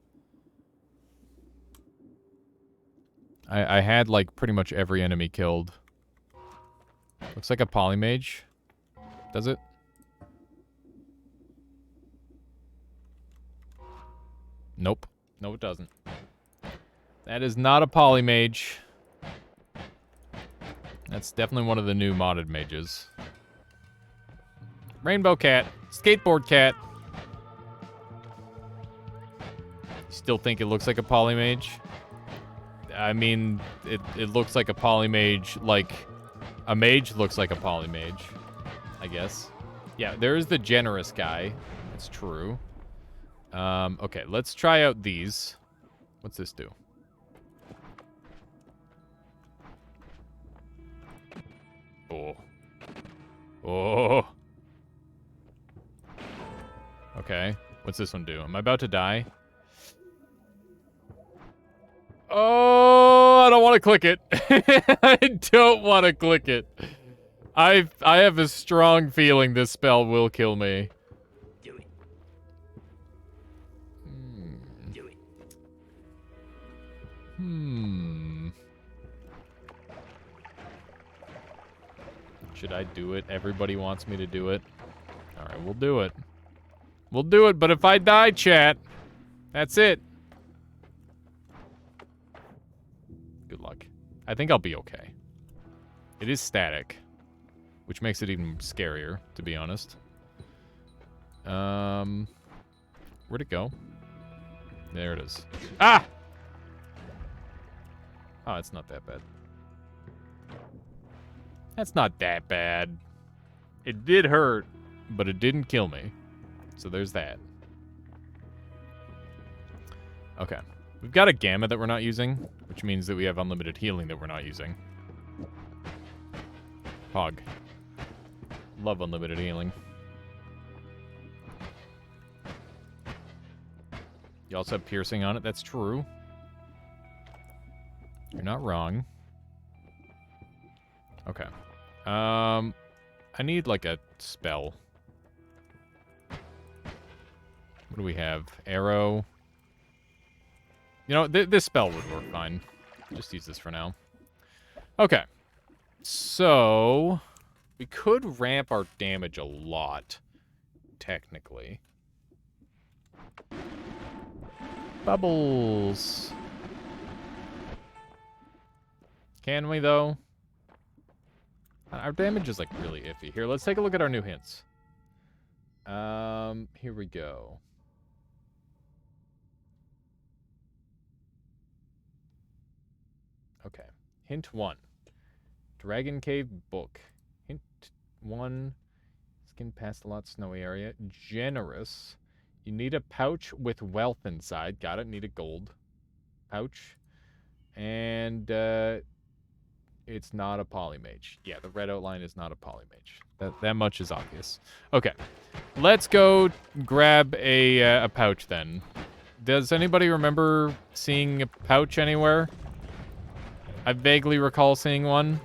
I had, like, pretty much every enemy killed. Looks like a polymage. Does it? Nope. No, it doesn't. That is not a polymage. That's definitely one of the new modded mages. Rainbow cat. Skateboard cat. You still think it looks like a polymage? I mean, it looks like a polymage, like a mage looks like a polymage, I guess. Yeah, there is the generous guy. That's true. Okay, let's try out these. What's this do? Oh. Oh. Okay, what's this one do? Am I about to die? Oh, I don't want to click it. I don't want to click it. I have a strong feeling this spell will kill me. Do it. Do it. Should I do it? Everybody wants me to do it. All right, we'll do it. We'll do it, but if I die, chat, that's it. Good luck. I think I'll be okay. It is static, which makes it even scarier, to be honest. Where'd it go? There it is. Ah! Oh, it's not that bad. That's not that bad. It did hurt, but it didn't kill me. So there's that. Okay. We've got a gamma that we're not using, which means that we have unlimited healing that we're not using. Hog. Love unlimited healing. You also have piercing on it. That's true. You're not wrong. Okay. I need, like, a spell. What do we have? Arrow. You know, this spell would work fine. Just use this for now. Okay. So, we could ramp our damage a lot, technically. Bubbles. Can we, though? Our damage is, like, really iffy. Here, let's take a look at our new hints. Here we go. Okay. Hint 1. Dragon Cave Book. Hint 1. Skin past a lot snowy area. Generous. You need a pouch with wealth inside. Got it. Need a gold pouch. And, it's not a polymage. Yeah, the red outline is not a polymage. That much is obvious. Okay. Let's go grab a pouch then. Does anybody remember seeing a pouch anywhere? I vaguely recall seeing one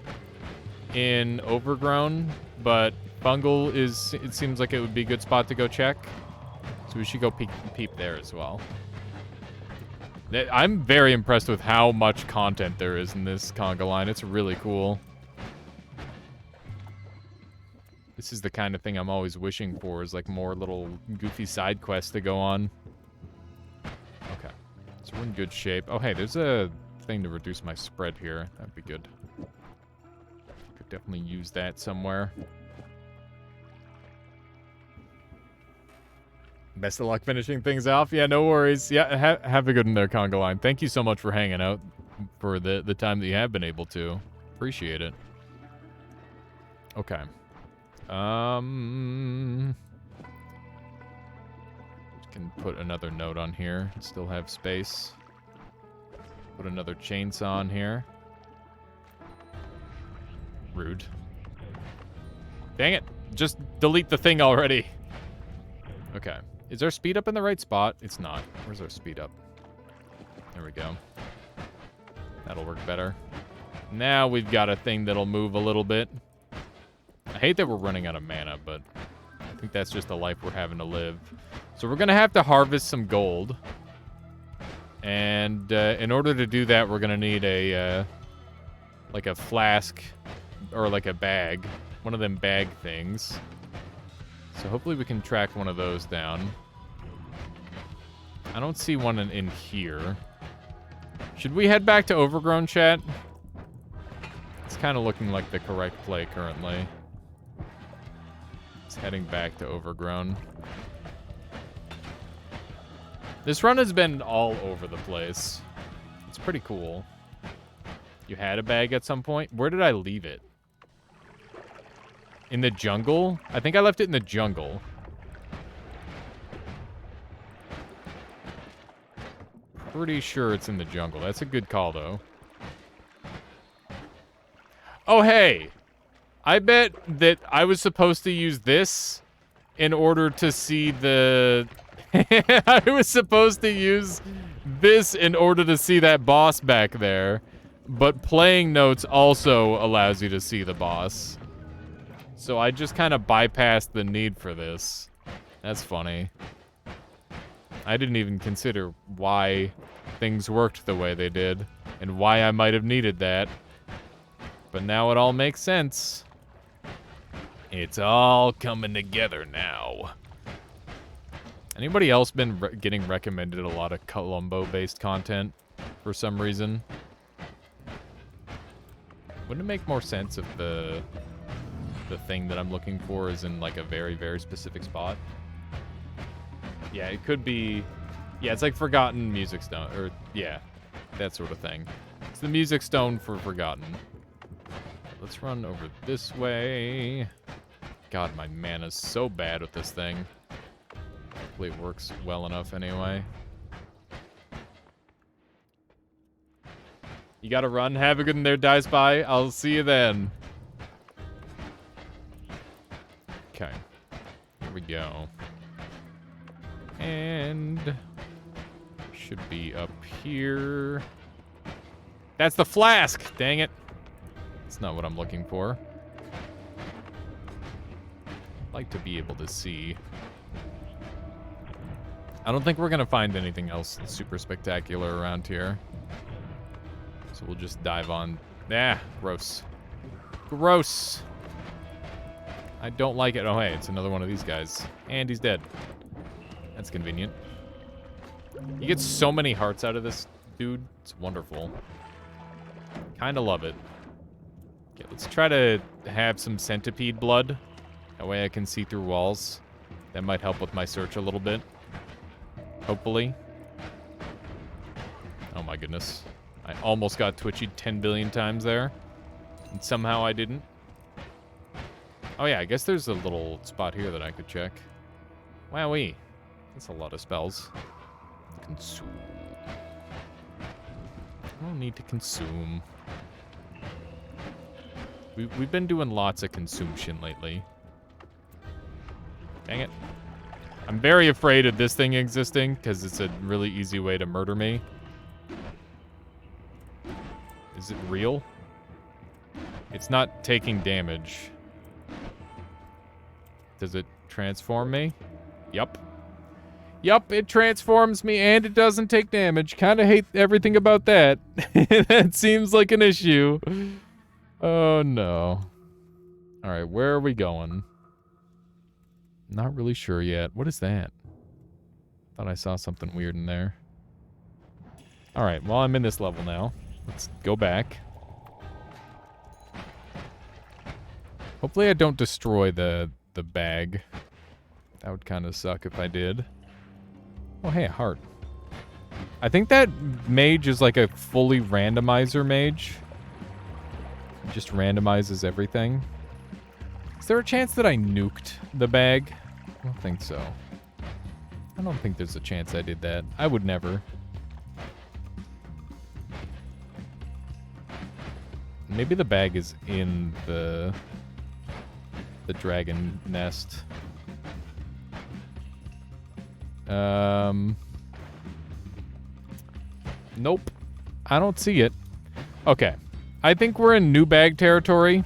in Overgrown, but Fungal it seems like it would be a good spot to go check. So we should go peep there as well. I'm very impressed with how much content there is in this conga line. It's really cool. This is the kind of thing I'm always wishing for, is like more little goofy side quests to go on. Okay. So we're in good shape. Oh, hey, there's a thing to reduce my spread here. That'd be good. Could definitely use that somewhere. Best of luck finishing things off. Yeah, no worries. Yeah, have a good one there, conga line. Thank you so much for hanging out for the time that you have been able to. Appreciate it. Okay. Can put another note on here. Still have space. Put another chainsaw on here. Rude. Dang it. Just delete the thing already. Okay. Is our speed up in the right spot? It's not. Where's our speed up? There we go. That'll work better. Now we've got a thing that'll move a little bit. I hate that we're running out of mana, but I think that's just the life we're having to live. So we're going to have to harvest some gold. And in order to do that, we're going to need a like a flask or like a bag. One of them bag things. So hopefully we can track one of those down. I don't see one in here. Should we head back to Overgrown, chat? It's kind of looking like the correct play currently. It's heading back to Overgrown. This run has been all over the place. It's pretty cool. You had a bag at some point? Where did I leave it? In the jungle? I think I left it in the jungle. Pretty sure it's in the jungle. That's a good call, though. Oh, hey! I bet that I was supposed to use this in order to see the... I was supposed to use this in order to see that boss back there. But playing notes also allows you to see the boss. So I just kind of bypassed the need for this. That's funny. I didn't even consider why things worked the way they did and why I might have needed that. But now it all makes sense. It's all coming together now. Anybody else been getting recommended a lot of Columbo-based content for some reason? Wouldn't it make more sense if the thing that I'm looking for is in like a very, very specific spot? Yeah, it could be... Yeah, it's like Forgotten Music Stone, or yeah, that sort of thing. It's the Music Stone for Forgotten. Let's run over this way. God, my mana's so bad with this thing. Hopefully it works well enough anyway. You gotta run. Have a good one there, Die Spy. I'll see you then. Okay. Here we go. And... should be up here. That's the flask! Dang it. That's not what I'm looking for. I'd like to be able to see. I don't think we're gonna find anything else super spectacular around here. So we'll just dive on. Ah, gross. Gross! I don't like it. Oh, hey, it's another one of these guys. And he's dead. That's convenient. You get so many hearts out of this dude. It's wonderful. Kinda love it. Okay, let's try to have some centipede blood. That way I can see through walls. That might help with my search a little bit. Hopefully. Oh my goodness. I almost got twitchy 10 billion times there. And somehow I didn't. Oh yeah, I guess there's a little spot here that I could check. Wowee. That's a lot of spells. Consume. I don't need to consume. We've been doing lots of consumption lately. Dang it. I'm very afraid of this thing existing, because it's a really easy way to murder me. Is it real? It's not taking damage. Does it transform me? Yup. Yup, it transforms me and it doesn't take damage. Kinda hate everything about that. That seems like an issue. Oh no. Alright, where are we going? Not really sure yet. What is that? Thought I saw something weird in there. Alright, well I'm in this level now. Let's go back. Hopefully I don't destroy the bag. That would kind of suck if I did. Oh hey, a heart. I think that mage is like a fully randomizer mage. It just randomizes everything. Is there a chance that I nuked the bag? I don't think so. I don't think there's a chance I did that. I would never. Maybe the bag is in the dragon nest. Nope. I don't see it. Okay. I think we're in new bag territory.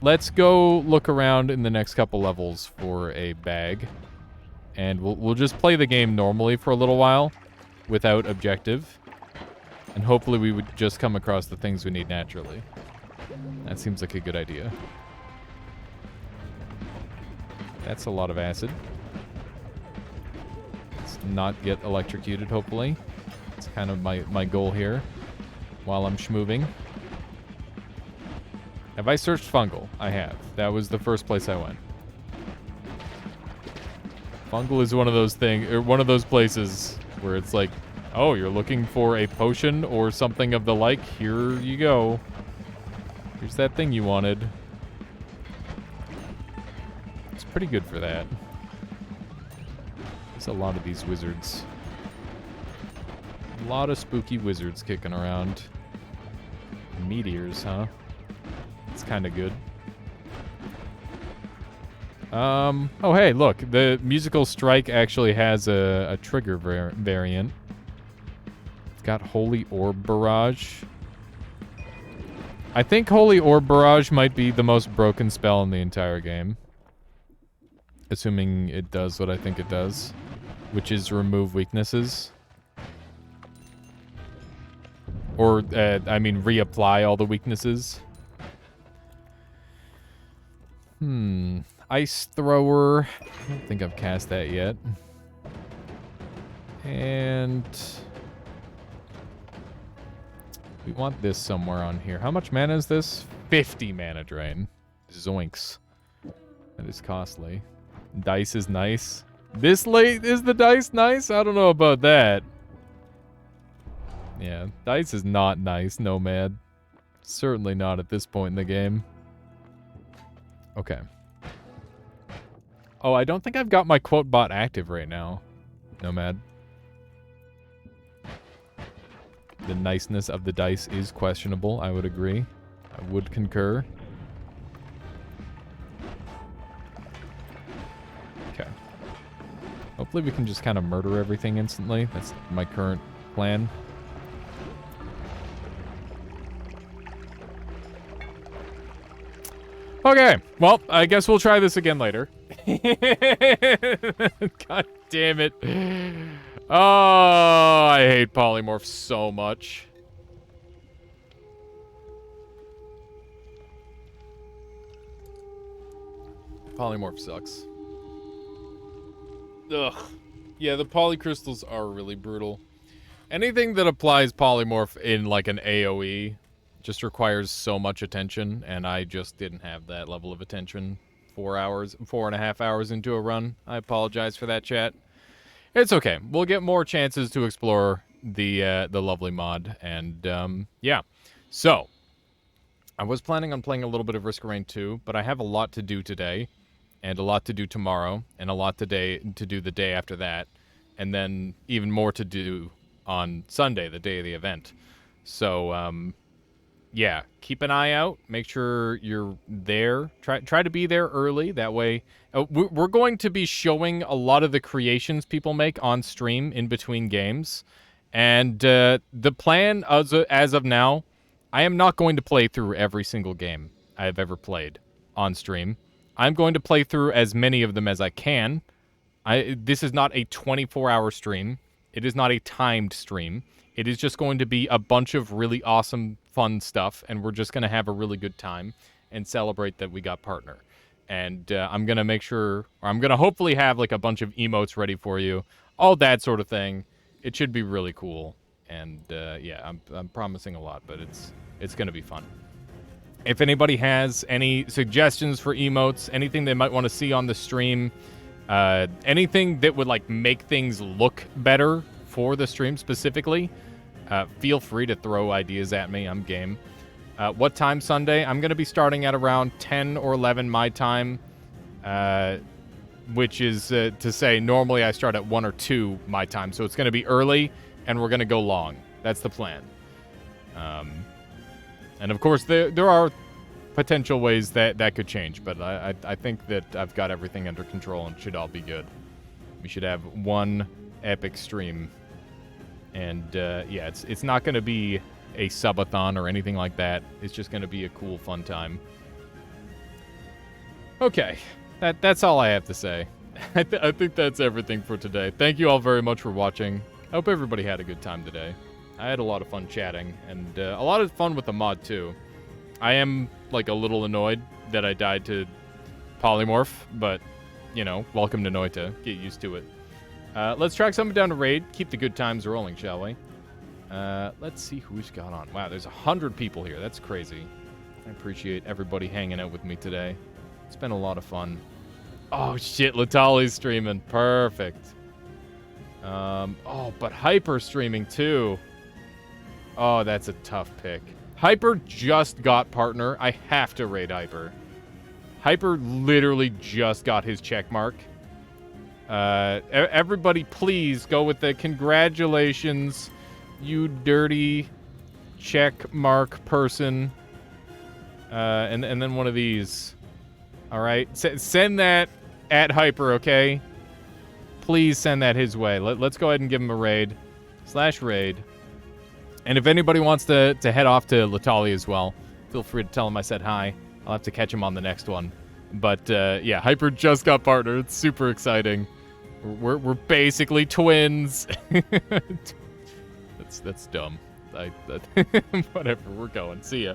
Let's go look around in the next couple levels for a bag. And we'll just play the game normally for a little while without objective. And hopefully we would just come across the things we need naturally. That seems like a good idea. That's a lot of acid. Let's not get electrocuted, hopefully. It's kind of my goal here while I'm schmoving. Have I searched fungal? I have. That was the first place I went. Fungal is one of those one of those places where it's like, oh, you're looking for a potion or something of the like? Here you go. Here's that thing you wanted. It's pretty good for that. There's a lot of these wizards. A lot of spooky wizards kicking around. Meteors, huh? It's kind of good. Oh, hey, look. The musical strike actually has a trigger variant. It's got Holy Orb Barrage. I think Holy Orb Barrage might be the most broken spell in the entire game. Assuming it does what I think it does. Which is remove weaknesses. Or, I mean, reapply all the weaknesses. Ice Thrower. I don't think I've cast that yet. And we want this somewhere on here. How much mana is this? 50 mana drain. Zoinks. That is costly. Dice is nice. This late is the dice nice? I don't know about that. Yeah, dice is not nice, Nomad. Certainly not at this point in the game. Okay. Oh, I don't think I've got my quote bot active right now, Nomad. The niceness of the dice is questionable, I would agree. I would concur. Okay. Hopefully we can just kind of murder everything instantly. That's my current plan. Okay, well, I guess we'll try this again later. God damn it. Oh, I hate polymorph so much. Polymorph sucks. Ugh. Yeah, the polycrystals are really brutal. Anything that applies polymorph in like an AoE just requires so much attention, and I just didn't have that level of attention 4.5 hours into a run. I apologize for that, chat. It's okay. We'll get more chances to explore the lovely mod, and yeah. So, I was planning on playing a little bit of Risk of Rain 2, but I have a lot to do today, and a lot to do tomorrow, and a lot to do the day after that, and then even more to do on Sunday, the day of the event. So, yeah, keep an eye out. Make sure you're there. Try to be there early. That way, we're going to be showing a lot of the creations people make on stream in between games. And the plan as of now, I am not going to play through every single game I have ever played on stream. I'm going to play through as many of them as I can. This is not a 24-hour stream. It is not a timed stream. It is just going to be a bunch of really awesome, fun stuff, and we're just going to have a really good time and celebrate that we got partner. And I'm going to make sure, or I'm going to hopefully have like a bunch of emotes ready for you, all that sort of thing. It should be really cool. And yeah, I'm promising a lot, but it's going to be fun. If anybody has any suggestions for emotes, anything they might want to see on the stream, anything that would like make things look better for the stream specifically, feel free to throw ideas at me. I'm game. What time Sunday? I'm going to be starting at around 10 or 11 my time. which is to say normally I start at 1 or 2 my time. So it's going to be early, and we're going to go long. That's the plan. And of course, there are potential ways that could change, but I think that I've got everything under control and should all be good. We should have one epic stream. And yeah, it's not going to be a subathon or anything like that. It's just going to be a cool, fun time. Okay, that's all I have to say. I think that's everything for today. Thank you all very much for watching. I hope everybody had a good time today. I had a lot of fun chatting, and a lot of fun with the mod, too. I am, like, a little annoyed that I died to Polymorph, but, you know, welcome to Noita. Get used to it. Let's track someone down to raid. Keep the good times rolling, shall we? Let's see who's got on. Wow, there's 100 people here. That's crazy. I appreciate everybody hanging out with me today. It's been a lot of fun. Oh, shit, Latali's streaming. Perfect. Oh, but Hyper streaming, too. Oh, that's a tough pick. Hyper just got partner. I have to raid Hyper. Hyper literally just got his check mark. Everybody, please go with the congratulations, you dirty check mark person. And then one of these. All right, send that at Hyper, okay? Please send that his way. Let's go ahead and give him a raid /raid. And if anybody wants to head off to Latali as well, feel free to tell him I said hi. I'll have to catch him on the next one. But yeah, Hyper just got partnered. It's super exciting. We're basically twins. That's dumb. Whatever. We're going. See ya.